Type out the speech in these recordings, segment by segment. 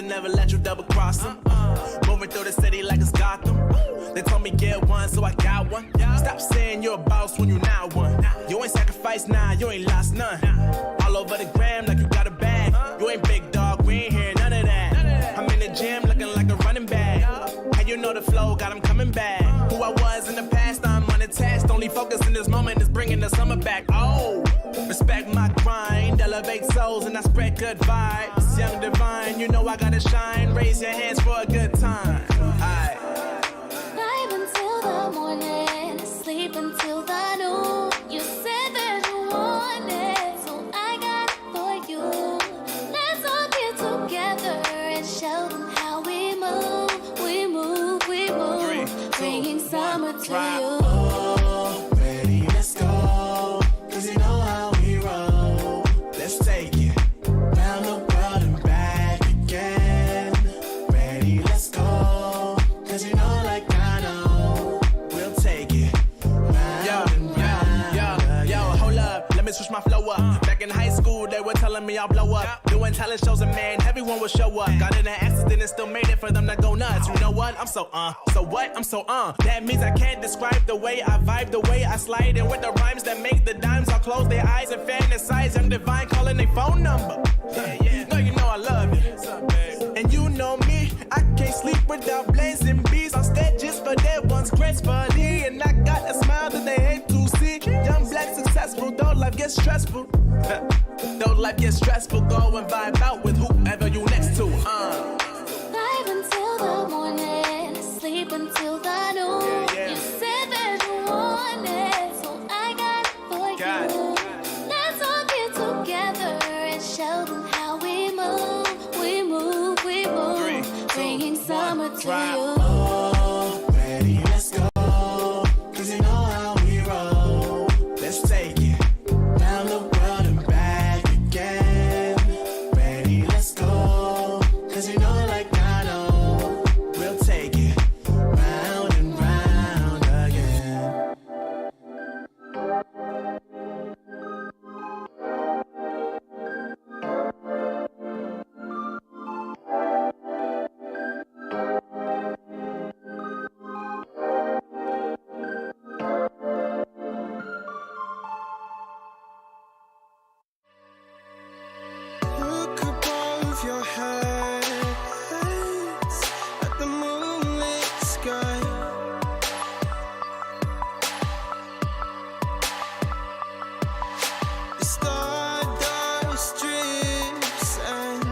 and never let you double cross them. Moving through the city like it's Gotham. They told me get one, so I got one. Stop saying you're a boss when you not one. You ain't sacrificed, nah, you ain't lost none. All over the gram like you got a bag. You ain't big dog, we ain't hear none of that. I'm in the gym looking like a running back. How you know the flow, got them coming back. Who I was in the past, I'm unattached. Only focus in this moment is bringing the summer back. Oh, respect my grind, elevate souls and I spread good vibes. Young divine, you know I gotta shine. Raise your hands for a good time. Aight. Vibe until the morning, sleep until the noon. You said that you want it, so I got it for you. Let's all get together and show them how we move. We move, we move. 3, 2, Bringing summer 1, to drop. you. Oh, ready, let's go. Cause you know how we roll. Let's take it round the world and back again. Ready, let's go. Cause you know like I know. We'll take it round and round. Yo, hold up, let me switch my flow up. Back in high school, they were telling me I'll blow up. Doing talent shows and man, everyone would show up. Got in an accident and still made it for them to go nuts. You know what? I'm so what? I'm so That means I can't describe the way I vibe, the way I slide. And with the rhymes that make the dimes, I'll close their eyes and fantasize. Young divine calling their phone number. Yeah. No, you know I love you. And you know me, I can't sleep without blazing beats on stages for their ones gracefully. And I got a smile that they hate to see. Young black successful, though life gets stressful. Though life gets stressful, go and vibe out with whoever you next to. Vibe until the morning, sleep until the noon. Yeah. You said that you want it, so I got it for Got you. Let's all get together and show them how we move. We move, we move. 3, 2, Bringing summer 1, to drop. you. Oh, ready, let's go. Cause you know how we roll. Let's take it round the world and back again. Ready, let's go. Cause you know like I know. We'll take it round and round again. Look above your head at the moonlit sky. The stardust drips and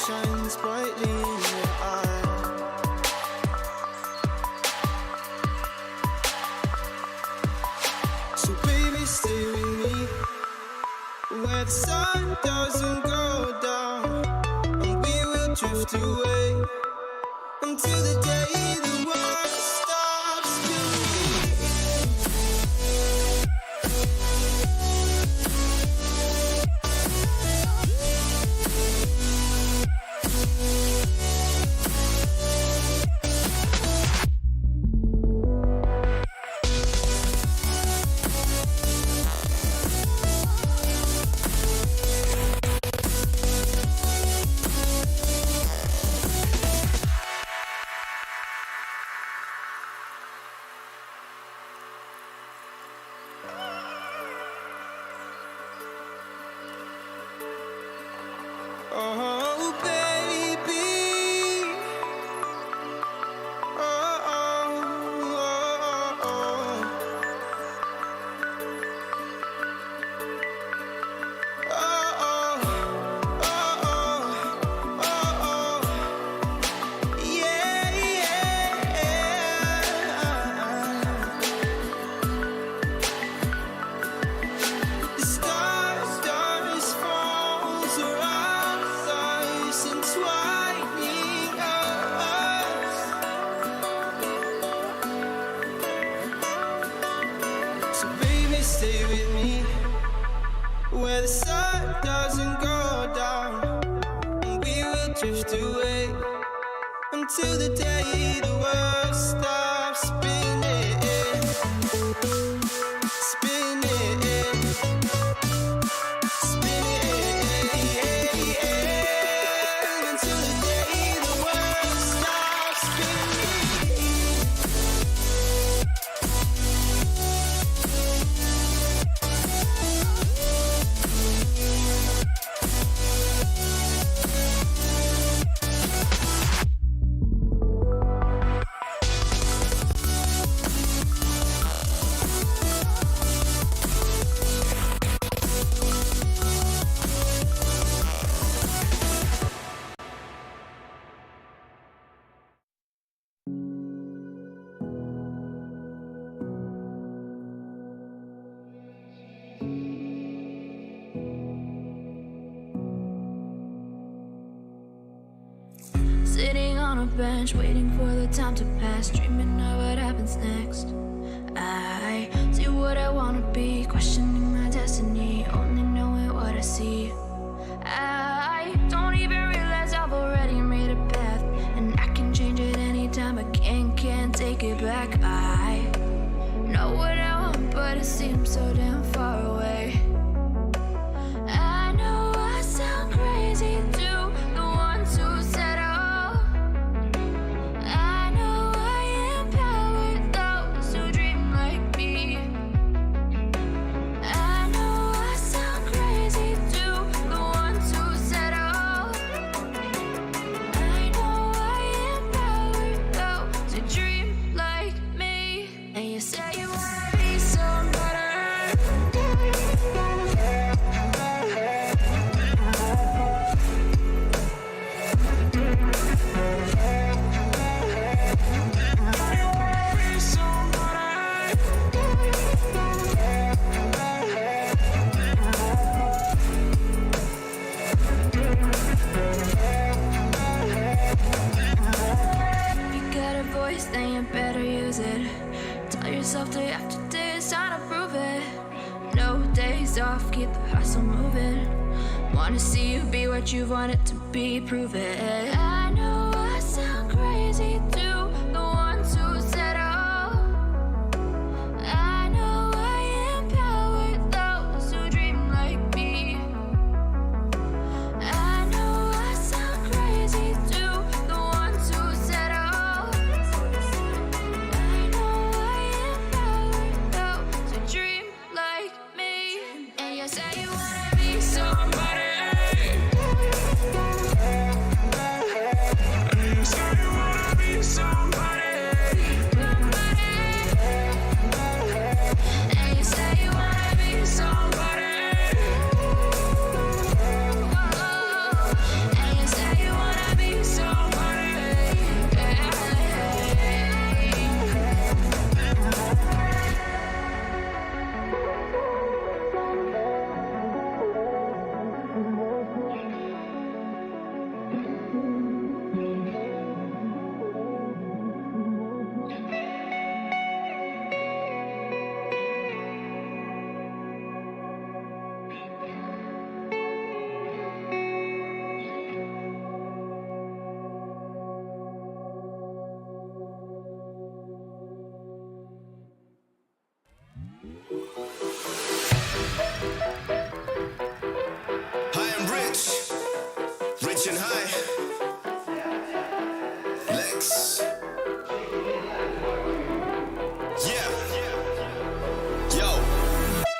shines brightly in your eye. So baby, stay with me where the sun doesn't go down, and we will drift away until the day the world stops spinning. Oh, baby. Oh, oh, oh, oh. Oh, oh, oh, oh, oh. Yeah, the stars falls around us, entwining us. So baby, stay with me where the sun doesn't go down, and we will drift away until the day the world stops spinning, spinning, spinning, until the day Sitting on a bench, waiting for the time to pass, dreaming of what happens next. I see what I wanna be, questioning my destiny, only knowing what I see. I don't even realize I've already made a path, and I can change it anytime, I can't take it back. I know what I want, but it seems so damn far away. I know I sound crazy to the ones who said oh. I know I empower those who dream like me. I know I sound crazy to the ones who said oh. I know I empower those who dream like me. And you say you wanna be somebody. Then you better use it. Tell yourself day after day it's time to prove it. No days off, keep the hustle moving. Wanna see you be what you wanted to be, prove it. I know I sound crazy to the ones who said oh. I know I empower those who dream like me. I know I sound crazy to the ones who said oh. Rich and high. Lex. Yeah. Yo.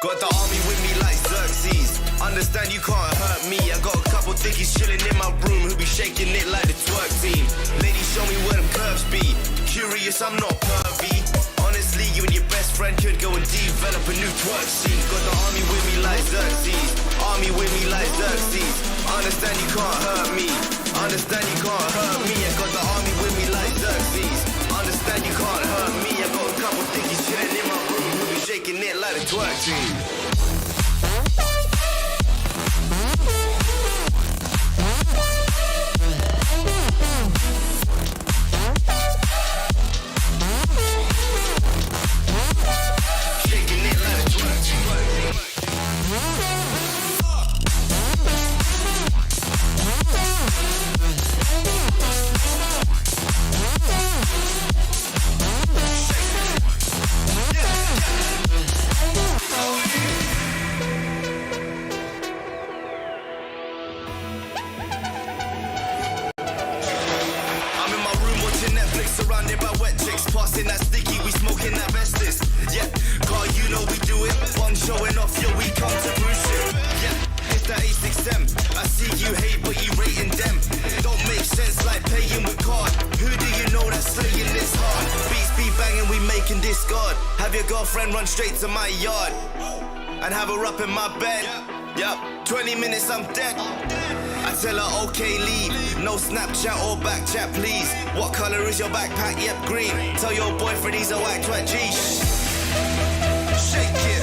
Got the army with me like Xerxes. Understand you can't hurt me. I got a couple thickies chilling in my room who be shaking it like the twerk team. Ladies, show me where them curves be. Curious, I'm not pervy. Honestly, you and your best friend could go and develop a new twerk scene. Got the army with me like Xerxes. Army with me like Xerxes. Understand you can't hurt me. Understand you can't hurt me. I got the army with me like Xerxes. Understand you can't hurt me. I got a couple thickies chilling in my room who be shaking it like the twerk team. Surrounded by wet chicks, passing that sticky, we smoking that Vestas. Yeah, car, you know we do it. One showing off, yo, we come to cruise it. Yeah, it's the A6M. I see you hate, but you rating them. Don't make sense like paying with card. Who do you know that's slaying this hard? Beats be banging, we making discard. Have your girlfriend run straight to my yard and have her up in my bed. Yup, 20 minutes, I'm dead. I tell her, okay, leave. No Snapchat or back chat, please. What color is your backpack? Yep, green. Tell your boyfriend he's a whack twat, G. Shake it.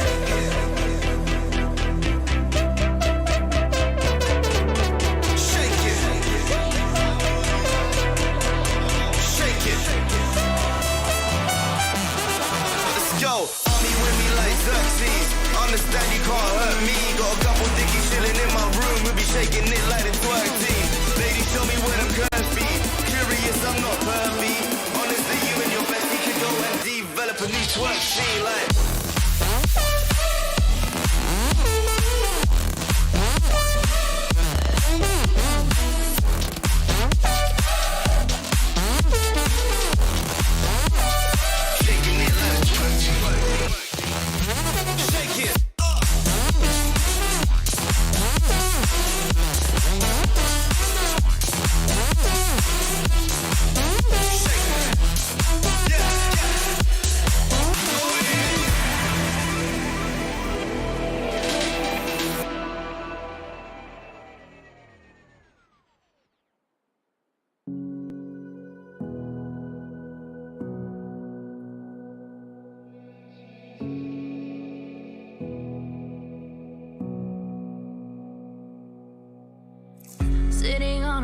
Shake it.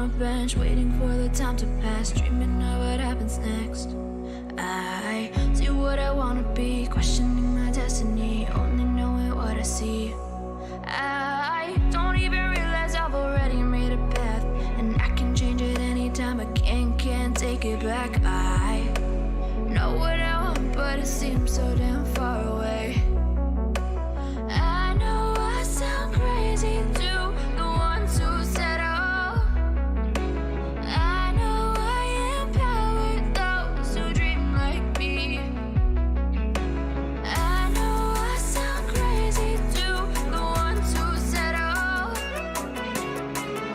a bench, waiting for the time to pass, dreaming of what happens next. I do what I wanna be, questioning my destiny, only knowing what I see. I don't even realize I've already made a path, and I can change it anytime, but can't take it back. I know what I want, but it seems so damn far away. I know I sound crazy to the ones who said oh. I know I empower those who dream like me. I know I sound crazy to the ones who said oh.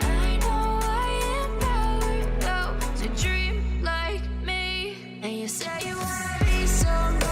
I know I empower those who dream like me. And you say you wanna be somebody.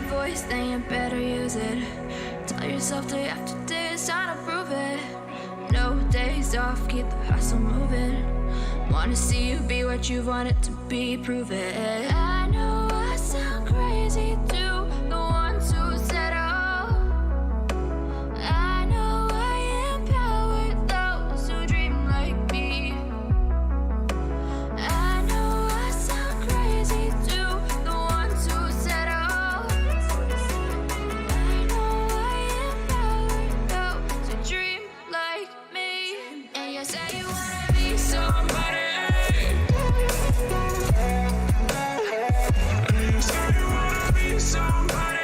Voice, then you better use it. Tell yourself day after day it's time to prove it. No days off, keep the hustle moving. Wanna see you be what you wanted to be, prove it. I know I sound crazy to the ones who said oh. I know I empower those who dream like me. I know I sound crazy to the ones who said oh. Say you wanna be somebody. You say you wanna be somebody.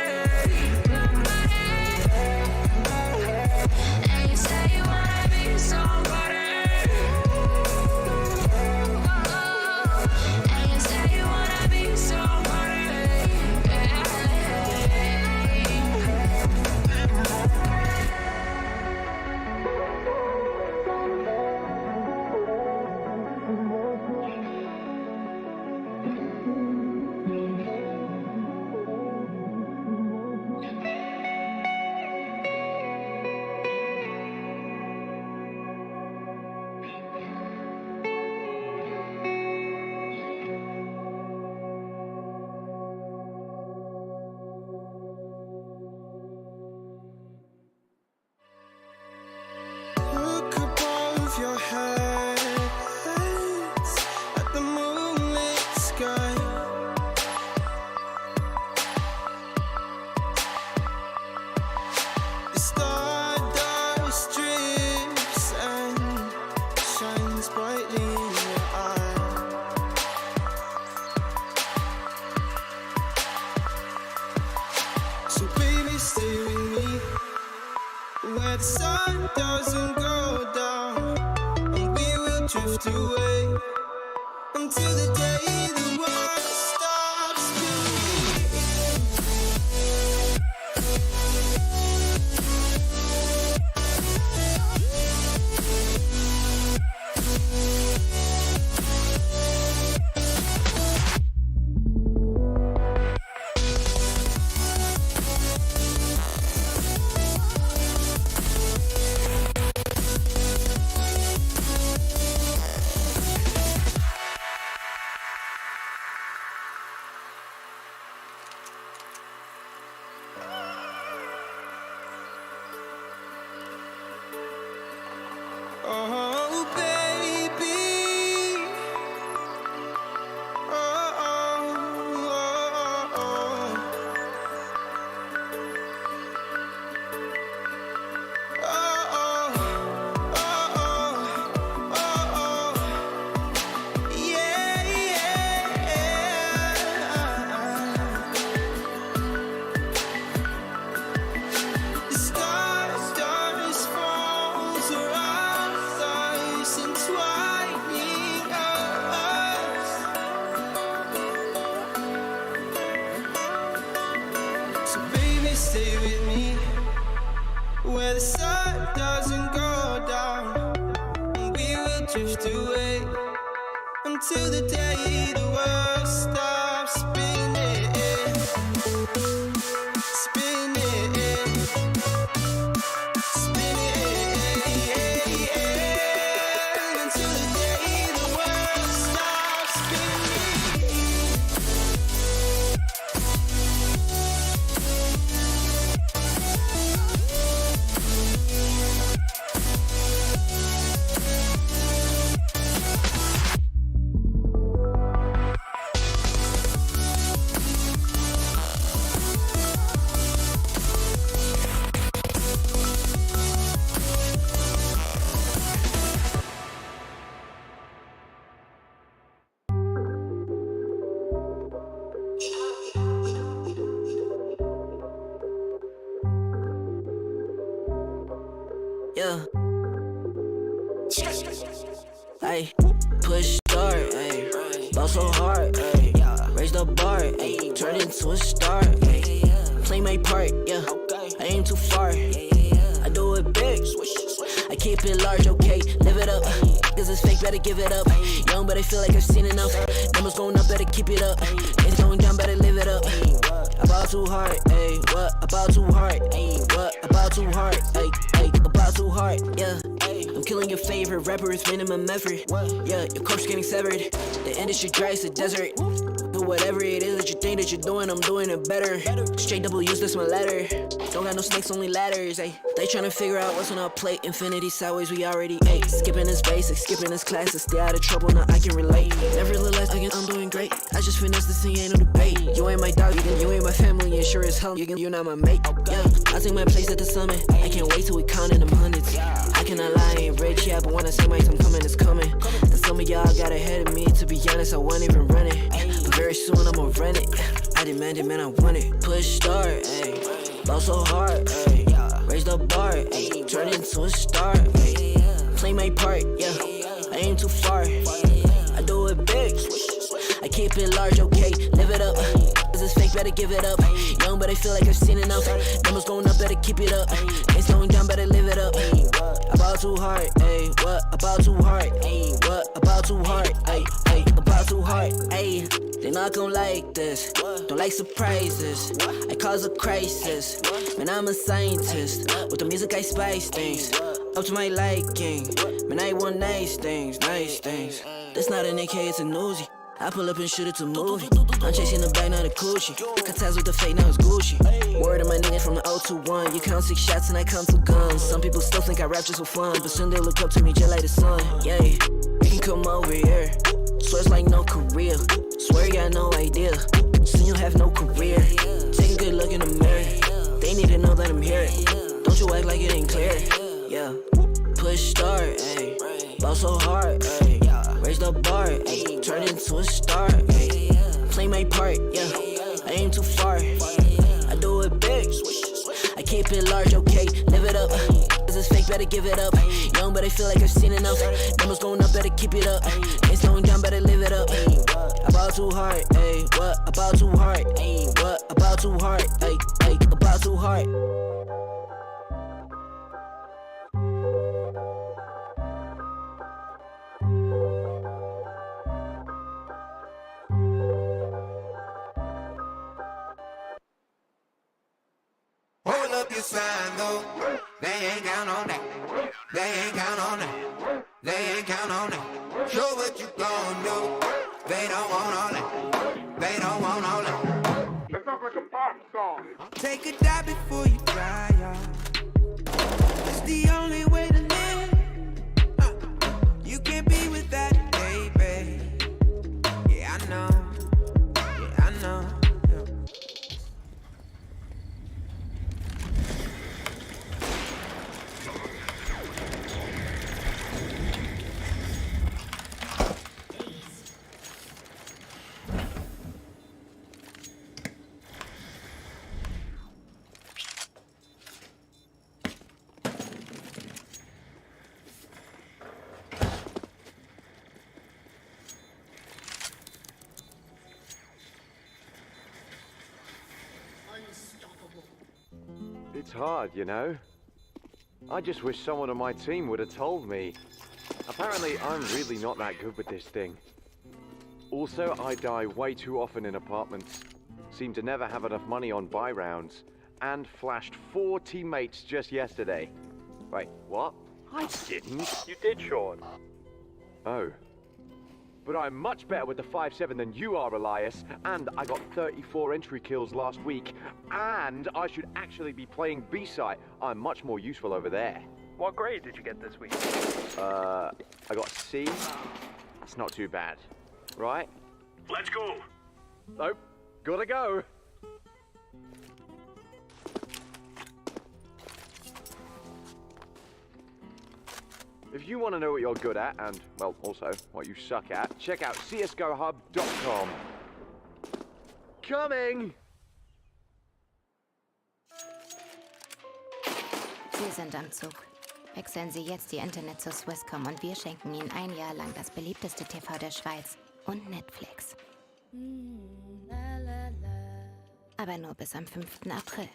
And you say you wanna be somebody. And you say you wanna be somebody. Look above your head at the moonlit sky. The stardust drips and shines brightly in your eye. So baby, stay with me where the sun doesn't go down, and we will drift away until the day the world stops spinning. Oh, baby. Oh, oh, oh, oh. Oh, oh, oh, oh, oh. Yeah, yeah. The stars falls around us, entwining us. So baby, stay with me where the sun doesn't go down, and we will drift away until the day the world stops spinning. yeah. Ay, push start, ay, ball so hard, ay, raise the bar, ay, turn into a star, ay, play my part, yeah, I aim too far, I do it big, I keep it large, okay, live it up, cause it's fake, better give it up, young but I feel like I've seen enough, numbers going up, better keep it up, it's going down, better live it up, about too hard, ay, what, about too hard, ay, what, about too hard, ay, ay, about too hard, yeah. I'm killing your favorite rapper, it's minimum effort. Yeah, your corpse getting severed. The industry dry as a desert. Do whatever it is that you think that you're doing, I'm doing it better. Straight double use, that's my letter. Don't got no snakes, only ladders, ayy. They tryna figure out what's on our plate. Infinity sideways, we already ate. Skipping is basic, skipping is classic. Stay out of trouble, now I can relate. Nevertheless, again, I'm doing great. I just finished this thing, ain't no debate. You ain't my dog, you ain't my family, and sure as hell, you're not my mate. Yeah, I take my place at the summit. I can't wait till we counting them hundreds. I cannot lie, I ain't rich, yeah, but when I say my time coming, it's coming. And some of y'all got ahead of me, to be honest, I wasn't even running. But very soon I'ma run it. I demand it, man, I want it. Push start, ayy, ball so hard, ayy, raise the bar, ayy, turn into a star, ayy, play my part, yeah, I aim too far, I do it big, I keep it large, okay, live it up, cause it's fake, better give it up, young but I feel like I've seen enough, numbers going up, better keep it up, it's going down, better live it up, about too hard, ayy, what, about too hard, ayy, what, about too hard, ayy, ayy, about too hard, ayy, they not gon' like this, don't like surprises, I cause a crisis, man I'm a scientist, with the music I spice things, up to my liking, man I want nice things, this not an AK, it's a Uzi. I pull up and shoot it to movie. I'm chasing the bag, not a coochie. Cut ties with the fake, now it's Gucci. Word of my nigga from the 0 to 1. You count 6 shots and I count 2 guns. Some people still think I rap just for fun, but soon they look up to me just like the sun. Yeah, you can come over here. Swear it's like no career. Swear you got no idea. Soon you'll have no career. Take a good look in the mirror. They need to know that I'm here. Don't you act like it ain't clear. Yeah, push start, ayy, ball so hard, ayy, raise the bar, ayy, turn into a star, ayy, play my part, yeah, I aim too far, I do it big, I keep it large, okay, live it up, cause it's fake, better give it up, young but I feel like I've seen enough, numbers going up, better keep it up, it's going down, better live it up, about too hard, ayy, what, about too hard, ayy, what, about too hard, ayy, ayy, about too hard. Hold up your sign though, they ain't count on that. They ain't count on that. They ain't count on that. Show what you gon' do. They don't want all that. They don't want all that. That sounds like a pop song. Take a dive before you dry off. It's the only way to live. You can't be without it, baby. Yeah, I know. Yeah, I know. It's hard, you know. I just wish someone on my team would have told me. Apparently, I'm really not that good with this thing. Also, I die way too often in apartments. Seem to never have enough money on buy rounds. And flashed 4 teammates just yesterday. Wait, what? I didn't. You did, Sean. Oh. But I'm much better with the 5.7 than you are, Elias. And I got 34 entry kills last week. And I should actually be playing B-side. I'm much more useful over there. What grade did you get this week? I got C. That's not too bad. Right? Let's go. Nope. Gotta go. If you want to know what you're good at, and, well, also what you suck at, check out csgohub.com. Coming! Wir sind am Zug. Wechseln Sie jetzt Ihr Internet zu Swisscom und wir schenken Ihnen ein Jahr lang das beliebteste TV der Schweiz und Netflix. Aber nur bis am 5. April.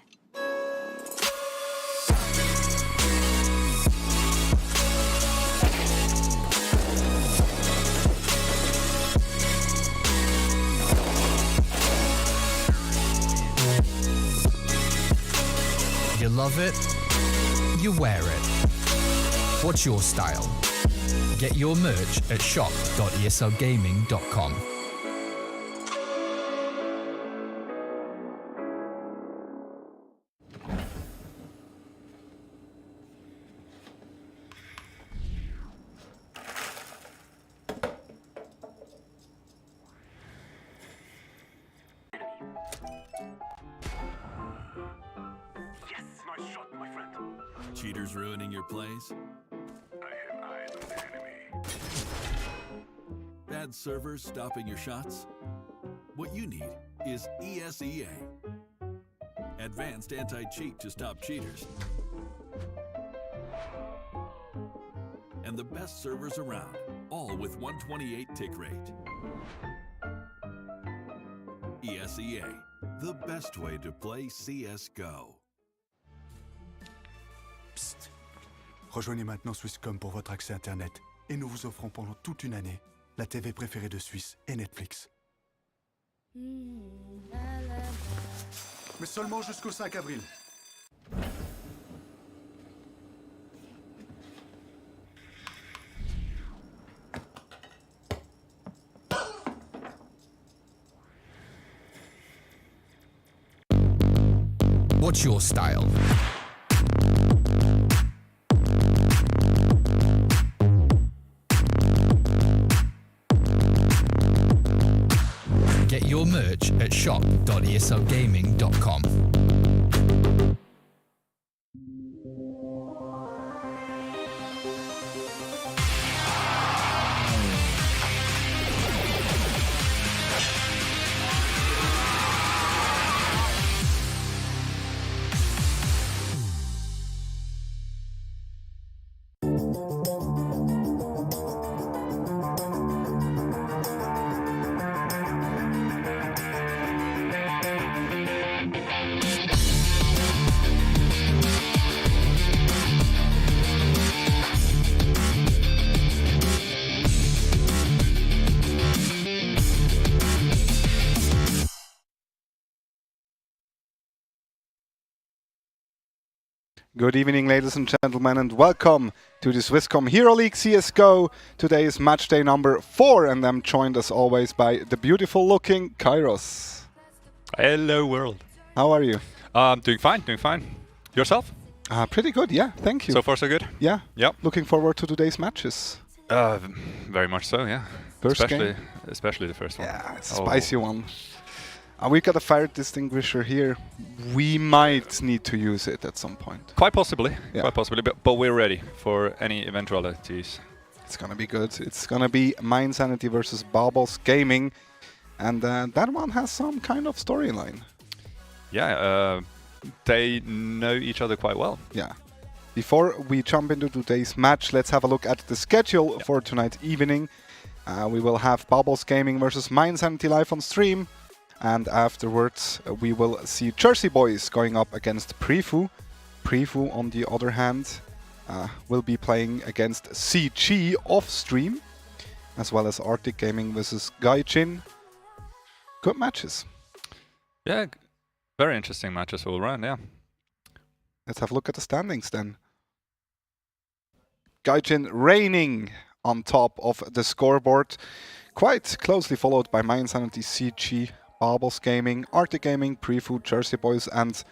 You love it, you wear it. What's your style? Get your merch at shop.eslgaming.com. Yes, nice shot, my friend. Cheaters ruining your plays? I have eyes on the enemy. Bad servers stopping your shots? What you need is ESEA. Advanced anti-cheat to stop cheaters. And the best servers around, all with 128 tick rate. ESEA, the best way to play CSGO. Psst. Rejoignez maintenant Swisscom pour votre accès Internet et nous vous offrons pendant toute une année la TV préférée de Suisse et Netflix. Mais seulement jusqu'au 5 avril. What's your style? Get your merch at shop.eslgaming.com. Good evening, ladies and gentlemen, and welcome to the Swisscom Hero League CSGO. Today is match day number 4, and I'm joined as always by the beautiful-looking Kairos. Hello, world. How are you? Doing fine. Yourself? Pretty good, yeah. Thank you. So far, so good. Yeah. Yep. Looking forward to today's matches. Very much so. Yeah. First game? Especially the first one. Yeah, it's a spicy one. We got a fire distinguisher here. We might need to use it at some point. Quite possibly. Yeah. Quite possibly. But we're ready for any eventualities. It's gonna be good. It's gonna be Mind Sanity versus Baubles Gaming, and that one has some kind of storyline. Yeah. They know each other quite well. Yeah. Before we jump into today's match, let's have a look at the schedule for tonight evening. We will have Baubles Gaming versus Mind Sanity live on stream. And afterwards, we will see Jersey Boys going up against Prefu. Prefu, on the other hand, will be playing against CG off stream, as well as Arctic Gaming versus Gaijin. Good matches. Yeah, very interesting matches all around, yeah. Let's have a look at the standings then. Gaijin reigning on top of the scoreboard, quite closely followed by Mind Sanity, CG, Baubles Gaming, Arctic Gaming, Prefood, Jersey Boys, and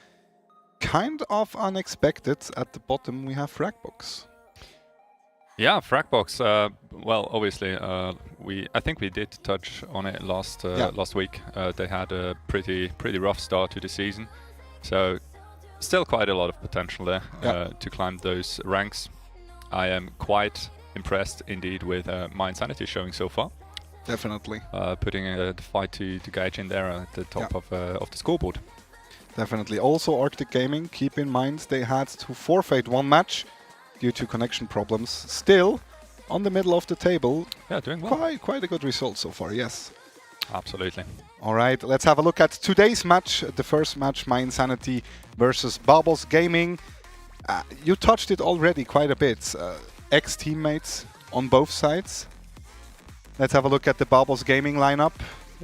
kind of unexpected at the bottom we have Fragbox. Yeah, Fragbox. Well, obviously, I think we did touch on it last week. They had a pretty rough start to the season, so still quite a lot of potential there to climb those ranks. I am quite impressed indeed with Mind Sanity showing so far. Definitely. Putting the fight to Gaijin there at the top of the scoreboard. Definitely. Also Arctic Gaming, keep in mind they had to forfeit one match due to connection problems. Still, on the middle of the table, yeah, doing well. Quite a good result so far, yes. Absolutely. All right, let's have a look at today's match. The first match, My Insanity versus Bubbles Gaming. You touched it already quite a bit. Ex-teammates on both sides. Let's have a look at the Bubbles Gaming lineup.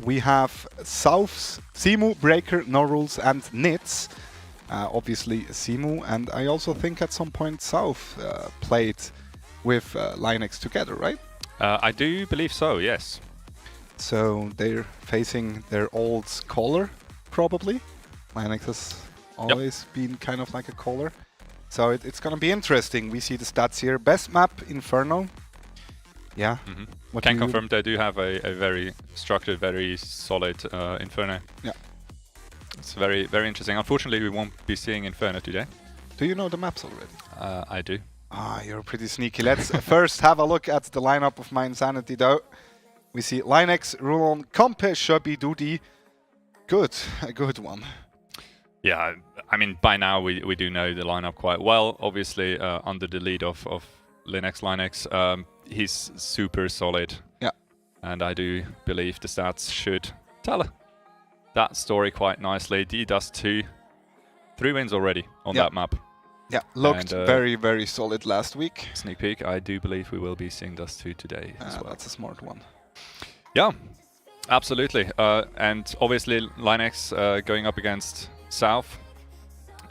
We have South's Simu, Breaker, No Rules, and Nits. Obviously Simu, and I also think at some point South played with Linux together, right? I do believe so, yes. So they're facing their old caller, probably. Linux has always been kind of like a caller. So it's going to be interesting. We see the stats here. Best map, Inferno. Yeah. Can confirm they do have a very structured, very solid Inferno. Yeah. It's very, very interesting. Unfortunately, we won't be seeing Inferno today. Do you know the maps already? I do. You're pretty sneaky. Let's first have a look at the lineup of My Insanity, though. We see Linux, Rulon, Compe, Shubi, Dudi. Good, a good one. Yeah, I mean, by now we do know the lineup quite well. Obviously, under the lead of Linux, he's super solid. Yeah. And I do believe the stats should tell that story quite nicely. D-Dust 2, 3 wins already on that map. Yeah, looked very, very solid last week. Sneak peek, I do believe we will be seeing Dust 2 today as well. That's a smart one. Yeah, absolutely. And obviously Linux going up against South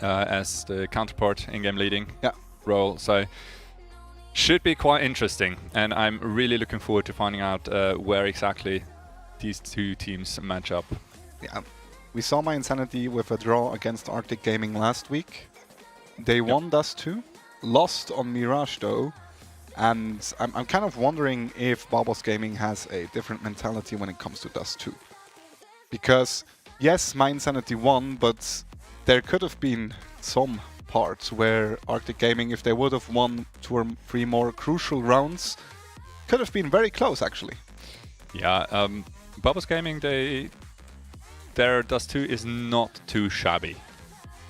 as the counterpart in-game leading role. So should be quite interesting. And I'm really looking forward to finding out where exactly these two teams match up. Yeah, we saw My Insanity with a draw against Arctic Gaming last week. They won Dust 2, lost on Mirage though, and I'm kind of wondering if Bubbles Gaming has a different mentality when it comes to Dust 2. Because, yes, My Insanity won, but there could have been some parts where Arctic Gaming, if they would have won 2 or 3 more crucial rounds, could have been very close actually. Yeah, Bubbles Gaming, their Dust 2 is not too shabby,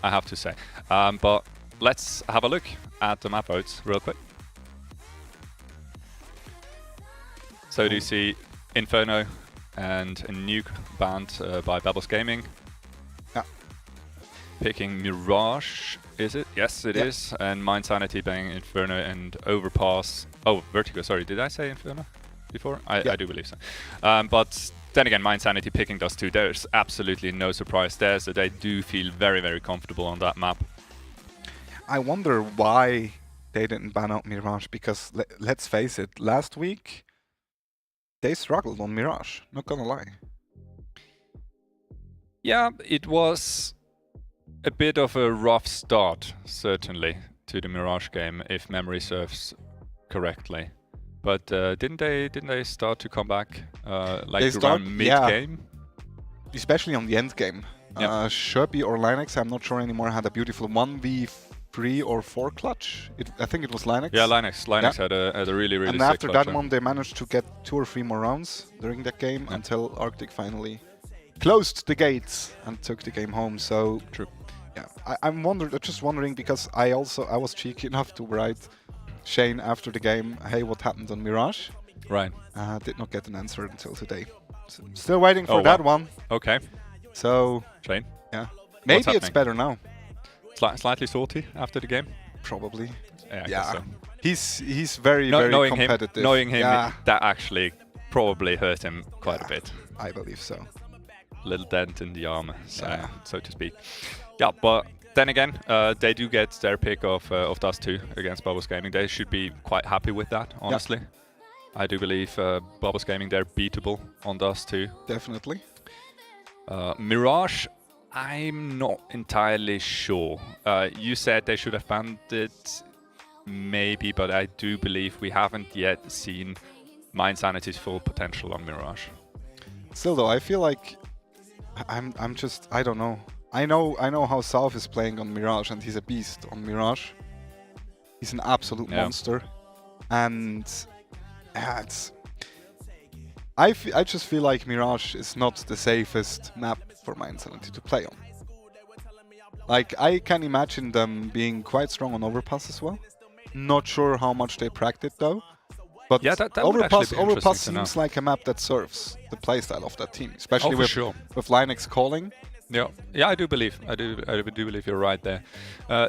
I have to say. But let's have a look at the map votes real quick. So do you see Inferno and a nuke banned by Bubbles Gaming? Yeah. Picking Mirage, is it? Yes, it is. And My Insanity banging Inferno and Overpass. Oh, Vertigo, sorry, did I say Inferno before? I do believe so. But then again, My Insanity picking Dust 2, there's absolutely no surprise there, so they do feel very, very comfortable on that map. I wonder why they didn't ban out Mirage, because let's face it, last week they struggled on Mirage, not gonna lie. Yeah, it was a bit of a rough start, certainly, to the Mirage game, if memory serves correctly. But didn't they start to come back around mid-game? Especially on the end game. Shubi or Linux, I'm not sure anymore, had a beautiful 1v3 or 4 clutch. I think it was Linux. Yeah, Linux had a really, really sick clutch. And after that one, they managed to get 2 or 3 more rounds during that game until Arctic finally closed the gates and took the game home. So true. Yeah, I'm just wondering because I was cheeky enough to write Shane after the game, hey, what happened on Mirage? Right. Did not get an answer until today. So still waiting for that one. Okay. So Shane. Yeah. Maybe it's better now. Slightly salty after the game. Probably. Yeah. I guess so. He's very very competitive. Knowing him, that actually probably hurt him quite a bit. I believe so. Little dent in the armor, so to speak. Yeah, but then again, they do get their pick of Dust 2 against Bubbles Gaming. They should be quite happy with that, honestly. I do believe Bubbles Gaming, they're beatable on Dust 2. Definitely. Mirage, I'm not entirely sure. You said they should have banned it, maybe, but I do believe we haven't yet seen My Insanity's full potential on Mirage. Still though, I feel like I don't know. I know how South is playing on Mirage, and he's a beast on Mirage. He's an absolute monster, and I just feel like Mirage is not the safest map for My Insanity to play on. Like, I can imagine them being quite strong on Overpass as well. Not sure how much they practiced though. But yeah, that would actually be Overpass interesting to know. seems like a map that serves the playstyle of that team, especially Oh, for sure. with Linux calling. Yeah, yeah, I do believe you're right there.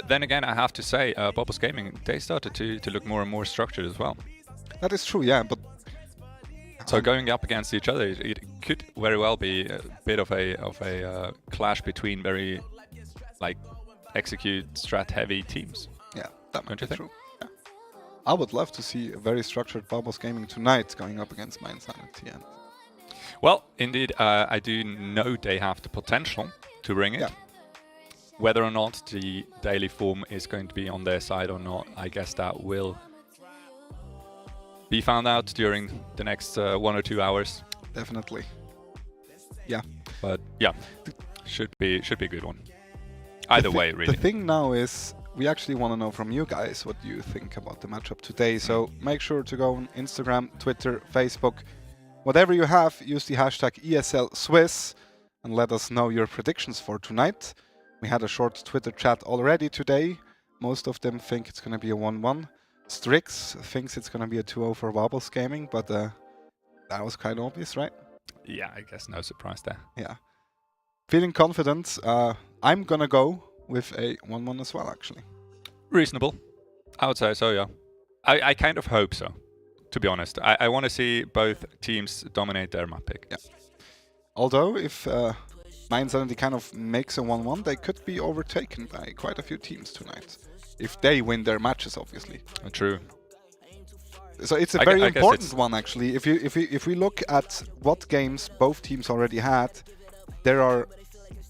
Then again, I have to say, Bubbles Gaming, they started to look more and more structured as well. That is true, yeah, but so going up against each other, it could very well be a bit of a clash between very like execute strat heavy teams. Yeah, that might Don't you be think? true. Yeah. I would love to see a very structured Bubbles Gaming tonight going up against Mind Sanity. And well, indeed, I do know they have the potential to bring it. Yeah. Whether or not the daily form is going to be on their side or not, I guess that will be found out during the next 1 or 2 hours. Definitely. Yeah. But yeah, should be a good one. Either way, really. The thing now is, we actually want to know from you guys what you think about the matchup today. So make sure to go on Instagram, Twitter, Facebook. Whatever you have, use the hashtag ESLSwiss and let us know your predictions for tonight. We had a short Twitter chat already today. Most of them think it's going to be a 1-1. Strix thinks it's going to be a 2-0 for Bubbles Gaming, but that was kind of obvious, right? Yeah, I guess no surprise there. Yeah. Feeling confident, I'm going to go with a 1-1 as well, actually. Reasonable. I would say so, yeah. I kind of hope so, to be honest. I want to see both teams dominate their map pick. Yeah. Although, if Mind Sanity kind of makes a 1-1, they could be overtaken by quite a few teams tonight. If they win their matches, obviously. True. So it's a very important one, actually. If we look at what games both teams already had, there are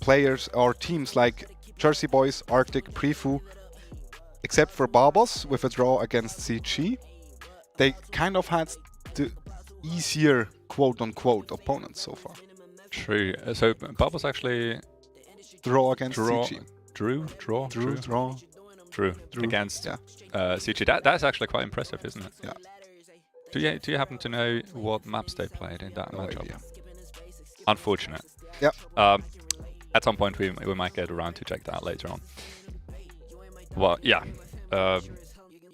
players or teams like Jersey Boys, Arctic, Prefu, except for Barbos with a draw against CG. They kind of had the easier quote-unquote opponents so far. True. So Barbos actually draw against CG. Drew against CG. That's actually quite impressive, isn't it? Yeah. Do you happen to know what maps they played in that matchup? Idea. Unfortunate. Yeah. At some point we might get around to check that later on. Well, yeah.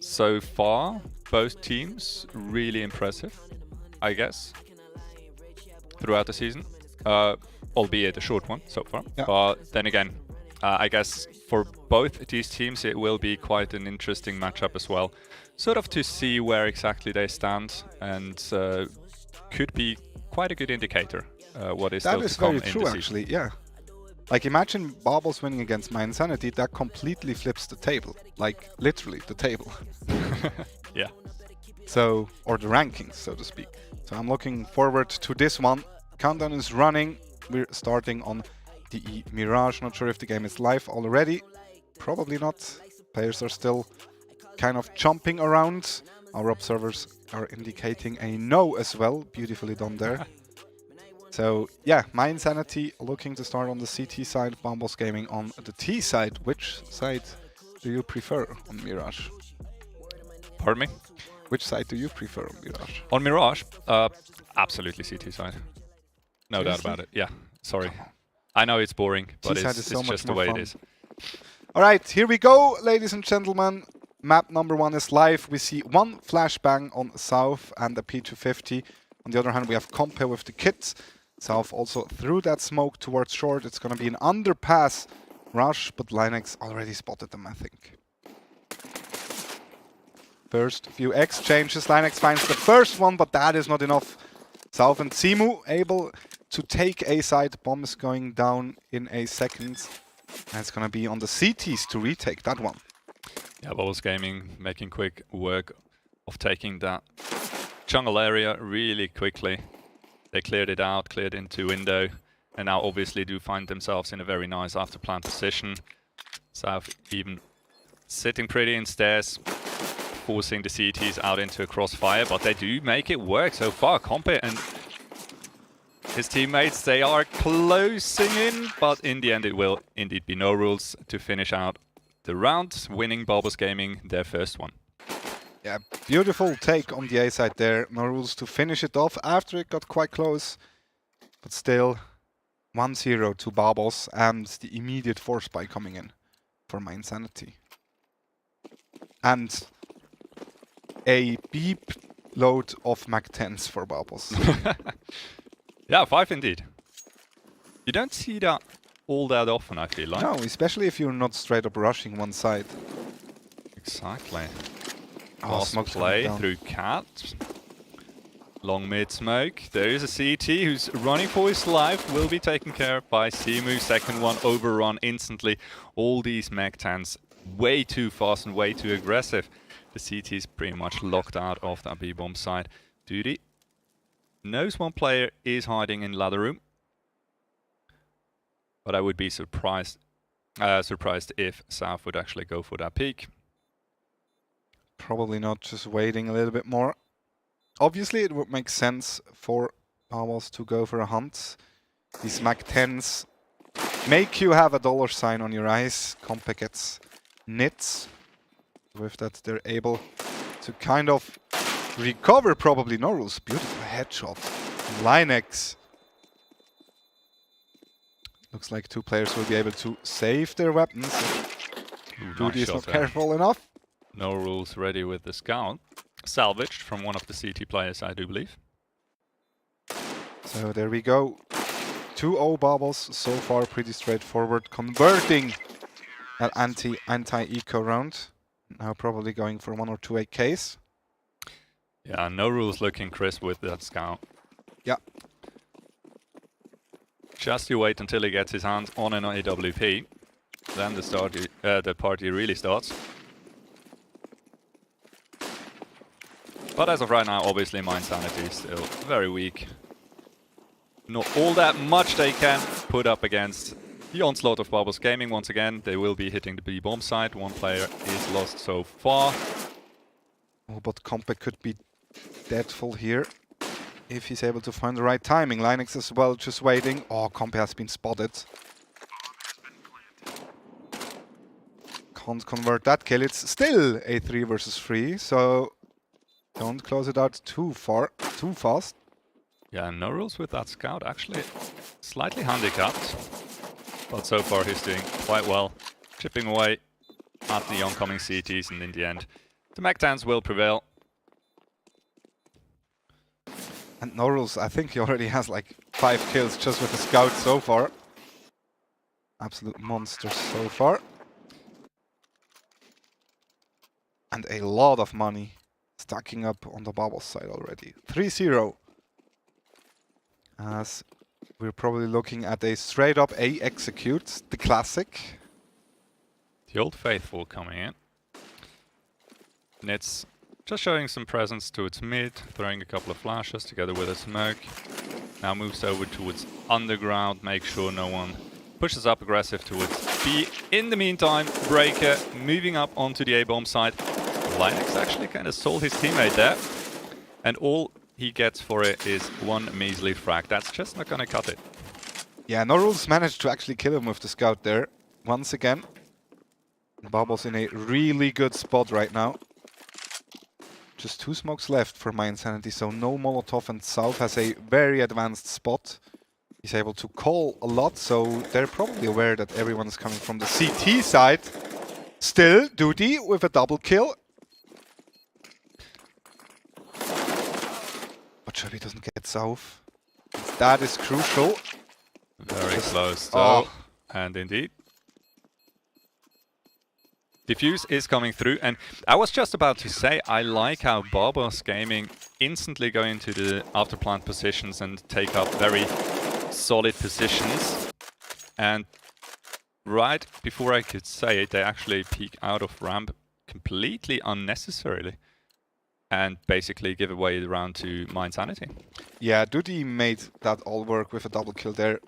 So far, both teams really impressive, I guess, throughout the season. Albeit a short one so far. Yeah. But then again, I guess for both these teams it will be quite an interesting matchup as well. Sort of to see where exactly they stand, and could be quite a good indicator what is still to come in the season. That is very true, actually, yeah. Like, imagine Barbos winning against Mind Sanity, that completely flips the table. Like, literally, the table. Yeah. So, or the rankings, so to speak. So I'm looking forward to this one. Countdown is running. We're starting on the Mirage. Not sure if the game is live already. Probably not. Players are still kind of jumping around. Our observers are indicating a no as well. Beautifully done there. So yeah, Mind Sanity looking to start on the CT side, Bubbles Gaming on the T side. Which side do you prefer on Mirage? Pardon me? Which side do you prefer on Mirage? On Mirage, absolutely CT side. No doubt about it. Yeah, sorry. I know it's boring, but it's just the way it is. Alright, here we go, ladies and gentlemen. Map number 1 is live. We see one flashbang on South and a P250. On the other hand, we have Compare with the kit. South also threw that smoke towards short. It's going to be an underpass rush, but Linux already spotted them, I think. First few exchanges. Linux finds the first one, but that is not enough. South and Simu able to take A side. Bomb is going down in a second. And it's going to be on the CTs to retake that one. Yeah, Bubbles Gaming making quick work of taking that jungle area really quickly. They cleared it out, cleared into window, and now obviously do find themselves in a very nice after plant position. South even sitting pretty in stairs, forcing the CTs out into a crossfire, but they do make it work so far. Compe and his teammates, they are closing in, but in the end it will indeed be no rules to finish out the round, winning Bubbles Gaming their first one. Yeah, beautiful take on the A side there. No rules to finish it off after it got quite close. But still, 1-0 to Barbos and the immediate force buy coming in for Mind Sanity. And a beep load of Mac-10s for Bubbles. Yeah, 5 indeed. You don't see that all that often, I feel like. No, especially if you're not straight up rushing one side. Exactly. Oh, Fast smoke's play coming down. through Cat. Long mid smoke. There is a CT who's running for his life. Will be taken care of by Simu. Second one overrun instantly. All these Mac-10s way too fast and way too aggressive. The CT is pretty much locked out of that B-bomb side. Duty knows one player is hiding in ladder room. But I would be surprised if South would actually go for that peak. Probably not, just waiting a little bit more. Obviously, it would make sense for Bubbles to go for a hunt. These Mac-10s make you have a $sign on your eyes. Compa gets nits. With that, they're able to kind of recover probably Norul's beautiful headshot. Linex. Looks like two players will be able to save their weapons. Duty is not careful enough. No rules ready with the scout. Salvaged from one of the CT players, I do believe. So there we go. 2-0 Bubbles. So far pretty straightforward. Converting an anti-eco round. Now probably going for 1 or 2 AKs. Yeah, no rules looking crisp with that scout. Yeah. Just you wait until he gets his hands on an AWP. Then the party really starts. But as of right now, obviously, Mind Sanity is still very weak. Not all that much they can put up against the onslaught of Bubbles Gaming. Once again, they will be hitting the B-bomb side. One player is lost so far. Oh, but Compa could be deadful here if he's able to find the right timing. Linux as well, just waiting. Oh, Compa has been spotted. Can't convert that kill. It's still a 3 versus 3, so don't close it out too fast. Yeah, no rules with that scout. Actually, slightly handicapped. But so far he's doing quite well. Chipping away at the oncoming CTs, and in the end, the Mac-10s will prevail. And Norul's, I think he already has like 5 kills just with the scout so far. Absolute monsters so far. And a lot of money stacking up on the Bubbles side already. 3-0. As we're probably looking at a straight up A execute, the classic. The old faithful coming in. Nits just showing some presence towards mid, throwing a couple of flashes together with a smoke. Now moves over towards underground, make sure no one pushes up aggressive towards B. In the meantime, Breaker moving up onto the A-bomb side. Linux actually kind of sold his teammate there. And all he gets for it is one measly frag. That's just not gonna cut it. Yeah, Norul's managed to actually kill him with the scout there. Once again. Bubbles in a really good spot right now. Just 2 smokes left for my Insanity, so no Molotov, and South has a very advanced spot. He's able to call a lot, so they're probably aware that everyone is coming from the CT side. Still, Duty with a double kill. But sure he doesn't get South. That is crucial. Very close though. And indeed. Diffuse is coming through, and I was just about to say, I like how Bubbles Gaming instantly go into the afterplant positions and take up very solid positions. And right before I could say it, they actually peek out of ramp completely unnecessarily and basically give away the round to Mind Sanity. Yeah, Duty made that all work with a double kill there.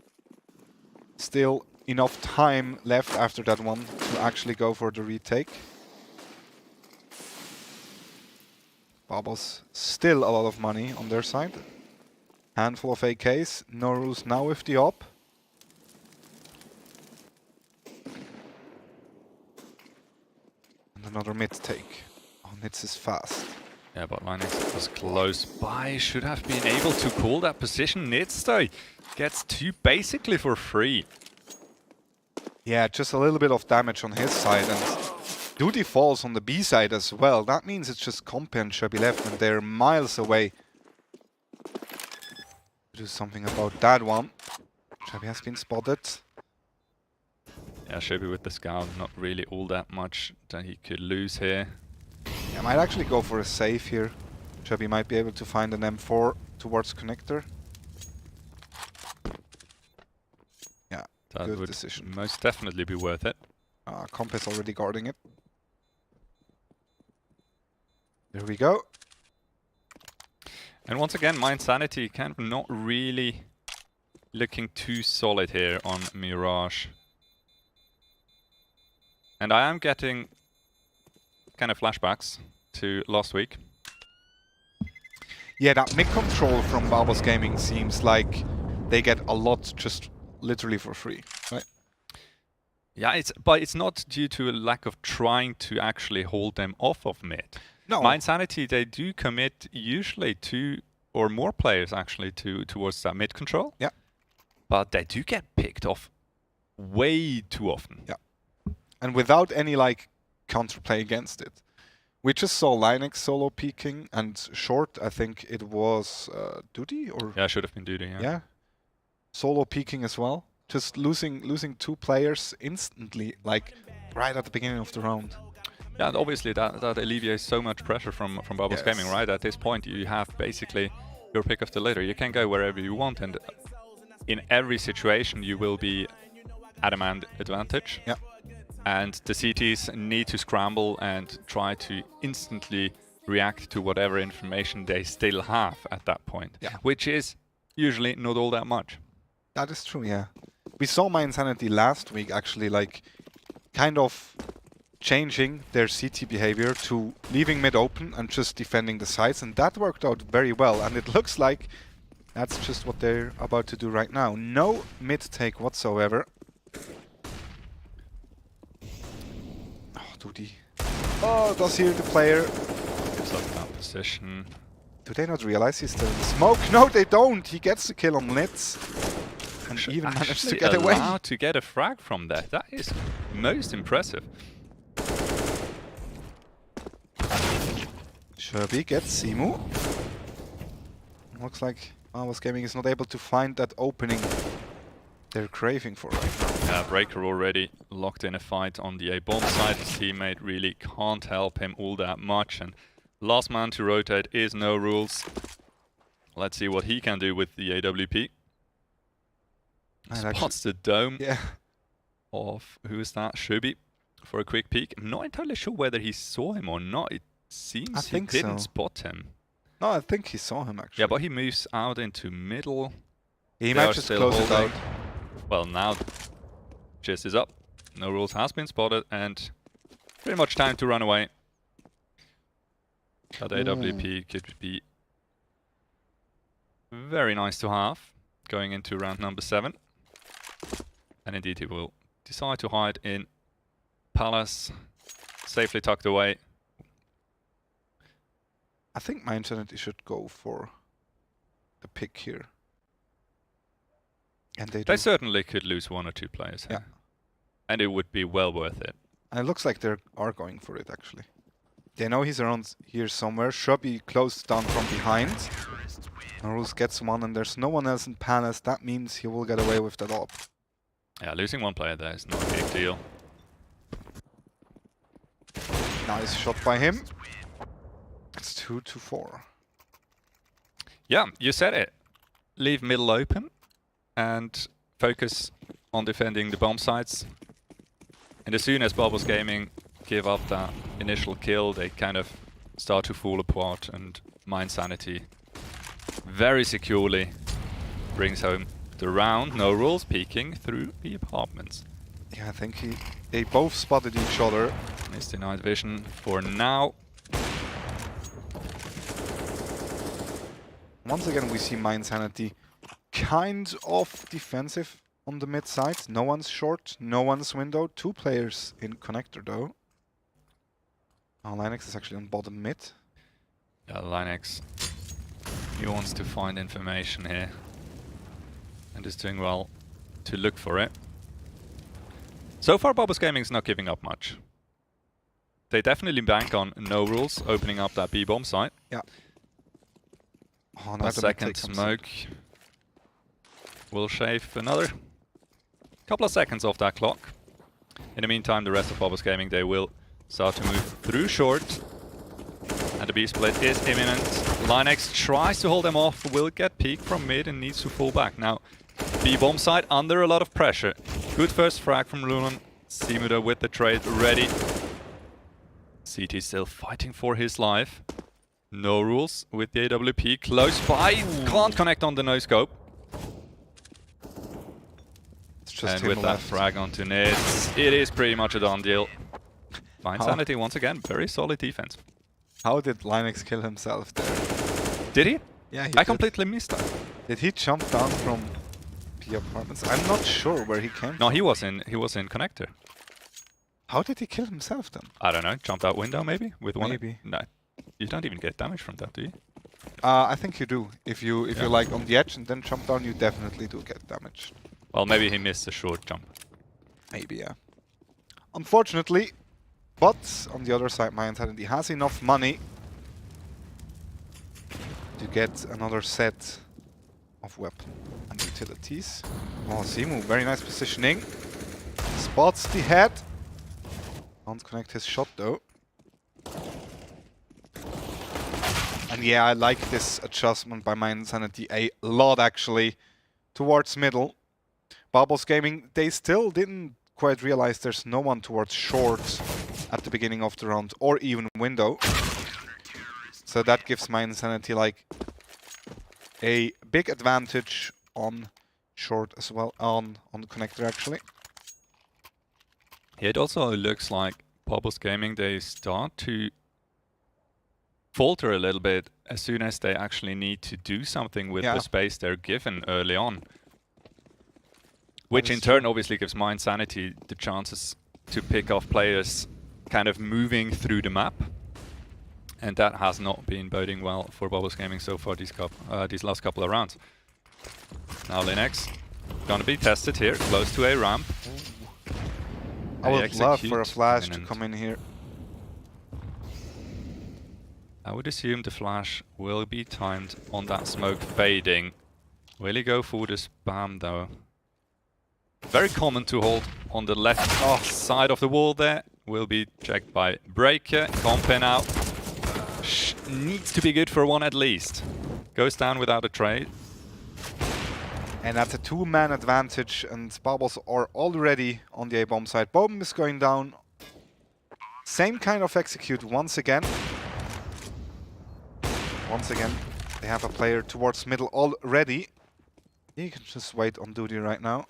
Still enough time left after that one to actually go for the retake. Bubbles still a lot of money on their side. Handful of AKs. Norul's now with the op. And another mid take. Oh, Nits is fast. Yeah, but Linux was close by. Should have been able to call that position. Nits though gets 2 basically for free. Yeah, just a little bit of damage on his side, and Duty falls on the B side as well. That means it's just Compe and Shabby left, and they're miles away. Do something about that one. Shabby has been spotted. Yeah, Shabby with the scout, not really all that much that he could lose here. I might actually go for a save here. Shabby might be able to find an M4 towards connector. Yeah, that good would decision. Most definitely be worth it. Comp is already guarding it. There we go. And once again, my insanity kind of not really looking too solid here on Mirage. And I am getting kind of flashbacks to last week. Yeah, that mid control from Barbos Gaming seems like they get a lot just literally for free, right? Yeah, but it's not due to a lack of trying to actually hold them off of mid. No. My insanity, they do commit usually 2 or more players actually towards that mid control. Yeah. But they do get picked off way too often. Yeah. And without any like counterplay against it. We just saw Linux solo peeking and short, I think it was Duty or yeah, should have been Duty, yeah. Solo peeking as well. Just losing 2 players instantly, like right at the beginning of the round. Yeah, and obviously that alleviates so much pressure from Barbos Gaming, right? At this point you have basically your pick of the litter. You can go wherever you want, and in every situation you will be at a man advantage. Yeah. And the CTs need to scramble and try to instantly react to whatever information they still have at that point. Yeah. Which is usually not all that much. That is true, yeah. We saw My Insanity last week actually like kind of changing their CT behavior to leaving mid open and just defending the sides, and that worked out very well, and it looks like that's just what they're about to do right now. No mid take whatsoever. Duty. Oh, does hear the player. Gives up that position. Do they not realize he's still in the smoke? No, they don't. He gets the kill on Litz. And even managed to get away. Allowed to get a frag from that. That is most impressive. Sherby gets Simu. Looks like Barbos Gaming is not able to find that opening they're craving for right now. Yeah, Breaker already locked in a fight on the A-bomb side. His teammate really can't help him all that much, and last man to rotate is No Rules. Let's see what he can do with the AWP. Spots the dome of, who is that? Shubi, for a quick peek. I'm not entirely sure whether he saw him or not. It seems he didn't spot him. No, I think he saw him actually. Yeah, but he moves out into middle. He might just close it out. Well, now Jizz is up. No Rules has been spotted, and pretty much time to run away. That AWP could be very nice to have going into round number 7. And indeed he will decide to hide in Palace, safely tucked away. I think My Insanity should go for the pick here. And they certainly could lose 1 or 2 players here. Yeah. And it would be well worth it. And it looks like they are going for it actually. They know he's around here somewhere. Shrubby closed down from behind. Rules gets one, and there's no one else in Palace. That means he will get away with that op. Yeah, losing 1 player there is not a big deal. Nice shot by him. It's 2-4. Yeah, you said it. Leave middle open and focus on defending the bomb sites. And as soon as Barbos Gaming give up that initial kill, they kind of start to fall apart, and My Insanity very securely brings home the round. No Rules peeking through the apartments. Yeah, I think they both spotted each other. Missed the night vision for now. Once again, we see My Insanity kind of defensive on the mid side. No one's short, no one's window. 2 players in connector though. Linux is actually on bottom mid. Yeah, Linux. He wants to find information here. And is doing well to look for it. So far, Barbos Gaming is not giving up much. they definitely bank on no rules opening up that B bomb site. Yeah. Oh, A second smoke will shave another couple of seconds off that clock. In the meantime, the rest of Bubbles Gaming, they will start to move through short. And the B split is imminent. Linex tries to hold them off, will get peek from mid and needs to fall back. Now, B bomb side under a lot of pressure. Good first frag from Lunan. Simuda with the trade ready. CT still fighting for his life. No rules with the AWP close by. Can't connect on the no scope. And with that frag onto Nits, it is pretty much a done deal. Mindsanity once again, very solid defense. How did Linux kill himself there? Did he? Yeah, I completely missed that. Did he jump down from P apartments? I'm not sure where he came from. No, he was in connector. How did he kill himself then? I don't know. Jumped out window maybe with one. Maybe. No, you don't even get damage from that, do you? I think you do. If you're like on the edge and then jump down, you definitely do get damage. Well, maybe he missed a short jump. Maybe, yeah. Unfortunately, but on the other side, Mindsanity has enough money to get another set of weapon and utilities. Oh, Simu, very nice positioning. Spots the head. Can't connect his shot though. And yeah, I like this adjustment by Mindsanity a lot actually towards middle. Bubbles Gaming, they still didn't quite realize there's no one towards short at the beginning of the round, or even window. So that gives Mindsanity like a big advantage on short as well, on the connector actually. Yeah, it also looks like Bubbles Gaming, they start to falter a little bit as soon as they actually need to do something with the space they're given early on. Which in turn obviously gives Mindsanity the chances to pick off players kind of moving through the map. And that has not been boding well for Bubbles Gaming so far these last couple of rounds. Now Linux gonna be tested here, close to a ramp. I would love for a flash to come in here. I would assume the flash will be timed on that smoke fading. Will he go for the spam though? Very common to hold on the left side of the wall there. Will be checked by Breaker. Compe now. Needs to be good for one at least. Goes down without a trade. And that's a two-man advantage, and Bubbles are already on the A-bomb side. Bomb is going down. Same kind of execute once again. Once again, they have a player towards middle already. He can just wait on Duty right now.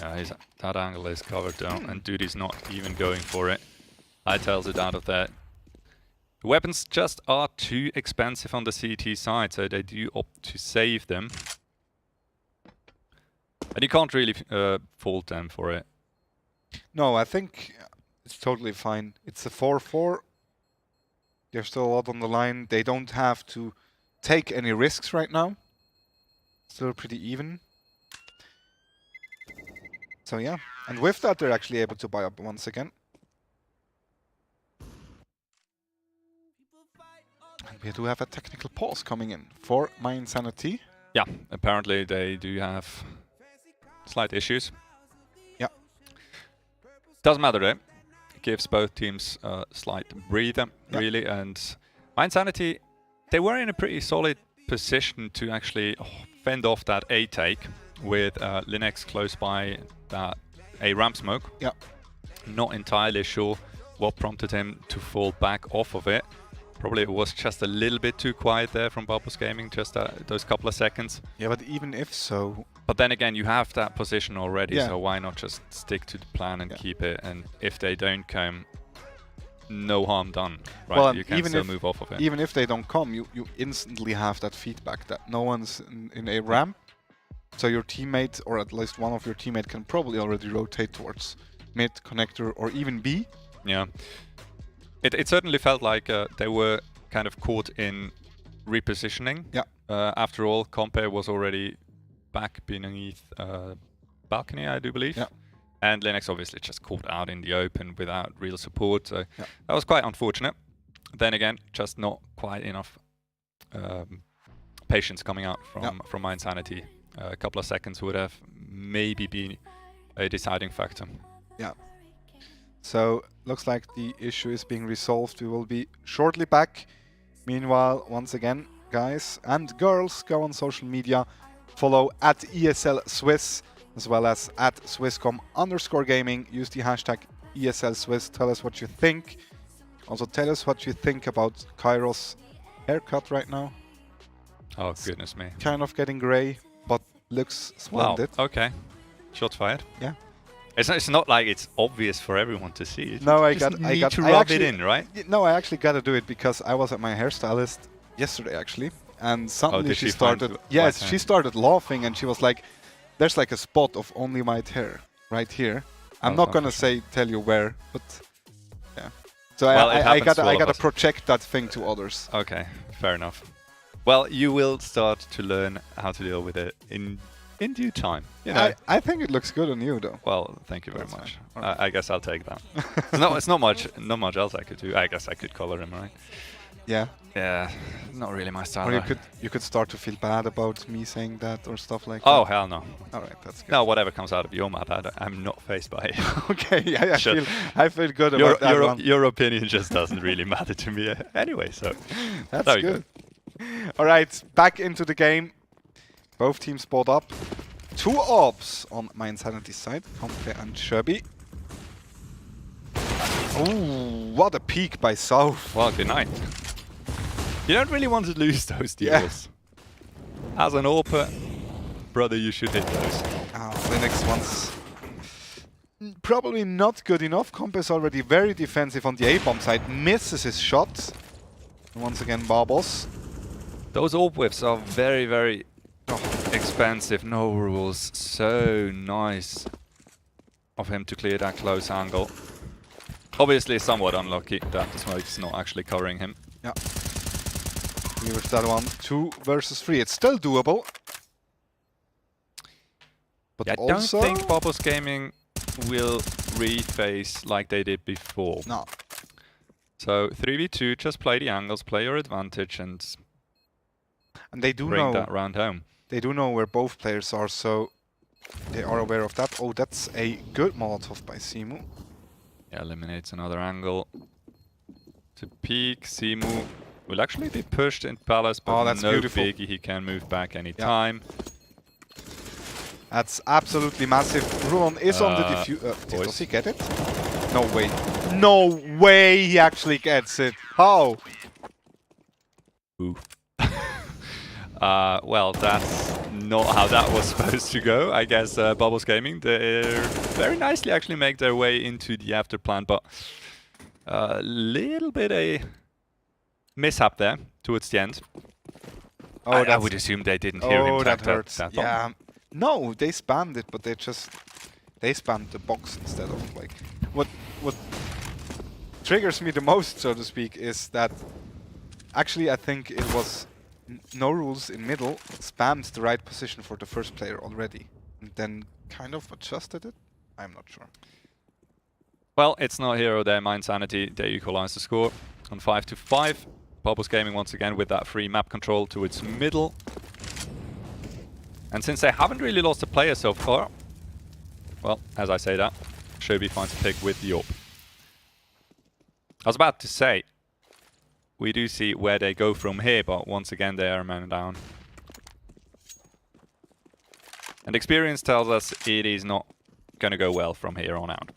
Yeah, that angle is covered down, and Duty's not even going for it. I tells it out of that. The weapons just are too expensive on the CT side, so they do opt to save them. And you can't really fault them for it. No, I think it's totally fine. It's a 4-4. There's still a lot on the line. They don't have to take any risks right now. Still pretty even. So yeah, and with that they're actually able to buy up once again. And we do have a technical pause coming in for Mindsanity. Yeah, apparently they do have slight issues. Yeah. Doesn't matter though. It gives both teams a slight breather, really. And Mindsanity, they were in a pretty solid position to actually fend off that A take with Linux close by that A ramp smoke. Yeah. Not entirely sure what prompted him to fall back off of it. Probably it was just a little bit too quiet there from Bubbles Gaming, just those couple of seconds. Yeah, but even if so... But then again, you have that position already, so why not just stick to the plan and keep it? And if they don't come, no harm done, right? Well, you can still move off of it. Even if they don't come, you instantly have that feedback that no one's in a ramp. So your teammate, or at least one of your teammates, can probably already rotate towards mid, connector, or even B. Yeah. It certainly felt like they were kind of caught in repositioning. Yeah. After all, Compe was already back beneath balcony, I do believe. Yeah. And Linux obviously just caught out in the open without real support, so that was quite unfortunate. Then again, just not quite enough patience coming out from my Insanity. A couple of seconds would have maybe been a deciding factor. Yeah. So looks like the issue is being resolved. We will be shortly back. Meanwhile, once again, guys and girls, go on social media, follow at ESL Swiss as well as at Swisscom_gaming. Use the hashtag ESL Swiss. Tell us what you think. Also, tell us what you think about Kairo's haircut right now. Oh, goodness me. Kind of getting grey, but looks splendid. Wow, okay. Shots fired. Yeah. It's not like it's obvious for everyone to see. No, I need got to I rub actually, it in, right? No, I actually got to do it because I was at my hairstylist yesterday, actually, and suddenly she started. Yes, she started laughing, and she was like, "There's like a spot of only white hair right here." I'm not gonna tell you where, but yeah. So well, I gotta project that thing to others. Okay, fair enough. Well, you will start to learn how to deal with it in due time. You know. I think it looks good on you, though. Well, thank you very much. Right. I guess I'll take that. It's not much else I could do. I guess I could color him, right? Yeah. Yeah, not really my style. Or you could start to feel bad about me saying that or stuff like that. Oh, that. hell no. All right, that's good. No, whatever comes out of your mouth, I'm not faced by it. Okay, yeah, I feel good about that one. Your opinion just doesn't really matter to me anyway, so that's good. All right, back into the game. Both teams bought up. 2 orbs on my Insanity's side, Compe and Sherby. Oh, what a peek by South. Well, good night. You don't really want to lose those deals. Yeah. As an AWPer, brother, you should hit those. Linux wants... Probably not good enough. Compe is already very defensive on the A-bomb side. Misses his shot. And once again, Barbos. Those AWP whiffs are very, very expensive. No rules. So nice of him to clear that close angle. Obviously, somewhat unlucky that the smoke's not actually covering him. Yeah. Here's that one. 2 versus 3. It's still doable. But I don't think Bobos Gaming will reface like they did before. No. So 3v2, just play the angles, play your advantage, and they do bring know that round home. They do know where both players are, so they are aware of that. Oh, that's a good Molotov by Simu. Yeah, eliminates another angle. To peek, Simu will actually be pushed in Palace, but that's no beautiful. biggie, he can move back anytime. That's absolutely massive. Rulon is on the defuse. Does he get it? No way. No way he actually gets it. How? Ooh. Well, that's not how that was supposed to go. I guess Bubbles Gaming, they very nicely actually make their way into the after plan, but a little bit a mishap there towards the end. Oh, I would assume they didn't hear him. That hurts. Yeah. No, they spammed it, but they spammed the box instead of like what triggers me the most, so to speak, is that actually I think it was no rules in middle spammed the right position for the first player already, and then kind of adjusted it. I'm not sure. Well, it's not hero there. My Insanity, they equalize the score on 5-5. Bubbles Gaming once again with that free map control towards middle. And since they haven't really lost a player so far, well, as I say that, Sherby finds a pick with the AWP. I was about to say, we do see where they go from here, but once again they are man down. And experience tells us it is not going to go well from here on out.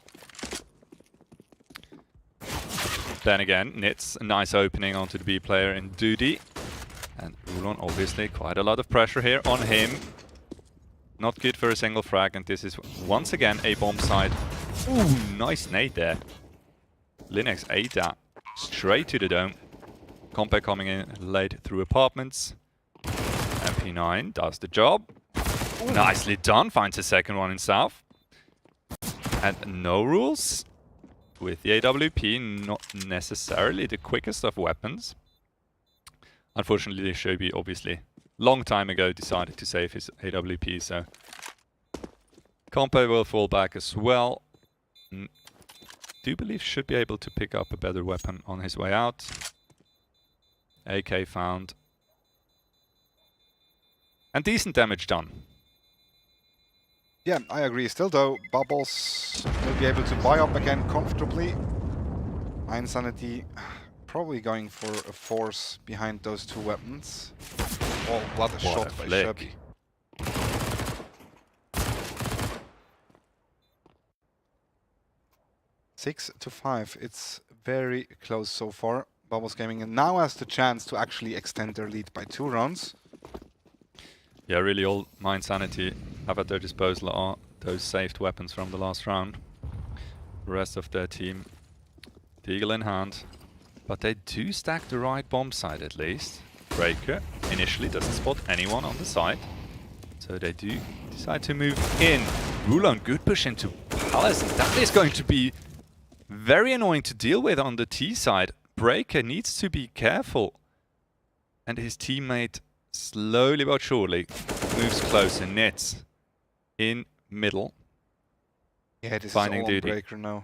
Then again, Nitz, a nice opening onto the B player in Duty. And Rulon, obviously, quite a lot of pressure here on him. Not good for a single frag, and this is once again a bomb side. Ooh, nice nade there. Linux ate that straight to the dome. Compe coming in late through apartments. MP9 does the job. Ooh. Nicely done, finds a second one in south. And no rules. With the AWP, not necessarily the quickest of weapons. Unfortunately, Sherby obviously long time ago decided to save his AWP, so Compe will fall back as well. Do believe should be able to pick up a better weapon on his way out. AK found. And decent damage done. Yeah, I agree. Still though, Bubbles will be able to buy up again comfortably. Insanity probably going for a force behind those two weapons. Oh, what a shot by Shubi. 6-5. It's very close so far. Bubbles Gaming and now has the chance to actually extend their lead by 2 rounds. Yeah, really all Mindsanity have at their disposal are those saved weapons from the last round. The rest of their team, Deagle in hand. But they do stack the right bomb site at least. Breaker initially doesn't spot anyone on the side. So they do decide to move in. Rulon, good push into Palace. And that is going to be very annoying to deal with on the T side. Breaker needs to be careful. And his teammate slowly but surely moves closer. Nits in middle. Yeah, this finding is all on duty. Breaker now.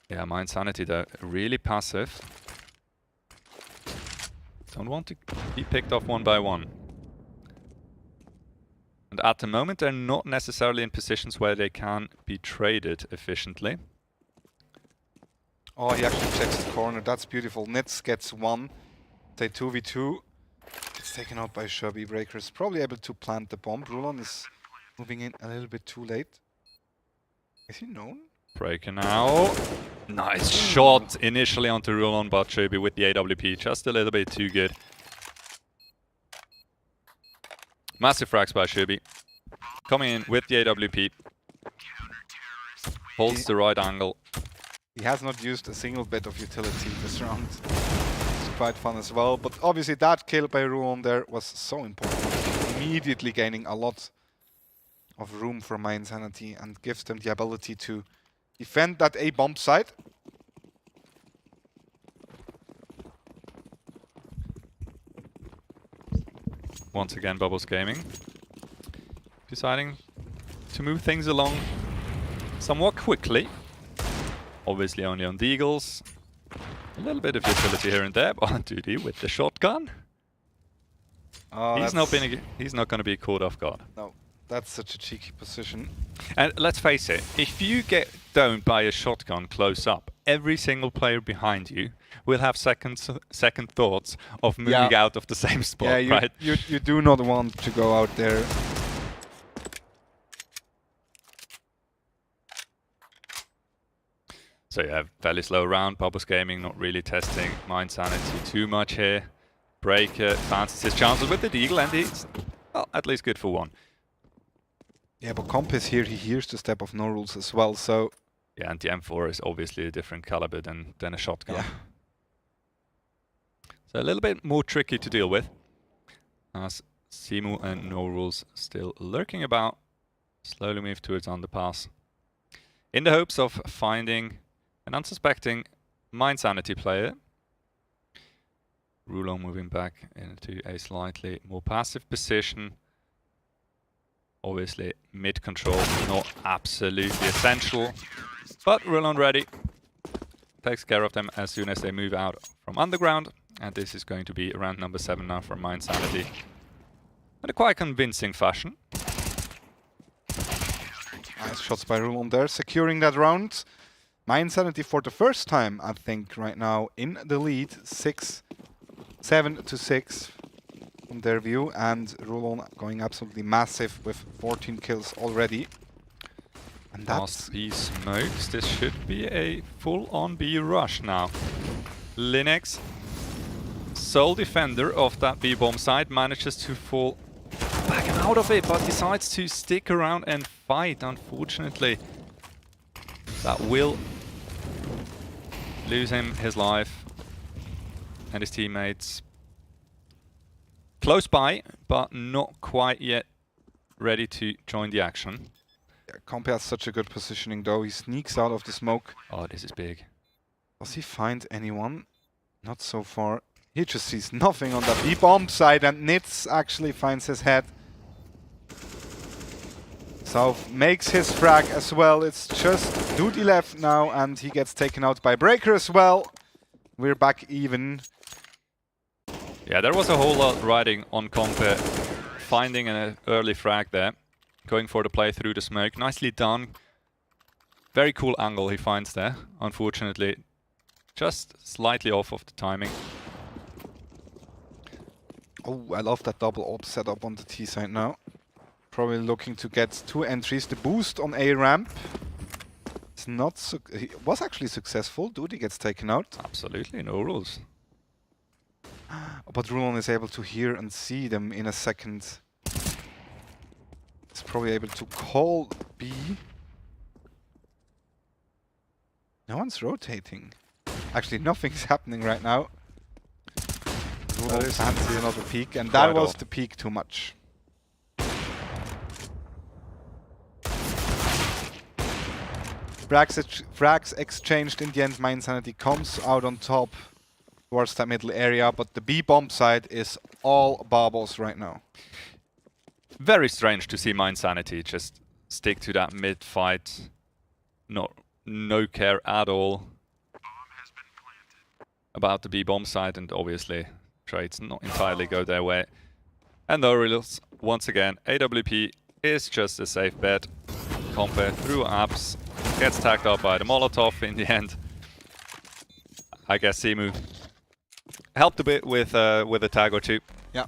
Yeah, Mindsanity though, really passive. Don't want to be picked off one by one. And at the moment they're not necessarily in positions where they can be traded efficiently. Oh, he actually checks the corner. That's beautiful. Nits gets 1. They 2v2. It's taken out by Shubi. Breaker is probably able to plant the bomb. Rulon is moving in a little bit too late. Is he known? Breaker now. Nice shot initially onto Rulon, but Shubi with the AWP just a little bit too good. Massive frags by Shubi. Coming in with the AWP. Holds the right angle. He has not used a single bit of utility this round. It's quite fun as well, but obviously that kill by Rulon there was so important. Immediately gaining a lot of room for Mindsanity and gives them the ability to defend that A bomb site. Once again, Bubbles Gaming deciding to move things along somewhat quickly. Obviously only on Deagles. A little bit of utility here and there, but Duty with the shotgun. He's not going to be caught off guard. No, that's such a cheeky position. And let's face it, if you get downed by a shotgun close up, every single player behind you will have second thoughts of moving out of the same spot, right? You do not want to go out there. So yeah, fairly slow round. Bubbles Gaming not really testing Mindsanity too much here. Breaker fancies his chances with the Deagle, and he's, well, at least good for 1. Yeah, but Comp is here, he hears the step of no rules as well, so... Yeah, and the M4 is obviously a different caliber than a shotgun. Yeah. So a little bit more tricky to deal with. As Simu and No Rules still lurking about. Slowly move towards underpass. In the hopes of finding an unsuspecting Mindsanity player. Rulon moving back into a slightly more passive position. Obviously, mid control not absolutely essential, but Rulon ready. Takes care of them as soon as they move out from underground, and this is going to be round number 7 now for Mindsanity. In a quite convincing fashion. Nice shots by Rulon there, securing that round. Mindsanity for the first time, I think, right now in the lead. 7-6 from their view, and Rulon going absolutely massive with 14 kills already. And that's... Last B smokes. This should be a full-on B rush now. Linux, sole defender of that B bomb site, manages to fall back out of it, but decides to stick around and fight. Unfortunately, that will lose him his life and his teammates. Close by, but not quite yet ready to join the action. Yeah, Comp has such a good positioning though. He sneaks out of the smoke. Oh, this is big. Does he find anyone? Not so far. He just sees nothing on the B bomb side, and Nits actually finds his head. South makes his frag as well. It's just Duty left now, and he gets taken out by Breaker as well. We're back even. Yeah, there was a whole lot riding on Compe, finding an early frag there, going for the play through the smoke. Nicely done. Very cool angle he finds there. Unfortunately, just slightly off of the timing. Oh, I love that double op setup on the T side now. Probably looking to get 2 entries. The boost on A ramp. It's not he was actually successful. Duty gets taken out. Absolutely, no rules. But Rulon is able to hear and see them in a second. He's probably able to call B. No one's rotating. Actually, nothing's happening right now. Rulon fancies another peek, and that was the peek too much. Frags exchanged in the end. My Insanity comes out on top towards that middle area, but the B bomb side is all bubbles right now. Very strange to see My Insanity just stick to that mid fight. No care at all about the B bomb side, and obviously trades not entirely go their way. And no reels once again. AWP is just a safe bet. Compe through apps gets tagged up by the Molotov in the end. I guess Simu helped a bit with a tag or two. Yeah.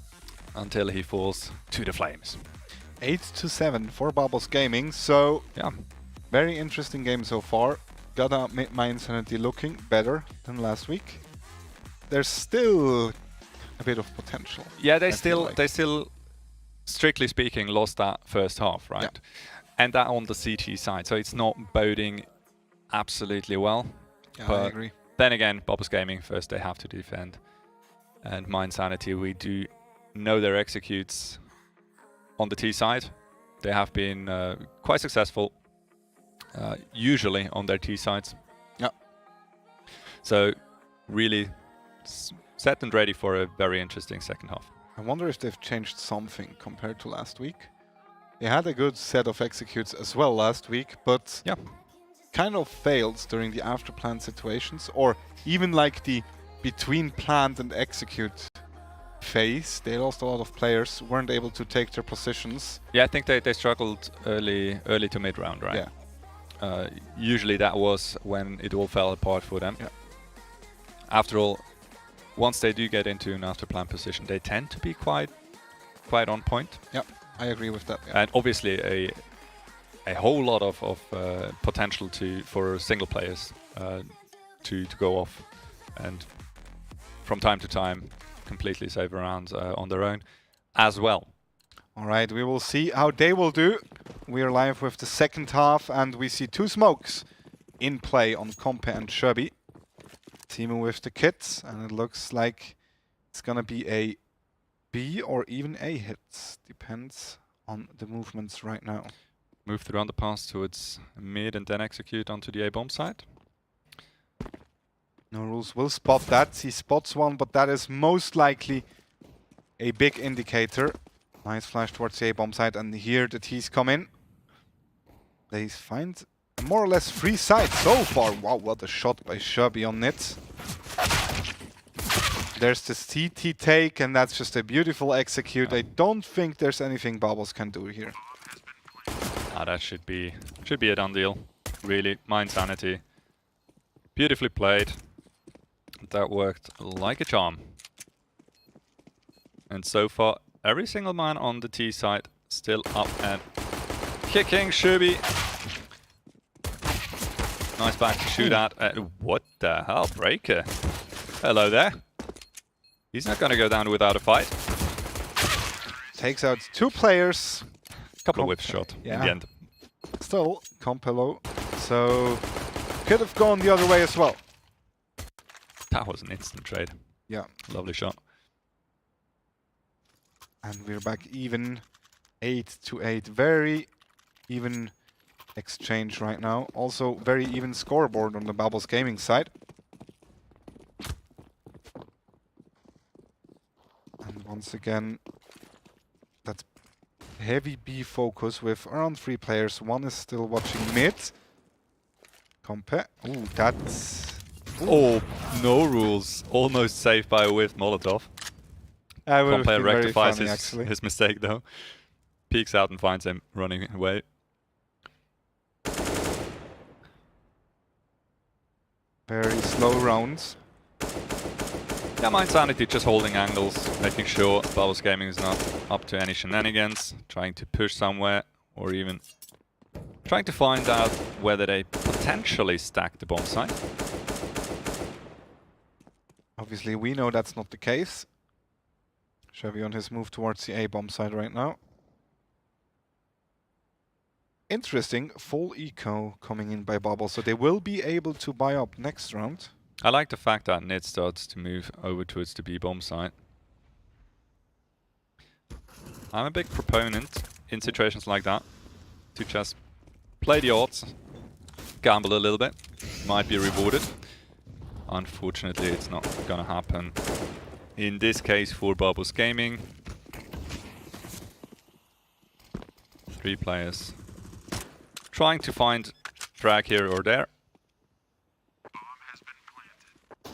Until he falls to the flames. 8-7 for Bubbles Gaming. So yeah, very interesting game so far. Gotta admit, My Insanity looking better than last week. There's still a bit of potential. Yeah, they still, strictly speaking, lost that first half, right? Yeah. And that on the CT side, so it's not boding absolutely well. Yeah, but I agree. Then again, Bubbles Gaming, first they have to defend. And My Insanity, we do know their executes on the T side. They have been quite successful, usually on their T sides. Yeah. So really set and ready for a very interesting second half. I wonder if they've changed something compared to last week. They had a good set of executes as well last week, but yeah, kind of failed during the after plan situations, or even like the between planned and execute phase. They lost a lot of players, weren't able to take their positions. Yeah, I think they struggled early to mid round, right? Yeah. Usually that was when it all fell apart for them. Yeah. After all, once they do get into an after plan position, they tend to be quite on point. Yeah, I agree with that. Yeah. And obviously a whole lot of potential for single players to go off and from time to time completely save rounds on their own as well. All right, we will see how they will do. We are live with the second half, and we see 2 smokes in play on Compe and Sherby. Teaming with the kits, and it looks like it's gonna be a B or even A hit. Depends on the movements right now. Move through underpass towards mid and then execute onto the A bomb side. No rules will spot that. He spots one, but that is most likely a big indicator. Nice flash towards the A bomb side, and here the T's come in. They find a more or less free side so far. Wow, what a shot by Sherby on it. There's the CT take, and that's just a beautiful execute. I don't think there's anything Bubbles can do here. That should be a done deal. Really, My Insanity. Beautifully played. That worked like a charm. And so far, every single man on the T side still up and kicking. Sherby. Nice back shootout. What the hell, Breaker? Hello there. He's not gonna go down without a fight. Takes out 2 players. Couple of whip shot in the end. Still, Compelo. So, could have gone the other way as well. That was an instant trade. Yeah. Lovely shot. And we're back even. 8-8. Very even exchange right now. Also, very even scoreboard on the Bubbles Gaming side. And once again, that's heavy B focus with around 3 players. One is still watching mid. Compe. Ooh, that's... Oh, no rules. Almost saved by a whiffed Molotov. Compe rectifies funny, his mistake though. Peeks out and finds him running away. Very slow rounds. Yeah, Mind Sanity just holding angles, making sure Bubbles Gaming is not up to any shenanigans, trying to push somewhere, or even trying to find out whether they potentially stack the bomb site. Obviously, we know that's not the case. Chevy on his move towards the A bomb site right now. Interesting, full eco coming in by Bubble, so they will be able to buy up next round. I like the fact that Nid starts to move over towards the B bomb site. I'm a big proponent in situations like that to just play the odds, gamble a little bit, might be rewarded. Unfortunately, it's not gonna happen in this case for Bubbles Gaming. 3 players trying to find frag here or there.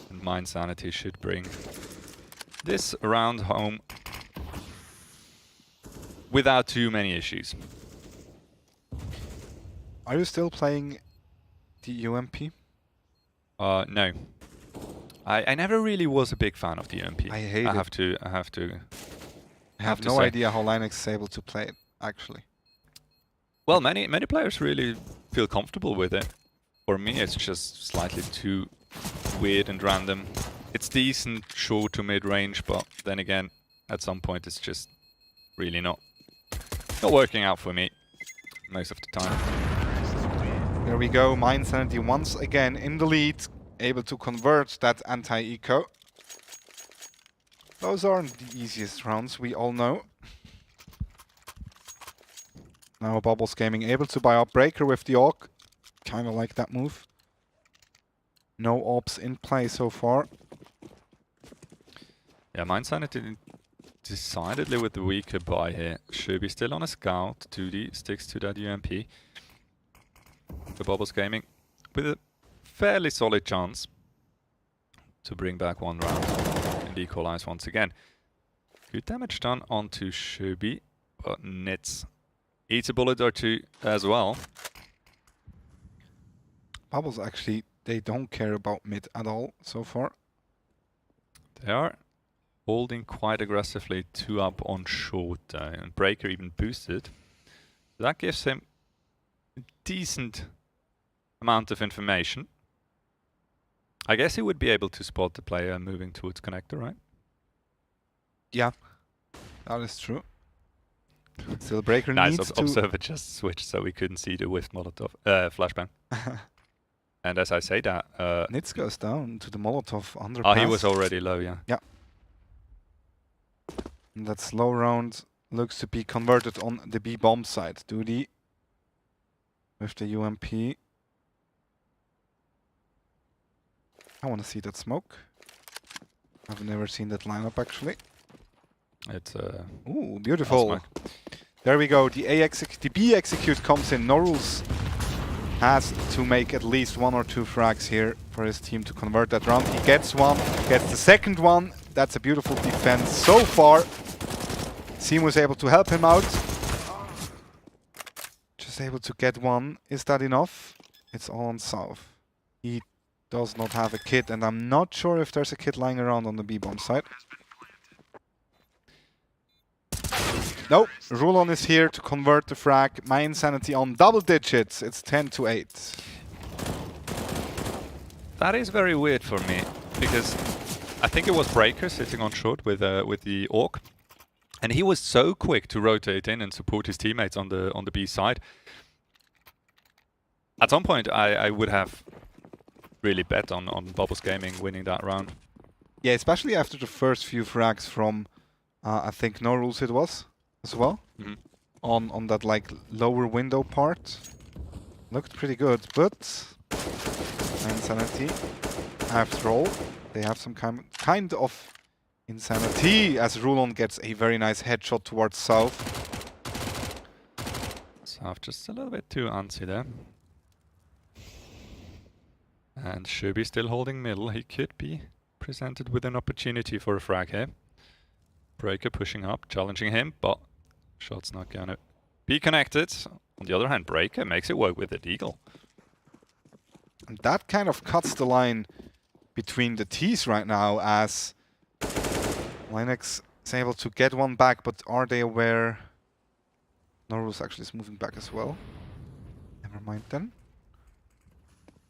And Mind Sanity should bring this round home without too many issues. Are you still playing the UMP? No. I never really was a big fan of the UMP. I hate it. I have to I have no idea how Linux is able to play it, actually. Well, many players really feel comfortable with it. For me, it's just slightly too weird and random. It's decent short to mid-range, but then again, at some point, it's just really not working out for me most of the time. There we go, Mind Sanity once again in the lead, able to convert that anti-eco. Those aren't the easiest rounds, we all know. Now Bubbles Gaming able to buy up Breaker with the AUG. Kinda like that move. No ops in play so far. Yeah, Mind Sanity decidedly with the weaker buy here. Should be still on a scout. 2D sticks to that UMP. The Bubbles Gaming with a fairly solid chance to bring back one round and equalize once again. Good damage done onto Shubi, but Nits eats a bullet or two as well. Bubbles actually, they don't care about mid at all so far. They are holding quite aggressively 2 up on short, and Breaker even boosted. That gives him a decent amount of information. I guess he would be able to spot the player moving towards connector, right? Yeah, that is true. Still, Breaker nice needs to... Observer just switched so we couldn't see the whiffed Molotov flashbang. And as I say that... Nitz goes down to the Molotov underpass. Oh, he was already low, yeah. Yeah. And that slow round looks to be converted on the B bomb side. Doody with the UMP. I want to see that smoke. I've never seen that lineup actually. It's ooh, beautiful. There we go. The B execute comes in. No rules has to make at least 1 or 2 frags here for his team to convert that round. He gets one, gets the second one. That's a beautiful defense so far. Seam was able to help him out. Just able to get one. Is that enough? It's all on South. He does not have a kit, and I'm not sure if there's a kit lying around on the B bomb side. Nope, Rulon is here to convert the frag. Mind Sanity on double digits. It's 10-8. That is very weird for me, because I think it was Breaker sitting on short with the AUG, and he was so quick to rotate in and support his teammates on the B side. At some point, I would have really bet on Bubbles Gaming winning that round. Yeah, especially after the first few frags from, I think No Rules it was, as well. Mm-hmm. On that like lower window part. Looked pretty good, but Insanity, after all, they have some kind of insanity as Rulon gets a very nice headshot towards South. South just a little bit too antsy there. And Shubi still holding middle. He could be presented with an opportunity for a frag here. Breaker pushing up, challenging him, but shot's not gonna be connected. On the other hand, Breaker makes it work with the Deagle. And that kind of cuts the line between the T's right now, as Linux is able to get one back, but are they aware? Norus actually is moving back as well. Never mind then.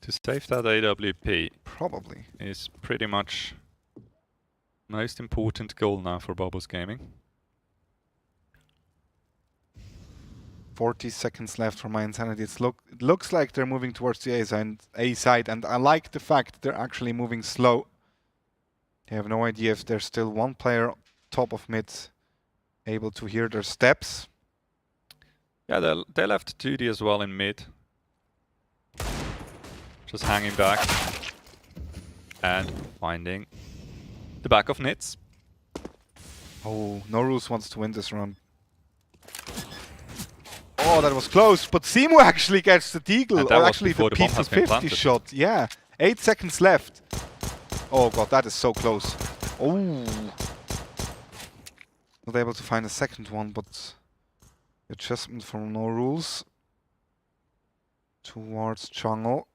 To save that AWP probably is pretty much most important goal now for Bubbles Gaming. 40 seconds left for My Insanity. It looks like they're moving towards the A side, and I like the fact they're actually moving slow. They have no idea if there's still one player top of mid able to hear their steps. Yeah, they left Judy as well in mid. Just hanging back and finding the back of Nits. Oh, Norus wants to win this round. Oh, that was close, but Simu actually gets the Deagle, or actually the P250 shot. Yeah, 8 seconds left. Oh god, that is so close. Oh, not able to find a second one, but adjustment from No Rules towards jungle.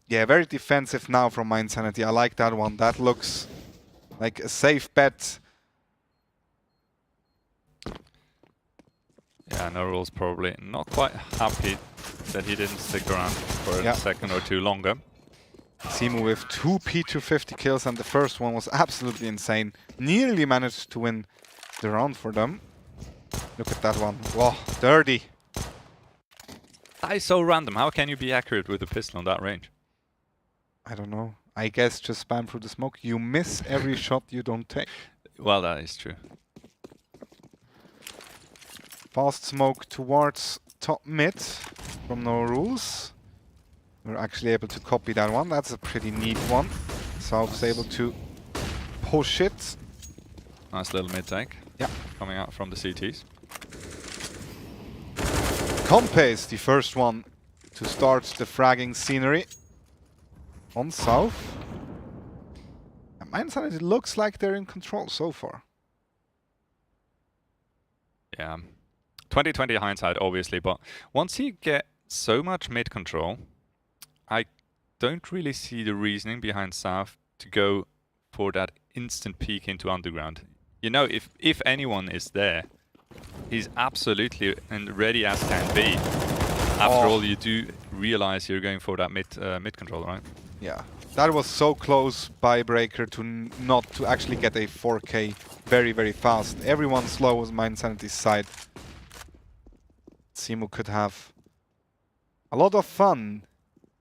Yeah, very defensive now from My Insanity. I like that one. That looks like a safe bet. Yeah, No Rules probably not quite happy that he didn't stick around for a second or two longer. Simu with 2 P250 kills, and the first one was absolutely insane. Nearly managed to win the round for them. Look at that one. Wow, dirty. That is so random. How can you be accurate with a pistol on that range? I don't know. I guess just spam through the smoke. You miss every shot you don't take. Well, that is true. Fast smoke towards top mid from No Rules. We're actually able to copy that one. That's a pretty neat one. So I was able to push it. Nice little mid tank. Yeah. Coming out from the CTs. Compe, the first one to start the fragging scenery on South. And My Insanity looks like they're in control so far. Yeah. 2020 hindsight, obviously, but once you get so much mid control, I don't really see the reasoning behind South to go for that instant peek into underground. You know, if anyone is there, he's absolutely and ready as can be. After all, you do realize you're going for that mid control, right? Yeah, that was so close by Breaker to not to actually get a 4K very, very fast. Everyone slow was My Insanity's side. Simu could have a lot of fun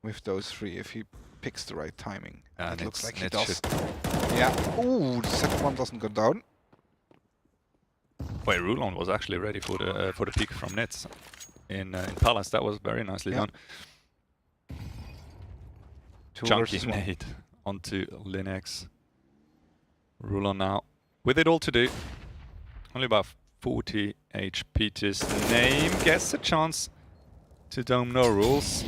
with those three if he picks the right timing. And it looks like he does. Yeah. Ooh, the second one doesn't go down. Wait, Rulon was actually ready for the peak from Nits in Palace. That was very nicely done. Chunky nade onto Linux. Rulon now with it all to do. Only about 40 HP to his name. Gets a chance to dome No Rules.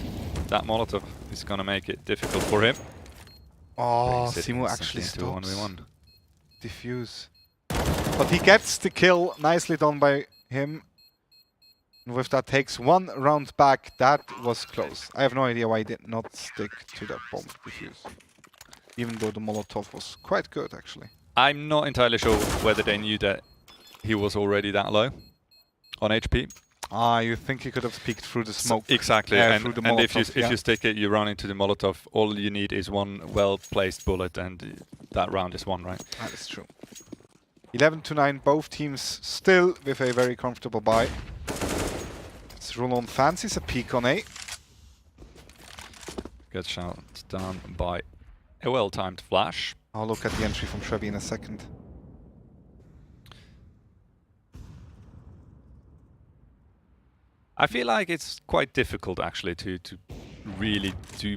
That Molotov is gonna make it difficult for him. Oh, Simu actually stops. 1v1. Diffuse. But he gets the kill. Nicely done by him. And with that takes one round back. That was close. I have no idea why he did not stick to that bomb diffuse. Even though the Molotov was quite good, actually. I'm not entirely sure whether they knew that he was already that low on HP. Ah, you think he could have peeked through the smoke? Exactly, and through the Molotov, if you stick it, you run into the Molotov. All you need is one well-placed bullet, and that round is won, right? That is true. 11-9, both teams still with a very comfortable buy. It's Rulon fancies a peek on A. Gets shot down by a well-timed flash. I'll look at the entry from Trebi in a second. I feel like it's quite difficult actually to really do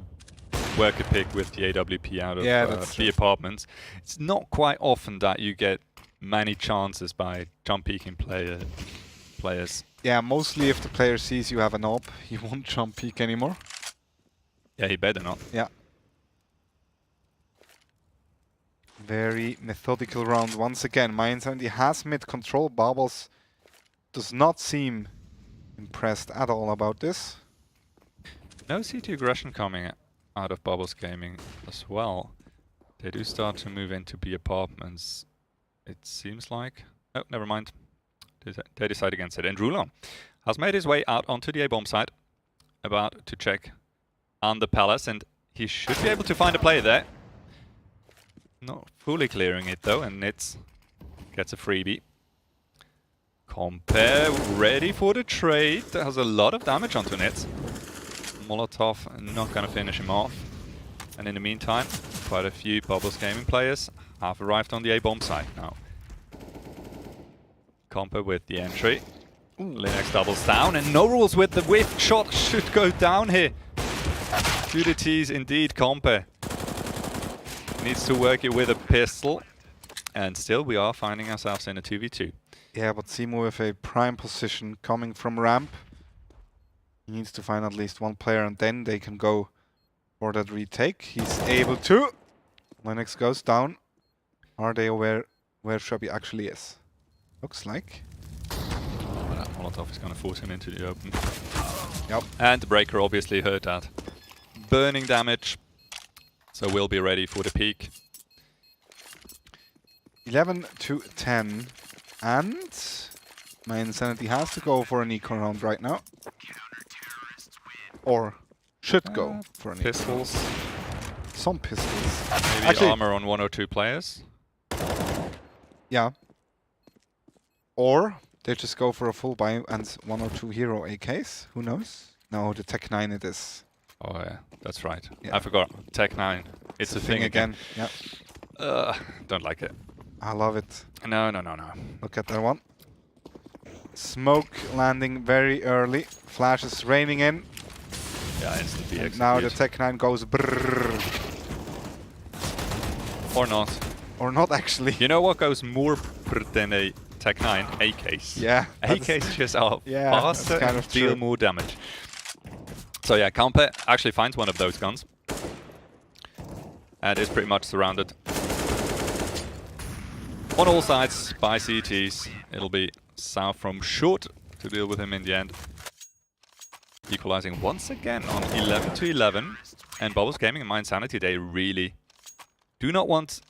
work a pick with the AWP out of the apartments. It's not quite often that you get many chances by jump peeking player players. Yeah, mostly if the player sees you have an AWP, he won't jump peek anymore. Yeah, he better not. Yeah. Very methodical round once again. Mind70 has mid control. Bubbles does not seem impressed at all about this. No CT aggression coming out of Bubbles Gaming as well. They do start to move into B apartments, it seems like. Oh, never mind. They decide against it. And Rulon has made his way out onto the A-bomb side, about to check on the palace, and he should be able to find a play there. Not fully clearing it though, and Nitz gets a freebie. Compare ready for the trade. That has a lot of damage onto Nitz. Molotov not gonna finish him off. And in the meantime, quite a few Bubbles Gaming players have arrived on the A-bomb side now. Compa with the entry. Linux doubles down, and no rules with the whiff shot should go down here. To the T's indeed, Compa needs to work it with a pistol. And still we are finding ourselves in a 2v2. Yeah, but Simo with a prime position coming from ramp. He needs to find at least one player, and then they can go for that retake. He's able to. Linux goes down. Are they aware where Shrubby actually is? Looks like. Oh, that Molotov is going to force him into the open. Yep. And the Breaker obviously heard that. Burning damage. So we'll be ready for the peak. 11-10. And Mind70 has to go for an eco round right now. Or should go for an pistols. Some pistols. Maybe actually, armor on 1 or 2 players. Yeah. Or they just go for a full buy and 1 or 2 hero AKs. Who knows? No, the Tech 9 it is. Oh yeah, that's right. Yeah. I forgot. Tech 9. It's a thing again. Yeah. Don't like it. I love it. No. Look at that one. Smoke landing very early. Flashes raining in. Yeah, instantly execute. Now the Tech 9 goes brrrr. Or not. Or not actually. You know what goes more than a Tech 9? AKs. Yeah. AKs just are faster kind and of deal true. more damage. So yeah, Kampe actually finds one of those guns. And is pretty much surrounded on all sides by CTs. It'll be south from short to deal with him in the end. Equalizing once again on 11-11. And Bubbles Gaming and Mind70, they really do not want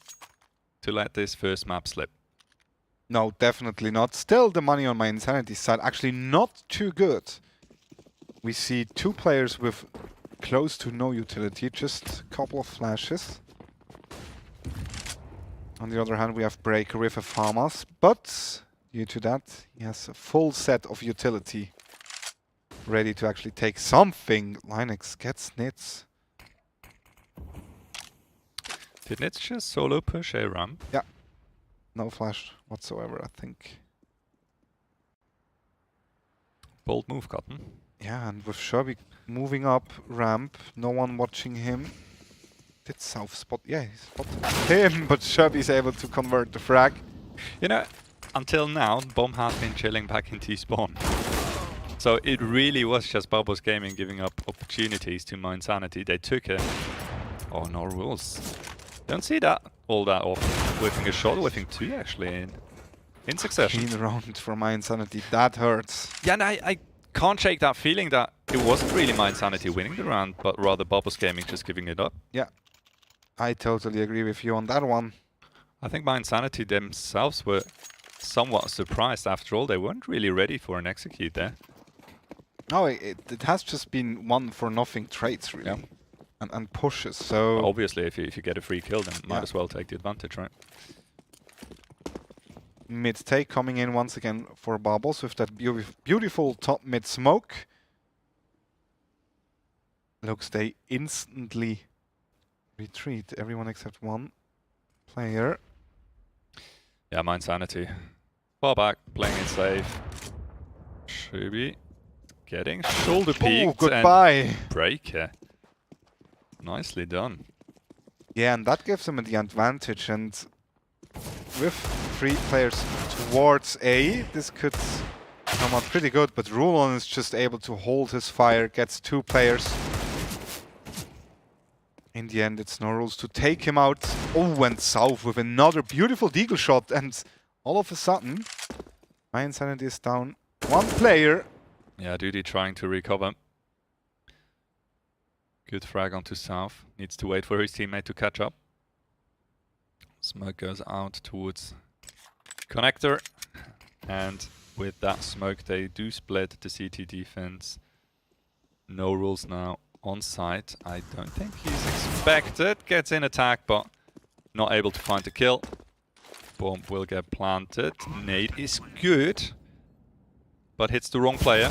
to let this first map slip. No, definitely not. Still, the money on Mind70's side actually not too good. We see 2 players with close to no utility, just a couple of flashes. On the other hand, we have Breaker with a FAMAS, but due to that, he has a full set of utility ready to actually take something. Linux gets Nitz. Did Nitz just solo push a ramp? Yeah. No flash whatsoever, I think. Bold move, Cotton. Yeah, and with Sherby moving up ramp, no one watching him. Did South spot? Yeah, he spotted him, but Sherby's able to convert the frag. You know, until now, Bomb has been chilling back in T-spawn. So it really was just Bubbles Gaming giving up opportunities to Mind70. They took it. Oh, no rules. Don't see that all that often. Whiffing a shot, whiffing 2 actually in succession. Clean round for Mind70, that hurts. Yeah, and I can't shake that feeling that it wasn't really Mind70 winning the round, but rather Bubbles Gaming just giving it up. Yeah, I totally agree with you on that one. I think Mind70 themselves were somewhat surprised after all. They weren't really ready for an execute there. No, it has just been 1-for-nothing trades, really. Yeah. And pushes, so... Obviously, if you get a free kill, then might as well take the advantage, right? Mid-take coming in once again for Bubbles with that beautiful top mid smoke. Looks they instantly retreat, everyone except one player. Yeah, Mind70. Far back, playing it safe. Shubi getting shoulder peeked. Oh, goodbye! And Breaker. Nicely done. Yeah, and that gives them the advantage, and with 3 players towards A, this could come out pretty good, but Rulon is just able to hold his fire, gets 2 players. In the end, it's no rules to take him out. Oh, went south with another beautiful deagle shot, and all of a sudden, my Insanity is down 1 player. Yeah, Duty trying to recover. Good frag onto south. Needs to wait for his teammate to catch up. Smoke goes out towards connector, and with that smoke they do split the CT defense. No rules now on site. I don't think he's expected. Gets in attack, but not able to find the kill. Bomb will get planted. Nade is good, but hits the wrong player.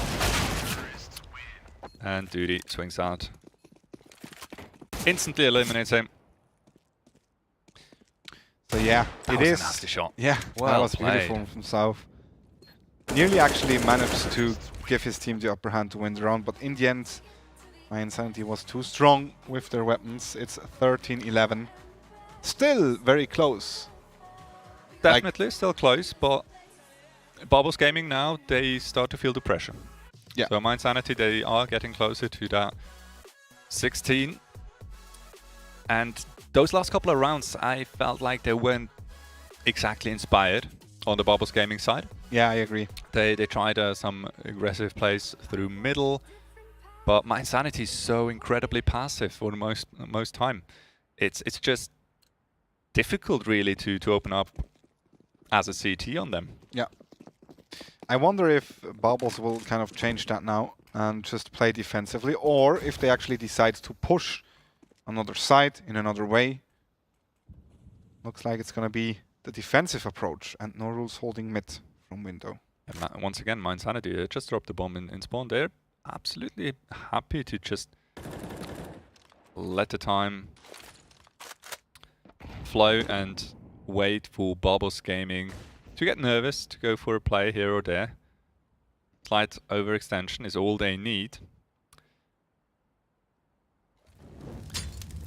And Duty swings out. Instantly eliminates him. So yeah, That it was a is. nasty shot. Yeah, Well that was played. beautiful from South. Nearly actually managed to give his team the upper hand to win the round, but in the end, my Insanity was too strong with their weapons. It's 13-11. Still very close. Definitely still close, but Bubbles Gaming now, they start to feel the pressure. Yeah. So my Insanity, they are getting closer to that 16. And those last couple of rounds, I felt like they weren't exactly inspired on the Bubbles Gaming side. Yeah, I agree. They tried some aggressive plays through middle, but my Insanity is so incredibly passive for the most time. It's just difficult really to open up as a CT on them. Yeah. I wonder if Bubbles will kind of change that now and just play defensively, or if they actually decide to push another side in another way. Looks like it's going to be the defensive approach, and no rules holding mid from window. And once again, my Insanity just dropped the bomb in spawn. They're absolutely happy to just let the time flow and wait for Bubbles Gaming to get nervous, to go for a play here or there. Slight overextension is all they need.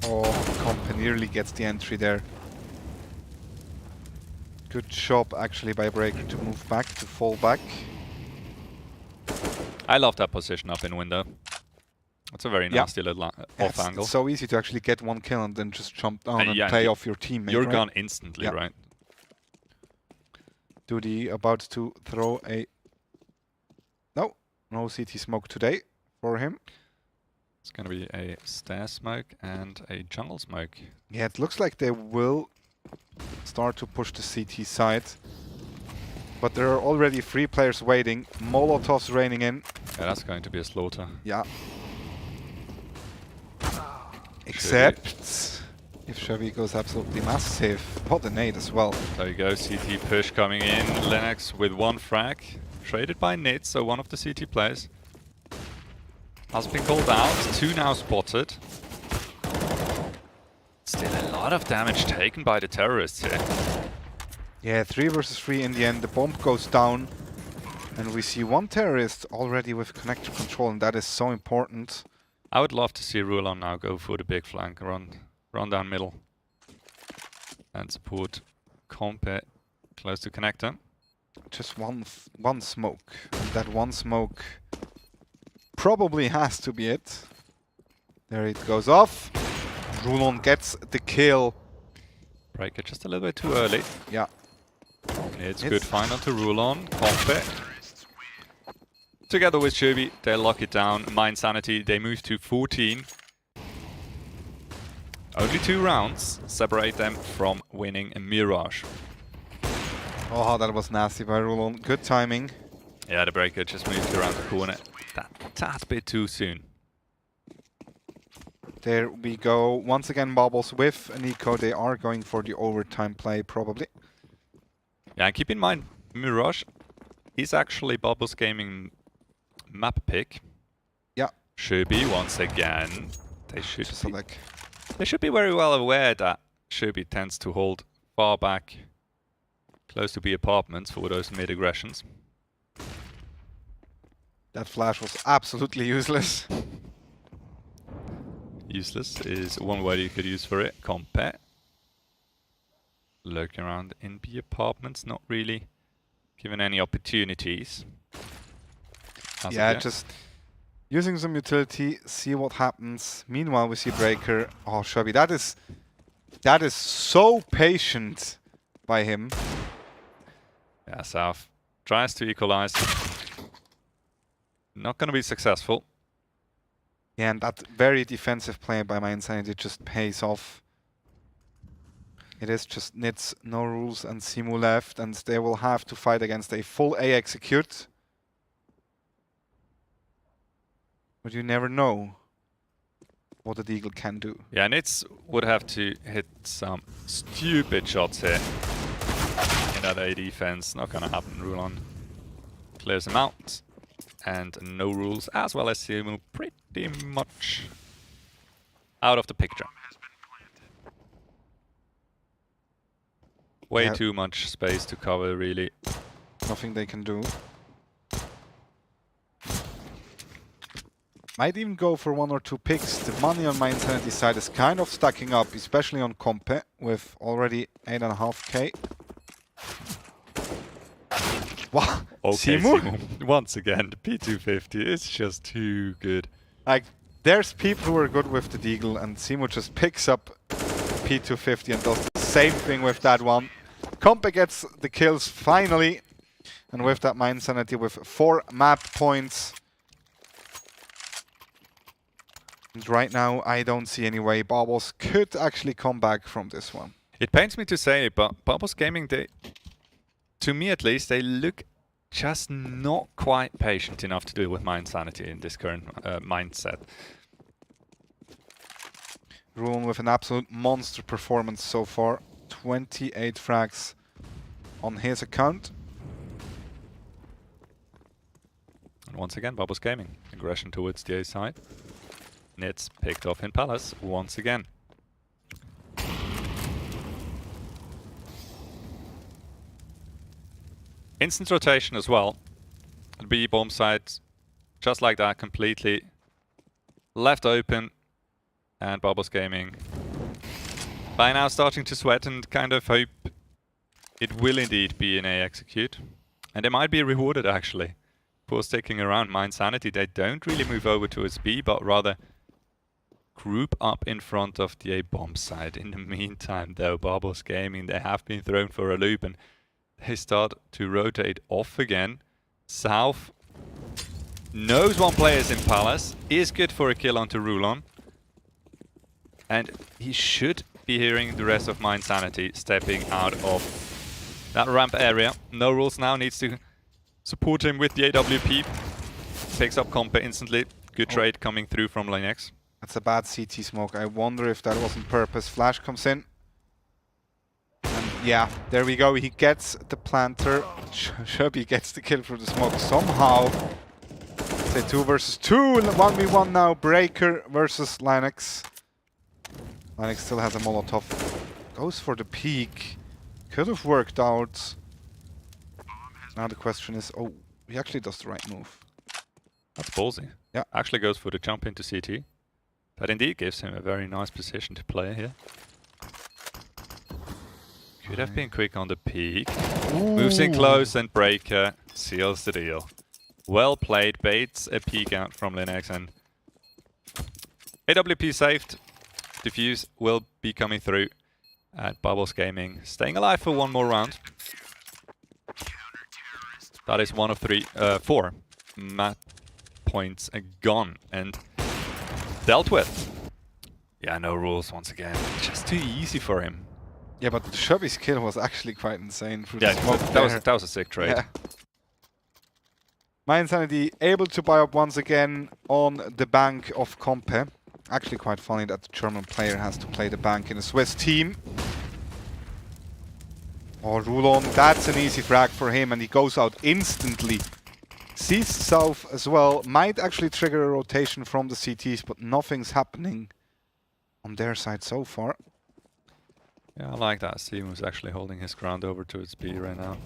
Oh, Comp nearly gets the entry there. Good job actually by Breaker to move back, to fall back. I love that position up in window. It's a very nasty little off angle. It's so easy to actually get 1 kill and then just jump down and yeah, play off your teammate. You're right? gone instantly, Yeah. right? Duty about to throw a... No CT smoke today for him. It's going to be a stair smoke and a jungle smoke. Yeah, it looks like they will start to push the CT side. But there are already 3 players waiting. Molotovs raining in. Yeah, that's going to be a slaughter. Yeah. Except if Chevy goes absolutely massive. What a nade as well. There you go, CT push coming in. Lennox with 1 frag. Traded by Nid, so one of the CT players has been called out. 2 now spotted. Still a lot of damage taken by the terrorists here. Yeah, 3 versus 3 in the end. The bomb goes down. And we see 1 terrorist already with connector control, and that is so important. I would love to see Rulon now go for the big flank, run down middle. And support Compe close to connector. Just one smoke. That 1 smoke probably has to be it. There it goes off. Rulon gets the kill. Break it just a little bit too early. Yeah. It's good find onto Rulon. Compe. Together with Shubi, they lock it down. My Insanity, they move to 14. Only 2 rounds separate them from winning a Mirage. Oh, that was nasty by Rulon. Good timing. Yeah, the breaker just moved around the corner. That bit too soon. There we go. Once again, Bubbles with Nico. They are going for the overtime play, probably. Yeah, and keep in mind, Mirage is actually Bubbles Gaming map pick. Yeah. Shubi, once again. They should be very well aware that Shubi tends to hold far back, close to B apartments for those mid aggressions. That flash was absolutely useless. Useless is one word you could use for it. Compe. Lurking around in B apartments, not really given any opportunities. Yeah, just using some utility, see what happens. Meanwhile, we see Breaker. Oh, Shelby, that is so patient by him. Yeah, South tries to equalize. Not going to be successful. Yeah, and that very defensive play by My Insanity just pays off. It is just Nits, No Rules, and Simu left, and they will have to fight against a full A execute. But you never know what the Deagle can do. Yeah, Nits would have to hit some stupid shots here in that A defense. Not going to happen. Rulon clears him out. And No Rules, as well as Simu, pretty much out of the picture. Way too much space to cover, really. Nothing they can do. Might even go for 1 or 2 picks. The money on My Insanity side is kind of stacking up, especially on Compe, with already 8.5k. Wow, Okay, Simu? Once again, the P250 is just too good. Like, there's people who are good with the Deagle, and Simu just picks up P250 and does the same thing with that one. Compe gets the kills finally, and with that My Insanity with 4 map points. And right now, I don't see any way Bubbles could actually come back from this one. It pains me to say it, but Bubbles Gaming, they, to me at least, they look just not quite patient enough to deal with My Insanity in this current mindset. Ruin with an absolute monster performance so far. 28 frags on his account. And once again, Bubbles Gaming. Aggression towards the A side. Nits picked off in Palace once again. Instant rotation as well. The B bomb side, just like that, completely left open. And Bubbles Gaming by now starting to sweat and kind of hope it will indeed be an A execute. And they might be rewarded actually for sticking around. My Insanity, they don't really move over towards B, but rather group up in front of the A bomb side. In the meantime though, Bubbles Gaming, they have been thrown for a loop and they start to rotate off again. South knows one player is in Palace, is good for a kill onto Rulon. And he should be hearing the rest of My Insanity stepping out of that ramp area. No Rules now needs to support him with the AWP. Takes up Compe instantly. Good trade coming through from Linux. That's a bad CT smoke. I wonder if that was on purpose. Flash comes in. And yeah, there we go. He gets the planter. Shelby gets the kill through the smoke somehow. Say 2 versus 2. 1v1 now. Breaker versus Linux. Linux still has a Molotov. Goes for the peak. Could have worked out. Now the question is, oh, he actually does the right move. That's ballsy. Yeah. Actually goes for the jump into CT. That indeed gives him a very nice position to play here. Could have been quick on the peak. Ooh. Moves in close and Breaker seals the deal. Well played. Baits a peek out from Linux and AWP saved. Diffuse will be coming through at Bubbles Gaming. Staying alive for 1 more round. That is 1 of 4 map points gone and dealt with. Yeah, No Rules once again. Just too easy for him. Yeah, but Shelby's kill was actually quite insane. Yeah, that was a sick trade. Yeah. My Insanity able to buy up once again on the bank of Compe. Actually quite funny that the German player has to play the bank in a Swiss team. Oh, Rulon, that's an easy frag for him and he goes out instantly. Sees South as well. Might actually trigger a rotation from the CTs, but nothing's happening on their side so far. Yeah, I like that. Simu's actually holding his ground over towards B right now.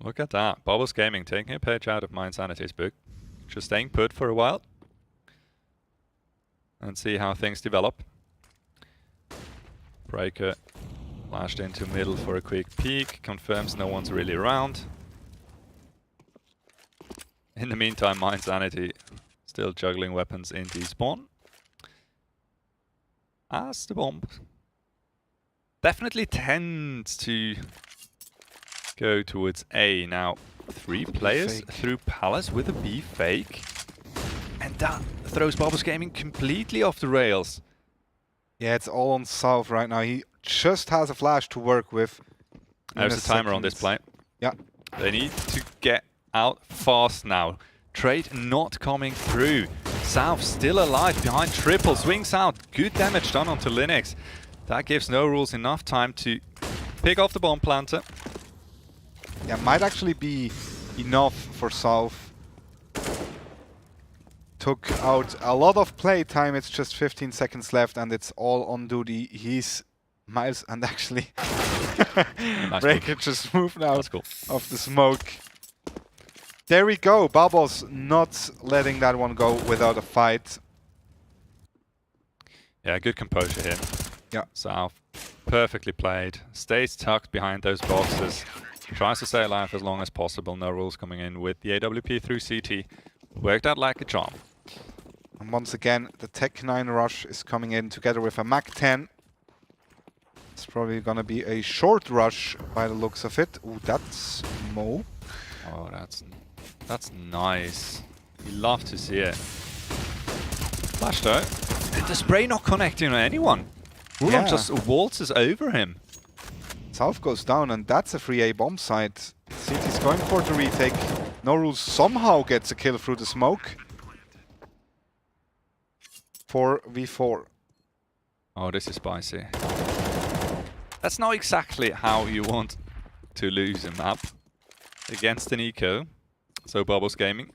Look at that. Bubbles Gaming taking a page out of My Insanity's book. Just staying put for a while. And see how things develop. Breaker Flashed into middle for a quick peek. Confirms no one's really around. In the meantime, Mind Sanity still juggling weapons into spawn. As the bomb definitely tends to go towards A. Now, 3 players through Palace with a B fake. And that throws Bobbles Gaming completely off the rails. Yeah, it's all on South right now. He just has a flash to work with. There's a timer on this play. Yeah. They need to get out fast now. Trade not coming through. South still alive behind triple. Swings out. Good damage done onto Linux. That gives No Rules enough time to pick off the bomb planter. Yeah, might actually be enough for South. Took out a lot of play time. It's just 15 seconds left and it's all on duty. He's Miles and actually Breaker just moved out of the smoke. There we go. Bubbles not letting that one go without a fight. Yeah, good composure here. Yeah. South, perfectly played. Stays tucked behind those boxes. Tries to stay alive as long as possible. No Rules coming in with the AWP through CT. Worked out like a charm. And once again, the Tech 9 rush is coming in together with a Mac 10. It's probably gonna be a short rush by the looks of it. Ooh, that's Mo. Oh, that's nice. You love to see it. Flash though. The spray not connecting on anyone. Rulon just waltzes over him. South goes down and that's a free A bomb site. City's going for the retake. No Rules somehow gets a kill through the smoke. 4v4. Oh, this is spicy. That's not exactly how you want to lose a map against an eco. So Bubbles Gaming,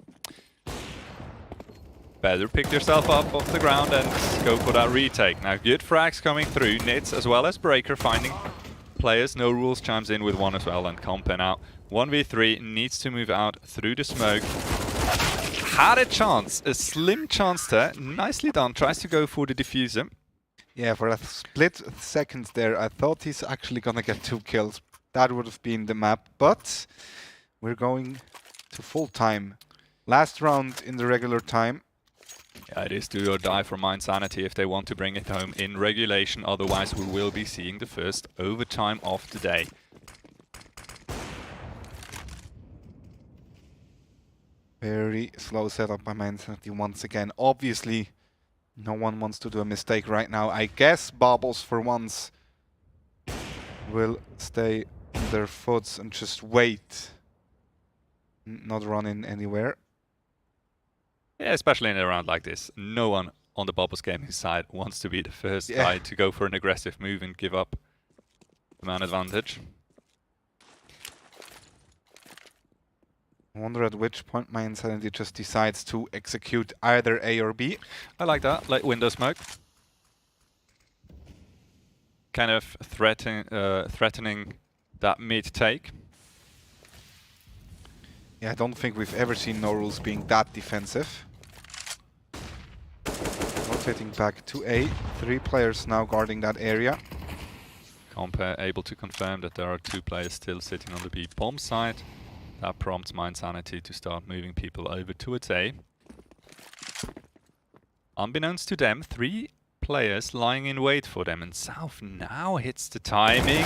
better pick yourself up off the ground and go for that retake. Now good frags coming through. Nits as well as Breaker finding players. No Rules chimes in with one as well and Compen out. 1v3 needs to move out through the smoke. Had a chance, a slim chance there. Nicely done. Tries to go for the diffuser. Yeah, for a split second there, I thought he's actually gonna get 2 kills. That would have been the map, but we're going to full time. Last round in the regular time. Yeah, it is do or die for Mind Sanity if they want to bring it home in regulation. Otherwise, we will be seeing the first overtime of the day. Very slow setup by Mind Sanity once again. Obviously, no one wants to do a mistake right now. I guess Bubbles for once will stay on their foots and just wait. Not run in anywhere. Yeah, especially in a round like this. No one on the Bubbles Gaming side wants to be the first guy to go for an aggressive move and give up the man advantage. I wonder at which point Mind Sanity just decides to execute either A or B. I like that, like window smoke. Kind of threatening that mid take. Yeah, I don't think we've ever seen No Rules being that defensive. Rotating back to A. 3 players now guarding that area. Compe able to confirm that there are 2 players still sitting on the B bomb side. That prompts Mind Sanity to start moving people over towards A. Unbeknownst to them, 3 players lying in wait for them, and South now hits the timing.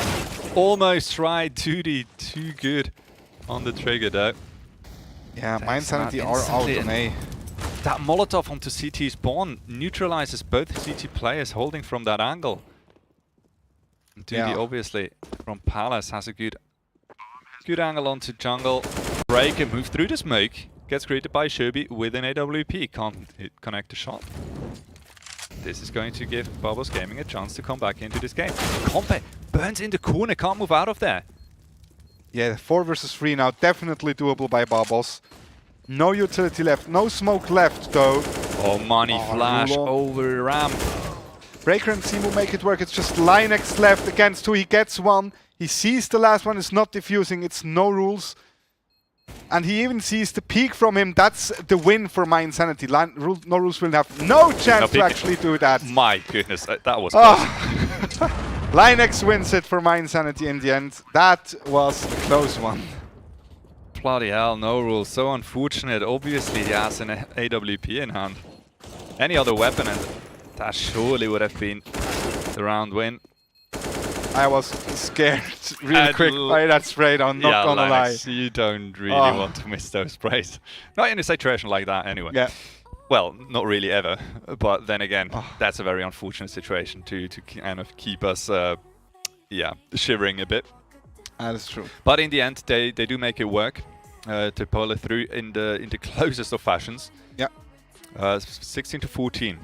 Almost right, 2D, too good on the trigger though. Yeah, Mind Sanity are out on A. That Molotov onto CT spawn neutralizes both CT players holding from that angle. 2D obviously from Palace has a good angle onto jungle. Breaker move through the smoke. Gets greeted by Sherby with an AWP. Can't connect the shot. This is going to give Bubbles Gaming a chance to come back into this game. Compe burns in the corner, can't move out of there. Yeah, 4 versus 3 now. Definitely doable by Bubbles. No utility left. No smoke left though. Oh, money flash Rulon. over ramp. Breaker and Simu make it work. It's just Linux left against 2. He gets 1. He sees the last one is not diffusing. It's No Rules. And he even sees the peek from him. That's the win for Mind Sanity. No Rules will have no chance to actually do that. My goodness, that was close. Linux wins it for Mind Sanity in the end. That was a close one. Bloody hell, no rules. So unfortunate. Obviously, he has an AWP in hand. Any other weapon, and that surely would have been the round win. I was scared really quick by that spray down, not gonna lie. You don't really want to miss those sprays. Not in a situation like that, anyway. Yeah. Well, not really ever. But then again, that's a very unfortunate situation to kind of keep us, shivering a bit. That is true. But in the end, they do make it work to pull it through in the closest of fashions. Yeah. 16-14.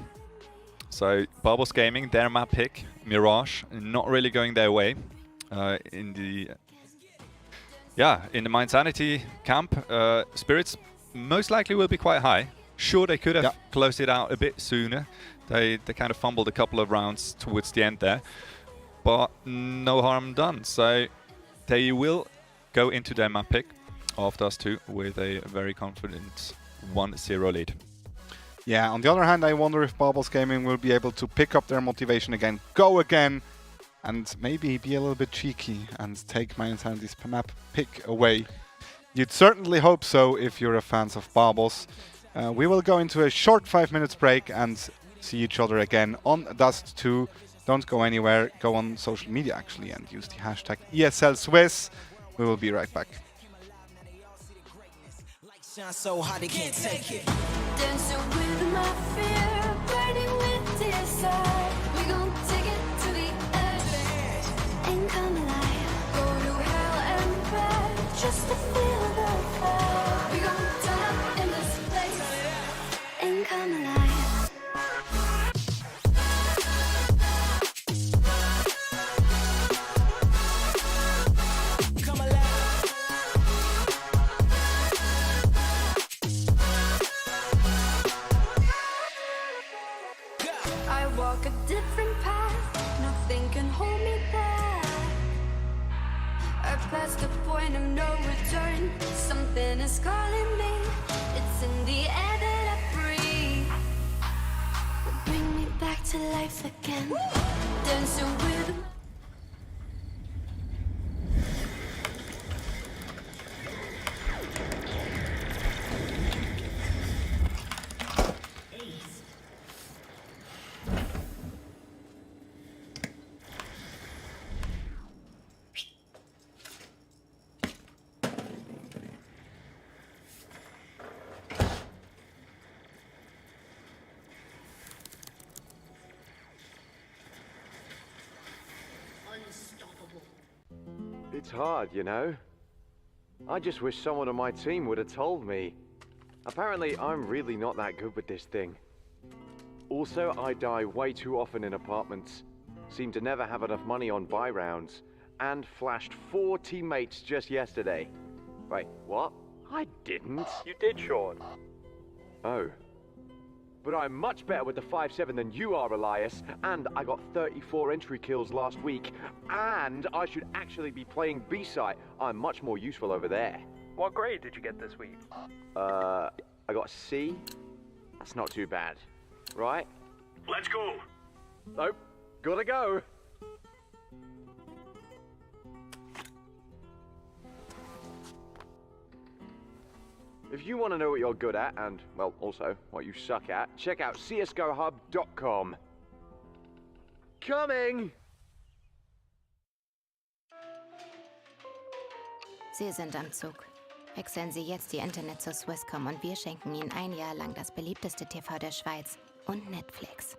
So Bubbles Gaming, their map pick, Mirage, not really going their way. In the Mind Sanity camp, spirits most likely will be quite high. Sure, they could have closed it out a bit sooner. They kind of fumbled a couple of rounds towards the end there, but no harm done. So they will go into their map pick after us two with a very confident 1-0 lead. Yeah, on the other hand, I wonder if Bubbles Gaming will be able to pick up their motivation again, go again, and maybe be a little bit cheeky and take Mind Sanity's map pick away. You'd certainly hope so if you're a fan of Bubbles. We will go into a short 5 minutes break and see each other again on Dust 2. Don't go anywhere. Go on social media, actually, and use the hashtag ESLSwiss. We will be right back. Shine so hot they can't take it. Dancing with my fear, burning with desire. We gon' take it to the edge and come alive. Go to hell and back just to feel the fire. We gon' turn up in this place and come alive. I walk a different path, nothing can hold me back. I passed the point of no return, something is calling me. It's in the air that I breathe. Bring me back to life again. Dancing with It's hard, you know. I just wish someone on my team would have told me. Apparently, I'm really not that good with this thing. Also, I die way too often in apartments. Seem to never have enough money on buy rounds. And flashed 4 teammates just yesterday. Wait, what? I didn't. You did, Sean. Oh. But I'm much better with the 5-7 than you are, Elias. And I got 34 entry kills last week. And I should actually be playing B-site. I'm much more useful over there. What grade did you get this week? I got a C. That's not too bad. Right? Let's go. Nope. Gotta go. If you want to know what you're good at, and, well, also what you suck at, check out csgohub.com. Coming! Sie sind am Zug. Wechseln Sie jetzt die Internet zur Swisscom und wir schenken Ihnen ein Jahr lang das beliebteste TV der Schweiz und Netflix.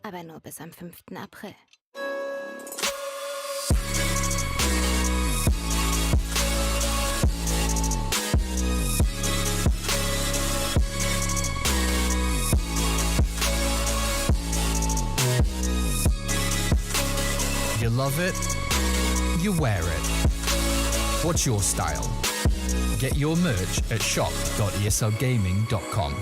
Aber nur bis am 5. April. You love it, you wear it. What's your style? Get your merch at shop.eslgaming.com.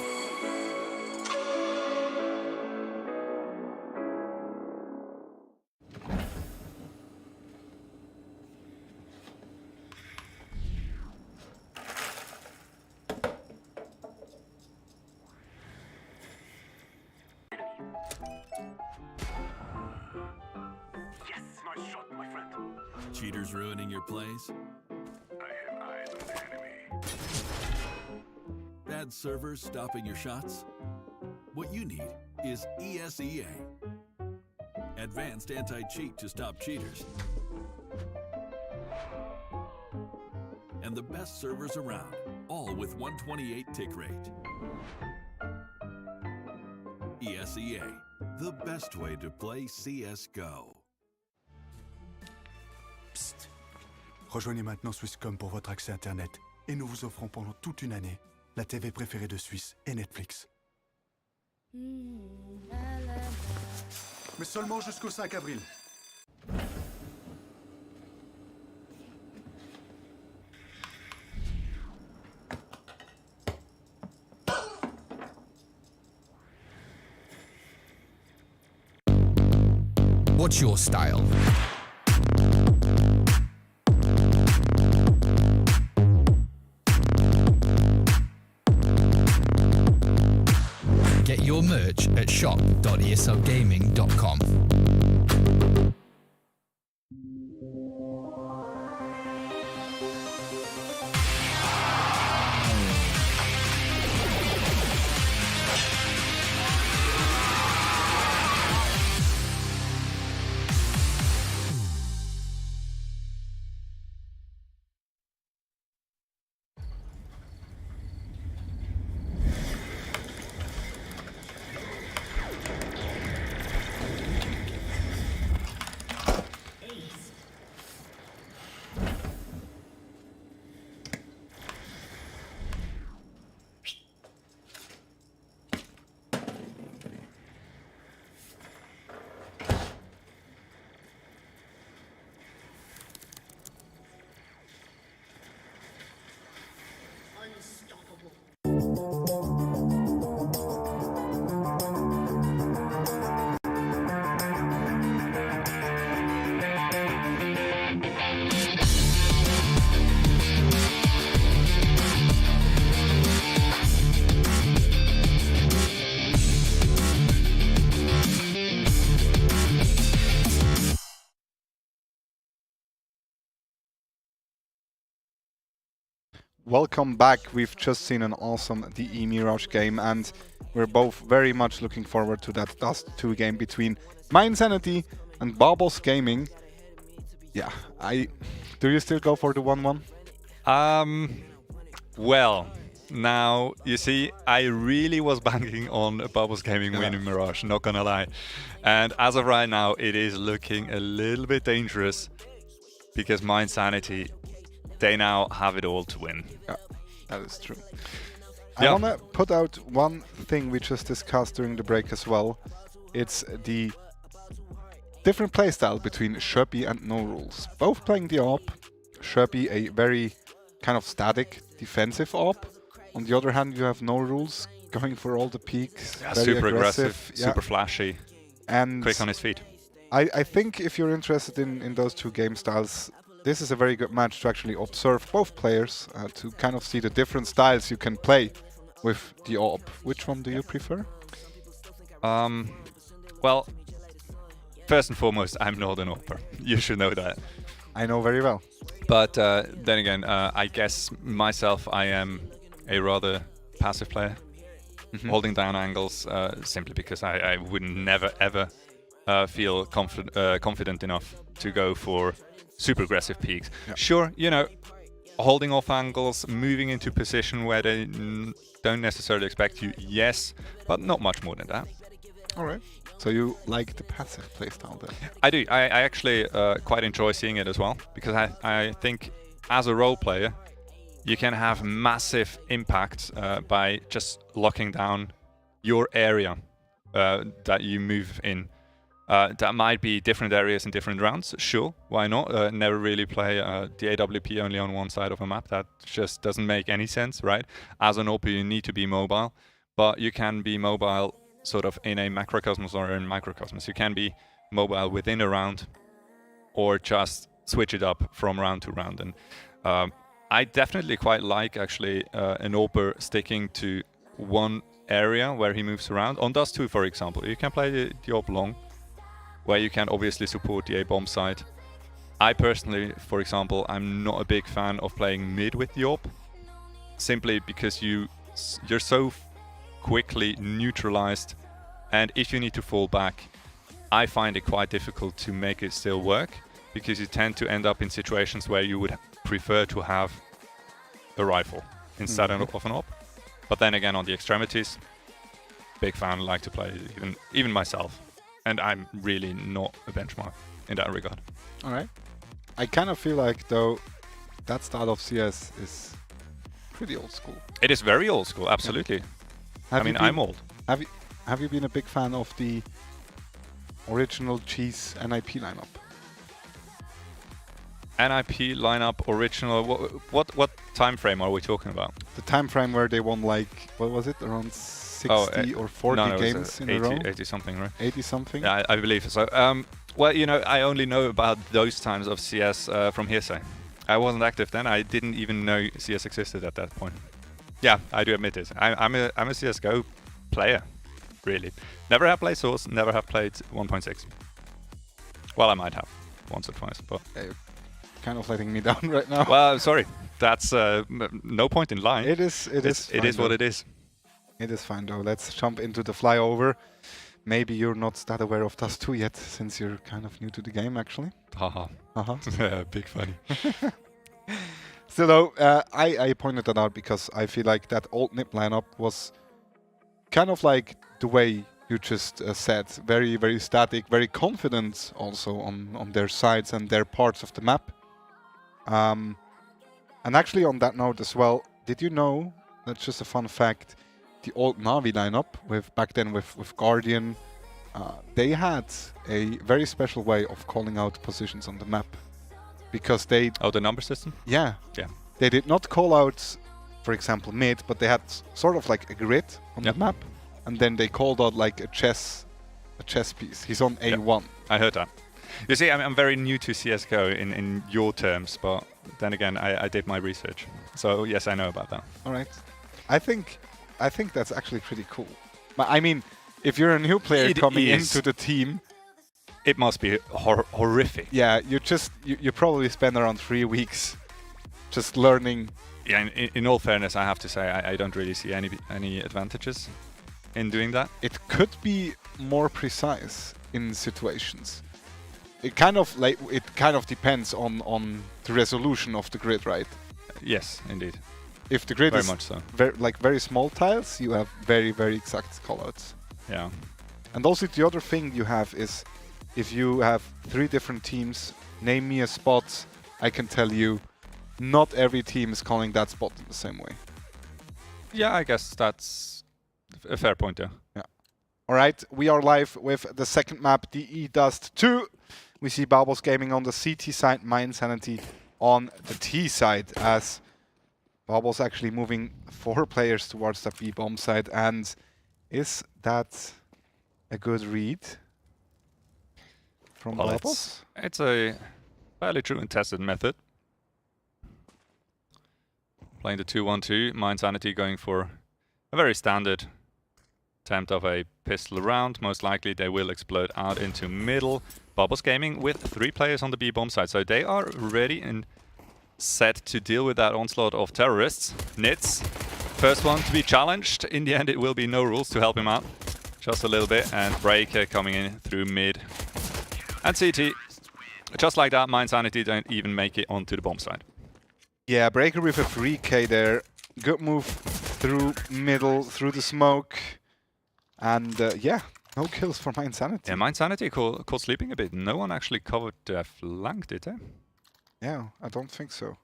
Nice shot, my friend. Cheaters ruining your plays? I have eyes on the enemy. Bad servers stopping your shots? What you need is ESEA. Advanced anti-cheat to stop cheaters. And the best servers around, all with 128 tick rate. ESEA, the best way to play CSGO. Psst. Rejoignez maintenant Swisscom pour votre accès Internet et nous vous offrons pendant toute une année la TV préférée de Suisse et Netflix. Mais seulement jusqu'au 5 avril. What's your style? Get your merch at shop.esogaming.com. Welcome back. We've just seen an awesome DE Mirage game, and we're both very much looking forward to that Dust 2 game between Mindsanity and Baubles Gaming. Yeah, do you still go for the 1-1? Well, now, you see, I really was banking on a Baubles Gaming win in Mirage, not gonna lie. And as of right now, it is looking a little bit dangerous because Mindsanity, they now have it all to win. Yeah, that is true. I want to put out one thing we just discussed during the break as well. It's the different playstyle between Sherpy and No Rules. Both playing the AWP. Sherpy, a very kind of static defensive AWP. On the other hand, you have No Rules going for all the peaks. Yeah, very super aggressive, yeah. super flashy, and quick on his feet. I think if you're interested in those two game styles, this is a very good match to actually observe both players, to kind of see the different styles you can play with the AWP. Which one do you prefer? Well, first and foremost, I'm not an AWPer. You should know that. I know very well. But then again, I guess myself, I am a rather passive player, holding down angles simply because I would never ever feel confident enough to go for super aggressive peaks. Yeah. Sure, you know, holding off angles, moving into position where they don't necessarily expect you, yes, but not much more than that. All right. So you like the passive playstyle then? I do. I actually quite enjoy seeing it as well, because I think as a role player, you can have massive impact by just locking down your area that you move in. That might be different areas in different rounds, sure, why not? Never really play the AWP only on one side of a map. That just doesn't make any sense, right? As an OP, you need to be mobile, but you can be mobile sort of in a macrocosmos or in microcosmos. You can be mobile within a round or just switch it up from round to round. And I definitely quite like actually an OPer sticking to one area where he moves around. On Dust 2, for example, you can play the OP long, where you can obviously support the A bomb side. I personally, for example, I'm not a big fan of playing mid with the op, simply because you're so quickly neutralized, and if you need to fall back, I find it quite difficult to make it still work, because you tend to end up in situations where you would prefer to have a rifle instead of an op. But then again, on the extremities, big fan, like to play even myself, and I'm really not a benchmark in that regard. All right. I kind of feel like, though, that style of CS is pretty old school. It is very old school, absolutely. Yeah. I mean, I'm old. Have you been a big fan of the original Cheese NIP lineup? NIP lineup original. What time frame are we talking about? The time frame where they won, like, what was it, around 60 or 40 games in 80, a row? 80 something, right? 80 something. Yeah, I believe so. Well, you know, I only know about those times of CS from hearsay. I wasn't active then. I didn't even know CS existed at that point. Yeah, I do admit it. I'm a CS:GO player, really. Never have played Source. Never have played 1.6. Well, I might have once or twice, but kind of letting me down right now. Well, sorry. That's no point in lying. It is what it is. It is fine though. Let's jump into the flyover. Maybe you're not that aware of Dust 2 yet, since you're kind of new to the game, actually. Haha. Big funny. Still though, I pointed that out because I feel like that old NIP lineup was kind of like the way you just said, very, very static, very confident also on their sides and their parts of the map. And actually on that note as well, did you know, that's just a fun fact, the old Na'Vi lineup, back then with Guardian, they had a very special way of calling out positions on the map. Because they... Oh, the number system? Yeah. Yeah. They did not call out, for example, mid, but they had sort of like a grid on the map. And then they called out like a chess piece. He's on A1. I heard that. You see, I'm very new to CSGO in your terms, but then again, I did my research. So yes, I know about that. All right. I think that's actually pretty cool. I mean, if you're a new player coming into the team, it must be horrific. Yeah, you probably spend around 3 weeks just learning. Yeah, in all fairness, I have to say I don't really see any advantages in doing that. It could be more precise in situations. It kind of depends on the resolution of the grid, right? Yes, indeed. If the grid very is much so. very small tiles, you have very, very exact callouts. Yeah. And also the other thing you have is, if you have 3 different teams, name me a spot, I can tell you not every team is calling that spot in the same way. Yeah, I guess that's a fair point there. Yeah. All right, we are live with the second map, DE Dust 2. We see Baubles Gaming on the CT side, MyInsanity on the T side, as Baubles actually moving 4 players towards the B bomb side. And is that a good read from Baubles? It's a fairly true and tested method. Playing the 2-1-2, MyInsanity going for a very standard attempt of a pistol round. Most likely they will explode out into middle. Baubles Gaming with 3 players on the B bomb side, so they are ready and set to deal with that onslaught of terrorists. Nitz, first one to be challenged. In the end, it will be no rules to help him out. Just a little bit, and Breaker coming in through mid. And CT, just like that, MyInsanity don't even make it onto the bomb side. Yeah, Breaker with a 3k there. Good move through middle, through the smoke. And yeah, no kills for MyInsanity. Yeah, MyInsanity caught sleeping a bit. No one actually covered their flank, did they? Yeah, I don't think so.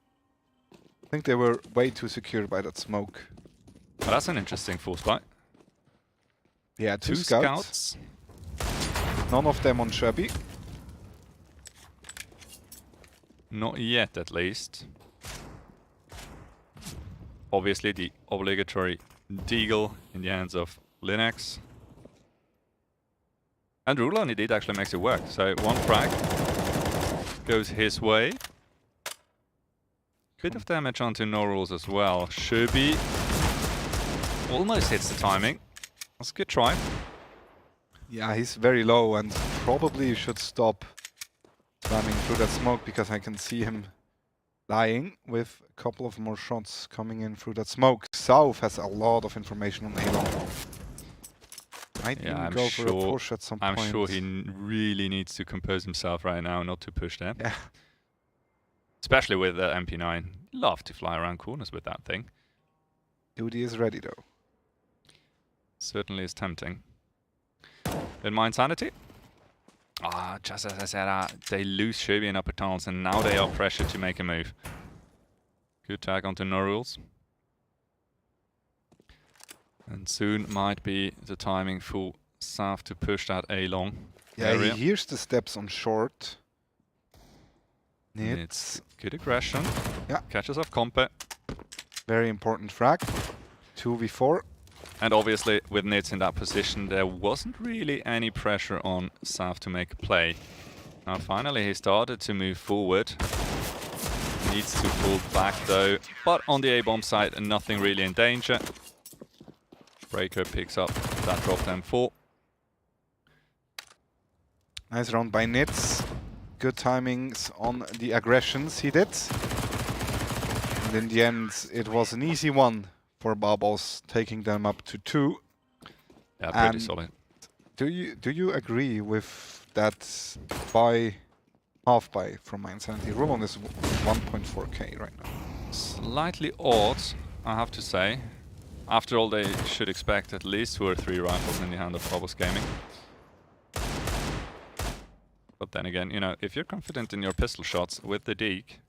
I think they were way too secure by that smoke. Well, that's an interesting full spot. Yeah, 2 scouts. None of them on Shabby. Not yet, at least. Obviously, the obligatory deagle in the hands of Linux. And Rulon indeed actually makes it work. So 1 frag goes his way. Bit of damage onto no rules as well. Shubi almost hits the timing. That's a good try. Yeah, he's very low, and probably should stop slamming through that smoke because I can see him dying with a couple of more shots coming in through that smoke. South has a lot of information on A-long. Might even go for a push at some point. I'm sure he really needs to compose himself right now not to push there. Yeah. Especially with the MP9. Love to fly around corners with that thing. Duty is ready though. Certainly is tempting. In my insanity. Just as I said, they lose Shubi in upper tunnels and now they are pressured to make a move. Good tag onto No Rules. And soon might be the timing for South to push that A-long area. He hears the steps on short. It's good aggression. Yeah. Catches off Compe. Very important frag. 2v4. And obviously, with Nitz in that position, there wasn't really any pressure on South to make a play. Now finally he started to move forward. Needs to pull back though. But on the A-bomb side, nothing really in danger. Breaker picks up that dropped M4. Nice round by Nitz. Good timings on the aggressions he did. And in the end, it was an easy one for Bubbles, taking them up to 2. Yeah, pretty solid. Do you agree with that half buy from my Insanity? Rulon is 1.4k right now. Slightly odd, I have to say. After all, they should expect at least 2 or 3 rifles in the hand of Bubbles Gaming. But then again, you know, if you're confident in your pistol shots with the Deke,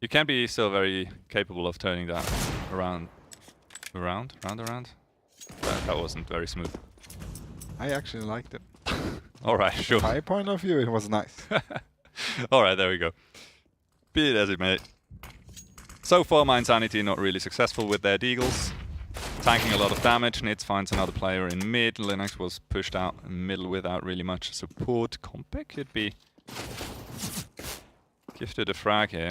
you can be still very capable of turning that around. That wasn't very smooth. I actually liked it. Alright, sure. From my point of view, it was nice. Alright, there we go. Be it as it may. So far, my Insanity not really successful with their Deagles. Tanking a lot of damage. Nitz finds another player in mid. Linux was pushed out in middle without really much support. Compe could be gifted a frag here.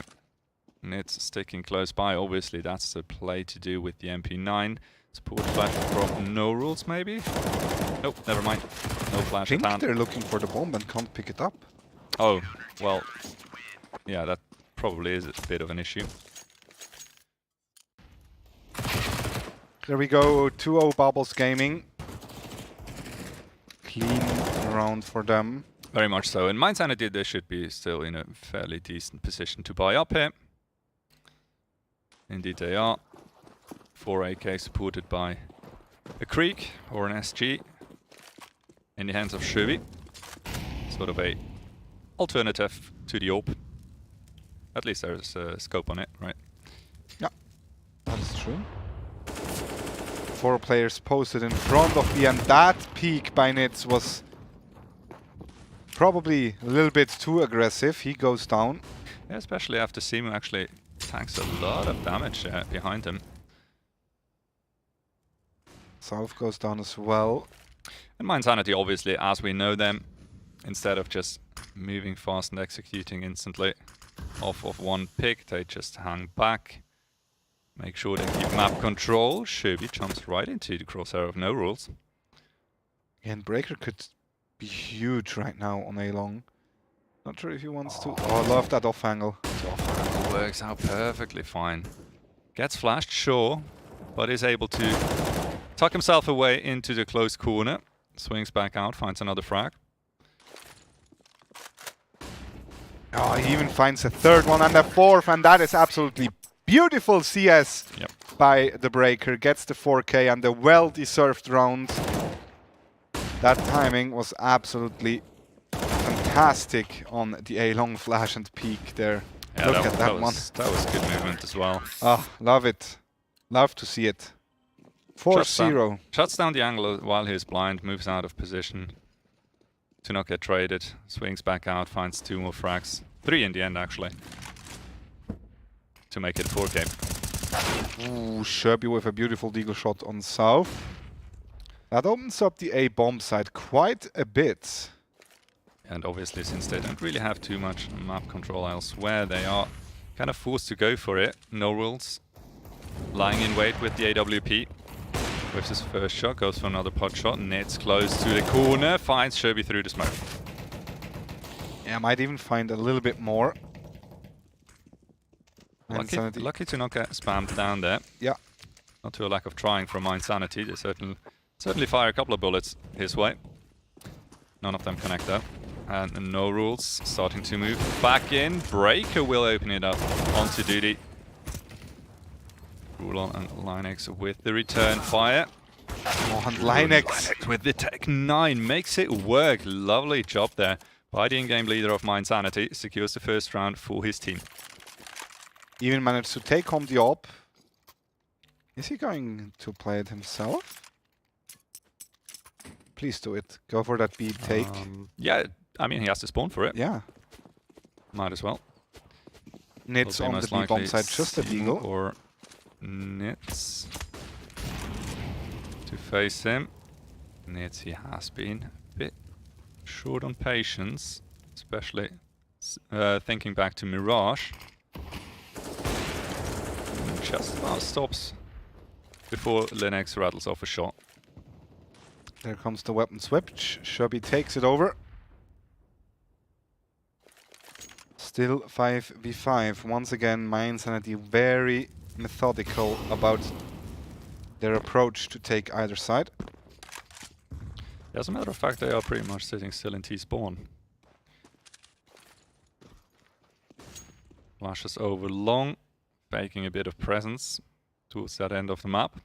Nitz sticking close by. Obviously, that's the play to do with the MP9. Support flash from No Rules, maybe? Nope, never mind. No flash I at think hand. they're looking for the bomb and can't pick it up. Oh, well, yeah, that probably is a bit of an issue. There we go, 2-0 Bubbles Gaming. Clean round for them. Very much so. In my Insanity, they should be still in a fairly decent position to buy up here. Indeed they are. 4 AK supported by a Creek or an SG in the hands of Shubi. Sort of a alternative to the AWP. At least there's a scope on it, right? Yeah, that is true. 4 players posted in front of me, and that peek by Nitz was probably a little bit too aggressive. He goes down. Yeah, especially after Simu actually tanks a lot of damage behind him. South goes down as well. And my Insanity, obviously, as we know them, instead of just moving fast and executing instantly off of one pick, they just hang back. Make sure they keep map control. Shubi jumps right into the crosshair of No Rules. And Breaker could be huge right now on A-long. Not sure if he wants to. Oh, I love that off angle. The off angle works out perfectly fine. Gets flashed, sure, but is able to tuck himself away into the close corner. Swings back out, finds another frag. Oh, he even finds a third one and a fourth, and that is absolutely beautiful CS by the Breaker. Gets the 4K and the well-deserved round. That timing was absolutely fantastic on the A-long flash and peek there. Yeah, Look at that one. That was good movement as well. Oh, love it. Love to see it. 4-0. Shuts down the angle while he's blind, moves out of position to not get traded. Swings back out, finds 2 more frags. 3 in the end, actually. To make it a 4K. Ooh, Shubi with a beautiful deagle shot on South. That opens up the A-bomb side quite a bit. And obviously, since they don't really have too much map control elsewhere, they are kind of forced to go for it. No Rules lying in wait with the AWP. with his first shot, goes for another pot shot. Nets close to the corner, finds Sherby through the smoke. Yeah, might even find a little bit more. Lucky to not get spammed down there. Yeah. Not to a lack of trying from Insanity. They certainly fire a couple of bullets his way. None of them connect though. And No Rules starting to move back in. Breaker will open it up onto duty. Rulon and Linux with the return fire. Oh, and Linux with the Tech 9 makes it work. Lovely job there by the in-game leader of Insanity. Secures the first round for his team. Even managed to take home the op. Is he going to play it himself? Please do it. Go for that B take. Yeah, I mean, he has to spawn for it. Yeah. Might as well. Nits on the B bomb side, just a Beagle. Or Nits to face him. Nits, he has been a bit short on patience, especially thinking back to Mirage. Just about stops before Linux rattles off a shot. There comes the weapon switch. Sherby takes it over. Still 5v5. Once again, My Insanity very methodical about their approach to take either side. As a matter of fact, they are pretty much sitting still in T-spawn. Flashes over long, faking a bit of presence towards that end of the map.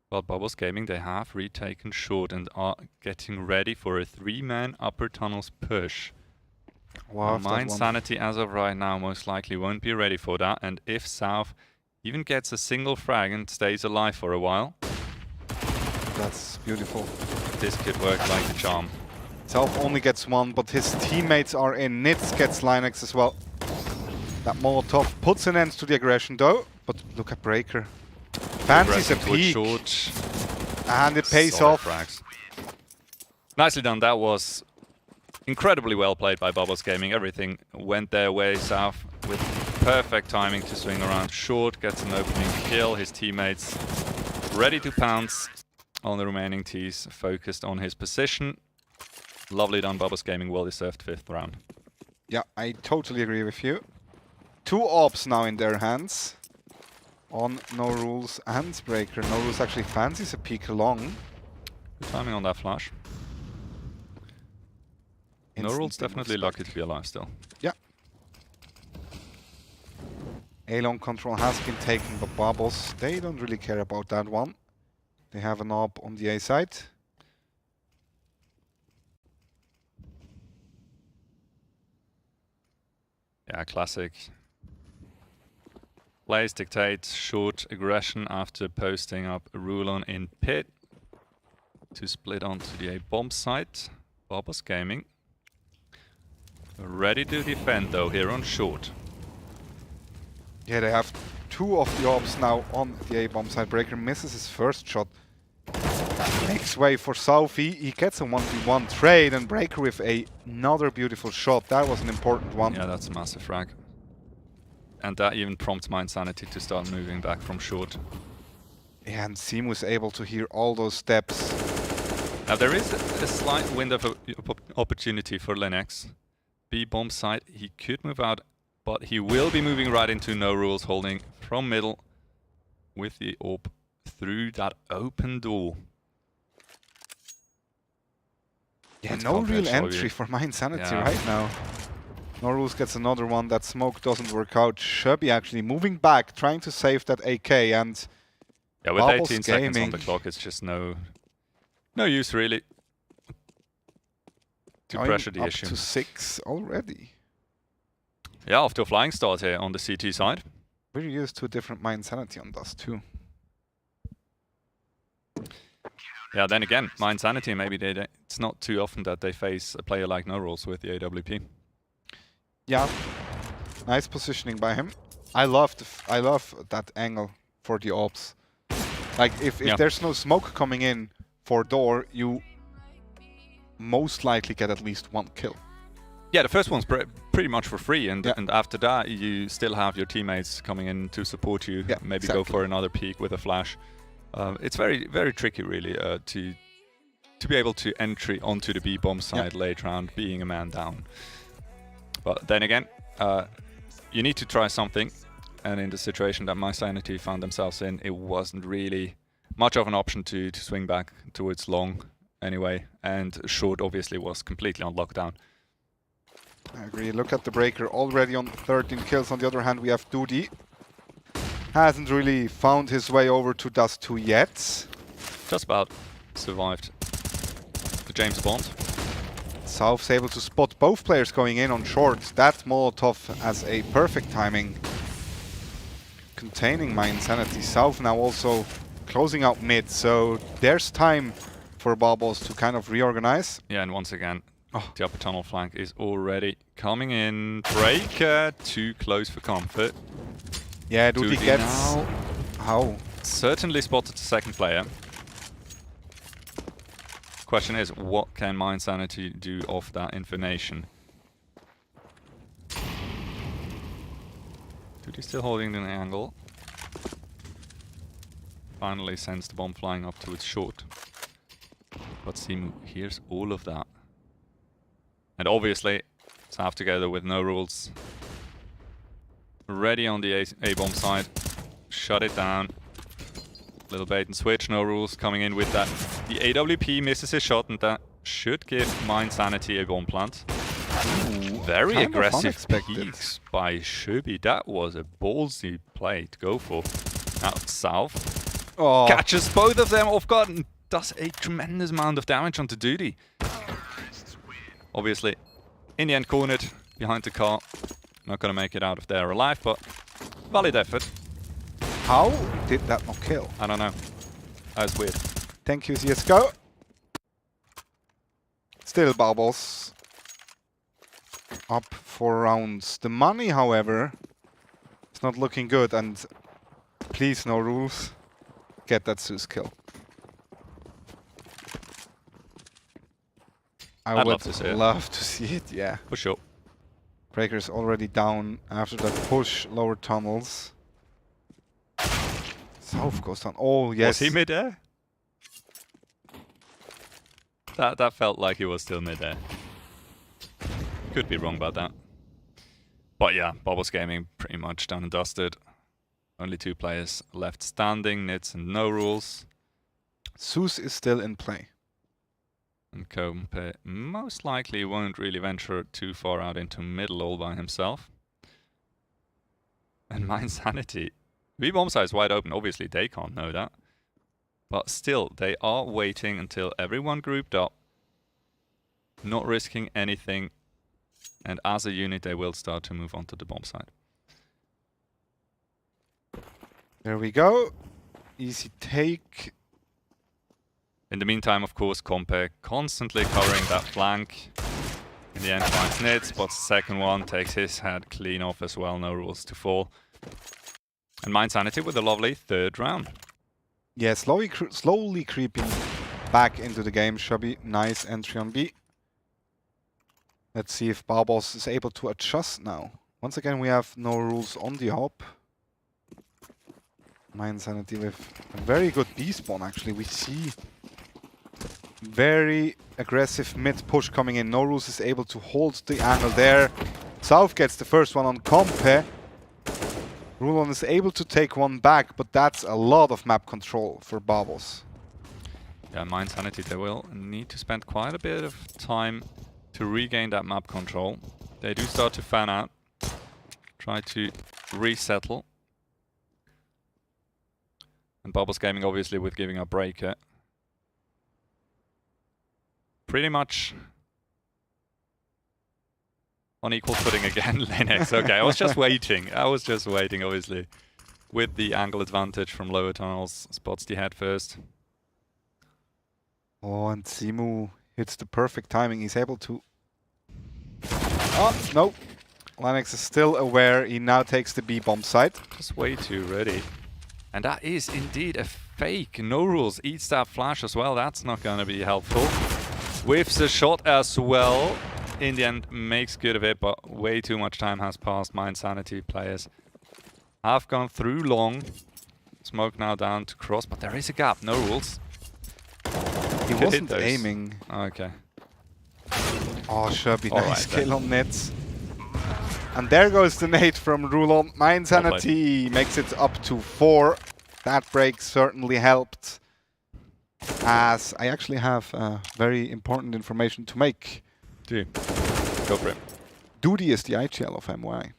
While Bubbles Gaming, they have retaken short and are getting ready for a 3-man upper tunnels push. Wow, My Insanity as of right now most likely won't be ready for that, and if South even gets a single frag and stays alive for a while, that's beautiful. This could work like a charm. South only gets one, but his teammates are in. Nits gets Linux as well. That Molotov puts an end to the aggression though, but look at Breaker. Fancies a peek, and it pays off. Frags. Nicely done. That was incredibly well played by Bubbles Gaming. Everything went their way. South with perfect timing to swing around short, gets an opening kill. His teammates ready to pounce on the remaining Ts, focused on his position. Lovely done, Bubbles Gaming. Well deserved 5th round. Yeah, I totally agree with you. 2 ops now in their hands. On No Rules and Breaker. No Rules actually fancies a peek along. Good timing on that flash. No Rules definitely lucky to be alive still. Yeah. A-long control has been taken, but Bubbles, they don't really care about that one. They have an op on the A side. Yeah, classic. Plays dictate short aggression after posting up a Rulon in pit to split onto the A bomb site. Bubbles Gaming ready to defend though here on short. Yeah, they have 2 of the ops now on the A bomb site. Breaker misses his first shot. Makes way for Southie. He gets a 1v1 trade, and Breaker with another beautiful shot. That was an important one. Yeah, that's a massive frag. And that even prompts My Insanity to start moving back from short. Yeah, and Seam was able to hear all those steps. Now there is a slight window of opportunity for Linux. B bomb site, he could move out, but he will be moving right into No Rules, holding from middle with the AWP through that open door. Yeah, no real entry for My Insanity right now. No Rules gets another one. That smoke doesn't work out. Sherby actually moving back, trying to save that AK, and yeah, with Bubbles 18 seconds on the clock, it's just no use really to pressure the issue. Up to 6 already. Yeah, after a flying start here on the CT side. We're used to a different My Insanity on Dust too. Yeah, then again, My Insanity, maybe it's not too often that they face a player like No Rules with the AWP. Yeah, nice positioning by him. I love that angle for the ops. Like if there's no smoke coming in for door, you most likely get at least 1 kill. Yeah, the first one's pretty much for free, and after that you still have your teammates coming in to support you. Yeah, maybe exactly. go for another peek with a flash. It's very, very tricky, really, to be able to entry onto the B bomb side later on, being a man down. But then again, you need to try something, and in the situation that My Sanity found themselves in, it wasn't really much of an option to swing back towards long anyway, and short obviously was completely on lockdown. I agree. Look at the Breaker, already on 13 kills. On the other hand, we have Doody. Hasn't really found his way over to Dust 2 yet. Just about survived the James Bond. South's able to spot both players going in on short. That Molotov has a perfect timing, containing My Insanity. South now also closing out mid, so there's time for Bubbles to kind of reorganize. Yeah, and once again, the upper tunnel flank is already coming in. Breaker too close for comfort. Yeah, Doody gets... How? Certainly spotted the second player. Question is, what can My Insanity do off that information? Doody still holding an angle. Finally sends the bomb flying up towards short. But Simu hears all of that. And obviously, South together with no rules. Ready on the A-bomb side. Shut it down. Little bait and switch, no rules coming in with that. The AWP misses his shot, and that should give My Insanity a bomb plant. Ooh, very aggressive peeks by Shubi. That was a ballsy play to go for. Now South catches both of them off guard and does a tremendous amount of damage onto Doody. Obviously, in the end cornered behind the car. Not gonna make it out of there alive, but valid effort. How did that not kill? I don't know. That's weird. Thank you, CSGO. Still Bubbles up for rounds. The money, however, is not looking good, and please, no rules. Get that Zeus kill. I would love to see it, yeah. For sure. Breaker's already down after that push, lower tunnels. South goes down. Oh, yes. Was he mid-air? That felt like he was still mid-air. Could be wrong about that. But yeah, Bubbles Gaming pretty much done and dusted. Only 2 players left standing, Nits and no rules. Zeus is still in play. And Compe most likely won't really venture too far out into middle all by himself. And My Insanity. B-bomb side is wide open, obviously they can't know that. But still, they are waiting until everyone grouped up. Not risking anything. And as a unit they will start to move on to the bomb side. There we go. Easy take. In the meantime, of course, Compe constantly covering that flank. In the end, finds Nits, but the second one takes his head clean off as well. No rules to fall. And My Insanity with a lovely 3rd round. Yeah, slowly creeping back into the game. Shubi, nice entry on B. Let's see if Barbos is able to adjust now. Once again, we have no rules on the hop. My Insanity with a very good B spawn, actually. We see very aggressive mid push coming in. No rules is able to hold the angle there. South gets the first one on Compe. Rulon is able to take one back, but that's a lot of map control for Bubbles. Yeah, My Insanity, they will need to spend quite a bit of time to regain that map control. They do start to fan out. Try to resettle. And Bubbles Gaming obviously with giving up Breaker. Pretty much on equal footing again, Linux. Okay, I was just waiting. Obviously. With the angle advantage from lower tunnels. Spots the head first. Oh, and Simu hits the perfect timing. He's able to... Oh, no. Linux is still aware. He now takes the B-bomb site. Just way too ready. And that is indeed a fake. No rules. Eats that flash as well. That's not going to be helpful. Whiffs a shot as well. In the end, makes good of it, but way too much time has passed. My Insanity players have gone through long. smoke now down to cross, but there is a gap. No rules. He wasn't aiming. Okay. Oh, Sherby, All nice right, kill on Nets. And there goes the nade from Rulon. Mind Sanity makes it up to 4. That break certainly helped. As I actually have very important information to make. Do you? Go for it. Duty is the IGL of MY.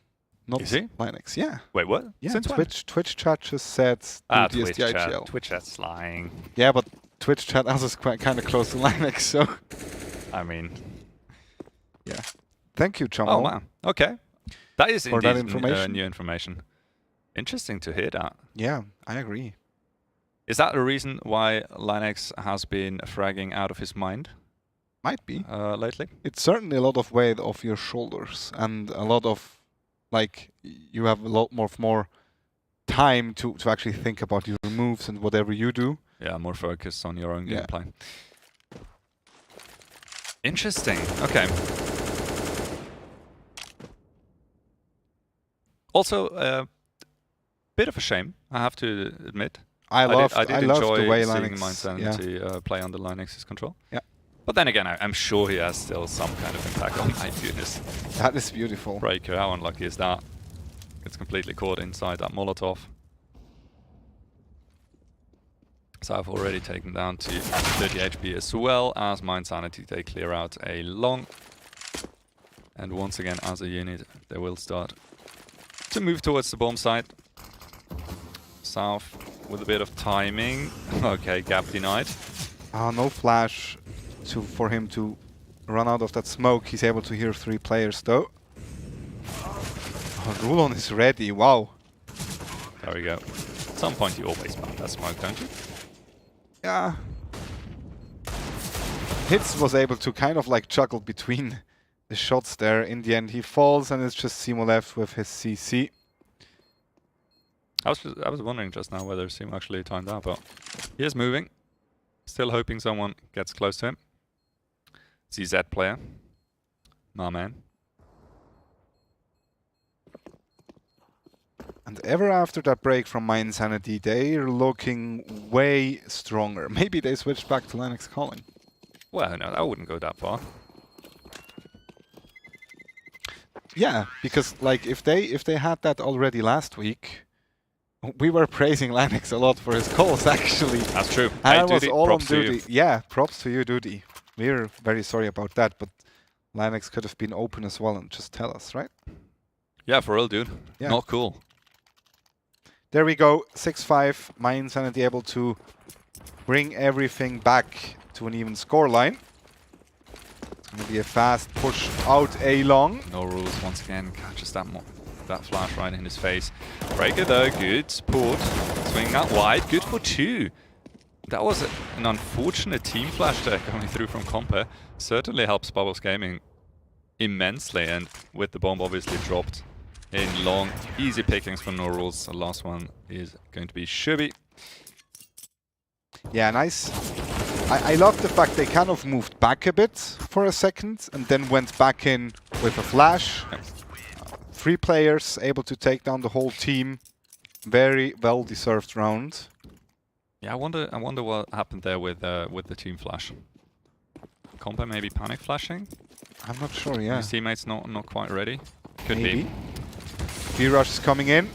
Not Is he? Linux, yeah. Wait, what? Yeah, Since when? Twitch chat just said Duty is Twitch the chat. IGL. Twitch chat's lying. Yeah, but Twitch chat also is quite kind of close to Linux, so... I mean... Yeah. Thank you, Jamal. Oh, wow. Okay. That is for indeed that information. New information. Interesting to hear that. Yeah, I agree. Is that the reason why Linux has been fragging out of his mind? Might be. Lately? It's certainly a lot of weight off your shoulders and a lot of, like, you have a lot more time to actually think about your moves and whatever you do. Yeah, more focus on your own gameplay. Interesting. Okay. Also, bit of a shame, I have to admit. I loved enjoy the way seeing Linux, Mind Sanity play under Linux's control. Yeah. But then again, I'm sure he has still some kind of impact. Oh my goodness. That is beautiful. Breaker, how unlucky is that? It's completely caught inside that Molotov. So I've already taken down to 30 HP as well as Mind Sanity. They clear out a long. And once again, as a unit, they will start to move towards the bomb site. South with a bit of timing. Okay, gap denied. No flash for him to run out of that smoke. He's able to hear 3 players though. Oh, Rulon is ready. Wow. There we go. At some point you always mount that smoke, don't you? Yeah. Hitz was able to kind of like juggle between the shots there. In the end he falls and it's just Simo left with his CC. I was wondering just now whether Simo actually timed out, but he is moving. Still hoping someone gets close to him. ZZ player. My man. And ever after that break from Mind Sanity, they're looking way stronger. Maybe they switched back to Linux calling. Well, no, I wouldn't go that far. Yeah, because like if they had that already last week, we were praising Linux a lot for his calls actually. That's true. And hey, I was Duty, all on props to Duty. you. Yeah, props to you, Duty. We're very sorry about that, but Linux could have been open as well and just tell us, right? Yeah, for real, dude. Yeah. Not cool. There we go, 6-5. Mind Sanity able to bring everything back to an even score line. It's going to be a fast push out A long. No rules once again. Catches that flash right in his face. Breaker though, good support. Swing that wide, good for 2. That was an unfortunate team flash there coming through from Comper. Certainly helps Bubbles Gaming immensely, and with the bomb obviously dropped in long. Easy pickings for no rules. The last one is going to be Shubi. Yeah, nice. I love the fact they kind of moved back a bit for a second and then went back in with a flash. Yep. 3 players able to take down the whole team. Very well-deserved round. Yeah, I wonder what happened there with the team flash. Compa maybe panic flashing. I'm not sure. Yeah. His teammates not quite ready. Could Maybe. be. B-Rush is coming in.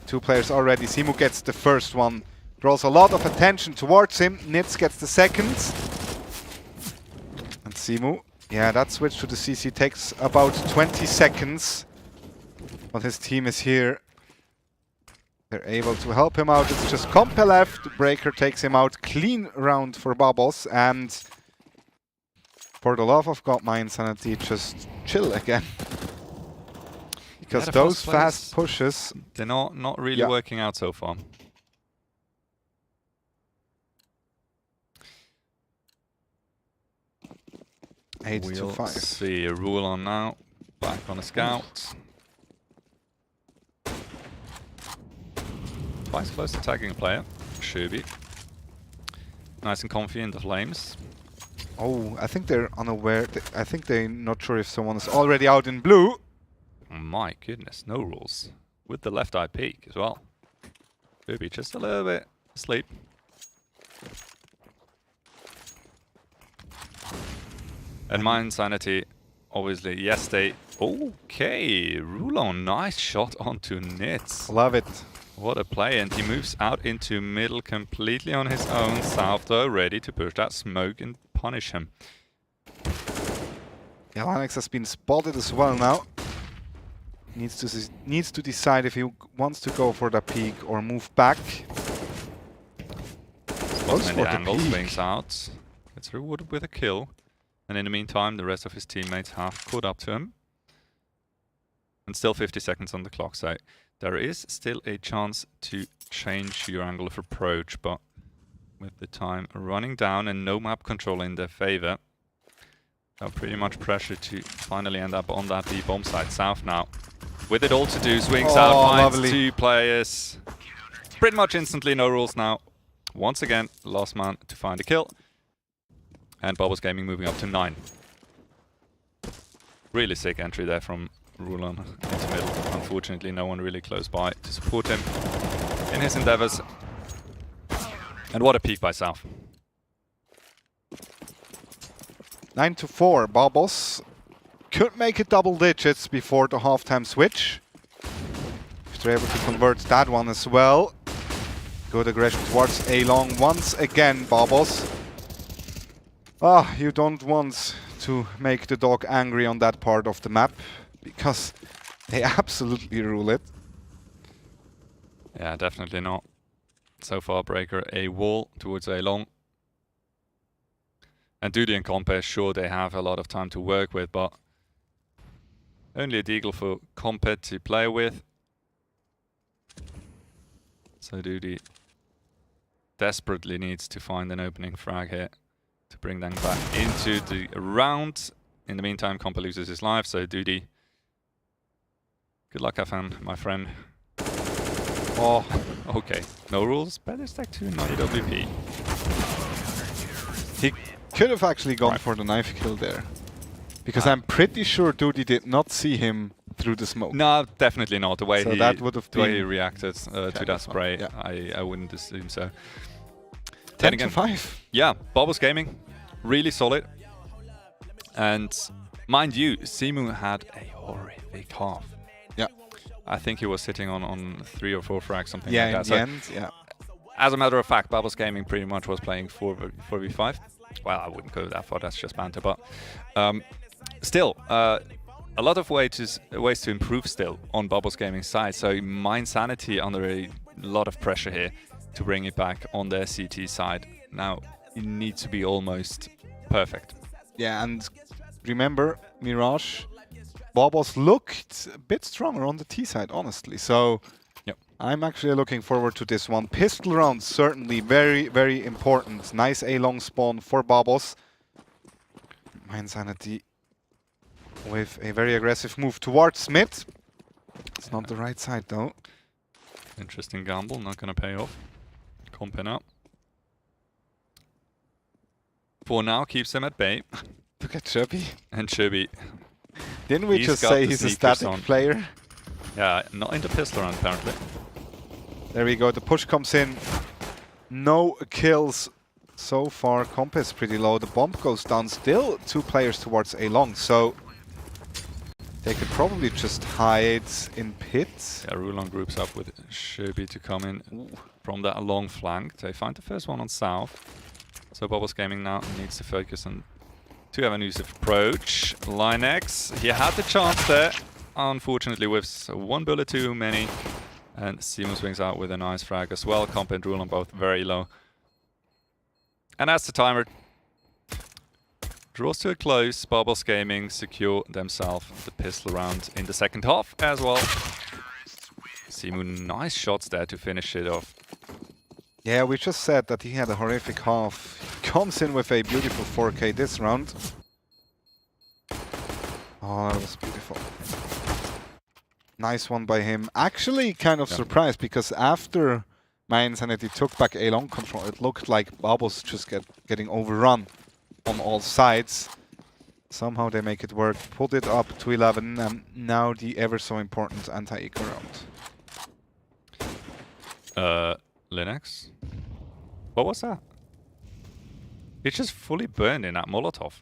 2 players already. Simu gets the first one. Draws a lot of attention towards him. Nitz gets the second. And Simu. Yeah, that switch to the CC takes about 20 seconds. But his team is here. They're able to help him out. It's just Compa left. Breaker takes him out. Clean round for Bubbles. And for the love of God, Mind Sanity, just chill again. Because those fast pushes... They're not really working out so far. We'll 5. See a rule on now. Back on a scout. Twice close to tagging a player. Shubi. Nice and comfy in the flames. Oh, I think they're unaware. I think they're not sure if someone is already out in blue. My goodness, no rules. With the left eye peek as well. Maybe just a little bit asleep. And my insanity, obviously, yes, they... Okay, Rulon, nice shot onto Nitz. Love it. What a play, and he moves out into middle completely on his own. South, though, ready to push that smoke and punish him. Yeah, Linux has been spotted as well now. Needs to decide if he wants to go for the peak or move back. Spots in the angle, swings out. Gets rewarded with a kill. And in the meantime, the rest of his teammates have caught up to him. And still 50 seconds on the clock, so there is still a chance to change your angle of approach, but with the time running down and no map control in their favor, they're pretty much pressured to finally end up on that B-bomb side. South now, with it all to do, swings out, finds lovely. 2 players. Pretty much instantly, no rules now. Once again, last man to find a kill. And Bubbles Gaming moving up to 9. Really sick entry there from Rulon into middle. Unfortunately, no one really close by to support him in his endeavors. And what a peek by South. 9-4. Bubbles could make it double digits before the halftime switch. If they're able to convert that one as well. Good aggression towards A-Long once again, Bubbles. Ah, you don't want to make the dog angry on that part of the map, because they absolutely rule it. Yeah, definitely not. So far, Breaker a wall towards A-Long. And Duty and Compe, sure, they have a lot of time to work with, but only a deagle for Compe to play with. So Duty desperately needs to find an opening frag here to bring them back into the round. In the meantime, Compa loses his life, so Duty, good luck, FM, my friend. Oh, okay. No rules, better stack 2, not EWP. He could have actually gone for the knife kill there. Because I'm pretty sure Duty did not see him through the smoke. No, definitely not. The way so he that would have the way been he reacted to that spray, yeah. I wouldn't assume so. 10-5. Yeah, Bubbles Gaming, really solid. And mind you, Simu had a horrific half. Yeah. I think he was sitting on 3 or 4 frags, something yeah, like that. In the end, yeah. As a matter of fact, Bubbles Gaming pretty much was playing 4v5. Well, I wouldn't go that far, that's just banter, but still, a lot of ways to improve still on Bubbles Gaming's side. So my insanity under a lot of pressure here to bring it back on their CT side. Now, it needs to be almost perfect. Yeah, and remember, Mirage, Bubbles looked a bit stronger on the T side, honestly. So yep. I'm actually looking forward to this one. Pistol round, certainly very, very important. Nice A-long spawn for Bubbles. My insanity with a very aggressive move towards mid. It's not the right side, though. Interesting gamble, not going to pay off. Comping up. For now, keeps him at bay. Look at Chubby. And Chubby. Didn't we just say he's a static player? Yeah, not in the pistol round, apparently. There we go, the push comes in. No kills so far. Comp is pretty low. The bomb goes down. Still 2 players towards A-Long, so they could probably just hide in pits. Yeah, Rulon groups up with Chubby to come in from that long flank. They find the first one on south. So Bubbles Gaming now needs to focus on 2 avenues of approach. Linex, he had the chance there. Unfortunately, with 1 bullet too many. And Simu swings out with a nice frag as well. Comp and Rulon both very low. And as the timer draws to a close, Bubbles Gaming secure themselves the pistol round in the second half as well. Simu, nice shots there to finish it off. Yeah, we just said that he had a horrific half. He comes in with a beautiful 4K this round. Oh, that was beautiful. Nice one by him. Actually, kind of surprised, because after my insanity took back A-Long control, it looked like Bubbles just getting overrun on all sides. Somehow they make it work. Pulled it up to 11, and now the ever so important anti-eco round. Linux? What was that? It just fully burned in that Molotov.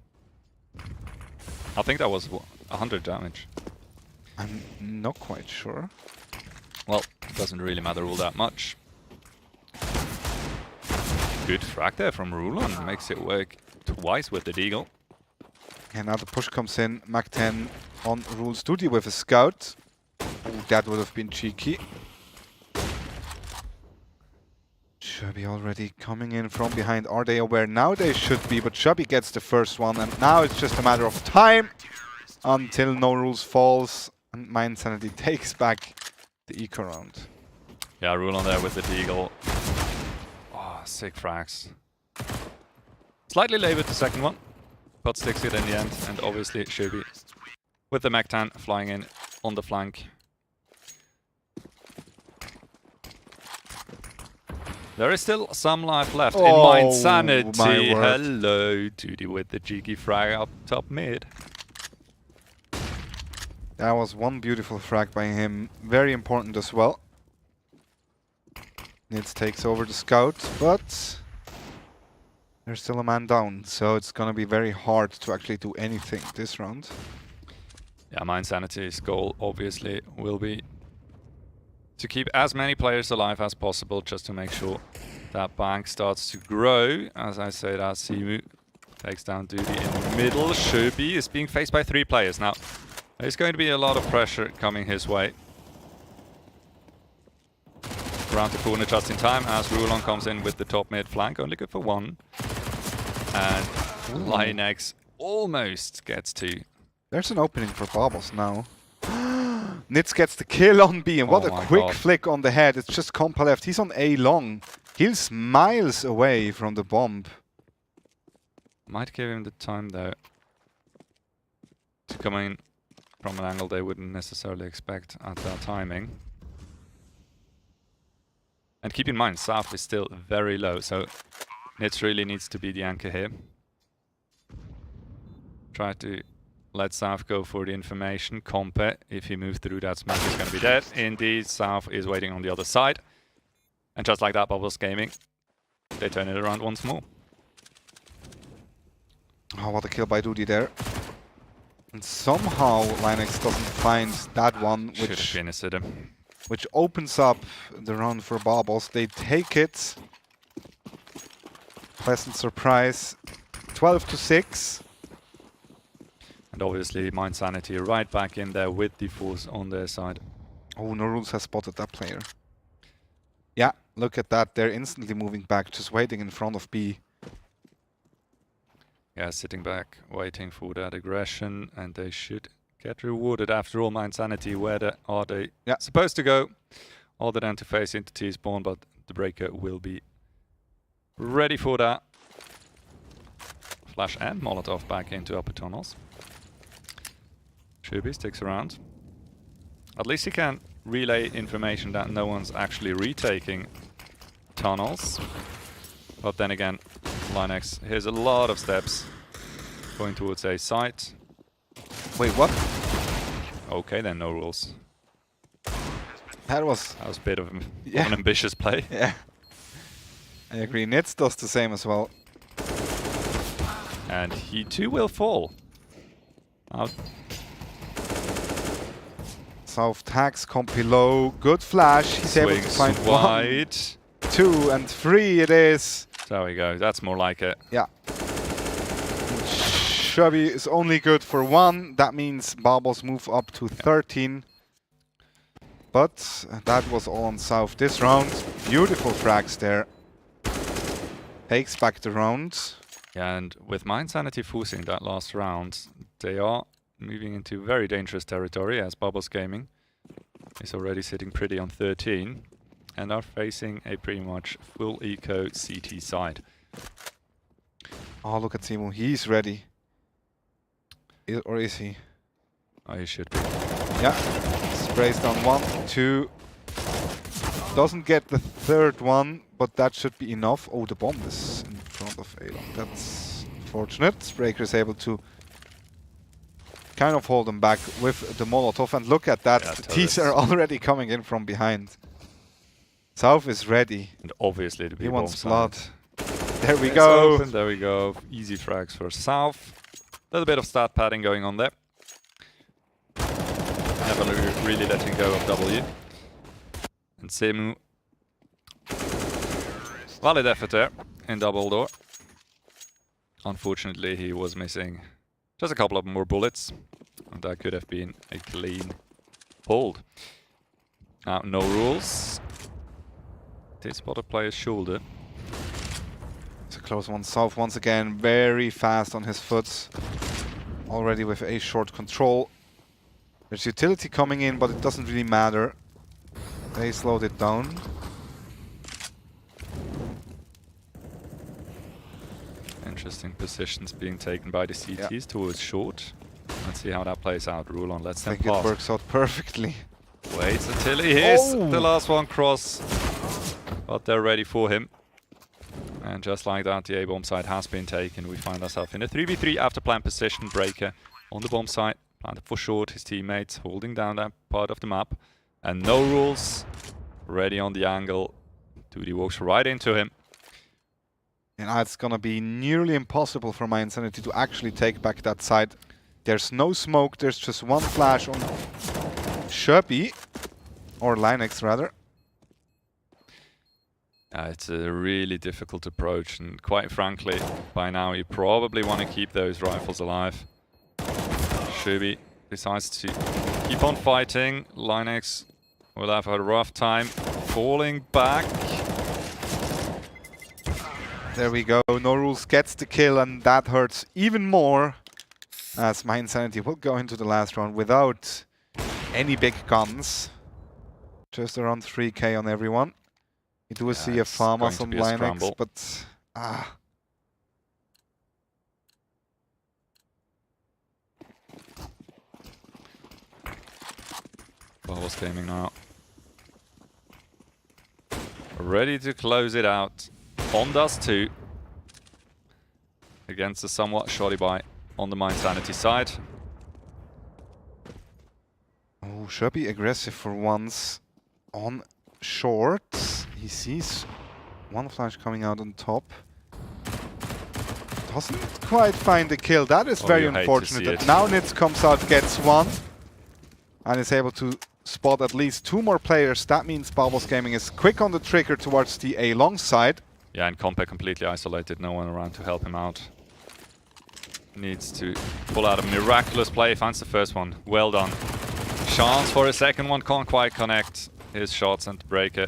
I think that was 100 damage. I'm not quite sure. Well, it doesn't really matter all that much. Good frag there from Rulon. Makes it work twice with the Deagle. And now the push comes in. Mac 10 on Rule's duty with a scout. Oh, that would have been cheeky. Chubby already coming in from behind. Are they aware? Now they should be, but Chubby gets the first one, and now it's just a matter of time until No Rules falls and Mind Sanity takes back the eco round. Yeah, Rulon there with the Deagle. Oh, sick frags. Slightly late with the second one, but sticks it in the end, and obviously Chubby with the Mac 10 flying in on the flank. There is still some life left in Mind Sanity. Hello, Duty with the cheeky frag up top mid. That was one beautiful frag by him. Very important as well. Nitz takes over the scout, but there's still a man down, so it's gonna be very hard to actually do anything this round. Yeah, Mind Sanity's goal obviously will be to keep as many players alive as possible, just to make sure that bank starts to grow. As I say, that Simu takes down Duty in the middle. Shubi is being faced by 3 players now. There's going to be a lot of pressure coming his way. Around the corner just in time as Rulon comes in with the top mid flank, only good for 1. And Linex almost gets 2. There's an opening for Bobbles now. Nitz gets the kill on B, and what a quick flick on the head. It's just Compa left. He's on A long. He's miles away from the bomb. Might give him the time though to come in from an angle they wouldn't necessarily expect at that timing. And keep in mind, South is still very low, so Nitz really needs to be the anchor here. Try to let South go for the information. Compe, if he moves through that smash, is going to be dead. Indeed, South is waiting on the other side. And just like that, Bubbles Gaming, they turn it around once more. Oh, what a kill by Duty there. And somehow Linux doesn't find that one, which opens up the round for Bubbles. They take it. Pleasant surprise. 12-6. And obviously Mind Sanity right back in there with the force on their side. Oh, No Rules has spotted that player. Yeah, look at that. They're instantly moving back, just waiting in front of B. Yeah, sitting back, waiting for that aggression, and they should get rewarded. After all, Mind Sanity, where are they supposed to go? Other than to face into T-spawn, but the Breaker will be ready for that. Flash and Molotov back into upper tunnels. Shubi sticks around. At least he can relay information that no one's actually retaking tunnels. But then again, Linux, here's a lot of steps going towards A site. Wait, what? Okay, then No Rules. That was a bit of an ambitious play. Yeah, I agree. Nitz does the same as well. And he too will fall. Out. South tags, Compi low, good flash. He's able to find wide. 1, 2, and 3 it is. There we go, that's more like it. Yeah. Chubby is only good for 1. That means Bubbles move up to 13. But that was all on South this round. Beautiful frags there. Takes back the round. Yeah, and with Mind Sanity forcing that last round, they are moving into very dangerous territory, as Bubbles Gaming is already sitting pretty on 13 and are facing a pretty much full eco CT side. Oh, look at Timo. He's ready. Or is he? Oh, he should be. Yeah. Sprays down 1, 2. Doesn't get the third one, but that should be enough. Oh, the bomb is in front of Alon. That's unfortunate. Breaker is able to kind of hold them back with the Molotov. And look at that. Yeah, These are already coming in from behind. South is ready. And obviously the He B-bomb wants side. blood. There we It's go. open, there we go. Easy frags for South. A little bit of stat padding going on there. Never really letting go of W. And Semu. Valid effort there in double door. Unfortunately, he was missing just a couple of more bullets. And that could have been a clean hold. Now, no rules. They spot a player's shoulder. It's a close one. South once again very fast on his foot. Already with a short control. There's utility coming in, but it doesn't really matter. They slowed it down. Interesting positions being taken by the CTs towards short. Let's see how that plays out. Rule on, let's I think it works out perfectly. Waits until he hits the last one cross. But they're ready for him. And just like that, the A-bomb side has been taken. We find ourselves in a 3v3 after plant position. Breaker on the bomb side. Planted for short, his teammates holding down that part of the map. And no rules. Ready on the angle. Duty walks right into him. And it's gonna be nearly impossible for my Insanity to actually take back that side. There's no smoke, there's just one flash on Sherpy. Or Linux rather. It's a really difficult approach, and quite frankly, by now you probably want to keep those rifles alive. Shubi decides to keep on fighting. Linux will have a rough time falling back. There we go, No Rules gets the kill, and that hurts even more. As my Insanity will go into the last round without any big guns. Just around 3k on everyone. We do see a farm on some Linux, but Bubbles gaming now. Ready to close it out. On Dust 2. Against a somewhat shoddy buy on the Insanity side. Oh, Sherpy aggressive for once on short. He sees one flash coming out on top. Doesn't quite find the kill. That is very unfortunate. That now Nitz comes out, gets one, and is able to spot at least two more players. That means Bubbles Gaming is quick on the trigger towards the A long side. Yeah, and Compe completely isolated, no one around to help him out. Needs to pull out a miraculous play, finds the first one. Well done. Chance for a second one, can't quite connect his shots and Breaker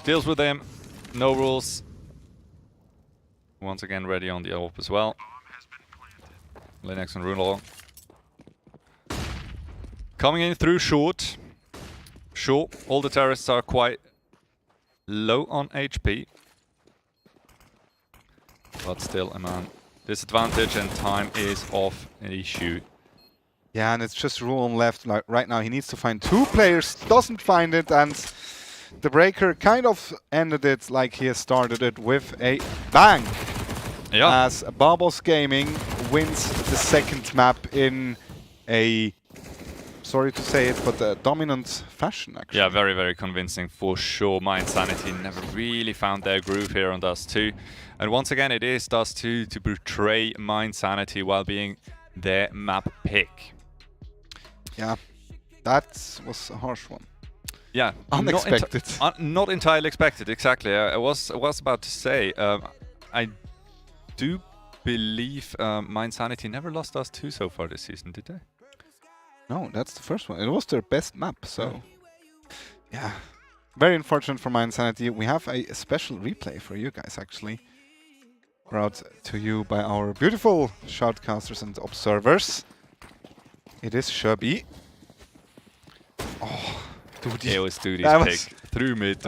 deals with him. No rules. Once again ready on the AWP as well. Linux and Runelong. Coming in through short. Sure, all the terrorists are quite low on HP. But still a man disadvantage, and time is off an issue. Yeah, and it's just Ruon left. Like right now, he needs to find two players, doesn't find it, and the Breaker kind of ended it like he has started it with a bang. Yeah. As Bubbles Gaming wins the second map in a, sorry to say it, but a dominant fashion, actually. Yeah, very, very convincing for sure. My Insanity never really found their groove here on Dust 2. And once again, it is Dust 2 to betray My Insanity while being their map pick. Yeah, that was a harsh one. Yeah, unexpected. Not entirely expected, exactly. I was about to say, I do believe My Insanity never lost Dust 2 so far this season, did they? No, that's the first one. It was their best map, so yeah. Very unfortunate for My Insanity. We have a special replay for you guys, actually. Brought to you by our beautiful shoutcasters and observers. It is Sherby. Oh, Duty. It was Duty's pick through mid.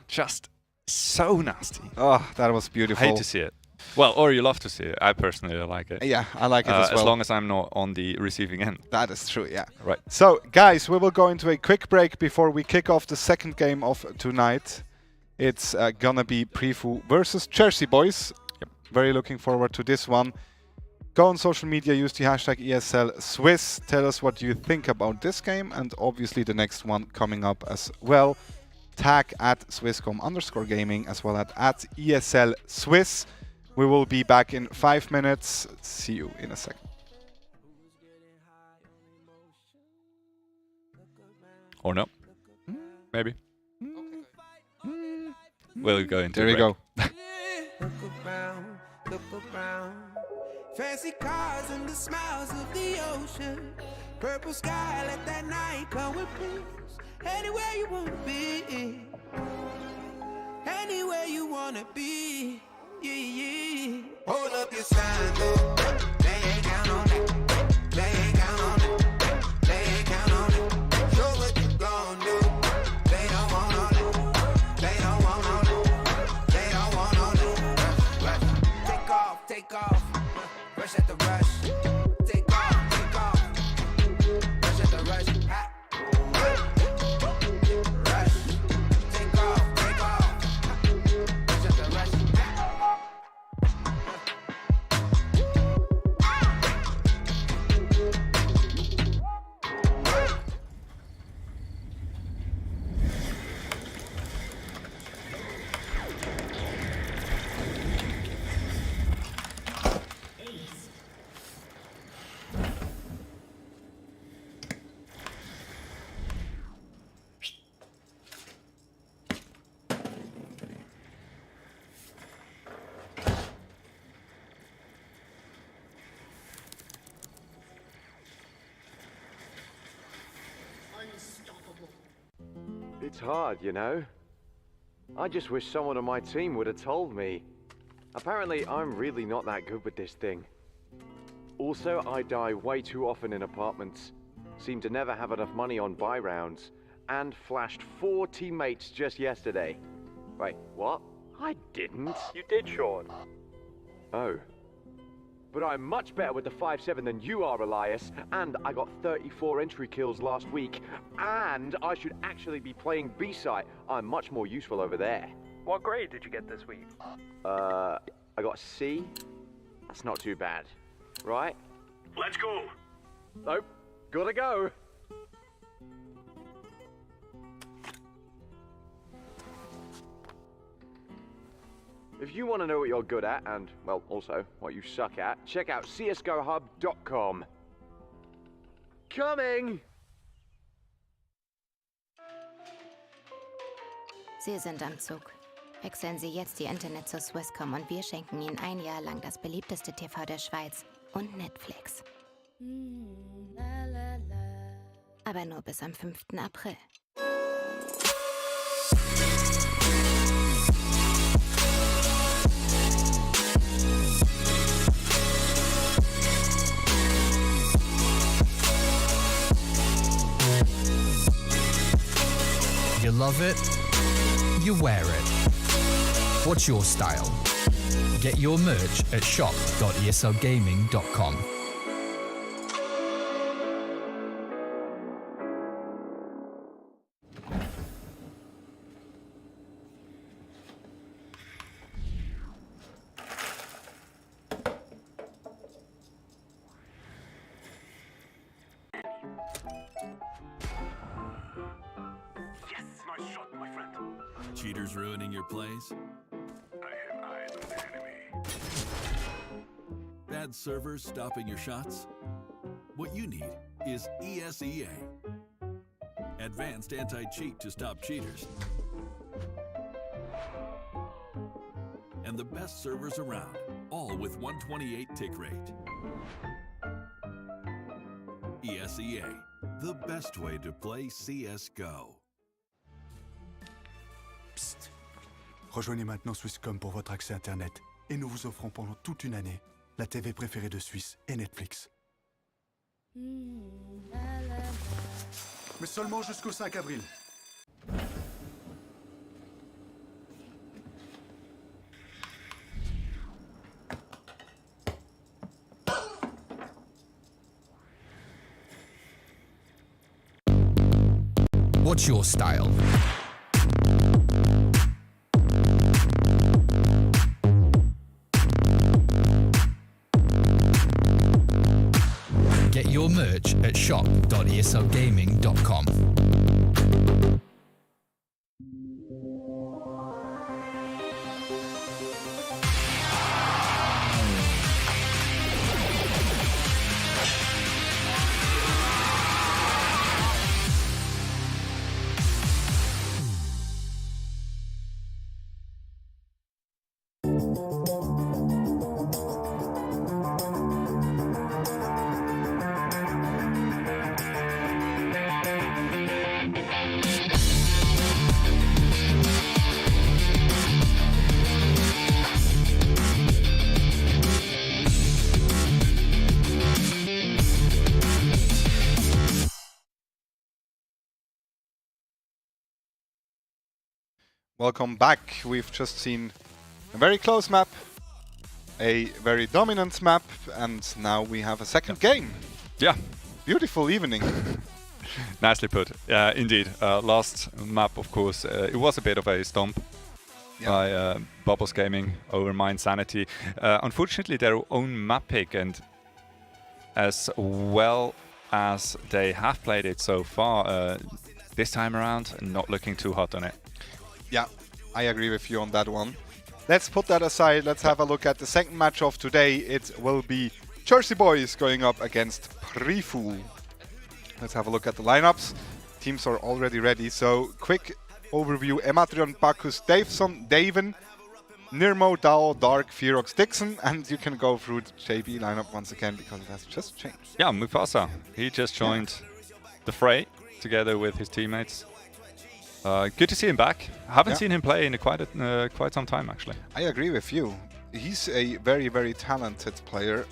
Just so nasty. Oh, that was beautiful. I hate to see it. Well, or you love to see it. I personally like it. Yeah, I like it as well. As long as I'm not on the receiving end. That is true, yeah. Right. So, guys, we will go into a quick break before we kick off the second game of tonight. It's gonna be Prefu versus Jersey Boys. Yep. Very looking forward to this one. Go on social media, use the hashtag ESL Swiss. Tell us what you think about this game and obviously the next one coming up as well. tag at Swisscom_gaming as well as at ESL Swiss. We will be back in 5 minutes. See you in a second. Or no? Maybe. We'll go into There you go. Look around. Fancy cars and the smiles of the ocean. Purple sky, let that night come with peace. Anywhere you wanna be. Anywhere you wanna be. Yeah, yeah. Hold up your sign, though. They ain't count on that. They ain't count on that. They ain't count on it. Show what you gon' do. They don't want all that. They don't want all that. They don't want all that. Take off, take off. Rush at the rush. Take off, take off. Rush at the rush. Ha. Rush. Take off, take off. Rush at the rush. It's hard, you know. I just wish someone on my team would have told me. Apparently, I'm really not that good with this thing. Also, I die way too often in apartments. Seem to never have enough money on buy rounds. And flashed 4 teammates just yesterday. Wait, what? I didn't. You did, Sean. Oh. But I'm much better with the 5-7 than you are, Elias. And I got 34 entry kills last week. And I should actually be playing B-site. I'm much more useful over there. What grade did you get this week? I got a C. That's not too bad. Right? Let's go. Nope. Gotta go. If you want to know what you're good at, and, well, also what you suck at, check out csgohub.com. Coming! Sie sind am Zug. Wechseln Sie jetzt Ihr Internet zur Swisscom und wir schenken Ihnen ein Jahr lang das beliebteste TV der Schweiz und Netflix. Aber nur bis am 5. April. You love it, you wear it. What's your style? Get your merch at shop.eslgaming.com. Cheaters ruining your plays? I have eyes on the enemy. Bad servers stopping your shots? What you need is ESEA. Advanced anti-cheat to stop cheaters. And the best servers around, all with 128 tick rate. ESEA, the best way to play CSGO. Psst. Rejoignez maintenant Swisscom pour votre accès Internet et nous vous offrons pendant toute une année la TV préférée de Suisse et Netflix. Mais seulement jusqu'au 5 avril. What's your style? Get your merch at shop.eslgaming.com. Welcome back. We've just seen a very close map, a very dominant map, and now we have a second game. Yeah. Beautiful evening. Nicely put. Indeed. Last map, of course, it was a bit of a stomp by Bubbles Gaming over Mind Sanity. Unfortunately, their own map pick, and as well as they have played it so far, this time around, not looking too hot on it. Yeah, I agree with you on that one. Let's put that aside. Let's have a look at the second match of today. It will be Jersey Boys going up against Prifu. Let's have a look at the lineups. Teams are already ready. So, quick overview. Ematrion, Bacchus, Daveson, Daven, Nirmo, Dao, Dark, Ferox, Dixon. And you can go through the JB lineup once again because it has just changed. Yeah, Mufasa. He just joined the fray together with his teammates. Good to see him back. I haven't seen him play in quite some time, actually. I agree with you. He's a very, very talented player.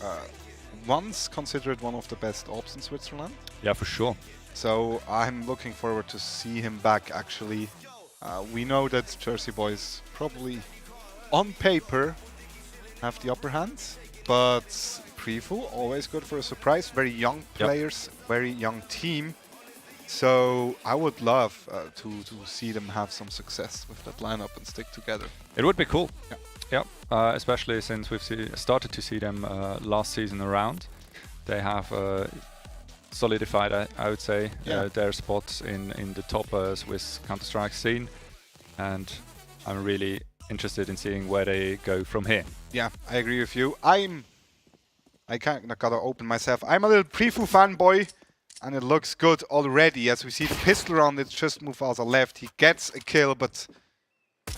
Once considered one of the best ops in Switzerland. Yeah, for sure. So I'm looking forward to see him back, actually. We know that Jersey Boys probably, on paper, have the upper hand. But Prifu, always good for a surprise. Very young players, very young team. So I would love to see them have some success with that lineup and stick together. It would be cool. Yeah, especially since we've started to see them last season around. They have solidified, I would say, their spots in the top Swiss Counter-Strike scene. And I'm really interested in seeing where they go from here. Yeah, I agree with you. I kind of gotta open myself. I'm a little Prifu fanboy. And it looks good already, as we see the pistol round. It's just Mufasa left. He gets a kill, but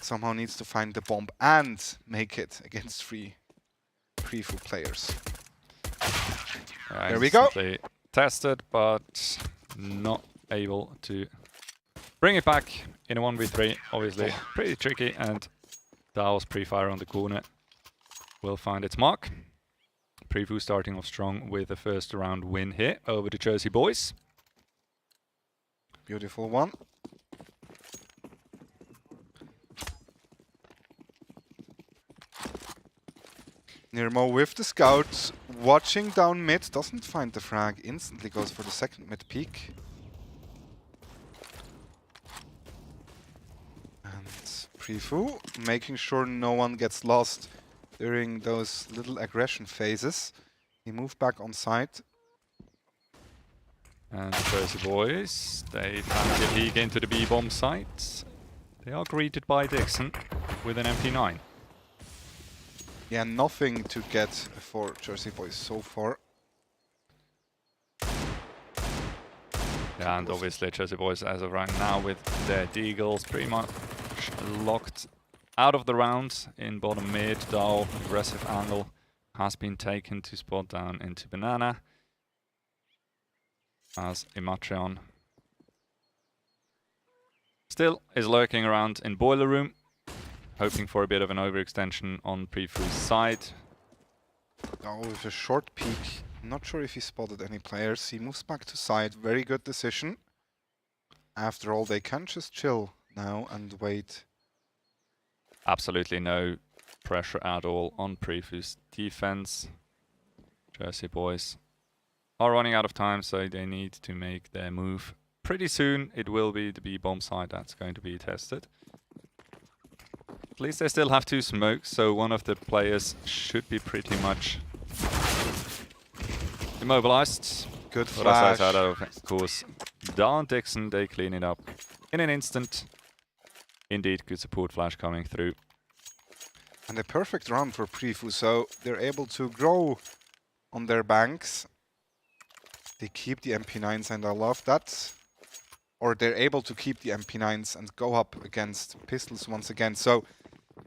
somehow needs to find the bomb and make it against 3 Prifu players. There we go. Tested, but not able to bring it back in a 1v3. Obviously, pretty tricky, and Dao's pre-fire on the corner will find its mark. Prifu starting off strong with the first round win here over the Jersey Boys. Beautiful one. Nirmo with the scouts, watching down mid, doesn't find the frag, instantly goes for the second mid peak. And Prifu making sure no one gets lost during those little aggression phases. He moved back on site. And the Jersey Boys, they planted a peek into the B-bomb site. They are greeted by Dixon with an MP9. Yeah, nothing to get for Jersey Boys so far. Yeah, and obviously Jersey Boys as of right now with their Deagles pretty much locked out of the round in bottom mid. Dao, aggressive angle has been taken to spot down into Banana. As Ematrion still is lurking around in Boiler Room, hoping for a bit of an overextension on Prifu's side. Oh, with a short peek. Not sure if he spotted any players. He moves back to side. Very good decision. After all, they can just chill now and wait. Absolutely no pressure at all on Prifu's defense. Jersey Boys are running out of time, so they need to make their move pretty soon. It will be the B-bomb side that's going to be tested. At least they still have 2 smokes, so one of the players should be pretty much immobilized. Good flash. flash. Of course, Don Dixon, they clean it up in an instant. Indeed, good support flash coming through. And a perfect round for Prifu, so they're able to grow on their banks. They keep the MP9s, and I love that. Or they're able to keep the MP9s and go up against pistols once again. So,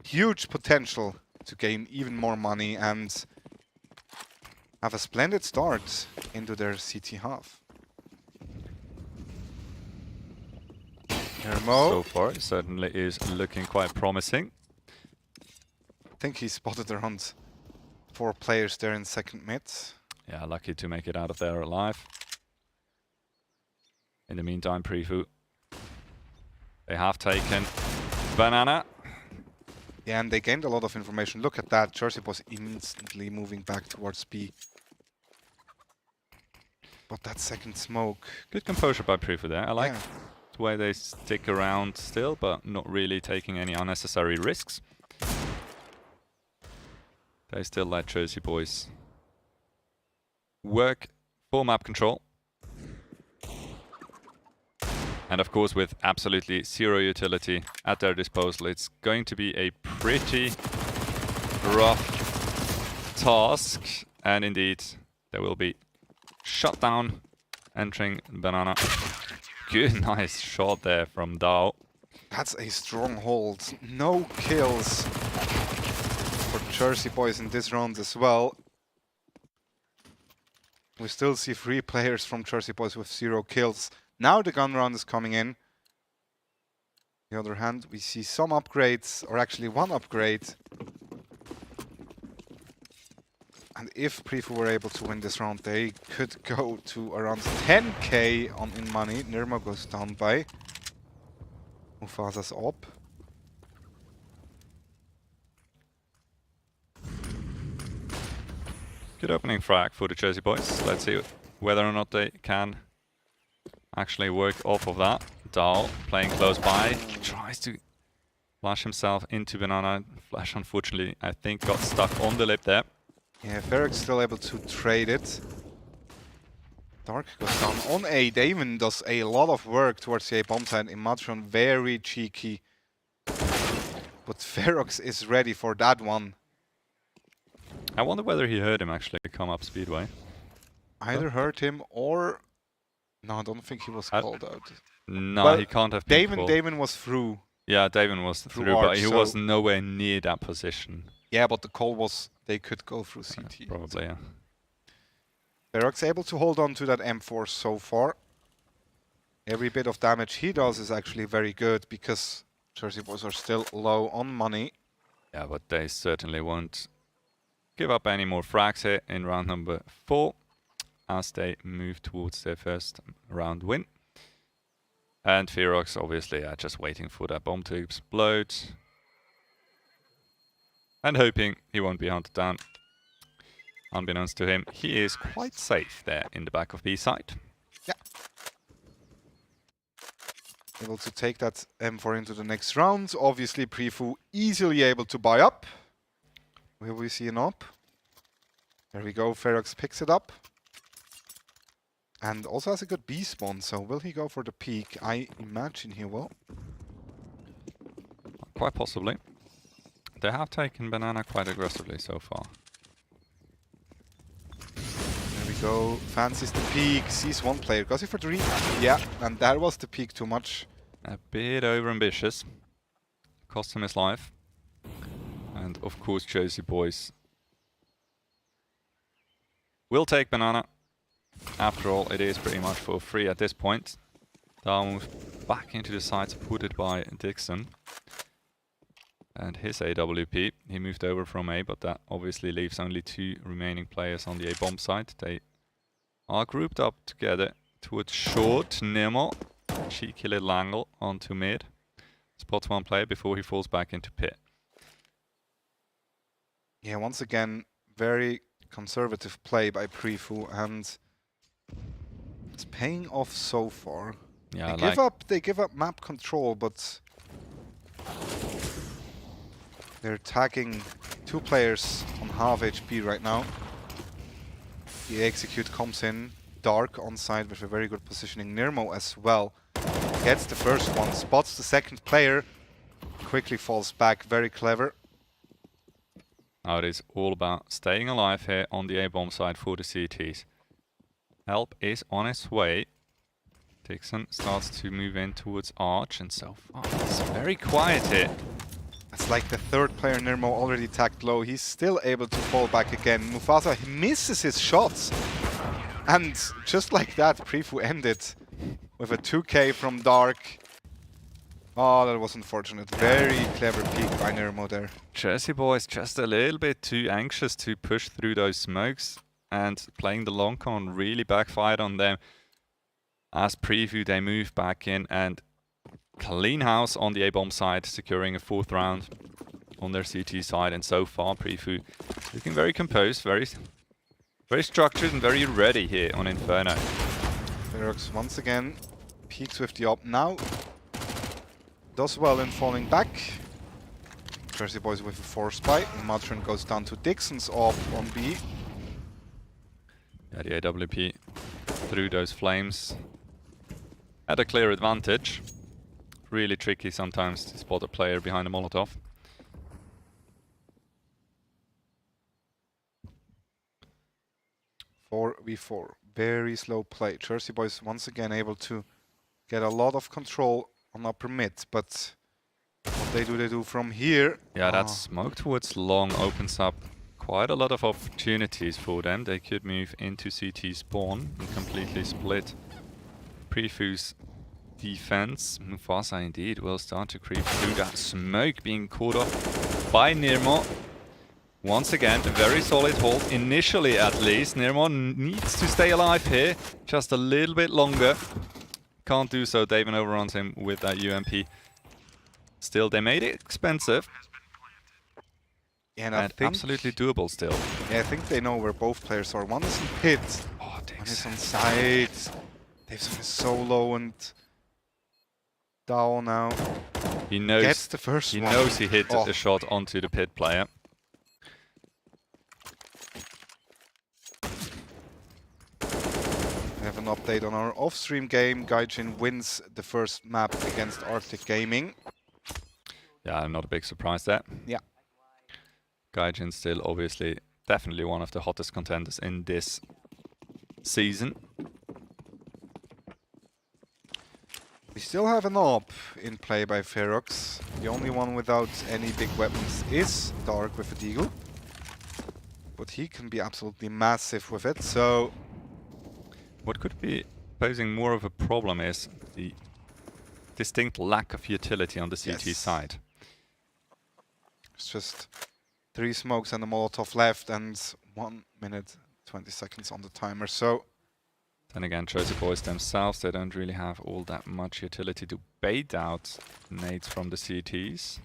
huge potential to gain even more money and have a splendid start into their CT half. Nirmo. So far, it certainly is looking quite promising. I think he spotted around 4 players there in second mid. Yeah, lucky to make it out of there alive. In the meantime, Prifu, they have taken Banana. Yeah, and they gained a lot of information. Look at that. Jersey was instantly moving back towards B. But that second smoke. Good composure by Prefu there. I like the way they stick around still, but not really taking any unnecessary risks. They still let Jersey boys work for map control. And of course, with absolutely zero utility at their disposal, it's going to be a pretty rough task. And indeed, there will be shut down entering Banana. Good, nice shot there from Dao. That's a strong hold. No kills for Jersey boys in this round as well. We still see 3 players from Jersey boys with 0 kills. Now the gun round is coming in. On the other hand, we see some upgrades, or actually 1 upgrade. And if Prefu were able to win this round, they could go to around 10k in money. Nirmo goes down by Mufasa's op. Good opening frag for the Jersey boys. Let's see whether or not they can actually work off of that. Dao playing close by, tries to flash himself into Banana. Flash, unfortunately, I think got stuck on the lip there. Yeah, Ferox still able to trade it. Dark goes down on A. Damon does a lot of work towards the A bomb side. Imatron very cheeky. But Ferox is ready for that one. I wonder whether he heard him actually come up Speedway. Either heard him or... No, I don't think he was called out. No, well, he can't have been called. Damon was through. Yeah, Damon was through, but he was nowhere near that position. Yeah, but the call was they could go through CT. Probably, yeah. Ferox able to hold on to that M4 so far. Every bit of damage he does is actually very good because Jersey boys are still low on money. Yeah, but they certainly won't give up any more frags here in round number 4 as they move towards their first round win. And Ferox obviously just waiting for that bomb to explode and hoping he won't be hunted down. Unbeknownst to him, he is quite safe there in the back of B side. Yeah. Able to take that M4 into the next round. Obviously, Prefu easily able to buy up. Will we see an op? There we go, Ferox picks it up. And also has a good B spawn, so will he go for the peak? I imagine he will. Quite possibly. They have taken Banana quite aggressively so far. There we go, fancies the peak, sees 1 player. Goes he for 3? Yeah, and that was the peak too much. A bit overambitious. Cost him his life. And of course, Jersey boys will take Banana. After all, it is pretty much for free at this point. Dao moved back into the side supported by Dixon. And his AWP, he moved over from A, but that obviously leaves only 2 remaining players on the A bomb side. They are grouped up together towards short. Nemo, cheeky little angle onto mid. Spots 1 player before he falls back into pit. Yeah, once again, very conservative play by Prefu, and it's paying off so far. Yeah, they give up map control, but they're tagging 2 players on half HP right now. The execute comes in, Dark on side with a very good positioning. Nirmo as well gets the first one, spots the second player, quickly falls back, very clever. Now it is all about staying alive here on the A bomb side for the CTs. Help is on its way. Dixon starts to move in towards Arch, and so far it's very quiet here. It's like the 3rd player, Nirmo, already tagged low. He's still able to fall back again. Mufasa misses his shots. And just like that, Prefu ended with a 2k from Dark. Oh, that was unfortunate. Very clever peek by Nirmo there. Jersey boys just a little bit too anxious to push through those smokes, and playing the long con really backfired on them. As Preview, they move back in, and clean house on the A-bomb side, securing a 4th round on their CT side, and so far Prefu looking very composed, very structured and very ready here on Inferno. Ferox once again peeks with the op now. Does well in falling back. Jersey Boys with a force spy. Matron goes down to Dixon's op on B. Yeah, the AWP through those flames had a clear advantage. Really tricky sometimes to spot a player behind a Molotov. V4, very slow play. Jersey Boys once again able to get a lot of control on upper mid, but what they do from here. Yeah, that smoke towards long opens up quite a lot of opportunities for them. They could move into CT spawn and completely split Prefu's defense. Mufasa indeed will start to creep through that smoke, being caught up by Nirmo. Once again, a very solid hold, initially at least. Nirmo needs to stay alive here, just a little bit longer. Can't do so, Daven overruns him with that UMP. Still, they made it expensive. Yeah, and I think absolutely doable still. Yeah, I think they know where both players are. One is in pit, one is on side. Daveson is so low and down now. He knows, gets the first one. He knows he hit a shot onto the pit player. We have an update on our off-stream game. Gaijin wins the first map against Arctic Gaming. Yeah, not a big surprise there. Yeah. Gaijin still obviously definitely one of the hottest contenders in this season. We still have an AWP in play by Ferox. The only one without any big weapons is Dark with a Deagle. But he can be absolutely massive with it, so... What could be posing more of a problem is the distinct lack of utility on the CT side. It's just 3 smokes and a Molotov left and 1 minute 20 seconds on the timer, so... Then again, Jersey Boys themselves, they don't really have all that much utility to bait out nades from the CTs.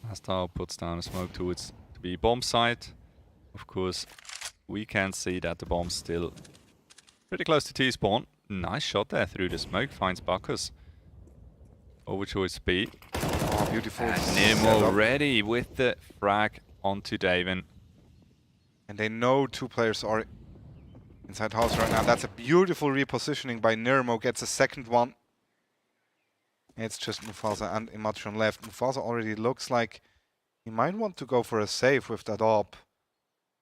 Hostile puts down a smoke towards the B bomb site. Of course, we can see that the bomb's still pretty close to T-spawn. Nice shot there through the smoke, finds Bacchus. Over towards B. Oh, beautiful. And Nemo ready with the frag onto Daven. And they know 2 players are inside house right now. That's a beautiful repositioning by Nirmo. Gets a second one. It's just Mufasa and Imatron left. Mufasa already looks like he might want to go for a save with that AWP.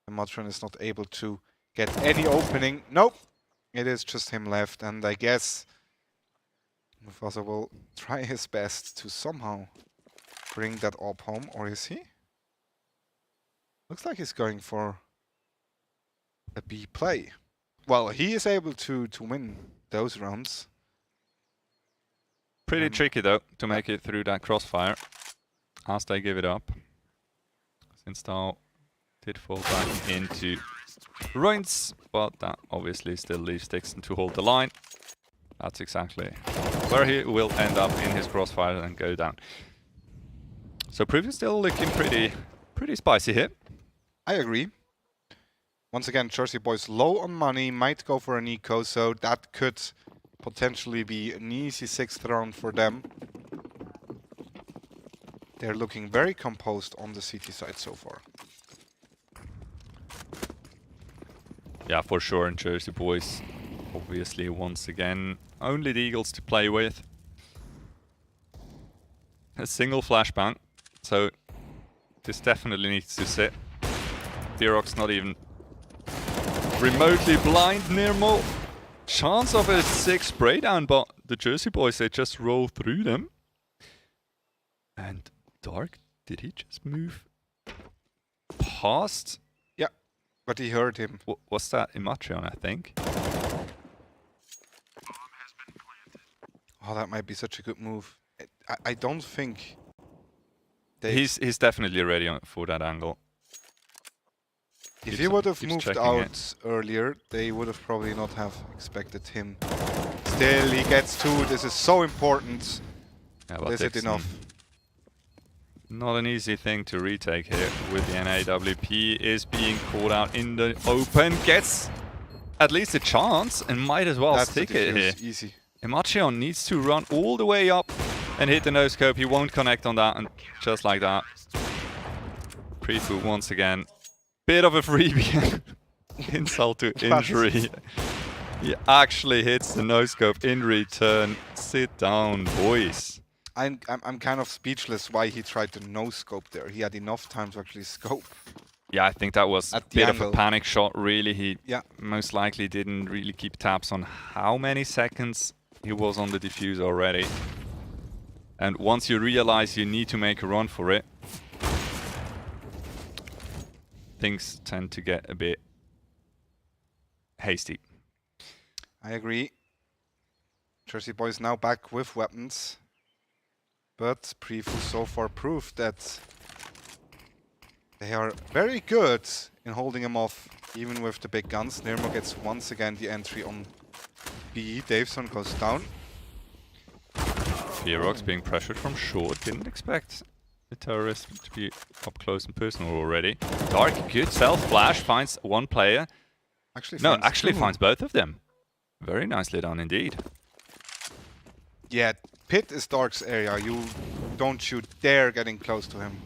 Imatron is not able to get any opening. Nope. It is just him left. And I guess Mufasa will try his best to somehow bring that AWP home. Or is he? Looks like he's going for a B play. Well, he is able to win those rounds. Pretty tricky though to make it through that crossfire as they give it up. Since Dahl did fall back into ruins, but that obviously still leaves Dixon to hold the line. That's exactly where he will end up in his crossfire and go down. So Preview still looking pretty spicy here. I agree. Once again, Jersey Boys low on money, might go for an eco, so that could potentially be an easy 6th round for them. They're looking very composed on the CT side so far. Yeah, for sure, and Jersey Boys obviously once again only the Eagles to play with. A single flashbang, so this definitely needs to sit. Ferox not even remotely blind. Nirmo. Chance of a 6 spray down, but the Jersey Boys, they just roll through them. And Dark, did he just move past? Yeah, but he heard him. Was that Imatrion, I think? Oh, that might be such a good move. I don't think... He's definitely ready for that angle. If he would have moved out earlier, they would have probably not have expected him. Still, he gets 2. This is so important. Yeah, but Is it enough? Not an easy thing to retake here with the NAWP is being caught out in the open. Gets at least a chance and might as well That's stick it here. Easy. Imachion needs to run all the way up and hit the no-scope. He won't connect on that, and just like that. Prefu once again. Bit of a freebie. Insult to injury. He actually hits the no-scope in return. Sit down, boys. I'm kind of speechless why he tried to no-scope there. He had enough time to actually scope. Yeah, I think that was a bit of a panic shot, really. He most likely didn't really keep tabs on how many seconds he was on the diffuse already. And once you realize you need to make a run for it, things tend to get a bit hasty. I agree. Jersey Boys now back with weapons. But Prefu so far proved that they are very good in holding him off, even with the big guns. Nirmo gets once again the entry on B. Davison goes down. Fearox being pressured from short. Didn't expect the terrorist to be up close and personal already. Dark, good self-flash, finds one player. Actually finds both of them. Very nicely done indeed. Yeah, Pit is Dark's area. You don't you dare getting close to him.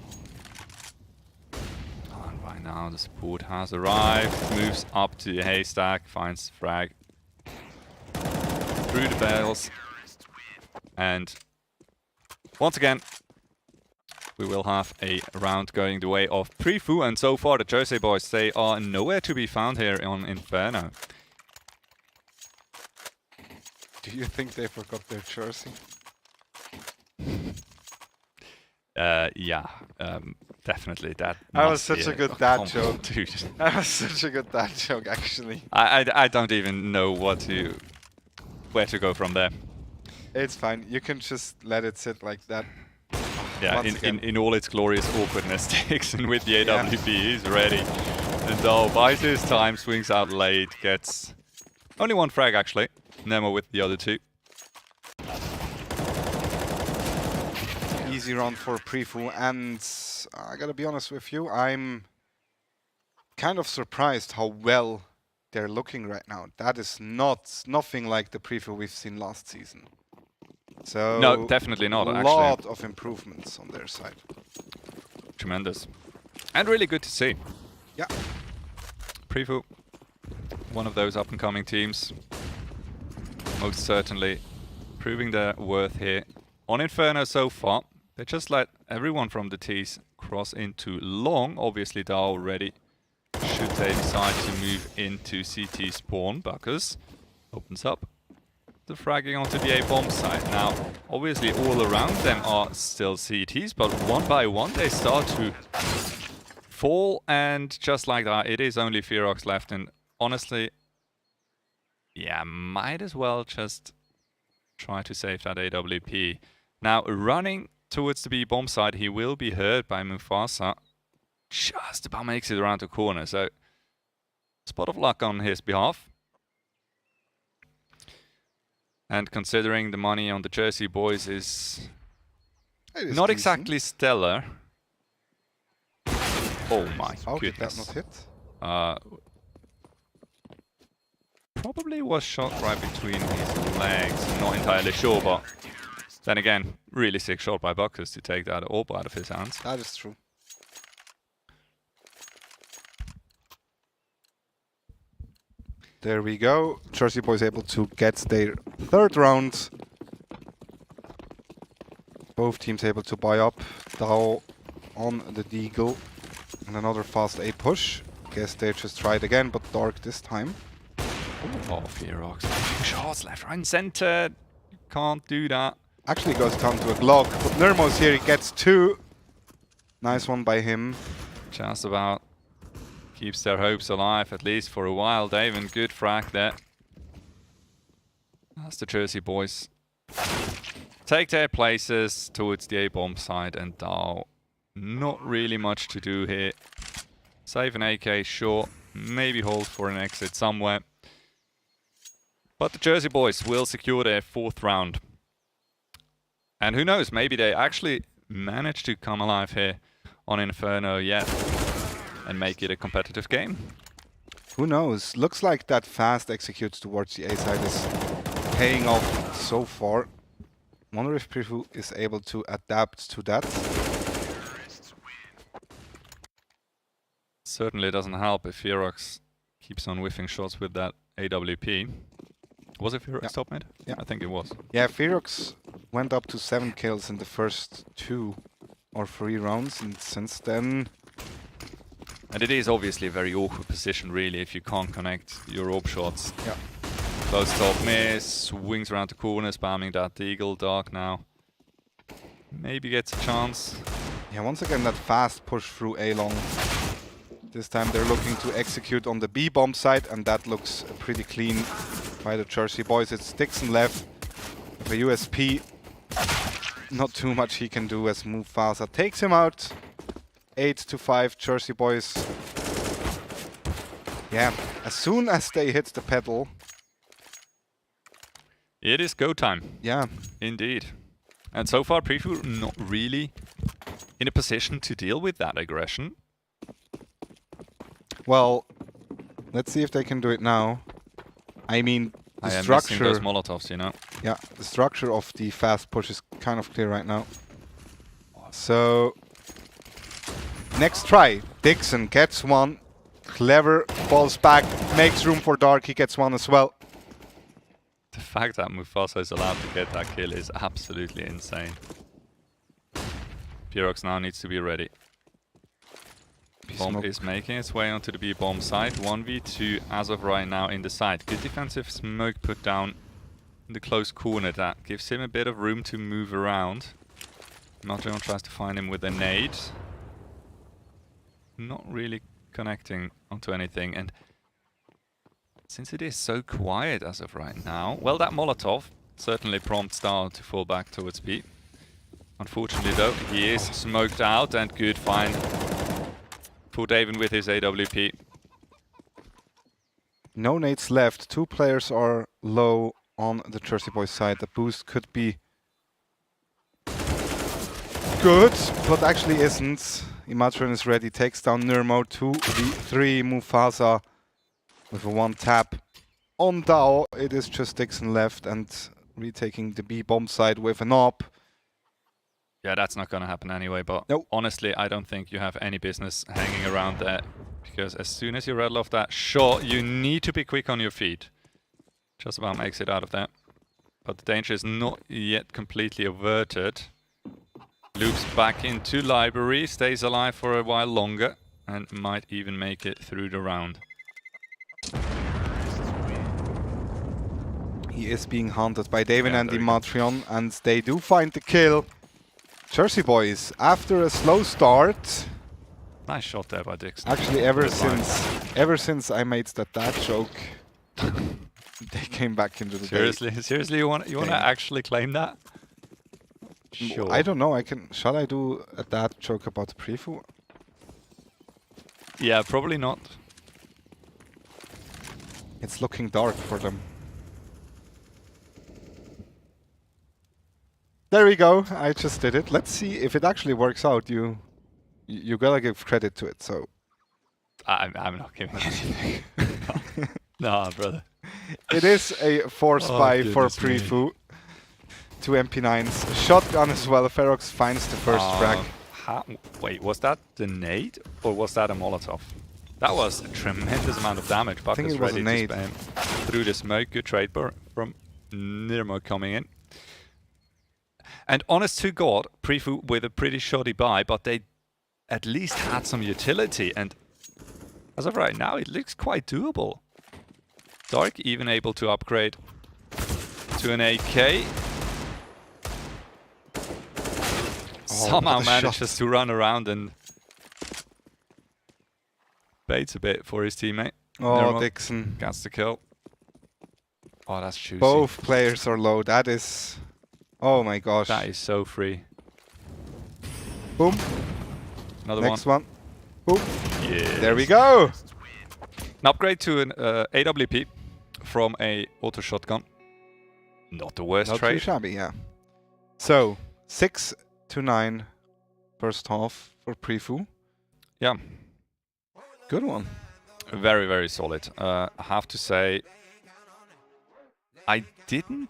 And by now the support has arrived. Moves up to the haystack, finds frag through the bales. And once again, we will have a round going the way of Prefu. And so far the Jersey Boys, they are nowhere to be found here on Inferno. Do you think they forgot their jersey? Yeah, definitely. That was such a good dad joke, dude. That was such a good dad joke, actually. I don't even know where to go from there. It's fine. You can just let it sit like that. Yeah, in all its glorious awkwardness, takes in with the AWP. He's ready. And Dahl buys his time, swings out late, gets only one frag actually. Nemo with the other two. Easy round for Prefu, and I gotta be honest with you, I'm kind of surprised how well they're looking right now. That is nothing like the Prefu we've seen last season. So no, definitely not. A actually, lot of improvements on their side. Tremendous, and really good to see. Yeah, Prefu, one of those up-and-coming teams, most certainly proving their worth here on Inferno so far. They just let everyone from the T's cross into long. Obviously, they're already, should they decide to move into CT spawn. Buckers opens up the fragging onto the A-bomb site. Now, obviously, all around them are still CTs, but one by one, they start to fall. And just like that, it is only Fearox left. And honestly, yeah, might as well just try to save that AWP. Now, running towards the B-bomb side, he will be heard by Mufasa. Just about makes it around the corner, so spot of luck on his behalf. And considering the money on the Jersey Boys is not exactly stellar. Oh my How goodness. did that not hit? Probably was shot right between his legs. Not entirely sure, but then again, really sick shot by Buckers to take that all out of his hands. That is true. There we go. Jersey Boys able to get their third round. Both teams able to buy up. Dao on the Deagle. And another fast A push. Guess they just tried again, but Dark this time. Oh, Fearox. Shots left, right, and center. Can't do that. Actually goes down to a Glock, but Nirmo's here. He gets two. Nice one by him. Just about keeps their hopes alive, at least for a while. Daven, good frag there. As the Jersey Boys take their places towards the A-bomb side, and Dao, not really much to do here. Save an AK, sure. Maybe hold for an exit somewhere. But the Jersey Boys will secure their fourth round. And who knows, maybe they actually manage to come alive here on Inferno yet and make it a competitive game. Who knows? Looks like that fast executes towards the A side is paying off so far. Wonder if Prifu is able to adapt to that. Certainly doesn't help if Ferox keeps on whiffing shots with that AWP. Was it Ferox top mid? Yeah, I think it was. Yeah, Ferox went up to 7 kills in the first 2 or 3 rounds, and since then... And it is obviously a very awkward position, really, if you can't connect your orb shots. Yeah. Close top miss, swings around the corner, spamming that Eagle Dark now. Maybe gets a chance. Yeah, once again that fast push through A long. This time they're looking to execute on the B bomb side, and that looks pretty clean by the Jersey boys. It's Dixon left with a USP. Not too much he can do as Mufasa takes him out. 8-5 Jersey boys. Yeah, as soon as they hit the pedal. It is go time. Yeah. Indeed. And so far, Prifu not really in a position to deal with that aggression. Well, let's see if they can do it now. I mean, the I am structure... missing those Molotovs, you know. Yeah, the structure of the fast push is kind of clear right now. So, next try. Dixon gets one. Clever, falls back, makes room for Dark. He gets one as well. The fact that Mufasa is allowed to get that kill is absolutely insane. Ferox now needs to be ready. Bomb is making its way onto the B bomb side. 1v2 as of right now in the side. Good defensive smoke put down in the close corner. That gives him a bit of room to move around. Matreon tries to find him with a nade. Not really connecting onto anything. And since it is so quiet as of right now, well, that Molotov certainly prompts Star to fall back towards B. Unfortunately though, he is smoked out, and good find for Daven with his AWP. No nades left. 2 players are low on the Jersey boys side. The boost could be good, but actually isn't. Imatron is ready, takes down Nurmo. 2v3 Mufasa with a 1 tap on Dao. It is just Dixon left and retaking the B bomb side with an op. Yeah, that's not going to happen anyway, but nope. Honestly, I don't think you have any business hanging around there, because as soon as you rattle off that shot, you need to be quick on your feet. Just about makes it out of that. But the danger is not yet completely averted. Loops back into library, stays alive for a while longer, and might even make it through the round. He is being hunted by Daven and Imatron, and they do find the kill. Jersey boys, after a slow start. Nice shot there by Dixon. Actually, ever since I made that dad joke, they came back into the Seriously, you want to actually claim that? Sure. I don't know. Shall I do a dad joke about Prifu? Yeah, probably not. It's looking dark for them. There we go. I just did it. Let's see if it actually works out. You gotta give credit to it. So I'm not giving anything. No, brother. It is a force buy for Prifu. 2 MP9s. Shotgun as well. Ferox finds the first frag. Wait, was that the nade or was that a Molotov? That was a tremendous amount of damage. Buck is ready to spam through the smoke. Good trade from Nirmo coming in. And honest to God, Prifu with a pretty shoddy buy, but they at least had some utility. And as of right now, it looks quite doable. Dark even able to upgrade to an AK. Somehow manages to run around and baits a bit for his teammate. Oh, Dixon gets the kill. Oh, that's juicy. Both players are low. That is... Oh my gosh. That is so free. Boom. Another Next one. Boom. Yes. There we go. An upgrade to an AWP from a auto shotgun. Not the worst trade. Not too shabby, yeah. So, 6-9 first half for Prefu. Yeah. Good one. Very, very solid. I have to say, I didn't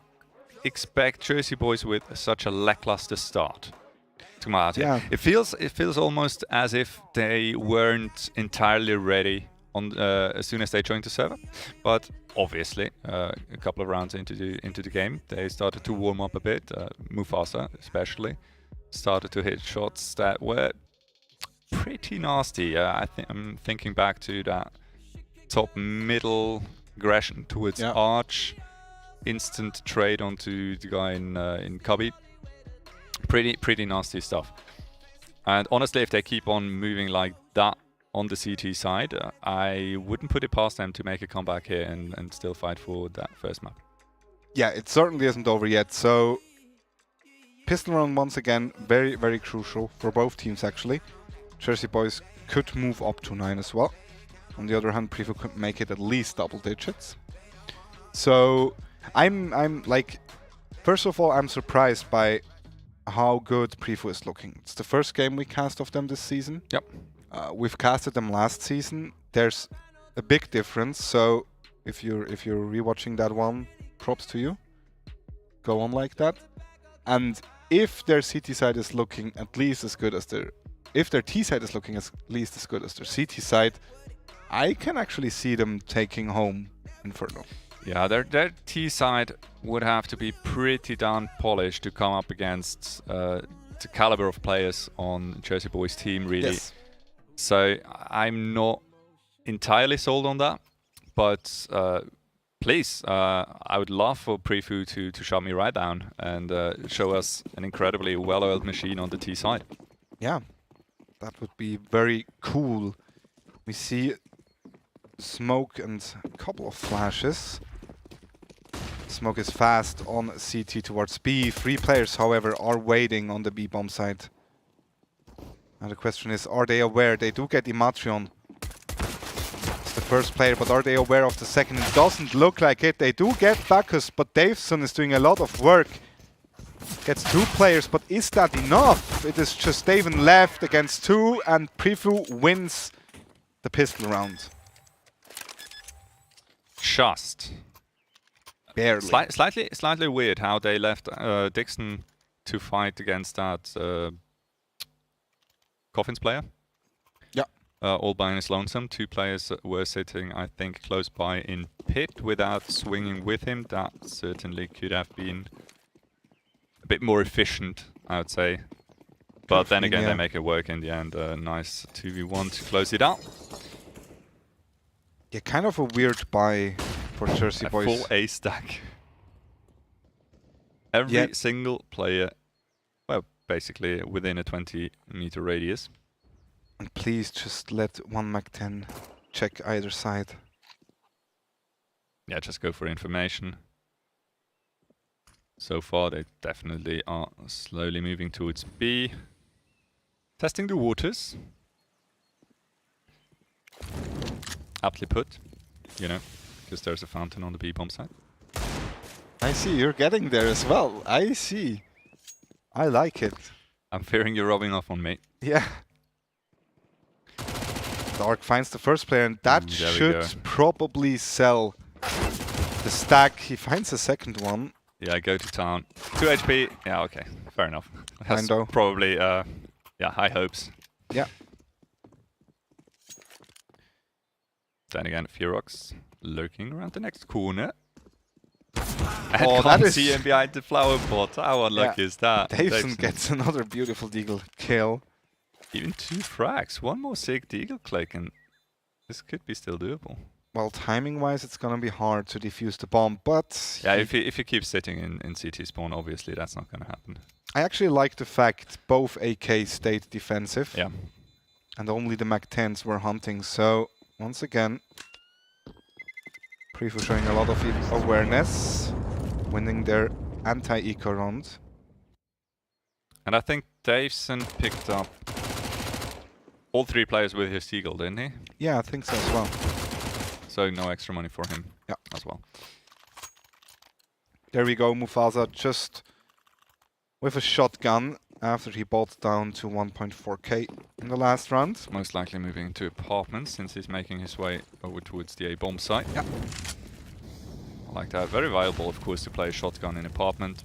expect Jersey Boys with such a lackluster start to come out here. Yeah. It feels almost as if they weren't entirely ready on as soon as they joined the server, but obviously a couple of rounds into the game, they started to warm up a bit. Mufasa especially started to hit shots that were pretty nasty. I'm thinking back to that top middle aggression towards Arch, instant trade onto the guy in Cubby. Pretty nasty stuff. And honestly, if they keep on moving like that on the CT side, I wouldn't put it past them to make a comeback here and still fight for that first map. Yeah, it certainly isn't over yet. So pistol round once again, very, very crucial for both teams actually. Jersey Boys could move up to 9 as well. On the other hand, Prefu could make it at least double digits. So I'm like, first of all, I'm surprised by how good Prefu is looking. It's the first game we cast of them this season. Yep. We've casted them last season. There's a big difference. So if you're rewatching that one, props to you. Go on like that. And if their CT side is looking at least as good as if their T side is looking at least as good as their CT side, I can actually see them taking home Inferno. Yeah, their T side would have to be pretty darn polished to come up against the caliber of players on Jersey Boys' team, really. Yes. So I'm not entirely sold on that, but please, I would love for Prefu to shut me right down and show us an incredibly well-oiled machine on the T side. Yeah, that would be very cool. We see smoke and a couple of flashes. Smoke is fast on CT towards B. 3 players, however, are waiting on the B bomb side. Now the question is, are they aware? They do get Imatrion. It's the first player, but are they aware of the second? It doesn't look like it. They do get Bacchus, but Davison is doing a lot of work. Gets 2 players, but is that enough? It is just Davin left against 2, and Prefu wins the pistol round. Just. Barely. Slightly weird how they left Dixon to fight against that Coffins player. Yeah. All by his lonesome. 2 players were sitting, I think, close by in pit without swinging with him. That certainly could have been a bit more efficient, I would say. But then again, they make it work in the end. Nice 2v1 to close it out. Yeah, kind of a weird buy for Jersey Boys. Full A stack. Every single player, well, basically within a 20-meter radius. And please just let one Mac-10 check either side. Yeah, just go for information. So far, they definitely are slowly moving towards B. Testing the waters. Aptly put, you know, because there's a fountain on the B bomb side. I see, you're getting there as well. I see. I like it. I'm fearing you're rubbing off on me. Yeah. Dark finds the first player, and that should probably sell the stack. He finds a second one. Yeah, go to town. 2 HP. Yeah, okay. Fair enough. Has probably, yeah, high hopes. Yeah. Then again, Ferox lurking around the next corner. Oh, that is... see him behind the flower pot. How unlucky is that? Davison gets another beautiful deagle kill. Even 2 frags. One more sick deagle click, and this could be still doable. Well, timing-wise, it's gonna be hard to defuse the bomb, but... Yeah, if you keep sitting in CT spawn, obviously that's not gonna happen. I actually like the fact both AKs stayed defensive. Yeah. And only the Mac-10s were hunting, so... Once again, Prefu showing a lot of awareness, winning their anti-eco round. And I think Davison picked up all 3 players with his Seagull, didn't he? Yeah, I think so as well. So no extra money for him as well. There we go, Mufasa just with a shotgun after he bought down to 1.4k in the last round. Most likely moving into apartments since he's making his way over towards the A-bomb site. Yeah. I like that. Very viable, of course, to play a shotgun in apartment.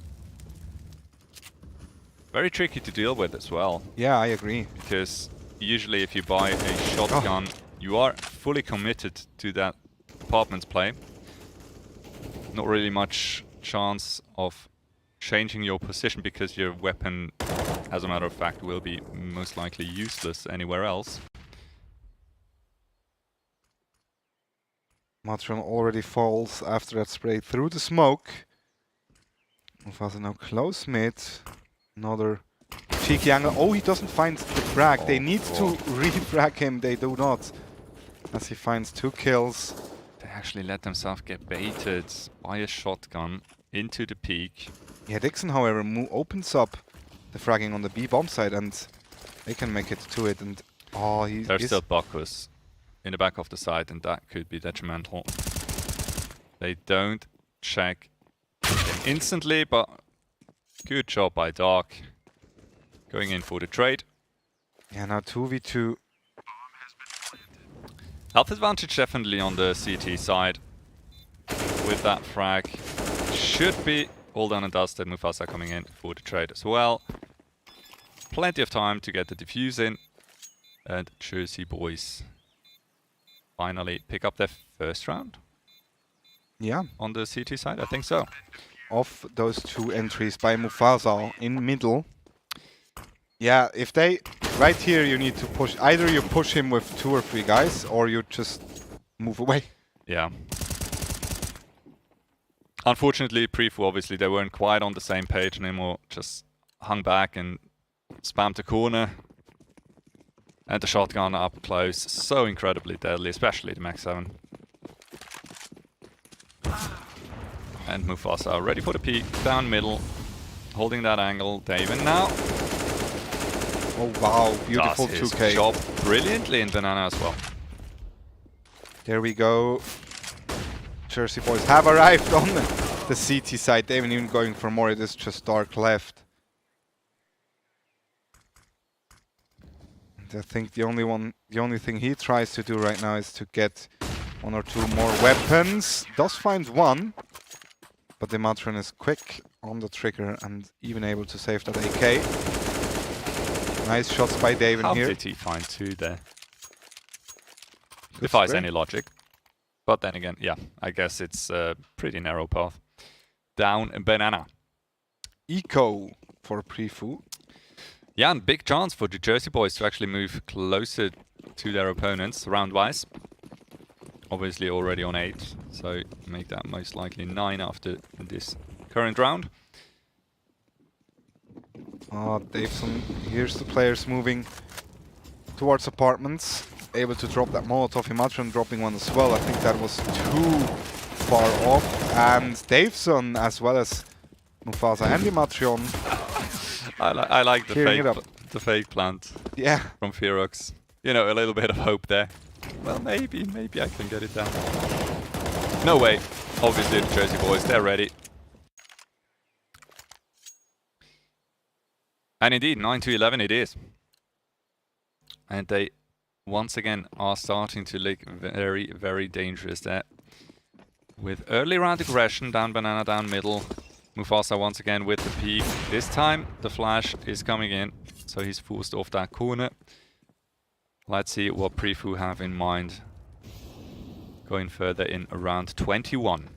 Very tricky to deal with as well. Yeah, I agree. Because usually if you buy a shotgun, you are fully committed to that apartment's play. Not really much chance of changing your position because your weapon, as a matter of fact, will be most likely useless anywhere else. Matron already falls after that spray through the smoke. Mufasa now close mid. Another cheeky angle. Oh, he doesn't find the frag. They need to re-frag him. They do not. As he finds 2 kills. They actually let themselves get baited by a shotgun into the peak. Yeah, Dixon, however, opens up the fragging on the B bomb side and they can make it to it. And there's still Bacchus in the back of the side, and that could be detrimental. They don't check instantly, but good job by Dark. Going in for the trade. Yeah, now 2v2. Health advantage definitely on the CT side. With that frag. Should be all done and dusted. Mufasa coming in for the trade as well. Plenty of time to get the defuse in. And Jersey boys finally pick up their first round. Yeah. On the CT side, I think so. Of those 2 entries by Mufasa in middle. Yeah, if they... Right here you need to push... Either you push him with 2 or 3 guys, or you just move away. Yeah. Unfortunately, Prefu, obviously, they weren't quite on the same page anymore. Just hung back and spammed the corner. And the shotgun up close. So incredibly deadly, especially the Max 7. And Mufasa ready for the peek, down middle, holding that angle. Daven now. Oh wow, beautiful does his 2k. Job brilliantly in Banana as well. There we go. Jersey boys have arrived on the CT side. They haven't even going for more, it is just Dark left. And I think the only thing he tries to do right now is to get 1 or 2 more weapons. Does find 1. But the Matron is quick on the trigger and even able to save that AK. Nice shots by Daven How here. did he find 2 there? Defies any logic. But then again, yeah, I guess it's a pretty narrow path. Down Banana. Eco for Prefu. Yeah, and big chance for the Jersey boys to actually move closer to their opponents round-wise. Obviously already on 8, so make that most likely 9 after this current round. Daveson, here's the players moving towards apartments. Able to drop that Molotov. Imatron dropping one as well. I think that was too far off. And Daveson, as well as Mufasa and Imatron. I like the fake plant. Yeah. From Ferox. You know, a little bit of hope there. Well, maybe I can get it down. No way. Obviously, the Jersey boys, they're ready. And indeed, 9-11 it is. And they, once again, are starting to look very, very dangerous there. With early round aggression, down Banana, down middle. Mufasa once again with the peek. This time, the flash is coming in, so he's forced off that corner. Let's see what Prefu have in mind. Going further in around 21.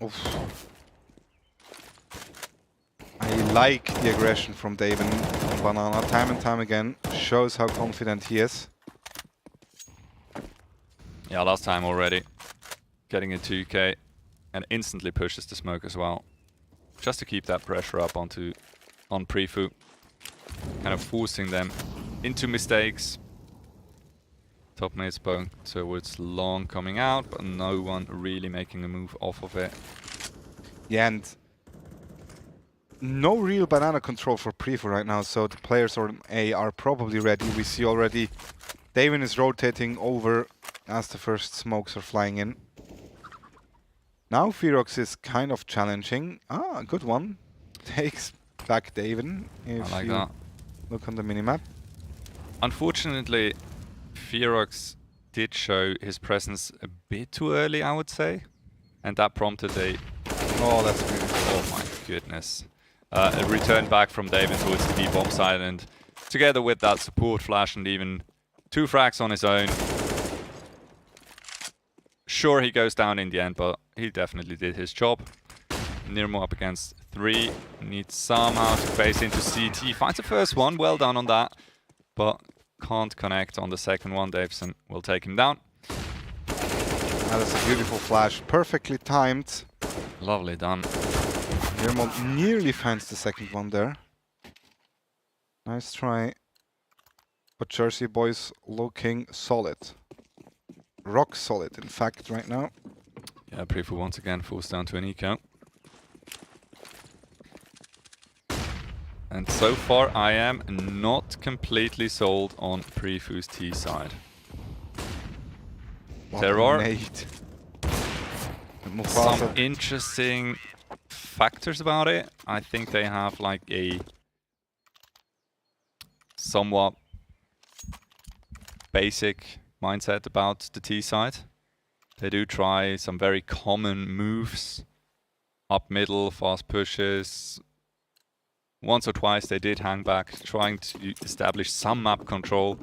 Oof. I like the aggression from Daven on Banana time and time again. Shows how confident he is. Yeah, last time already. Getting a 2k and instantly pushes the smoke as well. Just to keep that pressure up on Prefu. Kind of forcing them into mistakes. Top mid spoke towards long coming out, but no one really making a move off of it. Yeah, and no real Banana control for Prefu right now, so the players on A are probably ready. We see already Daven is rotating over as the first smokes are flying in. Now Ferox is kind of challenging. Ah, good one. Takes back Daven. If I like you that. look on the minimap. Unfortunately, Ferox did show his presence a bit too early, I would say. And that prompted a... Oh, that's beautiful. Oh my goodness. A return back from David towards the B-bomb side, and together with that support flash and even 2 frags on his own. Sure, he goes down in the end, but he definitely did his job. Nirmo up against 3. Needs somehow to face into CT. Finds the first one, well done on that. But can't connect on the second one. Davison will take him down. That is a beautiful flash, perfectly timed. Lovely done. Nirmo nearly finds the second one there. Nice try. But Jersey boys looking solid. Rock solid, in fact, right now. Yeah, Prefu once again falls down to an eco. And so far, I am not completely sold on Prefu's T side. What There a are nade. some interesting factors about it. I think they have like a somewhat basic mindset about the T side. They do try some very common moves. Up middle, fast pushes. Once or twice they did hang back, trying to establish some map control.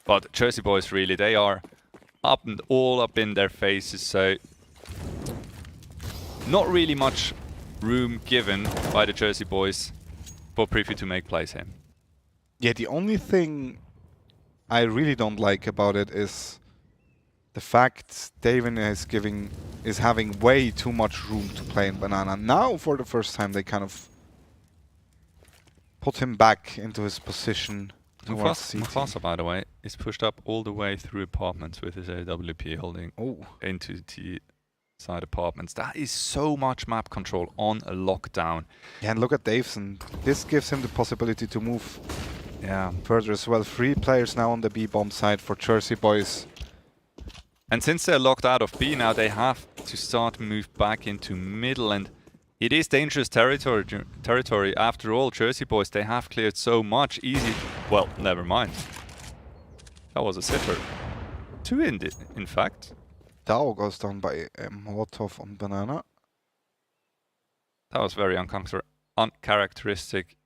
But Jersey boys really, they are all up in their faces, so not really much room given by the Jersey boys for Prefu to make plays here. Yeah, the only thing I really don't like about it is the fact Daven is having way too much room to play in Banana. Now, for the first time, they kind of put him back into his position. Mufasa, by the way, is pushed up all the way through apartments with his AWP holding into the side apartments. That is so much map control on a lockdown. Yeah, and look at Davison. This gives him the possibility to move further as well. 3 players now on the B-bomb side for Jersey boys. And since they're locked out of B now, they have to start to move back into middle, and it is dangerous territory. After all, Jersey boys, they have cleared so much. Easy. Well, never mind. That was a sitter. 2 in fact. Dao goes down by a Molotov on Banana. That was very uncharacteristic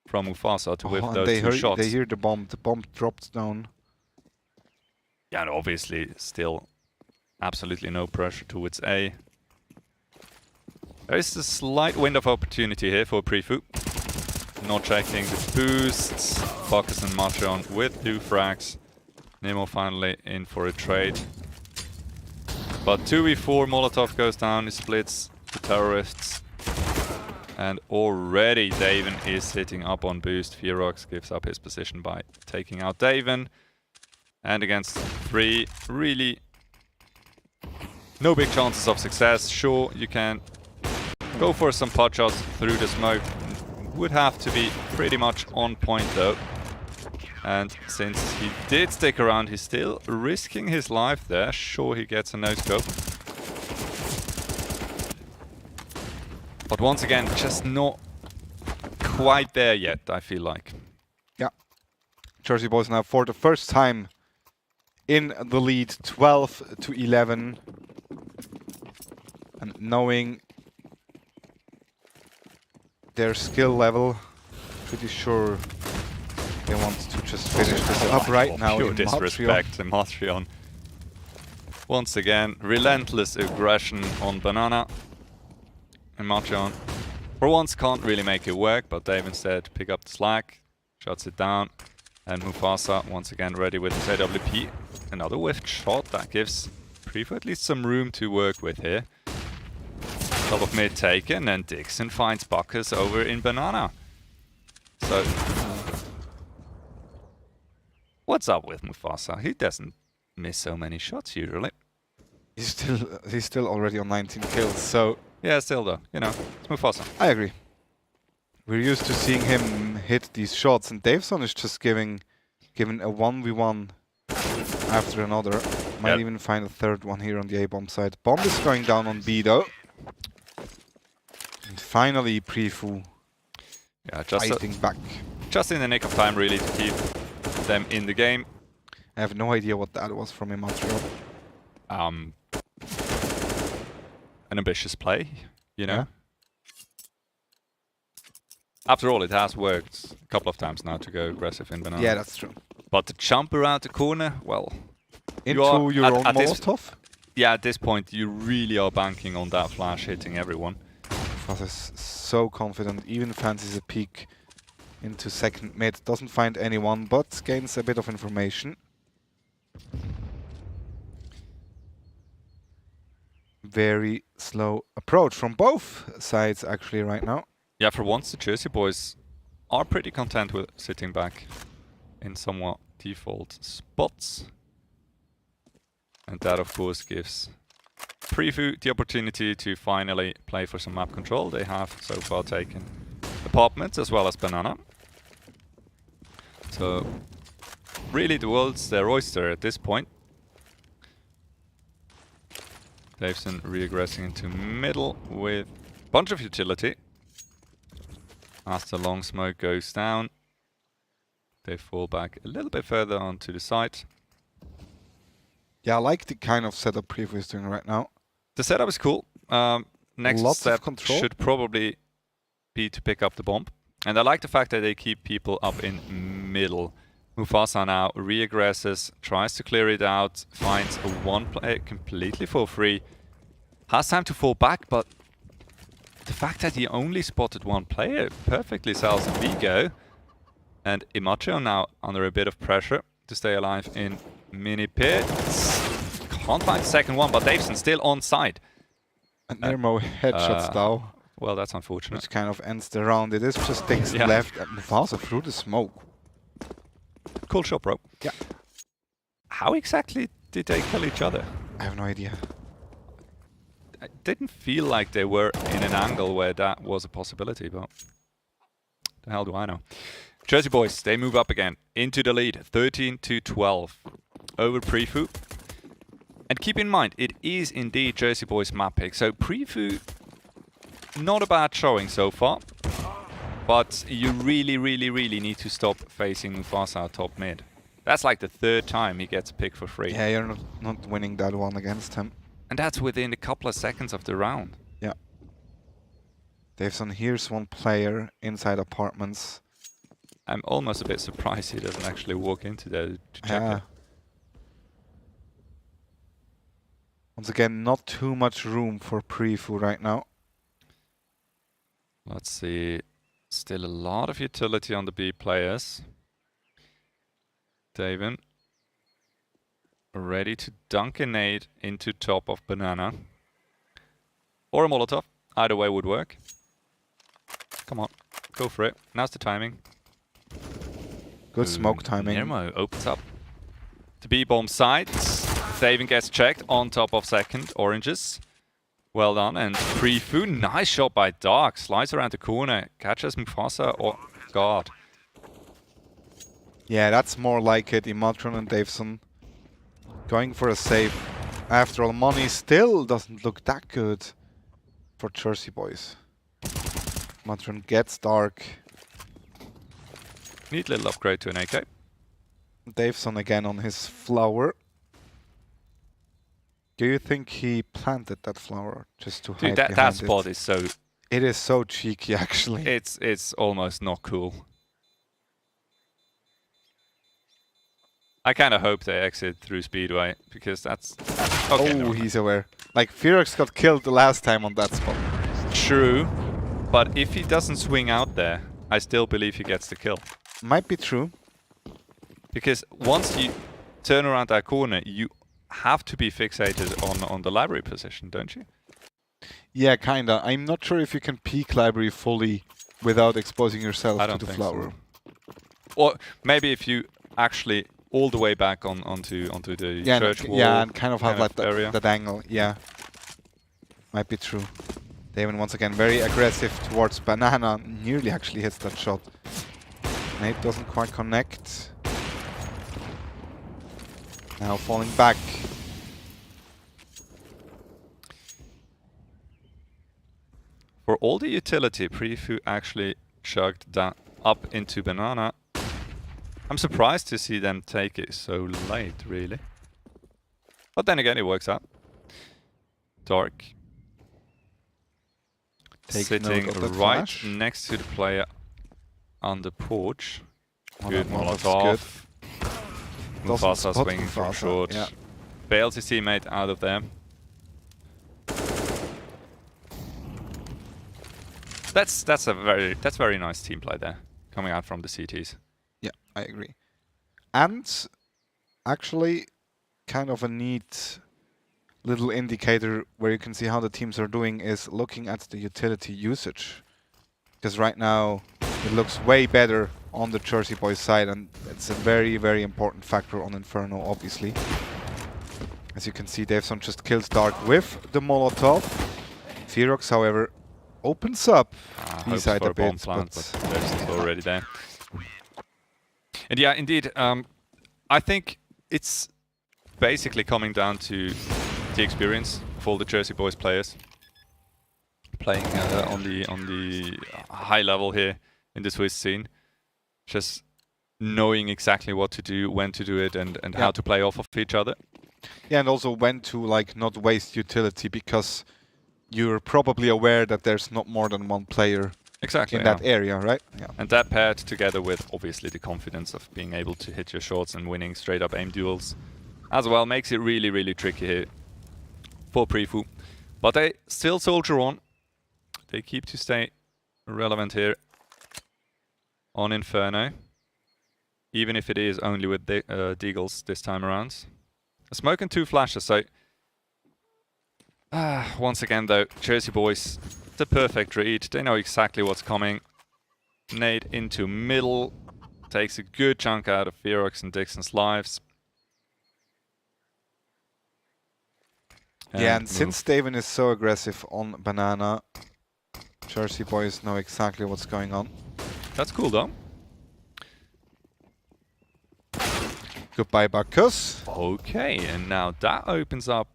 from Mufasa to whip those they 2 shots. They hear the bomb. The bomb dropped down. Yeah, and obviously still absolutely no pressure towards A. There is a slight window of opportunity here for Prefu. Not checking the boosts. Focus and Matron with 2 frags. Nemo finally in for a trade. But 2v4, Molotov goes down, he splits the terrorists. And already Daven is sitting up on boost. Ferox gives up his position by taking out Daven. And against 3, really no big chances of success. Sure, you can go for some pot shots through the smoke. Would have to be pretty much on point though. And since he did stick around, he's still risking his life there. Sure, he gets a no-scope. But once again, just not quite there yet, I feel like. Yeah. Jersey boys now for the first time in the lead, 12-11. And knowing their skill level, pretty sure they want to just finish this up right now. Pure in disrespect to Matreon. Once again, relentless aggression on Banana. And Matreon, for once, can't really make it work, but Dave instead pick up the slack, shuts it down. And Mufasa, once again, ready with his AWP. Another whiffed shot that gives Prefu at least some room to work with here. Top of mid taken, and Dixon finds Buckers over in Banana. So, what's up with Mufasa? He doesn't miss so many shots usually. He's still already on 19 kills, so... Yeah, still though, you know, it's Mufasa. I agree. We're used to seeing him hit these shots, and Daveson is just giving a 1v1 after another. Might even find a third one here on the A-bomb side. Bomb is going down on B though. And finally, Prefu Yeah, fighting back. Just in the nick of time, really, to keep them in the game. I have no idea what that was from Montreal. An ambitious play, you know. Yeah. After all, it has worked a couple of times now to go aggressive in banana. Yeah, that's true. But to jump around the corner, well, Into your own Molotov? Yeah, at this point, you really are banking on that flash hitting everyone. Fuzz is so confident, even fancies a peek into second mid. Doesn't find anyone, but gains a bit of information. Very slow approach from both sides, actually, right now. Yeah, for once, the Jersey boys are pretty content with sitting back in somewhat default spots. And that, of course, gives Prefu the opportunity to finally play for some map control. They have so far taken apartments as well as banana. So, really, the world's their oyster at this point. Davison regressing into middle with a bunch of utility. As the long smoke goes down, they fall back a little bit further onto the side. Yeah, I like the kind of setup Prefu is doing right now. The setup is cool. Next Lots step of control. should probably be to pick up the bomb. And I like the fact that they keep people up in middle. Mufasa now re-aggresses, tries to clear it out, finds a one player completely for free. Has time to fall back, but the fact that he only spotted one player perfectly sells Vigo. And Imacho now under a bit of pressure to stay alive in mini pits. Can't find the second one, but Davison still on side. And Nirmo headshots now. Well, that's unfortunate. Which kind of ends the round. It is just things Yeah. left. And Mufasa through the smoke. Cool shot, bro. Yeah. How exactly did they kill each other? I have no idea. It didn't feel like they were in an angle where that was a possibility, but the hell do I know? Jersey boys, they move up again into the lead, 13-12 over Prefu. And keep in mind, it is indeed Jersey boys map pick, so Prefu, not a bad showing so far, but you really, really, really need to stop facing Mufasa top mid. That's like the third time he gets picked for free. Yeah, you're not winning that one against him. And that's within a couple of seconds of the round. Yeah. Davison here's one player inside apartments. I'm almost a bit surprised he doesn't actually walk into there to check it. Once again, not too much room for Prefu right now. Let's see. Still a lot of utility on the B players. Davin ready to dunk a nade into top of banana. Or a Molotov. Either way would work. Come on, go for it. Now's the timing. Good smoke timing. Nirmo opens up. The B-bomb side. Davin gets checked on top of second. Oranges. Well done. And Prefu. Nice shot by Dark. Slides around the corner. Catches Mufasa. Oh, God. Yeah, that's more like it. Imatron and Davison going for a save. After all, money still doesn't look that good for Jersey boys. Imatron gets Dark. Neat little upgrade to an AK. Davison again on his flower. Do you think he planted that flower just to hide behind that spot is so... It is so cheeky, actually. It's almost not cool. I kind of hope they exit through Speedway, because that's... Okay, oh, he's aware. Like, Ferox got killed the last time on that spot. True, but if he doesn't swing out there, I still believe he gets the kill. Might be true. Because once you turn around that corner, you have to be fixated on the library position, don't you? Yeah, kinda. I'm not sure if you can peek library fully without exposing yourself to the flower. So. Or maybe if you actually all the way back onto the church wall. Yeah, and kind of have like area. that angle. Yeah, might be true. Davin once again very aggressive towards banana. Nearly actually hits that shot. Nate doesn't quite connect. Now falling back. for all the utility, Prefu actually chugged that up into Banana. I'm surprised to see them take it so late, really. But then again, it works out. Dark. Sitting right next to the player on the porch. Good Molotov. Mufasa swinging from short. Yeah. Bails his teammate out of there. That's very nice team play there, coming out from the CTs. Yeah, I agree. And actually, kind of a neat little indicator where you can see how the teams are doing is looking at the utility usage. Because right now, it looks way better on the Jersey Boys side, and it's a very, very important factor on Inferno, obviously. As you can see, Daveson just kills Dark with the Molotov. Ferox, however, opens up B-side a bit, but there's already there. And yeah, indeed, I think it's basically coming down to the experience of all the Jersey Boys players playing on the high level here in the Swiss scene. Just knowing exactly what to do, when to do it, and how to play off of each other. Yeah, and also when to like not waste utility, because you're probably aware that there's not more than one player in that area, right? Yeah. And that paired together with obviously the confidence of being able to hit your shots and winning straight up aim duels as well makes it really, really tricky here for Prefu. But they still soldier on. They keep to stay relevant here on Inferno, even if it is only with Deagles this time around. A smoke and 2 flashes, so once again though, Jersey Boys, the perfect read. They know exactly what's coming. Nade into middle, takes a good chunk out of Ferox and Dixon's lives. And since Daven is so aggressive on Banana, Jersey Boys know exactly what's going on. That's cool though. Goodbye, Bacchus. Okay, and now that opens up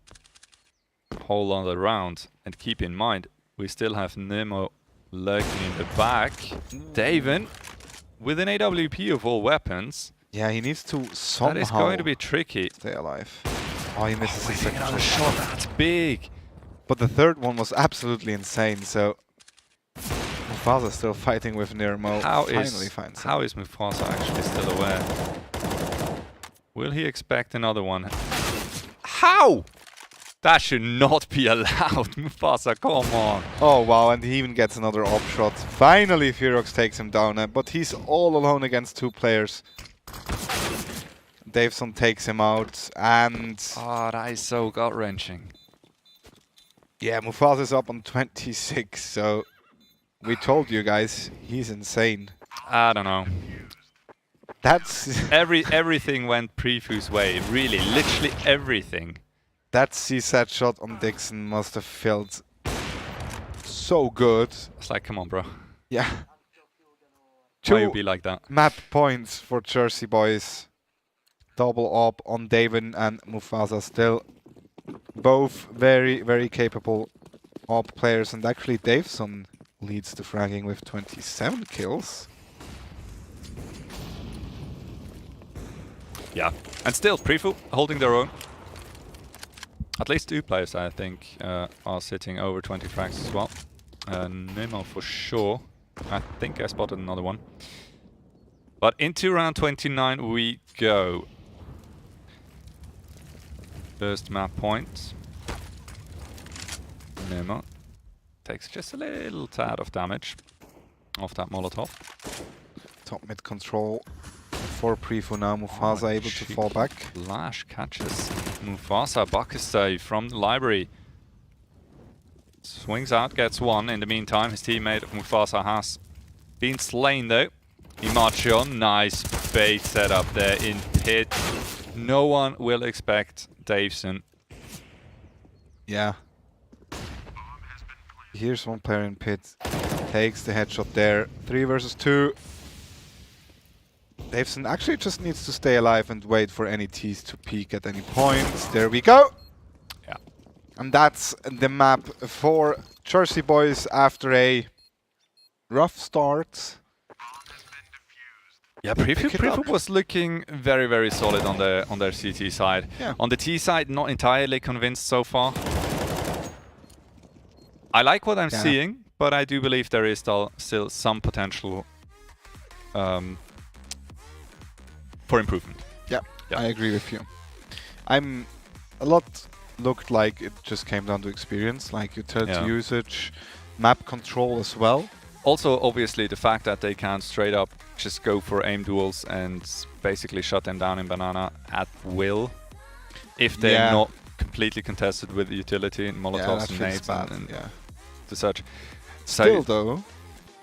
a whole other round. And keep in mind, we still have Nemo lurking in the back. Daven with an AWP of all weapons. Yeah, he needs to somehow. That is going to be tricky. Stay alive. Oh, he misses his second another shot. That's big. But the third one was absolutely insane. So Mufasa still fighting with Nemo. How finally is finds how is Mufasa actually still aware? Will he expect another one? How? That should not be allowed, Mufasa, come on. Oh wow, and he even gets another op shot. Finally, Ferox takes him down, but he's all alone against 2 players. Daveson takes him out, and... Oh, that is so gut-wrenching. Yeah, Mufasa's up on 26, so... We told you guys, he's insane. I don't know. That's... everything went Prefu's way, really, literally everything. That CSAT shot on Dixon must have felt so good. It's like, come on, bro. Yeah. Why you be like that? Map points for Jersey Boys. Double op on Daven and Mufasa still. Both very, very capable op players. And actually Daveson leads the fragging with 27 kills. Yeah, and still Prefu holding their own. At least 2 players, I think, are sitting over 20 frags as well. Nemo for sure. I think I spotted another one. But into round 29 we go. First map point. Nemo takes just a little tad of damage off that Molotov. Top mid control for Prefu now. Mufasa able to fall back. Flash catches Mufasa. Bacchus save from the library. Swings out, gets one. In the meantime, his teammate Mufasa has been slain though. Imachion, nice bait setup there in pit. No one will expect Daveson. Yeah. Here's one player in pit. Takes the headshot there. 3 versus 2. Daveson actually just needs to stay alive and wait for any T's to peek at any point. There we go. Yeah. And that's the map for Jersey Boys after a rough start. Yeah, Prefab was looking very, very solid on their CT side. Yeah. On the T side, not entirely convinced so far. I like what I'm seeing, but I do believe there is still some potential for improvement. Yeah, I agree with you. A lot looked like it just came down to experience, like utility usage, map control as well. Also, obviously, the fact that they can straight up just go for aim duels and basically shut them down in banana at will, if they're not completely contested with utility and molotovs and nades and the such. Still, though,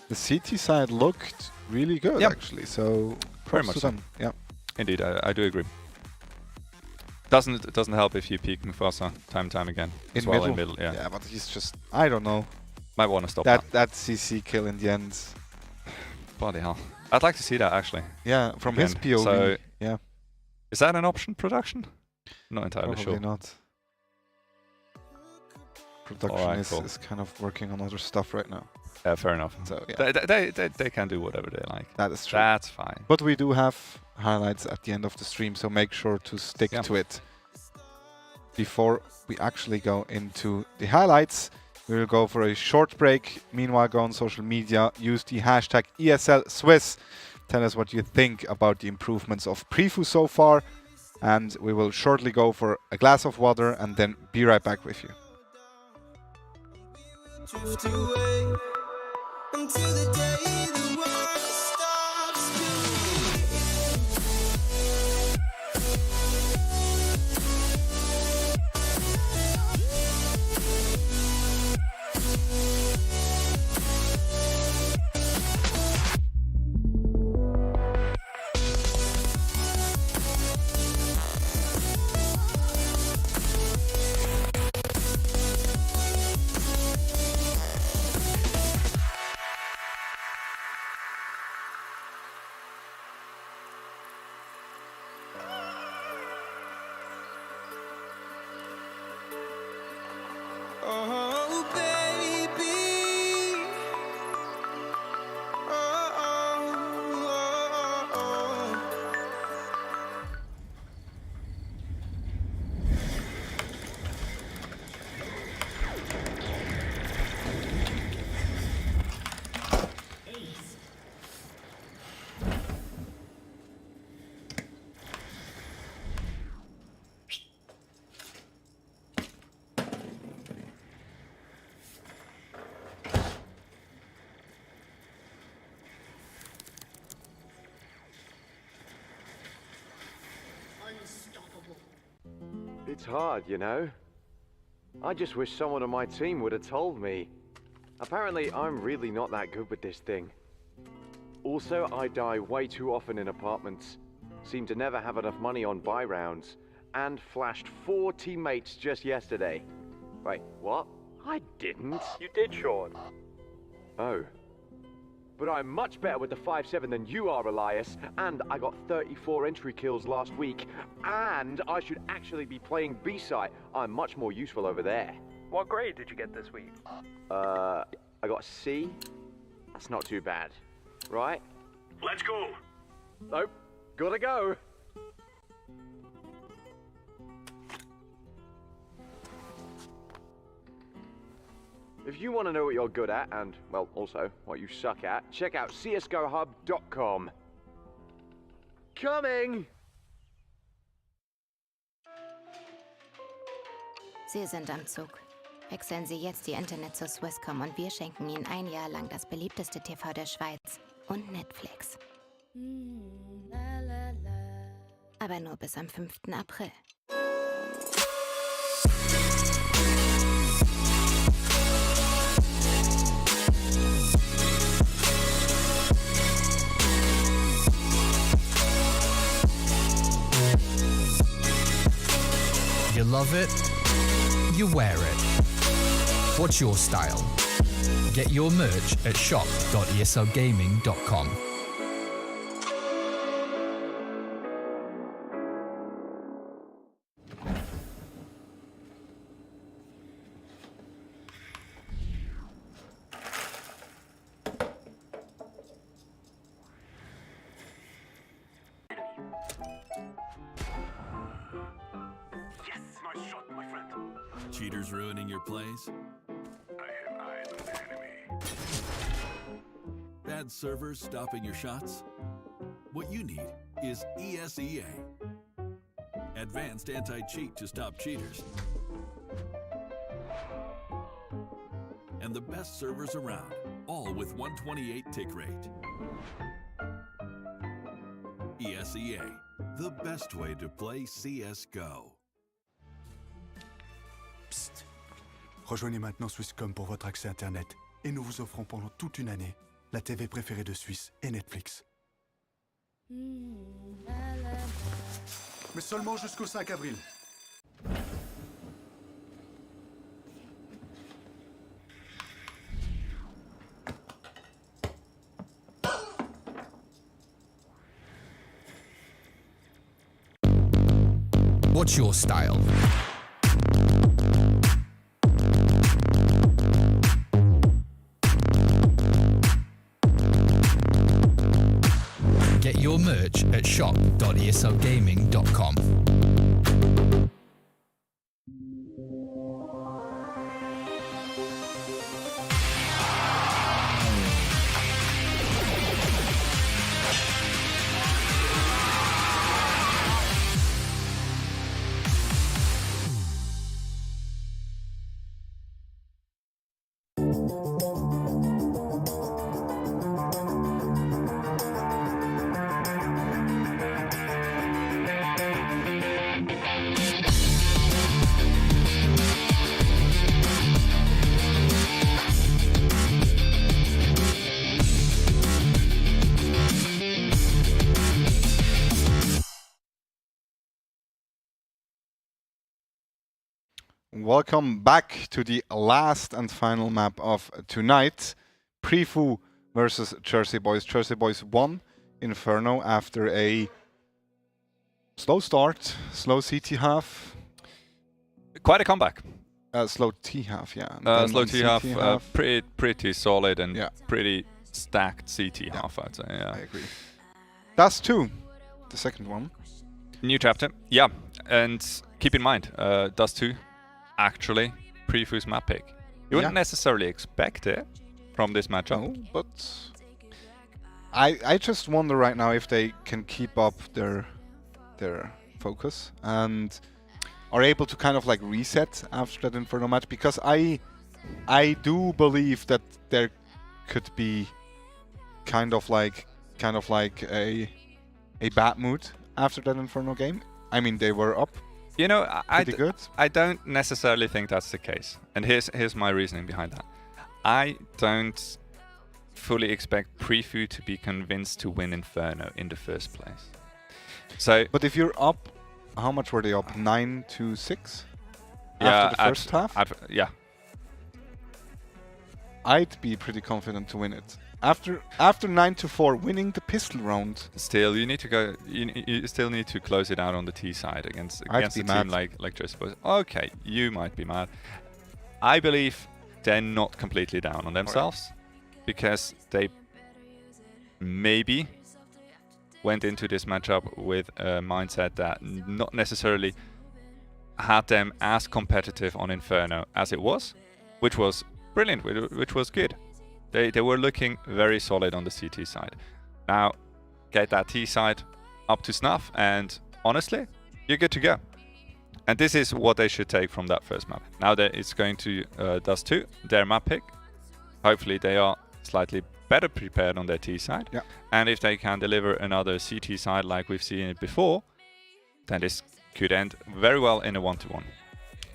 the CT side looked really good actually. So very much so. Yeah, indeed, I do agree. Doesn't help if you peek Mufasa time again. In middle. Yeah, but he's just, I don't know. Might want to stop that CC kill in the end. Bloody hell! I'd like to see that actually. Yeah, from his POV. So, yeah. Is that an option production? Not entirely Probably sure. Not. Production is kind of working on other stuff right now. Yeah, fair enough. So yeah. They can do whatever they like. That is true. That's fine. But we do have highlights at the end of the stream, so make sure to stick to it. Before we actually go into the highlights, we will go for a short break. Meanwhile, go on social media, use the hashtag ESLSwiss. Tell us what you think about the improvements of Prefu so far. And we will shortly go for a glass of water and then be right back with you. Drift away until the day the world stops oh, baby. It's hard, you know. I just wish someone on my team would have told me. Apparently, I'm really not that good with this thing. Also, I die way too often in apartments. Seem to never have enough money on buy rounds. And flashed 4 teammates just yesterday. Wait, what? I didn't. You did, Sean. Oh. But I'm much better with the 5-7 than you are, Elias. And I got 34 entry kills last week. And I should actually be playing B-side. I'm much more useful over there. What grade did you get this week? I got a C. That's not too bad. Right? Let's go. Nope. Gotta go. If you want to know what you're good at, and, well, also what you suck at, check out csgohub.com. Coming! Sie sind am Zug. Wechseln Sie jetzt Ihr Internet zur Swisscom und wir schenken Ihnen ein Jahr lang das beliebteste TV der Schweiz und Netflix. Aber nur bis am 5. April. You love it, you wear it. What's your style? Get your merch at shop.eslgaming.com. Nice shot, my friend. Cheaters ruining your plays? I have eyes on the enemy. Bad servers stopping your shots? What you need is ESEA. Advanced anti-cheat to stop cheaters. And the best servers around, all with 128 tick rate. ESEA, the best way to play CSGO. Psst. Rejoignez maintenant Swisscom pour votre accès Internet. Et nous vous offrons pendant toute une année la TV préférée de Suisse et Netflix. Mais seulement jusqu'au 5 avril. What's your style? Get your merch at shop.esogaming.com. Welcome back to the last and final map of tonight. Prefu versus Jersey Boys. Jersey Boys won Inferno after a slow start, slow CT half. Quite a comeback. Slow T half, yeah. Slow T half, pretty solid and pretty stacked CT half, I'd say. Yeah, I agree. That's 2, the second one. New chapter, yeah. And keep in mind, Dust 2, actually, Prefu's map pick. You wouldn't necessarily expect it from this matchup. No, but I just wonder right now if they can keep up their focus and are able to kind of like reset after that Inferno match, because I do believe that there could be kind of like a bad mood after that Inferno game. I mean, they were up. You know, good. I don't necessarily think that's the case. And here's my reasoning behind that. I don't fully expect Prefu to be convinced to win Inferno in the first place. So, but if you're up, how much were they up? 9-6? Yeah, after the first half? Yeah. I'd be pretty confident to win it. After 9-4, winning the pistol round. Still, you need to go. You still need to close it out on the T side against a team like Jersey Boys. Okay, you might be mad. I believe they're not completely down on themselves, because they maybe went into this matchup with a mindset that not necessarily had them as competitive on Inferno as it was, which was brilliant, which was good. They were looking very solid on the CT side. Now, get that T side up to snuff, and honestly, you're good to go. And this is what they should take from that first map. Now that it's going to Dust 2, their map pick. Hopefully they are slightly better prepared on their T side. Yeah. And if they can deliver another CT side like we've seen it before, then this could end very well in a 1-1.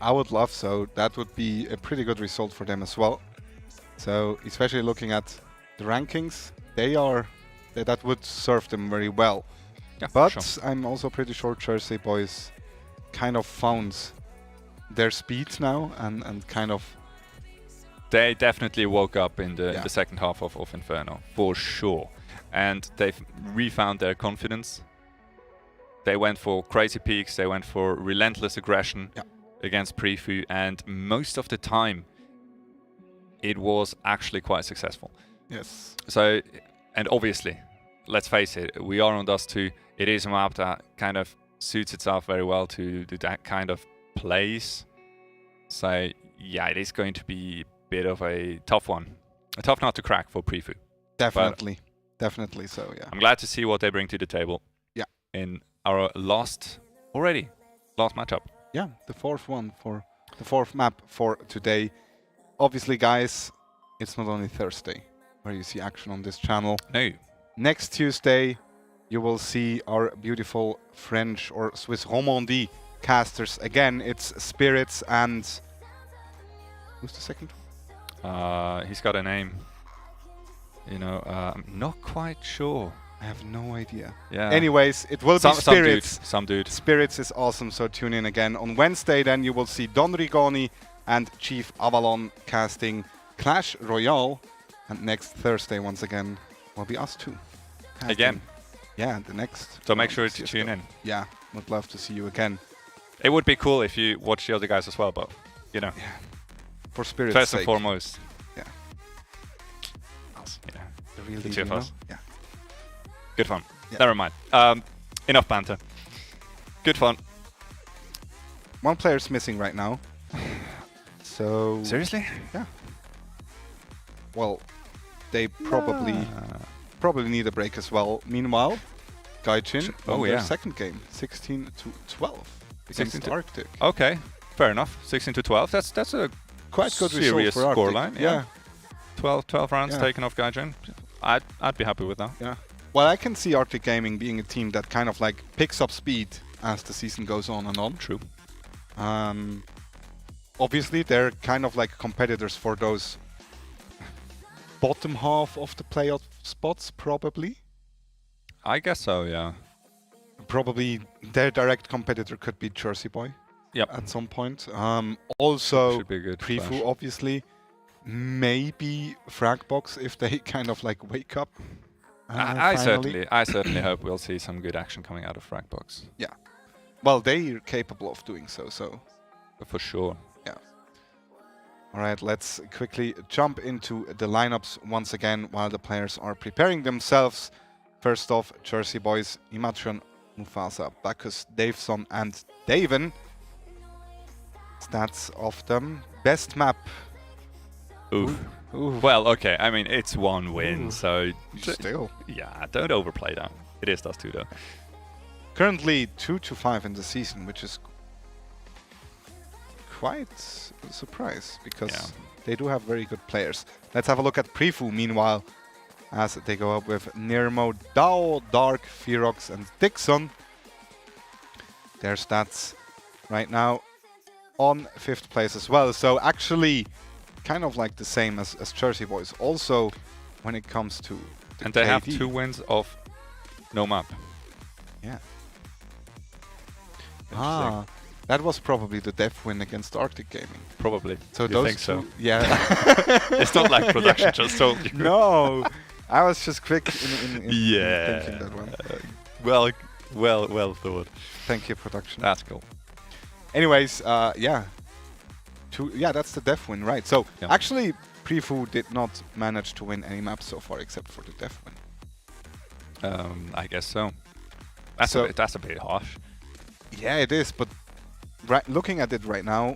I would love so. That would be a pretty good result for them as well. So, especially looking at the rankings, that would serve them very well. Yeah, but sure. I'm also pretty sure Jersey Boys kind of found their speed now and kind of... They definitely woke up in the second half of Inferno, for sure. And they've refound their confidence. They went for crazy peaks, they went for relentless aggression against Prefu, and most of the time it was actually quite successful. Yes. So, and obviously, let's face it, we are on Dust 2. It is a map that kind of suits itself very well to that kind of plays. So yeah, it is going to be a bit of a tough one. A tough nut to crack for Prefu. Definitely. Definitely so, yeah. I'm glad to see what they bring to the table. Yeah. In our last matchup. Yeah, the fourth map for today. Obviously, guys, it's not only Thursday where you see action on this channel. No. Next Tuesday, you will see our beautiful French or Swiss Romandie casters. Again, it's Spirits and... Who's the second? He's got a name. You know, I'm not quite sure. I have no idea. Yeah. Anyways, it will be Spirits. Some dude. Spirits is awesome, so tune in again. On Wednesday, then, you will see Don Rigoni and Chief Avalon casting Clash Royale. And next Thursday, once again, will be us two. Casting. Again? Yeah, the next. So make sure to tune in. Yeah, would love to see you again. It would be cool if you watch the other guys as well, but, you know. Yeah. For Spirits' First sake. and foremost. Yeah. Us. Yeah. The two of us. Yeah. Good fun. Yeah. Never mind. Enough banter. Good fun. One player's missing right now. So... Seriously? Yeah. Well, they probably need a break as well. Meanwhile, Gaijin won their second game, 16-12 against Arctic. Okay, fair enough. 16-12. That's a quite good serious result for scoreline. Arctic. Yeah. 12 rounds taken off Gaijin. I'd be happy with that. Yeah. Well, I can see Arctic Gaming being a team that kind of like picks up speed as the season goes on and on. True. Obviously, they're kind of like competitors for those bottom half of the playoff spots, probably. I guess so, yeah. Probably their direct competitor could be Jersey Boy. Yep. At some point. Also, should be good Prefu, flash. obviously. Maybe Fragbox if they kind of like wake up. I certainly hope we'll see some good action coming out of Fragbox. Yeah. Well, they're capable of doing so. For sure. Yeah. All right, let's quickly jump into the lineups once again while the players are preparing themselves. First off, Jersey Boys, Imatron, Mufasa, Bacchus, Daveson, and Daven. Stats of them. Best map. Oof. Ooh. Well, okay. I mean, it's one win, so... Still. Yeah, don't overplay that. It is us two, though. Currently 2-5 in the season, which is quite a surprise, because they do have very good players. Let's have a look at Prefu, meanwhile, as they go up with Nirmo, Dao, Dark, Ferox, and Dixon. Their stats right now on 5th place as well. So actually, kind of like the same as Jersey Boys. Also, when it comes to and they KD. have 2 wins of no map. Yeah. Ah, that was probably the death win against Arctic Gaming. Probably. So you those think two, so? yeah. It's not like production just told you. No, I was just quick in yeah. thinking that one. Well thought. Thank you, production. That's cool. Anyways, yeah. That's the death win, right? So actually, Prefu did not manage to win any maps so far except for the death win. I guess so. That's a bit harsh. Yeah, it is, but looking at it right now,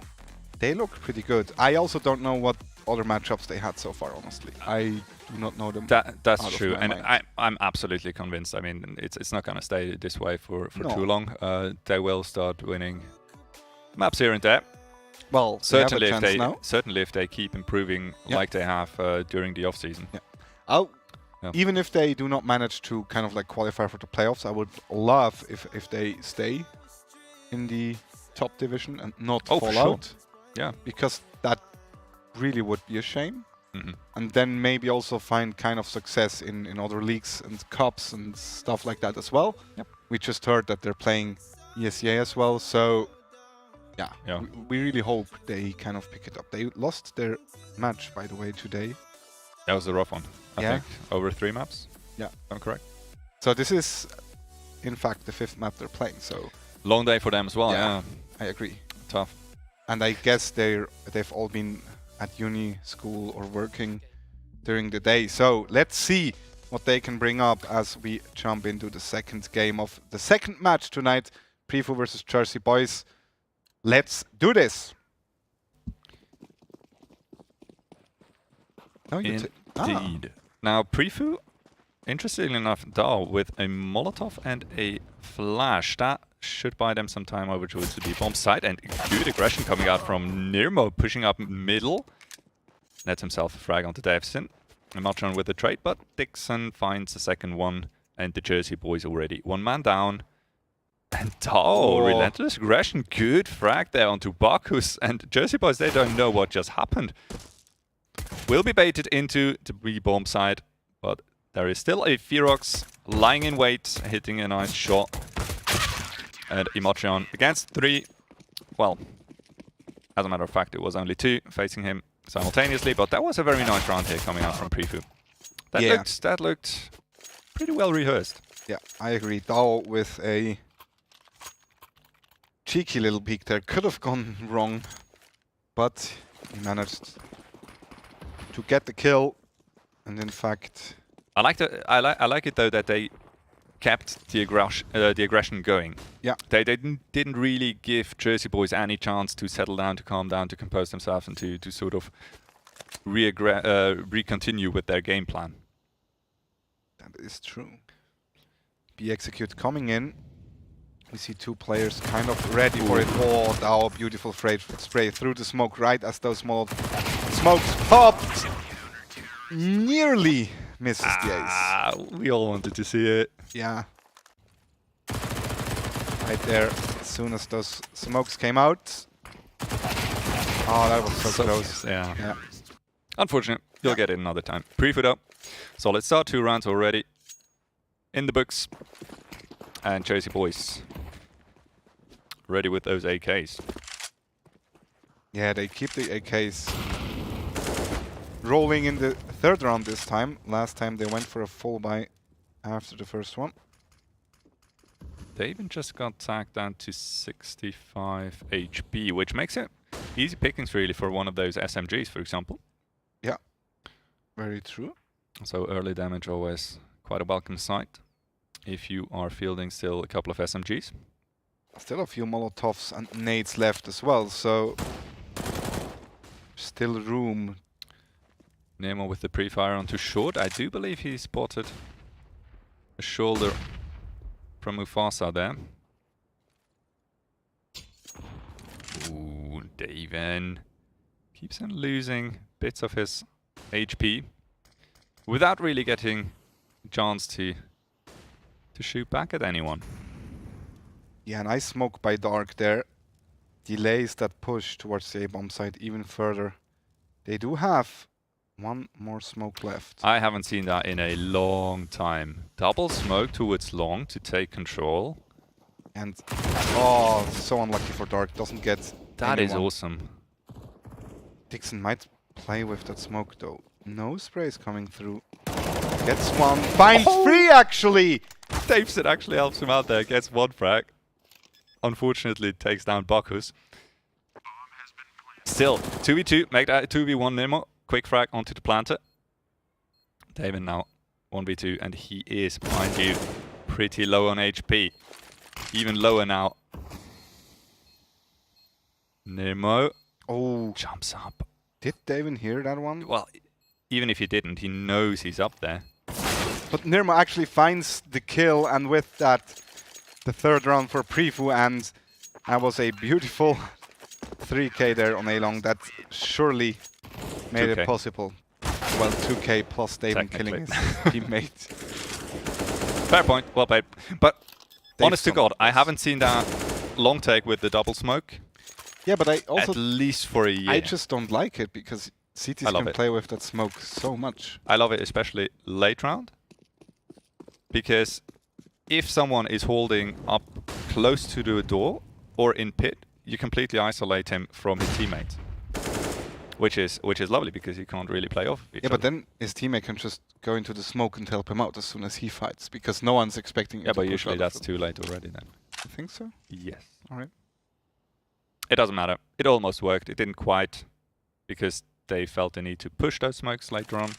they look pretty good. I also don't know what other matchups they had so far, honestly. I do not know them. That's true, and I'm absolutely convinced. I mean, it's not going to stay this way for too long. They will start winning maps here and there. Well, certainly if they keep improving like they have during the off season. Yeah. Even if they do not manage to kind of like qualify for the playoffs, I would love if they stay in the top division and not fall out. Yeah, because that really would be a shame. And then maybe also find kind of success in other leagues and cups and stuff like that as well. Yep. We just heard that they're playing ESEA as well, so yeah. We really hope they kind of pick it up. They lost their match, by the way, today. That was a rough one. I think over 3 maps. Yeah, I'm correct. So this is, in fact, the 5th map they're playing. So long day for them as well. Yeah, I agree. Tough. And I guess they've all been at uni, school, or working during the day. So let's see what they can bring up as we jump into the second game of the second match tonight. Prefu versus Jersey Boys. Let's do this. No, you Indeed. Now, Prefu, interestingly enough, Dao with a Molotov and a Flash. That should buy them some time over towards the B-bomb side. And good aggression coming out from Nirmo, pushing up middle. Nets himself a frag onto Davison. Matron with the trade, but Dixon finds the second one. And the Jersey boys already one man down. And Dao, relentless aggression. Good frag there onto Bacchus. And Jersey boys, they don't know what just happened. Will be baited into the B-bomb side, but there is still a Ferox lying in wait, hitting a nice shot. And Emotion against 3. Well, as a matter of fact, it was only 2 facing him simultaneously, but that was a very nice round here coming out from Prefu. That looked pretty well rehearsed. Yeah, I agree. Dao with a cheeky little peek there. Could have gone wrong, but he managed to get the kill. And in fact, I like it though that they kept the aggression going. Yeah, they didn't really give Jersey boys any chance to settle down, to calm down, to compose themselves, and to sort of re-continue with their game plan. That is true. Be execute coming in. We see 2 players kind of ready for it. Oh, Dao, beautiful spray through the smoke right as those small smokes popped. Nearly misses the ace. We all wanted to see it. Yeah. Right there, as soon as those smokes came out. Oh, that was so close. Yeah. Unfortunate. You'll get it another time. Prefu up. Solid start. 2 rounds already in the books. And Jersey boys ready with those AKs. Yeah, they keep the AKs rolling in the 3rd round this time. Last time they went for a full buy after the first one. They even just got tagged down to 65 HP, which makes it easy pickings really for one of those SMGs, for example. Yeah, very true. So early damage always quite a welcome sight if you are fielding still a couple of SMGs. Still a few Molotovs and nades left as well, so still room. Nemo with the pre-fire onto short. I do believe he spotted a shoulder from Mufasa there. Ooh, Daven keeps on losing bits of his HP without really getting a chance to shoot back at anyone. Yeah, nice smoke by Dark there. Delays that push towards the A-bomb side even further. They do have 1 more smoke left. I haven't seen that in a long time. Double smoke towards long to take control. And oh, so unlucky for Dark. Doesn't get That anyone. is awesome. Dixon might play with that smoke though. No sprays coming through. Gets 1. Finds 3 actually! Davison actually helps him out there. Gets 1 frag. Unfortunately, takes down Bacchus. Still, 2v2. Make that 2v1 Nemo. Quick frag onto the planter. David now 1v2, and he is, mind you, pretty low on HP. Even lower now. Nemo. Oh, jumps up. Did David hear that one? Well, even if he didn't, he knows he's up there. But Nirma actually finds the kill, and with that, the 3rd round for Prefu, and that was a beautiful 3k there on A-Long. That surely made 2K. it possible. Well, 2k plus David killing his teammate. Fair point, well played. But They've honest to God, I haven't seen that long take with the double smoke. Yeah, but I also... At least for a year. I just don't like it, because CTs can play with that smoke so much. I love it, especially late round. Because if someone is holding up close to the door or in pit, you completely isolate him from his teammate. Which is lovely, because he can't really play off each other. But then his teammate can just go into the smoke and help him out as soon as he fights, because no one's expecting him to but push usually out that's of too late already then. You think so? Yes. Alright. It doesn't matter. It almost worked. It didn't quite, because they felt the need to push those smokes later on,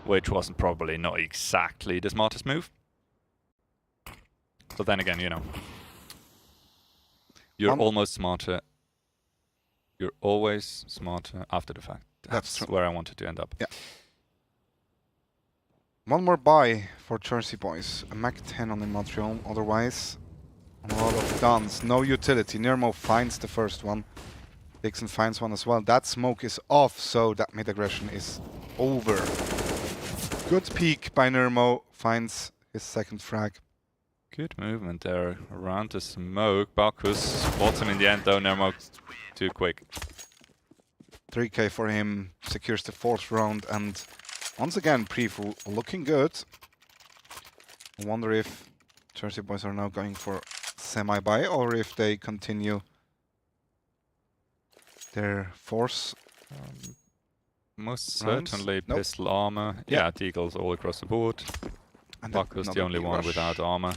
which wasn't probably not exactly the smartest move. But then again, you know. You're almost smarter. You're always smarter after the fact. That's where I wanted to end up. Yeah. One more buy for Jersey boys. A Mac 10 on the Montreal. Otherwise, a lot of guns. No utility. Nirmo finds the first one. Dixon finds one as well. That smoke is off, so that mid-aggression is over. Good peek by Nirmo. Finds his second frag. Good movement there around the smoke. Bacchus spots him in the end though. Nirmo too quick. 3k for him. Secures the fourth round. And once again, Prefu looking good. I wonder if Jersey boys are now going for semi-buy or if they continue their force. Most rounds. certainly Nope. pistol armor. Yeah, Deagles all across the board. And Bacchus the another only big one rush. without armor.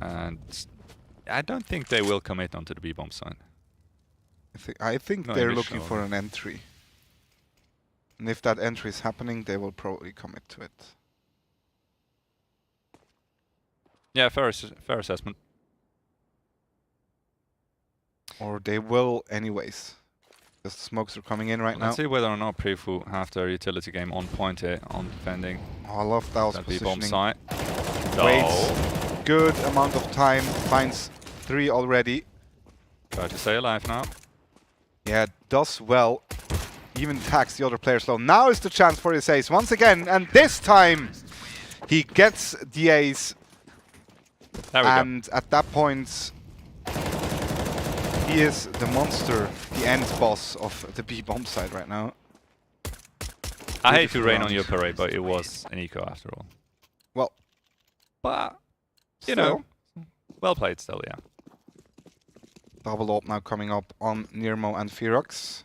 And I don't think they will commit onto the B-bomb sign. I think No, they're initial. looking for an entry. And if that entry is happening, they will probably commit to it. Yeah, fair assessment. Or they will anyways. The smokes are coming in right now. Let's see whether or not Prefu have their utility game on point here on defending. Oh, I love Dao's that B-bomb positioning. site. Waits good amount of time. Finds 3 already. Try to stay alive now. Yeah, does well. Even tags the other players low. Now is the chance for his ace once again. And this time he gets the ace. There we and go. At that point, he is the monster, the end boss of the B-bomb side right now. I hate to Beautiful rain round. on your parade, but it was an eco after all. Well, but you know, well played still, yeah. Double up now coming up on Nirmo and Ferox.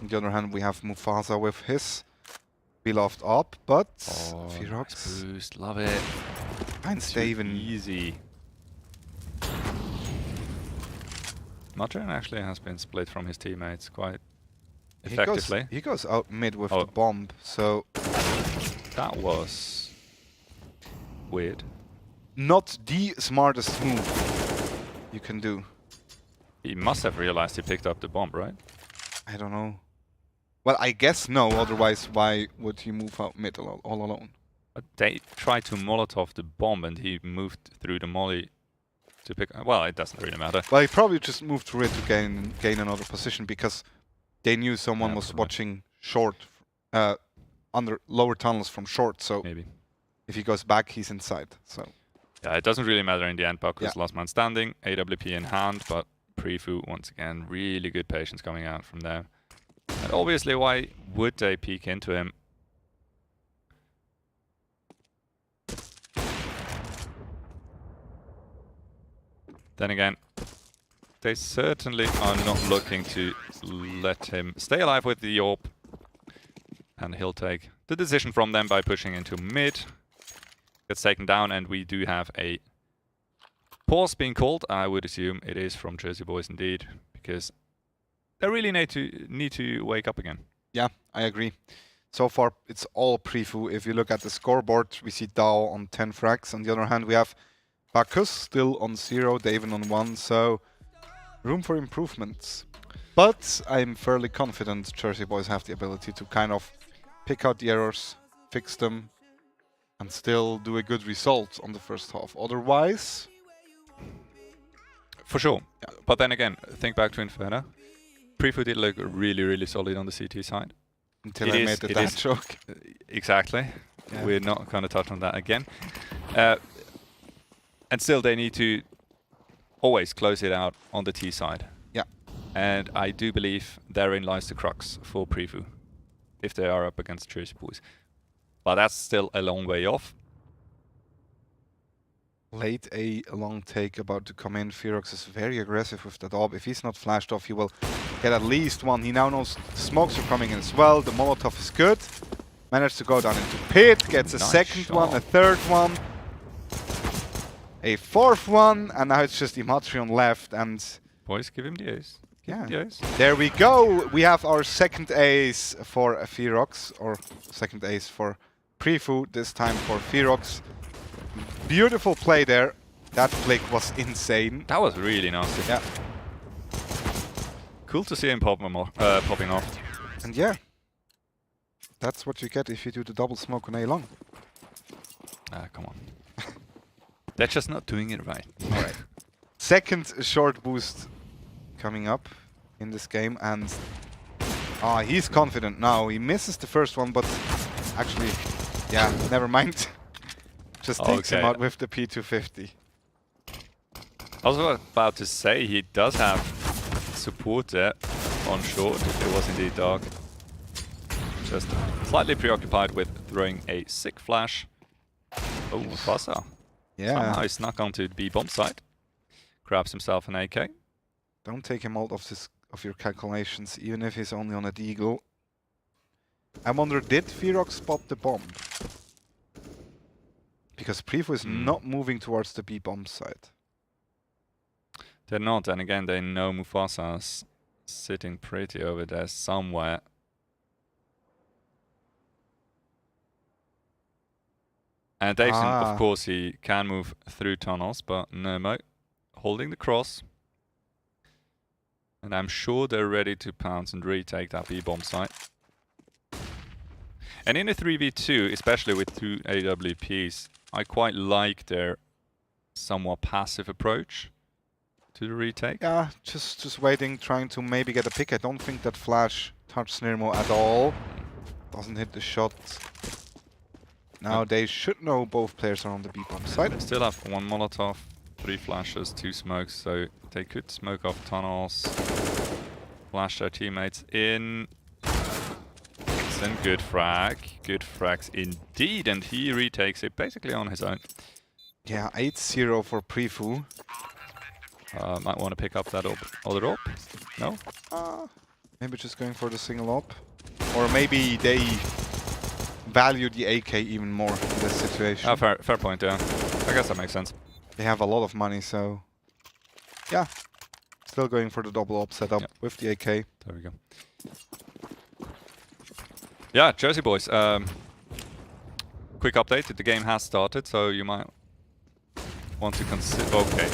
On the other hand, we have Mufasa with his beloved up, but Ferox nice boost, love it. finds Too Daven. easy. Matron actually has been split from his teammates quite effectively. He goes out mid with Oh. the bomb, so That was weird. not the smartest move you can do. He must have realized he picked up the bomb, right? I don't know. Well, I guess no, otherwise why would he move out mid all alone? But they tried to Molotov the bomb and he moved through the molly to pick... Well, it doesn't really matter. Well, he probably just moved through it to gain another position because they knew someone Yeah, was probably. watching short, under lower tunnels from short, so Maybe. if he goes back, he's inside, so... Yeah, it doesn't really matter in the end. Bacchus Yeah. last man standing, AWP in hand, but Prefu, once again, really good patience coming out from there. And obviously, why would they peek into him? Then again, they certainly are not looking to let him stay alive with the AWP. And he'll take the decision from them by pushing into mid. Gets taken down, and we do have a pause being called. I would assume it is from Jersey Boys indeed, because they really need to wake up again. Yeah, I agree. So far, it's all Prefu. If you look at the scoreboard, we see Dao on 10 frags. On the other hand, we have Bacchus still on 0, Daven on 1, so room for improvements. But I'm fairly confident Jersey Boys have the ability to kind of pick out the errors, fix them, and still do a good result on the first half. Otherwise... For sure. Yeah. But then again, think back to Inferno. Prefu did look really, really solid on the CT side. Until I made the dad joke. Exactly. Yeah. We're not going to touch on that again. And still, they need to always close it out on the T side. Yeah. And I do believe therein lies the crux for Prefu, if they are up against Jersey Boys. But that's still a long way off. Late a long take about to come in. Ferox is very aggressive with that AWP. If he's not flashed off, he will get at least one. He now knows the smokes are coming in as well. The Molotov is good. Managed to go down into pit. Gets a Nice second shot. one, a third one. A fourth one. And now it's just Imatrion left. And Boys, give him the ace. yeah, The ace. there we go. We have our second ace for Ferox. Or second ace for Prefu. This time for Ferox. Beautiful play there. That flick was insane. That was really nasty. Yeah. Cool to see him popping off. And yeah, that's what you get if you do the double smoke on A long. Ah, come on. They're just not doing it right. All right. Second short boost coming up in this game, and he's confident now. He misses the first one, but actually, yeah, never mind. Just takes him out with the P250. I was about to say he does have support there on short if it was indeed dark. Just slightly preoccupied with throwing a sick flash. Oh, Mufasa. Yeah. Somehow he snuck onto the B bomb site. Grabs himself an AK. Don't take him out of your calculations, even if he's only on a deagle. I wonder, did Ferox spot the bomb? Because Prevo is not moving towards the B bomb site. They're not, and again, they know Mufasa's sitting pretty over there somewhere. And Davison, of course, he can move through tunnels, but Nermo holding the cross. And I'm sure they're ready to pounce and retake that B-bomb site. And in a 3v2, especially with two AWPs, I quite like their somewhat passive approach to the retake. Yeah, just waiting, trying to maybe get a pick. I don't think that flash touched Nirmo at all. Doesn't hit the shot. Now they should know both players are on the B-bomb side. They still have one Molotov, 3 flashes, 2 smokes, so they could smoke off tunnels, flash their teammates in. Then good frags indeed, and he retakes it basically on his own. Yeah, 8-0 for Prefu. Might want to pick up that other op. No? Maybe just going for the single op. Or maybe they value the AK even more in this situation. Oh, fair point, yeah. I guess that makes sense. They have a lot of money, so yeah. Still going for the double op setup with the AK. There we go. Yeah, Jersey boys. Quick update, the game has started, so you might want to consider... Okay.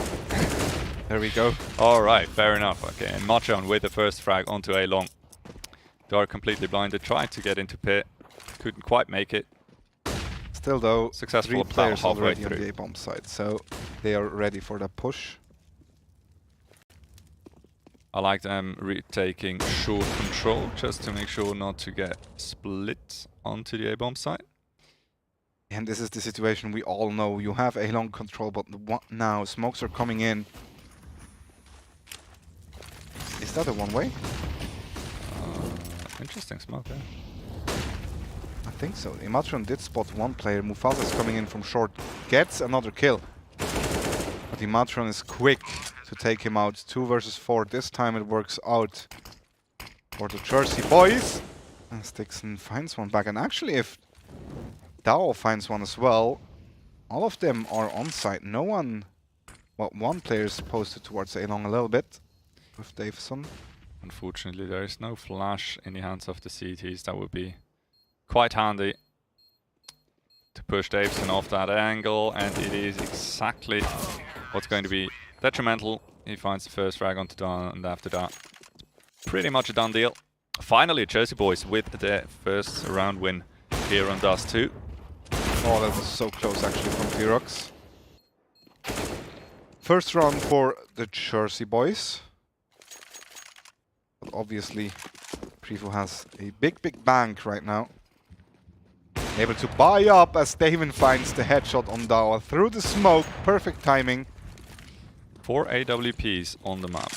There we go. Alright, fair enough. Okay, and Machon with the first frag onto A long. Dark completely blinded, tried to get into pit. Couldn't quite make it. Still though, successful 3 players halfway already through. on the A-bomb side, so they are ready for the push. I like them retaking short control just to make sure not to get split onto the A-bomb site. And this is the situation we all know. You have A long control, but what now? Smokes are coming in. Is that a one-way? Interesting smoke there. I think so. Imatron did spot one player. Mufasa is coming in from short. Gets another kill. But Imatron is quick to take him out. 2 versus 4. This time it works out for the Jersey boys. And Stixon finds one back. And actually, if Dao finds one as well, all of them are on site. No one... Well, one player is posted towards A-long a little bit with Davison. Unfortunately, there is no flash in the hands of the CTs. That would be quite handy to push Davison off that angle, and it is exactly what's going to be detrimental. He finds the first frag onto Dawn, and after that, pretty much a done deal. Finally, Jersey boys with their first round win here on Dust 2. Oh, that was so close actually from Ferox. First round for the Jersey boys. But obviously, Prevo has a big bank right now. Able to buy up as Daven finds the headshot on Dawa through the smoke. Perfect timing. 4 AWPs on the map.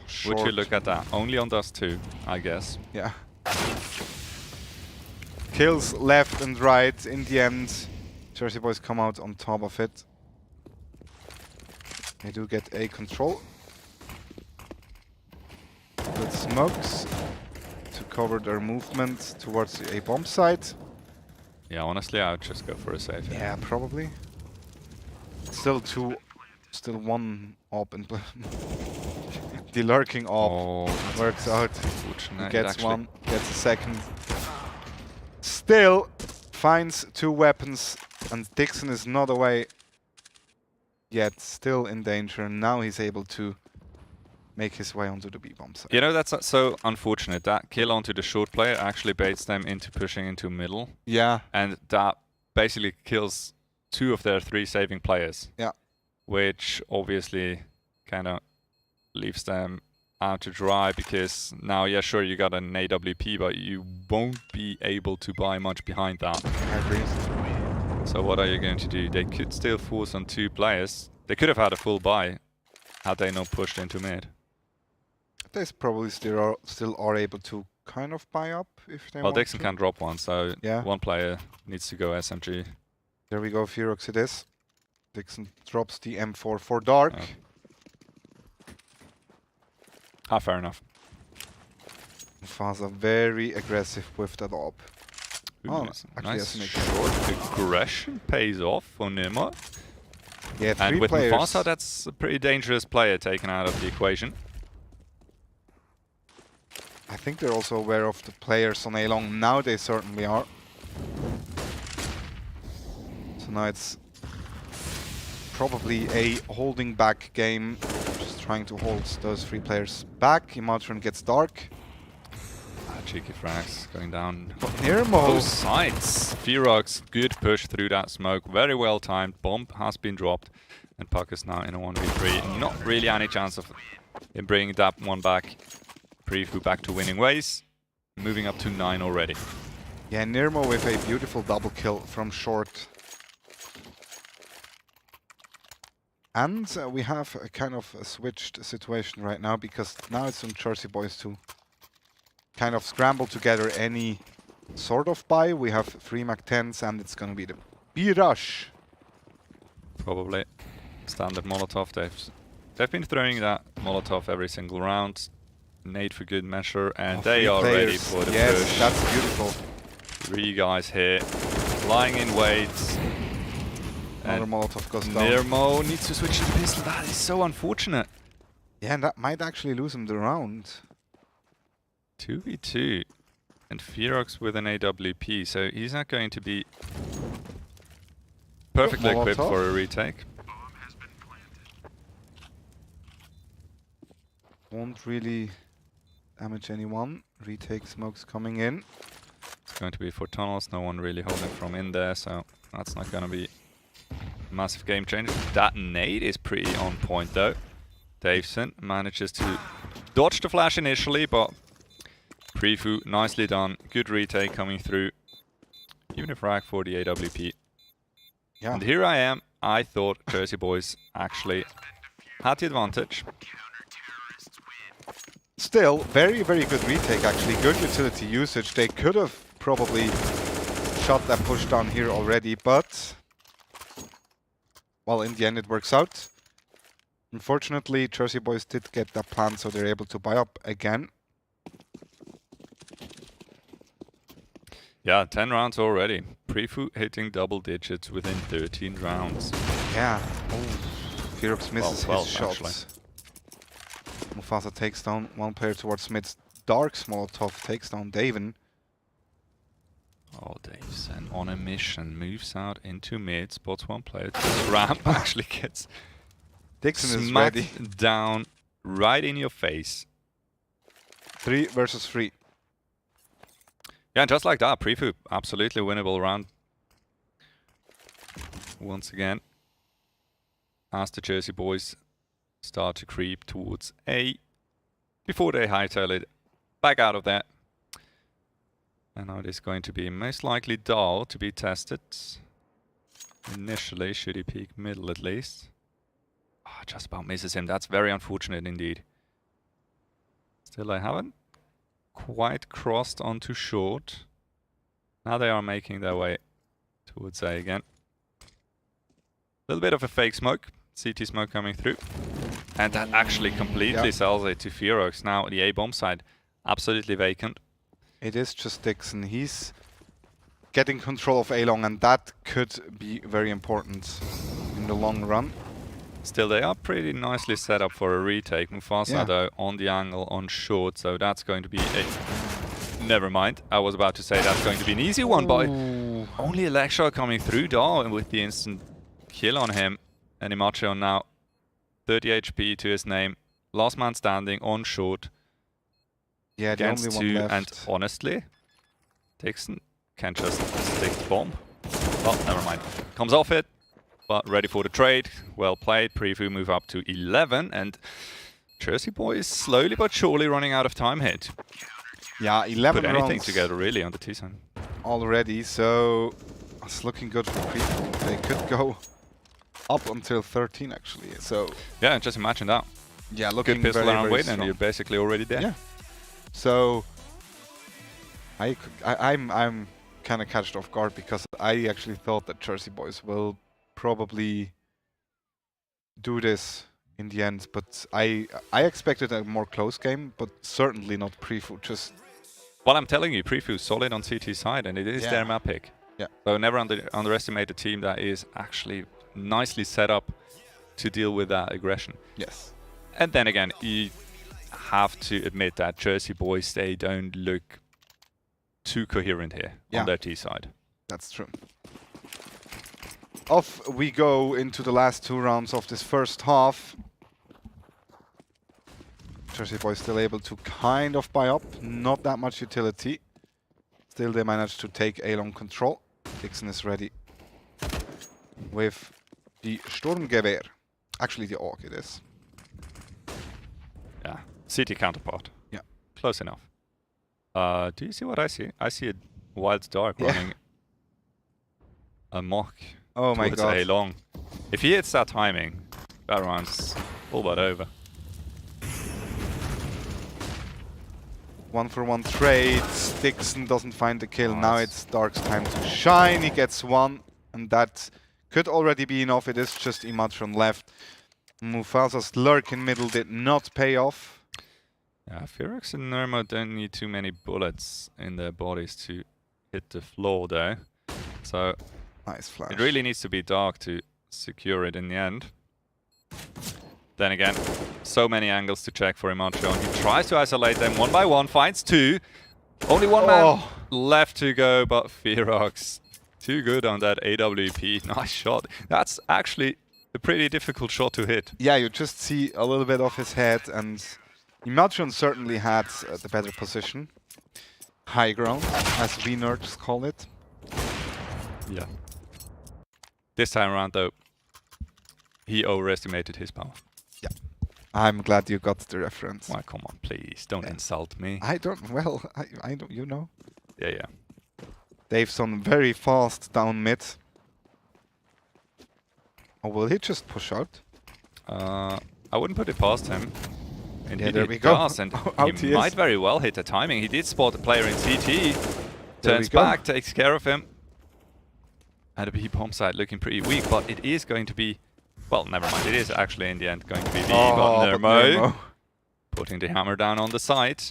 Short. Would you look at that? Only on Dust 2, I guess. Yeah. Kills left and right. In the end, Jersey boys come out on top of it. They do get A control. With smokes to cover their movement towards the A-bomb site. Yeah, honestly, I would just go for a save. Yeah, probably. Still one op in the lurking op works out. He gets one, gets a second. Still finds 2 weapons And Dixon is not away yet, still in danger. Now he's able to make his way onto the B-bomb side. You know, that's so unfortunate. That kill onto the short player actually baits them into pushing into middle. Yeah. And that basically kills 2 of their 3 saving players. Yeah. Which obviously kind of leaves them out to dry, because now, yeah, sure, you got an AWP, but you won't be able to buy much behind that. I agree. So what are you going to do? They could still force on 2 players. They could have had a full buy had they not pushed into mid. They probably still are able to kind of buy up if they want Dixon to. can drop one, so yeah. one player needs to go SMG. There we go, Ferox it is. Dixon drops the M4 for Dark. Fair enough. Mufasa very aggressive with that op. Ooh, nice short aggression pays off for Nirmo. Yeah, 3 and with players. Mufasa, that's a pretty dangerous player taken out of the equation. I think they're also aware of the players on A-Long. Now they certainly are. So now it's probably a holding back game. Just trying to hold those 3 players back. Imatran gets Dark. Cheeky frags going down Nirmo. both sides. Ferox, good push through that smoke. Very well timed. Bomb has been dropped. And Puck is now in a 1v3. Not really any chance of him bringing that one back. Prefu back to winning ways. Moving up to 9 already. Yeah, Nirmo with a beautiful double kill from short. And we have a kind of a switched situation right now, because now it's on Jersey Boys to kind of scramble together any sort of buy. We have 3 Mac-10s and it's gonna be the B-Rush. Probably. Standard Molotov. They've been throwing that Molotov every single round. Nade for good measure, and they are ready for the push. Yes, that's beautiful. 3 guys here, lying in wait. Another Molotov goes down. Nirmo needs to switch to the pistol. That is so unfortunate. Yeah, and that might actually lose him the round. 2v2. And Ferox with an AWP, so he's not going to be perfectly equipped for a retake. Won't really damage anyone. Retake smokes coming in. It's going to be for tunnels, no one really holding from in there, so that's not going to be a massive game changer. That nade is pretty on point though. Davison manages to dodge the flash initially, but Prefu, nicely done. Good retake coming through. Even a frag for the AWP. Yeah. And here I am. I thought Jersey Boys actually had the advantage. Still, very, very good retake actually. Good utility usage. They could have probably shot that push down here already, but well, in the end it works out. Unfortunately, Jersey Boys did get that plan, so they're able to buy up again. Yeah, 10 rounds already. Prefu hitting double digits within 13 rounds. Yeah. Oh, Ferox misses his shots. Actually. Mufasa takes down one player towards mid. Dark's Molotov takes down Davin. Oh, Davison on a mission. Moves out into mid. Spots one player. The ramp actually gets Dixon is smacked ready. down right in your face. 3 versus 3. Yeah, just like that, Prefu, absolutely winnable round. Once again, as the Jersey Boys start to creep towards A, before they hightail it back out of that. And now it is going to be most likely Dahl to be tested. Initially, should he peek middle at least. Oh, just about misses him. That's very unfortunate indeed. Still, I haven't quite crossed onto short. Now they are making their way towards A again. A little bit of a fake smoke. CT smoke coming through. And that actually completely sells it to Ferox. Now the A bomb side absolutely vacant. It is just Dixon. He's getting control of A-Long, and that could be very important in the long run. Still, they are pretty nicely set up for a retake. Mufasa, though, on the angle on short, so that's going to be a... Never mind. I was about to say that's going to be an easy one, but Only a leg shot coming through Dahl with the instant kill on him. And Imacho now 30 HP to his name. Last man standing on short. Yeah, the only one left. And honestly, Dixon can just stick the bomb. Oh, never mind. Comes off it, but ready for the trade. Well played. Preview move up to 11, and Jersey Boys slowly but surely running out of time here. Yeah, 11 Put anything rounds together really on the T side already, so it's looking good for Preview. They could go up until 13 actually. So yeah, just imagine that. Yeah, looking good pistol very, around very win, and you're basically already there. Yeah. So I'm kind of catched off guard because I actually thought that Jersey Boys will probably do this in the end, but I expected a more close game, but certainly not Preview. Just well, I'm telling you, Preview solid on CT side, and it is their map pick. Yeah. So never underestimate a team that is actually nicely set up to deal with that aggression. Yes. And then again, you have to admit that Jersey Boys, they don't look too coherent here on their T side. That's true. Off we go into the last 2 rounds of this first half. Jersey Boys still able to kind of buy up, not that much utility. Still they managed to take A-long control. Dixon is ready with the Sturmgewehr. Actually the AUG it is. Yeah, CT counterpart. Yeah. Close enough. Do you see what I see? I see a Wild Dark running amok. Oh my god. A-long. If he hits that timing, that round's all but over. 1-for-1 trade. Dixon doesn't find the kill. Now it's Dark's time to shine. He gets 1, and that could already be enough. It is just Imatron left. Mufasa's lurk in middle did not pay off. Yeah, Ferox and Nermo don't need too many bullets in their bodies to hit the floor though. So nice flash. It really needs to be Dark to secure it in the end. Then again, so many angles to check for Imacho. He tries to isolate them one by one, finds 2. Only one man left to go, but Ferox too good on that AWP. Nice shot. That's actually a pretty difficult shot to hit. Yeah, you just see a little bit of his head, and Imatron certainly had the better position. High ground, as we nerds call it. Yeah. This time around, though, he overestimated his power. Yeah. I'm glad you got the reference. Why, come on, please. Don't insult me. I don't, well, I don't, you know. Yeah, yeah. Daveson very fast down mid. Or will he just push out? I wouldn't put it past him. And yeah, he there we go. Does, and he might very well hit the timing. He did spot the player in CT. Turns back, takes care of him. And the B bomb side looking pretty weak, but it is going to be... Well, never mind. It is actually in the end going to be B, but Nermo putting the hammer down on the side.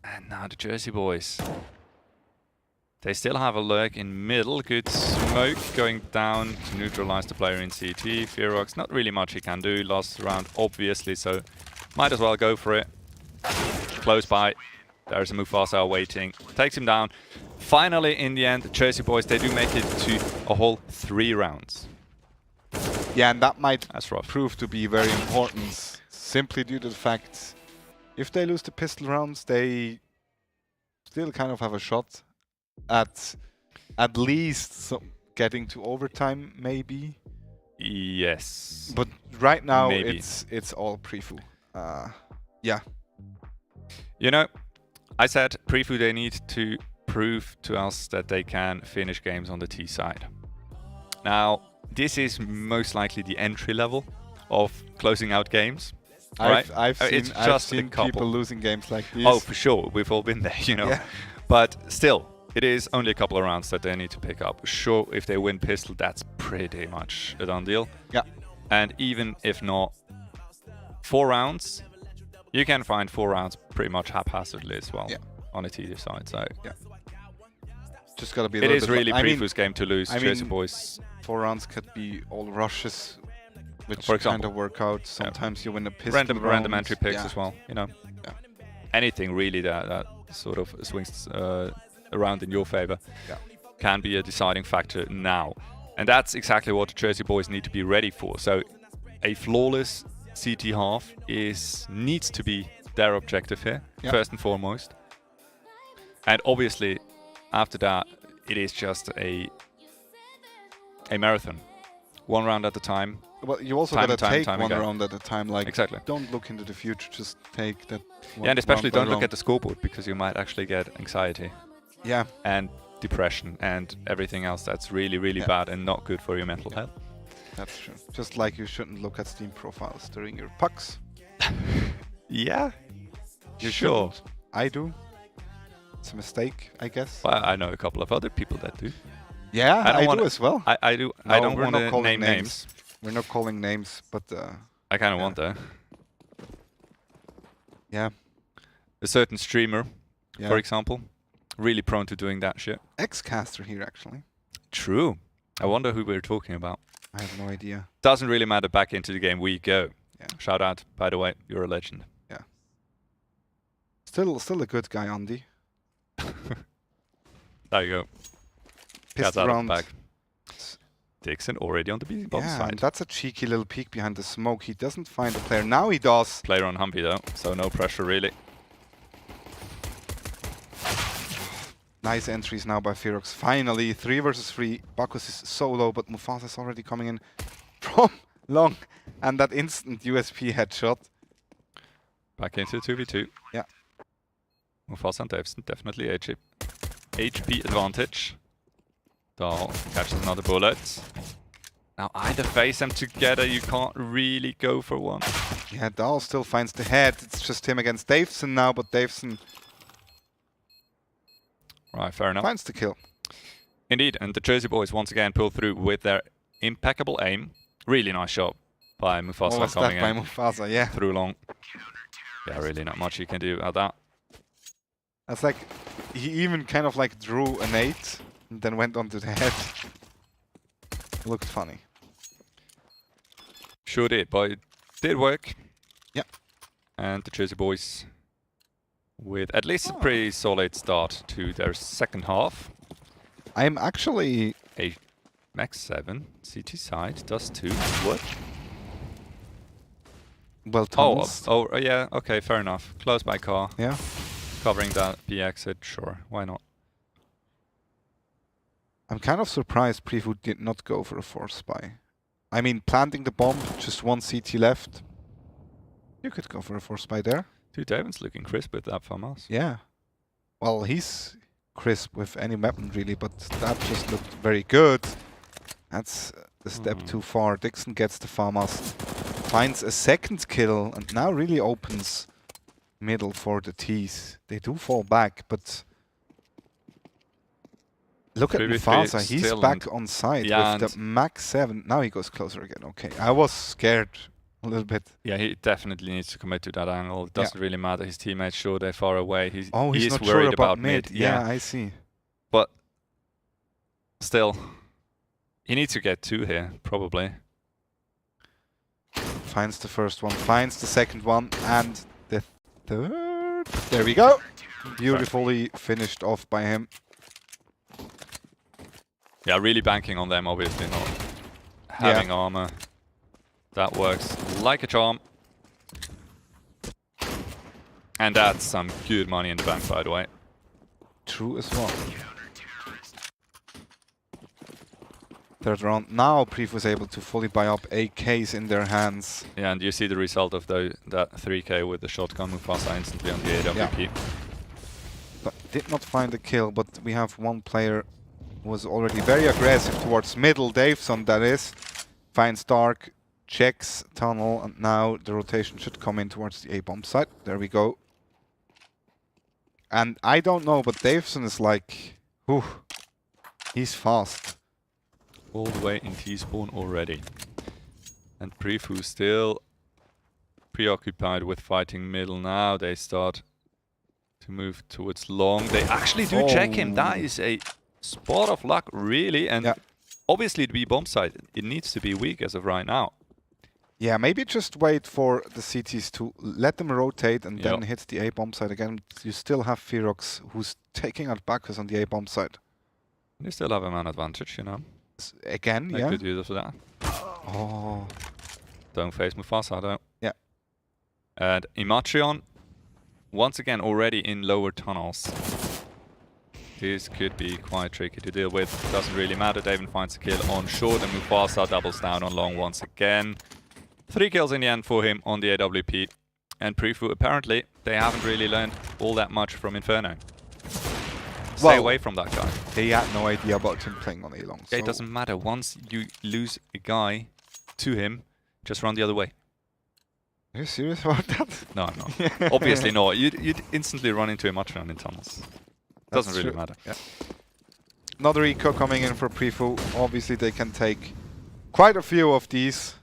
And now the Jersey Boys. They still have a lurk in middle. Good smoke going down to neutralize the player in CT. Ferox, not really much he can do. Last round, obviously, so might as well go for it. Close by. There's a Mufasa waiting. Takes him down. Finally, in the end, the Jersey Boys, they do make it to a whole 3 rounds. Yeah, and that might That's rough. prove to be very important, simply due to the fact if they lose the pistol rounds, they still kind of have a shot at least getting to overtime, maybe. Yes. But right now, maybe. it's all Prefu. Yeah. You know, I said Prefu, they need to prove to us that they can finish games on the T side. Now, this is most likely the entry level of closing out games. I've seen people losing games like this. Oh, for sure. We've all been there, you know. Yeah. But still, it is only a couple of rounds that they need to pick up. Sure, if they win pistol, that's pretty much a done deal. Yeah. And even if not 4 rounds, you can find 4 rounds pretty much haphazardly as well on a TD side. So yeah. Just gotta be a it little is bit really Prefu's game to lose. Jersey Boys. 4 rounds could be all rushes, which for example, kind of work out. Sometimes you win a pistol random entry picks as well, you know. Yeah. Anything really that sort of swings around in your favor. Yeah. can be a deciding factor now. And that's exactly what the Jersey boys need to be ready for. So a flawless CT half needs to be their objective here, first and foremost. And obviously, after that, it is just a marathon. One round at a time. Well, you also gotta take one round at a time. Like, exactly. Don't look into the future. Just take that. Yeah, and especially don't look at the scoreboard, because you might actually get anxiety. Yeah. And depression and everything else that's really, really bad and not good for your mental health. That's true. Just like you shouldn't look at Steam profiles during your pucks. Yeah. You sure? Shouldn't. I do. It's a mistake, I guess. Well, I know a couple of other people that do. Yeah, I do as well. I do. No, I don't want to name names. We're not calling names, but I kind of want though. Yeah. A certain streamer, for example, really prone to doing that shit. Ex-caster here, actually. True. I wonder who we're talking about. I have no idea. Doesn't really matter. Back into the game we go. Yeah. Shout out, by the way, you're a legend. Yeah. Still a good guy, Andy. There you go. Pissed out around. of the bag. Dixon already on the bomb side. And that's a cheeky little peek behind the smoke. He doesn't find the player. Now he does. Player on Humpy though, so no pressure really. Nice entries now by Ferox. Finally, 3 versus 3. Bacchus is solo, but Mufasa is already coming in from long. And that instant USP headshot. Back into 2v2. Yeah. Mufasa and Davison definitely HP advantage. Dahl catches another bullet. Now either face them together, you can't really go for one. Yeah, Dahl still finds the head. It's just him against Davison now, but Davison... Right, fair enough. Finds the kill. Indeed, and the Jersey boys once again pull through with their impeccable aim. Really nice shot by Mufasa coming in. By Mufasa, yeah. Through long. Yeah, really not much you can do at that. That's like, he even kind of like drew a nade and then went onto the head. Looked funny. Sure did, but it did work. Yeah. And the Jersey boys with at least a pretty solid start to their second half. I'm actually... A max 7, CT side, does 2. What? Well, tunnels. Oh, yeah, okay, fair enough. Close by car. Yeah. Covering that B exit, sure, why not? I'm kind of surprised Prefood did not go for a force spy. I mean, planting the bomb, just one CT left. You could go for a force spy there. Dude, Davin's looking crisp with that FAMAS. Yeah. Well, he's crisp with any weapon, really, but that just looked very good. That's the step too far. Dixon gets the FAMAS, finds a second kill, and now really opens middle for the T's. They do fall back, but look at Mufasa. He's back on side with the max 7. Now he goes closer again. Okay, I was scared a little bit. Yeah, he definitely needs to commit to that angle. It doesn't really matter. His teammates, sure, they're far away. He's not worried sure about mid. Yeah, I see. But still, he needs to get 2 here, probably. Finds the first one, finds the second one, and the third. There we go. Beautifully finished off by him. Yeah, really banking on them, obviously, not having armor. That works like a charm. And that's some good money in the bank, by the way. True as well. Third round. Now Preef was able to fully buy up AKs in their hands. Yeah, and you see the result of that 3k with the shotgun Mufasa instantly on the AWP. Yeah. But did not find a kill, but we have one player who was already very aggressive towards middle. Davison, that is. Finds Dark, checks tunnel, and now the rotation should come in towards the A-bomb site. There we go. And I don't know, but Davison is like, whew, he's fast. All the way in T-spawn already. And Prefu still preoccupied with fighting middle now. They start to move towards long. They actually do check him. That is a spot of luck, really. And obviously the B-bomb side, it needs to be weak as of right now. Yeah, maybe just wait for the CTs to let them rotate and then hit the A-bomb side again. You still have Ferox, who's taking out Bacchus on the A-bomb side. You still have a man advantage, you know. Again, Make yeah. good use of that. Oh. Don't face Mufasa though. Yeah. And Imatrion, once again, already in lower tunnels. This could be quite tricky to deal with. Doesn't really matter. Daven finds a kill on short and Mufasa doubles down on long once again. 3 kills in the end for him on the AWP. And Prefu, apparently, they haven't really learned all that much from Inferno. Stay away from that guy. They had no idea about him playing on A-Long. Yeah, it doesn't matter. Once you lose a guy to him, just run the other way. Are you serious about that? No, I'm not. Obviously not. You'd instantly run into a Imatrion in tunnels. Doesn't really matter. Yeah. Another eco coming in for Prefu. Obviously, they can take quite a few of these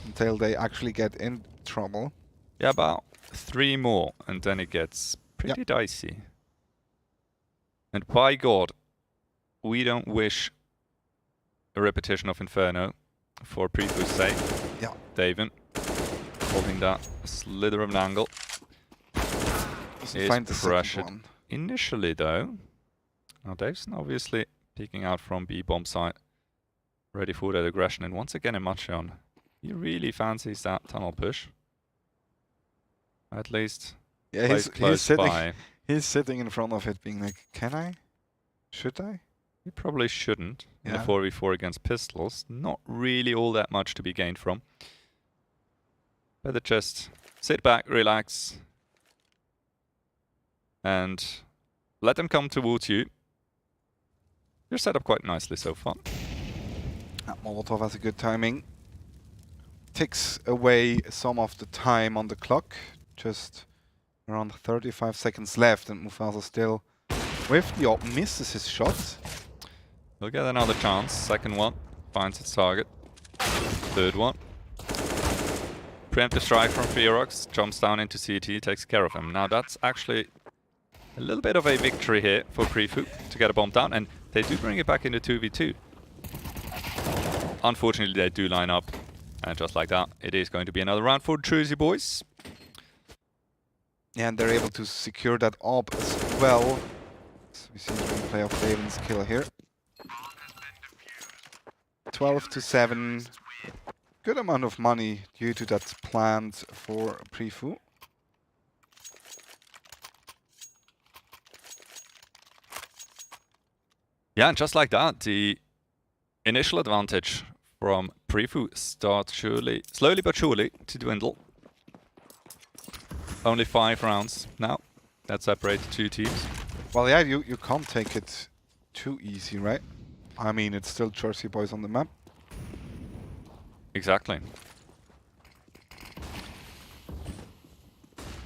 until they actually get in trouble. Yeah, about 3 more, and then it gets pretty dicey. And by God, we don't wish a repetition of Inferno for Prefu's sake. Yeah. Daven holding that slither of an angle. Find the pressured one. initially, though. Now Daveson obviously peeking out from B-bomb side, ready for that aggression. And once again, Imatrion, he really fancies that tunnel push. At least, yeah, he's sitting in front of it, being like, "Can I? Should I?" He probably shouldn't. In a Yeah. 4v4 against pistols, not really all that much to be gained from. Better just sit back, relax, and let them come towards you. You're set up quite nicely so far. Molotov has a good timing. Ticks away some of the time on the clock. Just around 35 seconds left, and Mufasa still with the op, misses his shot. He'll get another chance. Second one finds its target. Third one. Preemptive strike from Ferox, jumps down into CT, takes care of him. Now that's actually a little bit of a victory here for Prefu to get a bomb down, and they do bring it back into 2v2. Unfortunately, they do line up, and just like that, it is going to be another round for Jersey boys. Yeah, and they're able to secure that op as well. So we see the replay of Daven's kill here. 12-7. Good amount of money due to that planned for Prefu. Yeah, and just like that, the initial advantage from Prefu starts slowly but surely to dwindle. Only 5 rounds now. That separates 2 teams. Well, yeah, you can't take it too easy, right? I mean, it's still Jersey boys on the map. Exactly.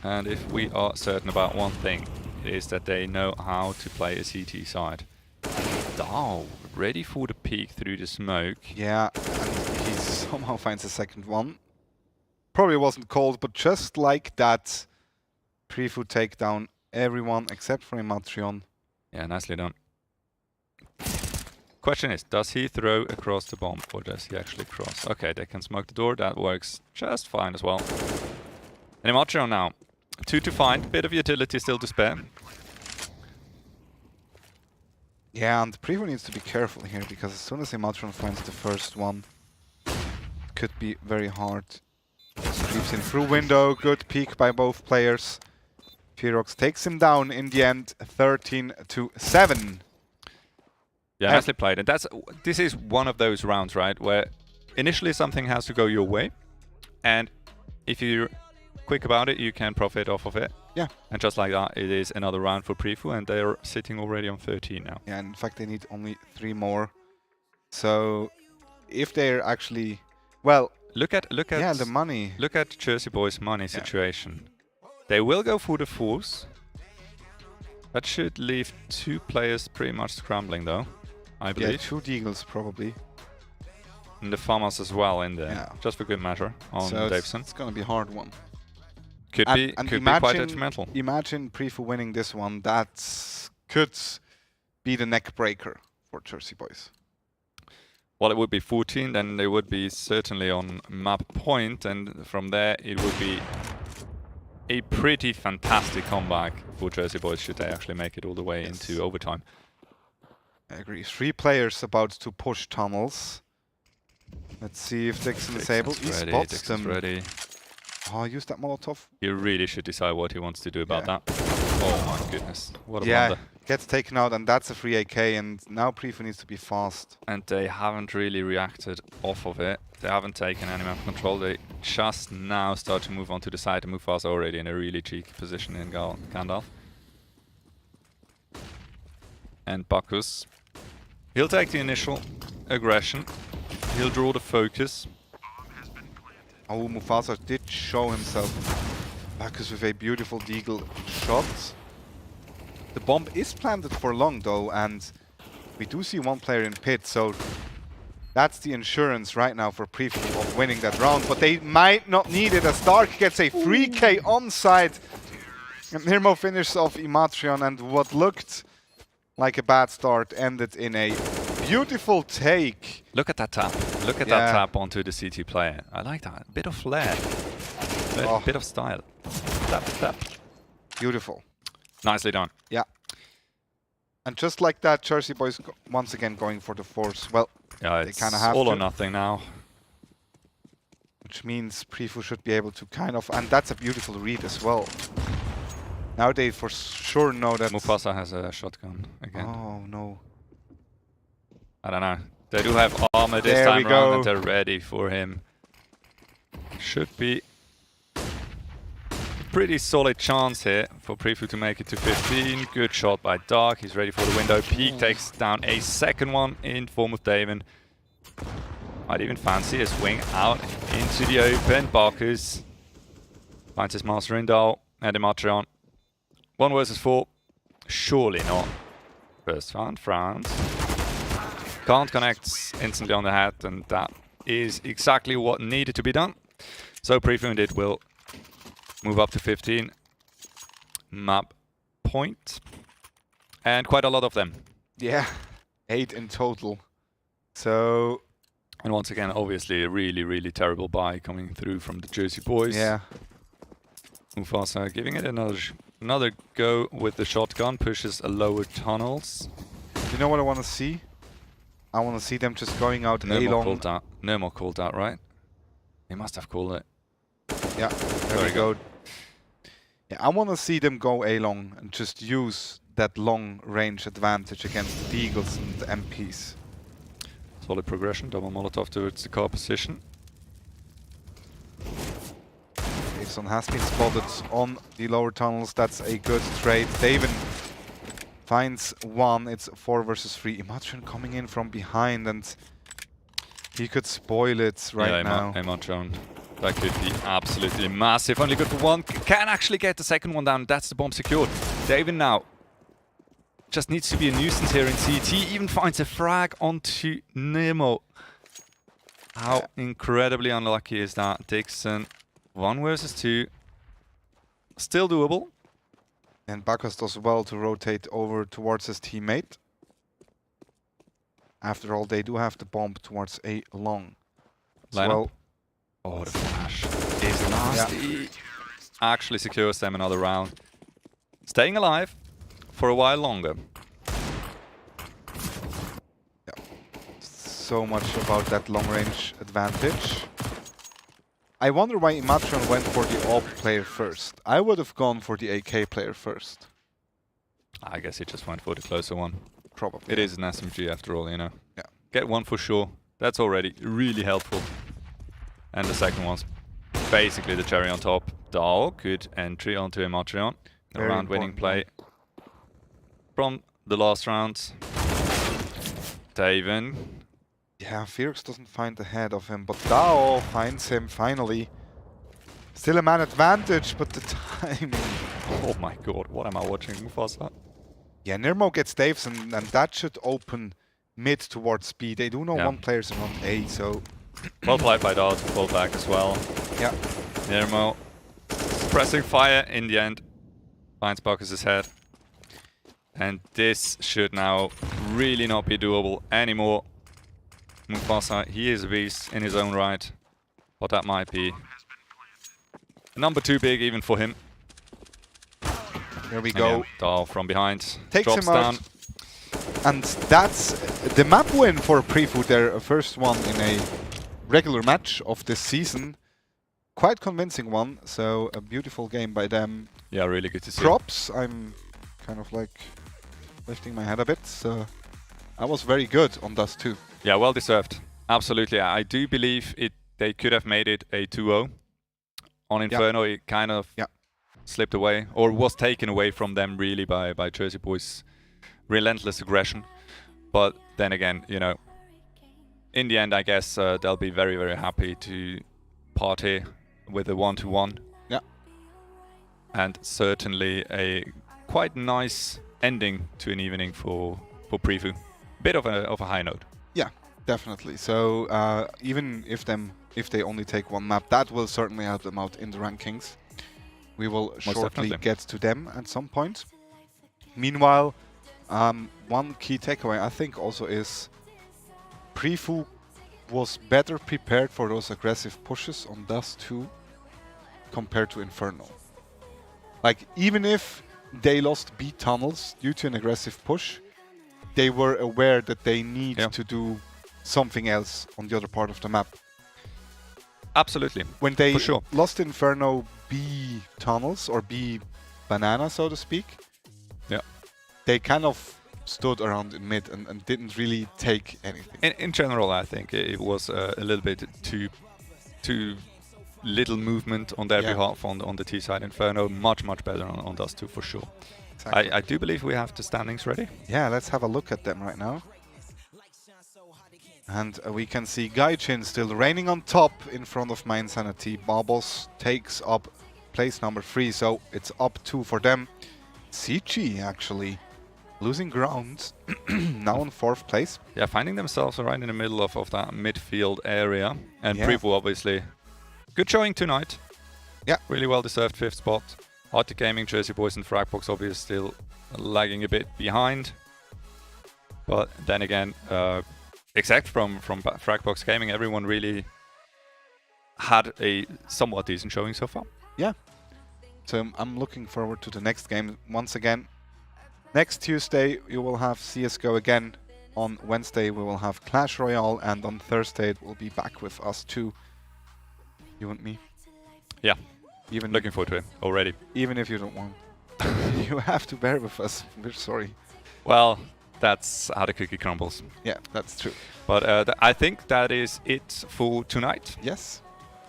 And if we are certain about one thing, it is that they know how to play a CT side. Oh, ready for the peek through the smoke. Yeah, and he somehow finds a second one. Probably wasn't called, but just like that, Prefu take down everyone except for Imatrion. Yeah, nicely done. Question is, does he throw across the bomb or does he actually cross? Okay, they can smoke the door. That works just fine as well. And Imatrion now. 2 to find. Bit of utility still to spare. Yeah, and Prefu needs to be careful here because as soon as Imatrion finds the first one, it could be very hard. Creeps in through window. Good peek by both players. Ferox takes him down in the end, 13-7. Yeah, nicely played. And this is one of those rounds, right, where initially something has to go your way, and if you're quick about it, you can profit off of it. Yeah. And just like that, it is another round for Prefu, and they're sitting already on 13 now. Yeah, in fact, they need only 3 more. So, if they're actually, well, look at yeah, the money. Look at Jersey Boys' money situation. They will go for the force. That should leave 2 players pretty much scrambling, though, I believe. Yeah, 2 Deagles probably. And the Farmers as well in there, yeah. Just for good measure on so Davison. It's going to be a hard one. Could be quite detrimental. Imagine Prefu winning this one. That could be the neck breaker for Jersey Boys. Well, it would be 14, then they would be certainly on map point, and from there it would be a pretty fantastic comeback for Jersey Boys should they actually make it all the way into overtime. I agree. 3 players about to push tunnels. Let's see if Dixon is able. He spots them. Ready. Oh, use that Molotov. He really should decide what he wants to do about that. Oh my goodness. What a Yeah, blunder. gets taken out, and that's a free AK, and now Prefu needs to be fast. And they haven't really reacted off of it. They haven't taken any map control. They just now start to move on to the side, and Mufasa already in a really cheeky position in Gandalf. And Bacchus. He'll take the initial aggression. He'll draw the focus. Oh, Mufasa did show himself. Bacchus with a beautiful deagle shot. The bomb is planted for long though, and we do see 1 player in pit, so that's the insurance right now for Prefu of winning that round, but they might not need it as Dark gets a 3k onside. And Nirmo finishes off Imatrion, and what looked like a bad start ended in a beautiful take. Look at that tap. Look at that tap onto the CT player. I like that. Bit of flair. Bit of style. Tap, tap. Beautiful. Nicely done. Yeah. And just like that, Jersey Boys once again going for the force. Well, yeah, they it's kind of have all to. or nothing now. Which means Prefu should be able to kind of... And that's a beautiful read as well. Now they for sure know that... Mufasa has a shotgun again. Oh, no. I don't know. They do have armor this There we time around, go. and they're ready for him. Should be a pretty solid chance here for Prefu to make it to 15. Good shot by Dark. He's ready for the window. Peak takes down a second one in form of Daven. Might even fancy a swing out into the open. Bacchus finds his master in Dahl and Imatrion. 1 versus 4. Surely not. First round, France. Can't connect instantly on the head, and that is exactly what needed to be done. So Prefu indeed will move up to 15 map point, and quite a lot of them. Yeah, 8 in total. So... And once again, obviously a really, really terrible buy coming through from the Jersey Boys. Yeah. Mufasa giving it another go with the shotgun, pushes a lower tunnels. You know what I want to see? I want to see them just going out A-long. No more called out, right? They must have called it. Yeah, there we go. Yeah, I want to see them go A-long and just use that long range advantage against the Deagles and the MPs. Solid progression, double Molotov towards the car position. Davidson has been spotted on the lower tunnels. That's a good trade. David finds 1. It's 4 versus 3. Imatrion coming in from behind, and he could spoil it right now. Imatrion. That could be absolutely massive. Only good for 1. Can actually get the second one down. That's the bomb secured. David now just needs to be a nuisance here in CT. Even finds a frag onto Nemo. How incredibly unlucky is that? Dixon, 1 versus 2. Still doable. And Bacchus does well to rotate over towards his teammate. After all, they do have the bomb towards A long. Well, oh, the flash is nasty. Yeah. Actually secures them another round. Staying alive for a while longer. Yeah. So much about that long range advantage. I wonder why Imatrion went for the AWP player first. I would have gone for the AK player first. I guess he just went for the closer one. Probably. It is an SMG after all, you know. Yeah. Get 1 for sure. That's already really helpful. And the second one's basically the cherry on top. Dahl, good entry onto Imatrion. A round-winning play from the last round. Taven. Yeah, Felix doesn't find the head of him, but Dao finds him finally. Still a man advantage, but the timing. Oh my god, what am I watching, Mufasa? Yeah, Nirmo gets Daves, and that should open mid towards B. They do know 1 player's around A, so... Well played by Dahl to fall back as well. Yeah. Nirmo pressing fire in the end. Finds Bacchus' head. And this should now really not be doable anymore. Mufasa, he is a beast in his own right. But that might be a number too big even for him. Here we go. Dahl from behind. Takes drops him out. down. And that's the map win for Prefu, their first one in a regular match of this season. Quite convincing one, so a beautiful game by them. Yeah, really good to see. Props, I'm kind of like lifting my head a bit, so I was very good on Dust 2. Yeah, well deserved. Absolutely. I do believe they could have made it a 2-0. On Inferno, it kind of slipped away, or was taken away from them really by Jersey Boys' relentless aggression. But then again, you know, in the end, I guess they'll be very, very happy to part here with a 1-1. Yeah. And certainly a quite nice ending to an evening for Prefu. Bit of a high note. Yeah, definitely. So even if they only take one map, that will certainly help them out in the rankings. We will shortly get to them at some point. Meanwhile, one key takeaway I think also is Prefu was better prepared for those aggressive pushes on Dust 2 compared to Inferno. Like, even if they lost B tunnels due to an aggressive push, they were aware that they need to do something else on the other part of the map. Absolutely. When they for sure. lost Inferno B tunnels, or B banana, so to speak, they kind of stood around in mid and didn't really take anything. In general, I think it was a little bit too little movement on their behalf on the T side. Inferno much better on Dust 2 for sure. Exactly. I do believe we have the standings ready. Yeah, let's have a look at them right now. And we can see Gaijin still reigning on top in front of My Insanity. Barbos takes up place number 3, so it's up 2 for them. CG actually losing ground, now in 4th place. Yeah, finding themselves right in the middle of that midfield area. And Prefu obviously, good showing tonight. Yeah. Really well deserved 5th spot. Arctic Gaming, Jersey Boys and Fragbox obviously still lagging a bit behind. But then again, except from Fragbox Gaming, everyone really had a somewhat decent showing so far. Yeah. So I'm looking forward to the next game once again. Next Tuesday you will have CSGO again. On Wednesday we will have Clash Royale, and on Thursday it will be back with us two. You and me. Yeah. Even looking forward to it already. Even if you don't want. You have to bear with us. We're sorry. Well, that's how the cookie crumbles. Yeah, that's true. But I think that is it for tonight. Yes.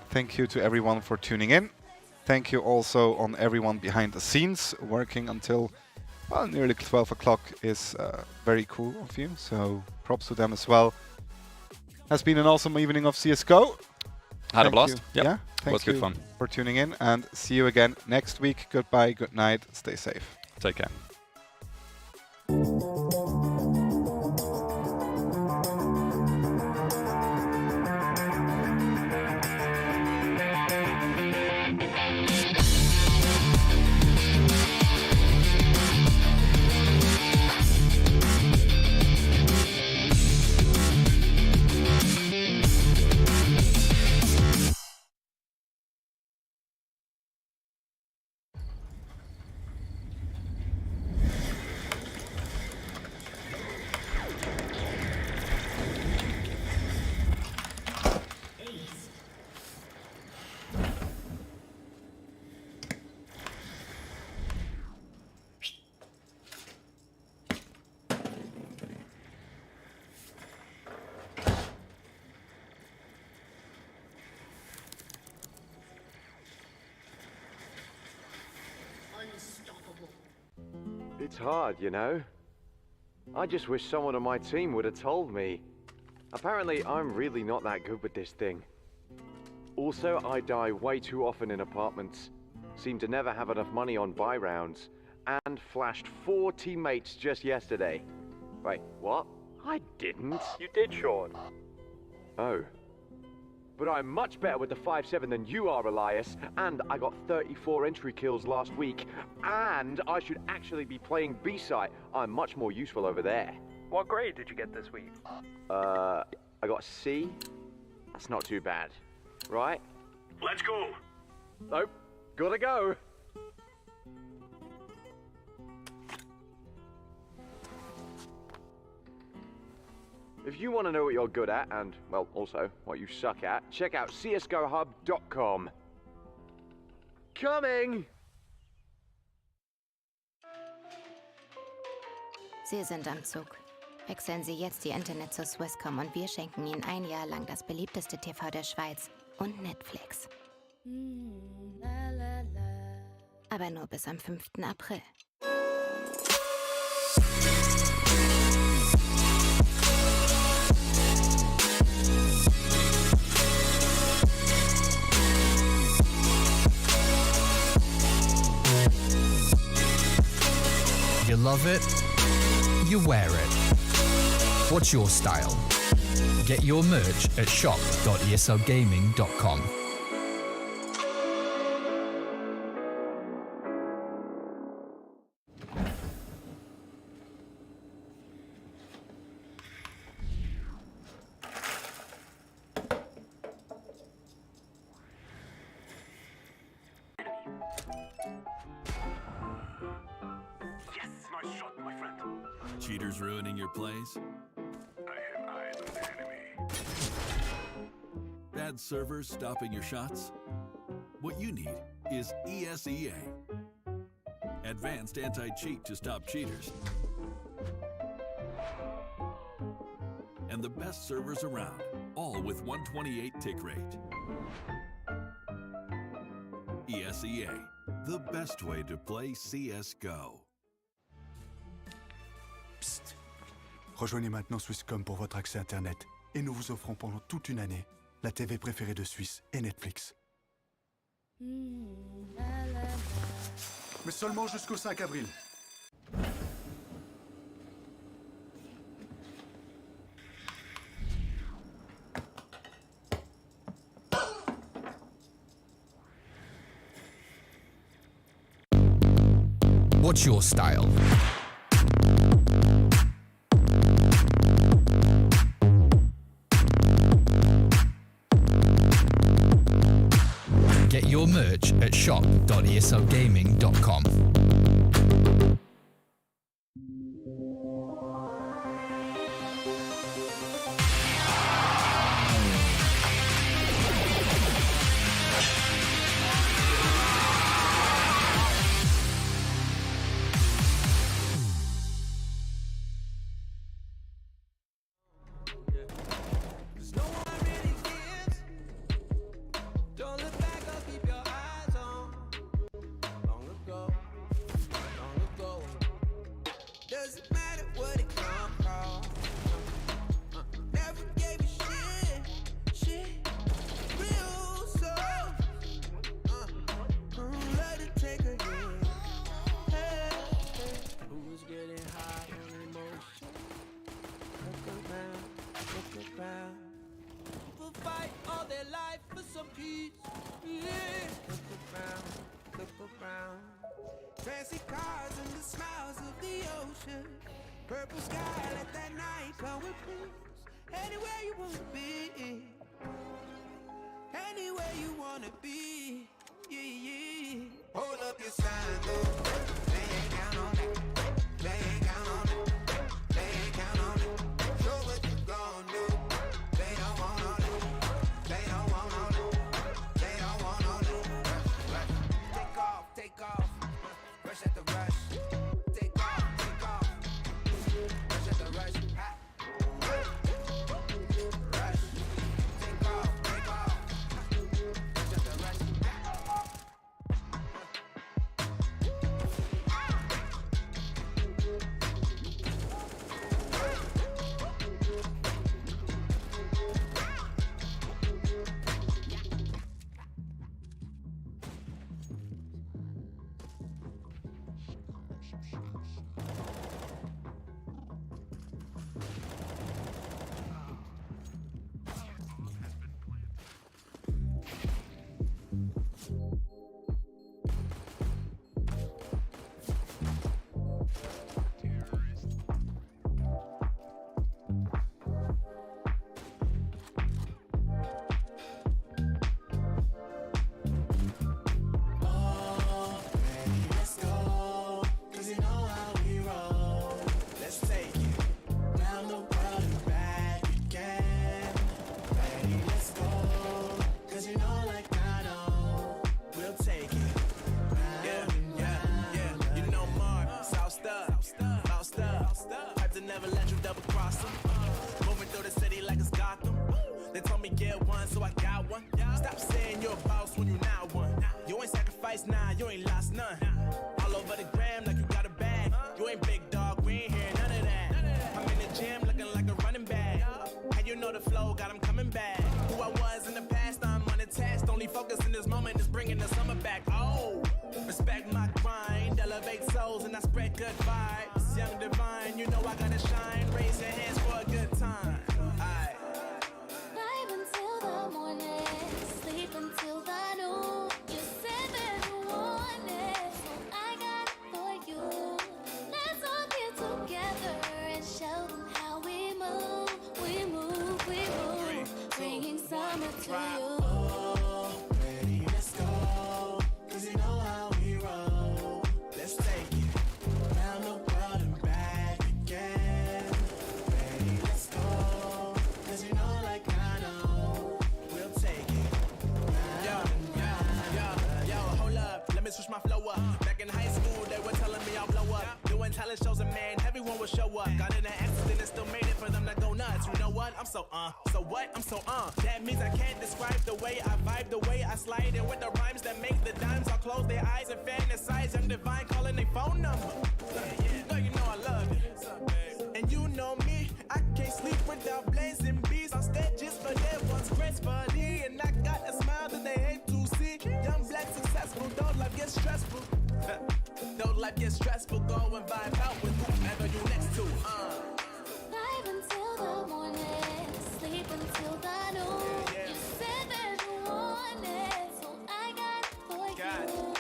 Thank you to everyone for tuning in. Thank you also on everyone behind the scenes working until nearly 12 o'clock is very cool of you. So props to them as well. Has been an awesome evening of CSGO. Had a blast. Yep. Yeah. It was good fun. For tuning in, and see you again next week. Goodbye, good night, stay safe. Take care. It's hard, you know. I just wish someone on my team would have told me. Apparently, I'm really not that good with this thing. Also, I die way too often in apartments. Seem to never have enough money on buy rounds. And flashed 4 teammates just yesterday. Wait, what? I didn't. You did, Sean. Oh. But I'm much better with the 5-7 than you are, Elias. And I got 34 entry kills last week. And I should actually be playing B-side. I'm much more useful over there. What grade did you get this week? I got a C. That's not too bad. Right? Let's go. Nope. Gotta go. If you want to know what you're good at, and, well, also what you suck at, check out csgohub.com. Coming! Sie sind am Zug. Wechseln Sie jetzt Ihr Internet zur Swisscom und wir schenken Ihnen ein Jahr lang das beliebteste TV der Schweiz und Netflix. Aber nur bis am 5. April. You love it, you wear it. What's your style? Get your merch at shop.esrgaming.com. Yes, nice shot, my friend. Cheaters ruining your plays? I have eyes on the enemy. Bad servers stopping your shots? What you need is ESEA. Advanced anti-cheat to stop cheaters. And the best servers around, all with 128 tick rate. ESEA, the best way to play CSGO. Psst. Rejoignez maintenant Swisscom pour votre accès Internet et nous vous offrons pendant toute une année la TV préférée de Suisse et Netflix. Mais seulement jusqu'au 5 avril. What's your style? Get your merch at shop.esrgaming.com. Cause no one really cares. Don't look back or keep your eyes on. Long ago. Doesn't matter what it come from. Never gave a shit. Real soul. Let it take a hit. Hey. Who's getting high on emotion? Look around. People fight all their life for some peace. Yeah. Look around. Fancy cars and the smiles of the ocean. Purple sky, let that night come with peace. Anywhere you wanna be. Anywhere you wanna be. Yeah. Hold up your sign, though. They ain't count on that. They ain't count on that. They ain't count on it. Show what you gon' do. They don't want all that. They don't want all that. They don't want all that. Rush. Take off. Rush at the rush. Take off. Rush at the rush. Rush. Take off. Rush at the rush. one, so I got one. Stop saying you're a boss when you're not one. You ain't sacrificed, nah, you ain't lost none. All over the gram like you got a bag. You ain't big dog, we ain't hear none of that. I'm in the gym looking like a running back. How you know the flow, got him coming back. Who I was in the past, I'm unattached. Only focus in this moment is bringing the summer back. Oh, respect my grind, elevate souls and I spread good vibes. Young divine, you know I gotta shine. Raise your hands for a good time. Aight. Vibe until the morning, sleep until the noon. You said that you want it, so I got it for you. Let's all get together and show them how we move. We move, we move, bringing summer to you. Ready, let's go. 'Cause you know how we roll. Let's take it around the world and back again. Ready, let's go. 'Cause you know, like I know, we'll take it round and round. Yo, hold up, let me switch my flow up. Back in high school, they were telling me I'll blow up. Doing talent shows and man, everyone would show up. Got in an accident and still made it for them to go nuts. You know what? I'm so so what? I'm so That means I can't describe the way I vibe, the way I slide in with the rhymes that make the dimes all close their eyes and fantasize. I'm divine calling their phone number. Girl, you know I love it. And you know me, I can't sleep without blazing beats on stages for their ones gracefully. And I got a smile that they hate to see. Young, black, successful, though life gets stressful. Though life gets stressful, go and vibe out with whoever you next to. Vibe until the morning, sleep until the noon. You said that you want it, so I got it for you.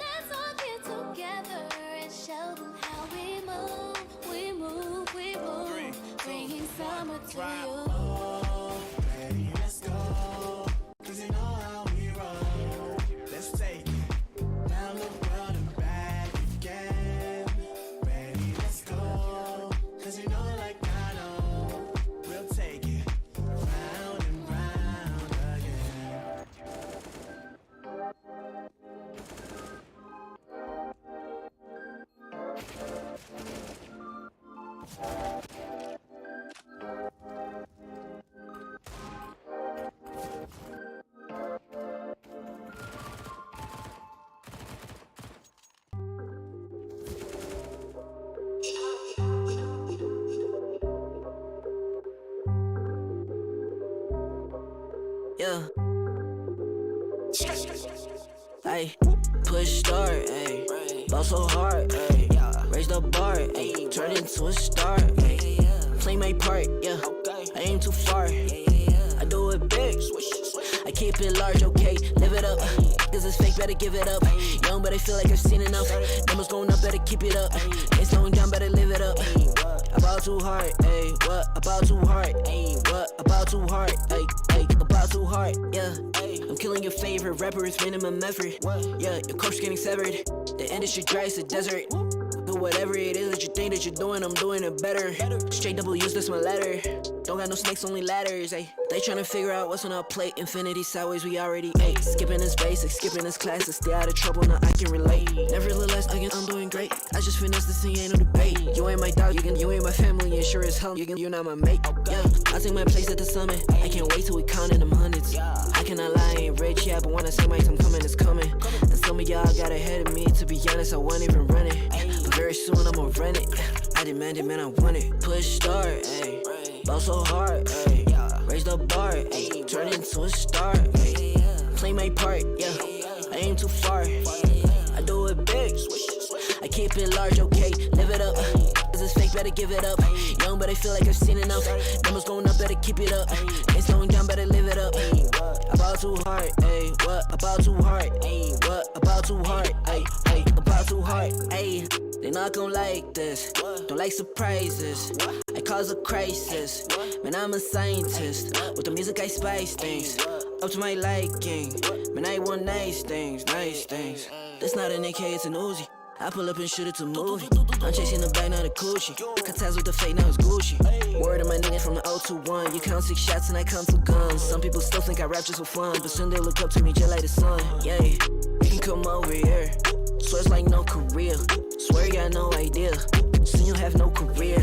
Let's all get together and show them how we move. We move, we move, bringing summer to you. Ready, let's go. 'Cause you know how we roll. Let's take it round the world and back again. Ready, let's go. 'Cause you know, like I know, we'll take it round and round again. Yeah. Ay, push start, ayy. Ball so hard, ayy. Raise the bar, ayy. Turn into a star, ayy. Play my part, yeah. I aim too far. I do it big. I keep it large, okay. Live it up. Cause it's fake, better give it up. Young, but I feel like I've seen enough. Numbers going up, better keep it up. Ain't slowing down, better live it up. About too hard, ayy. What? About too hard, ayy. What? About too hard, ayy. About too hard, yeah. I'm killing your favorite rapper with minimum effort. Yeah, your corpse getting severed. The industry dry as a desert. Do whatever it is that you think that you're doing, I'm doing it better. Straight W's, that's my letter. Don't got no snakes, only ladders, ayy. They tryna figure out what's on our plate. Infinity sideways, we already ate. Skipping is basic, skipping is classic. Stay out of trouble, now I can relate. Nevertheless, again, I'm doing great. I just finished this thing, ain't no debate. You ain't my dog, you ain't my family, and sure as hell, you're not my mate. Yeah, I take my place at the summit. I can't wait till we counting them hundreds. I cannot lie, I ain't rich, yeah, but when I say my time coming, it's coming. And some of y'all got ahead of me, to be honest, I wasn't even running. But very soon, I'm gonna run it. I demand it, man, I want it. Push start, ayy. Ball so hard, ayy. Raise the bar, ayy. Turn into a star, ayy. Play my part, yeah. I aim too far. I do it big. I keep it large, okay. Live it up. Cause it's fake, better give it up. Young, but I feel like I've seen enough. Numbers going up, better keep it up. Ain't slowing down, better live it up. About too hard, ayy. What? About too hard, ayy. What? About too hard, ayy. About too hard, ayy. They not gon' like this. Don't like surprises. I cause a crisis. Man, I'm a scientist. With the music, I spice things up to my liking. Man, I want nice things, nice things. That's not an AK, it's an Uzi. I pull up and shoot it to movie. I'm chasing the bag, not a coochie. Cut ties with the fake, now it's Gucci. Word of my nigga from the 021. You count 6 shots and I count 2 guns. Some people still think I rap just for fun, but soon they look up to me just like the sun. Yeah, you can come over here. Swear it's like no career. Swear you got no idea. Soon you have no career.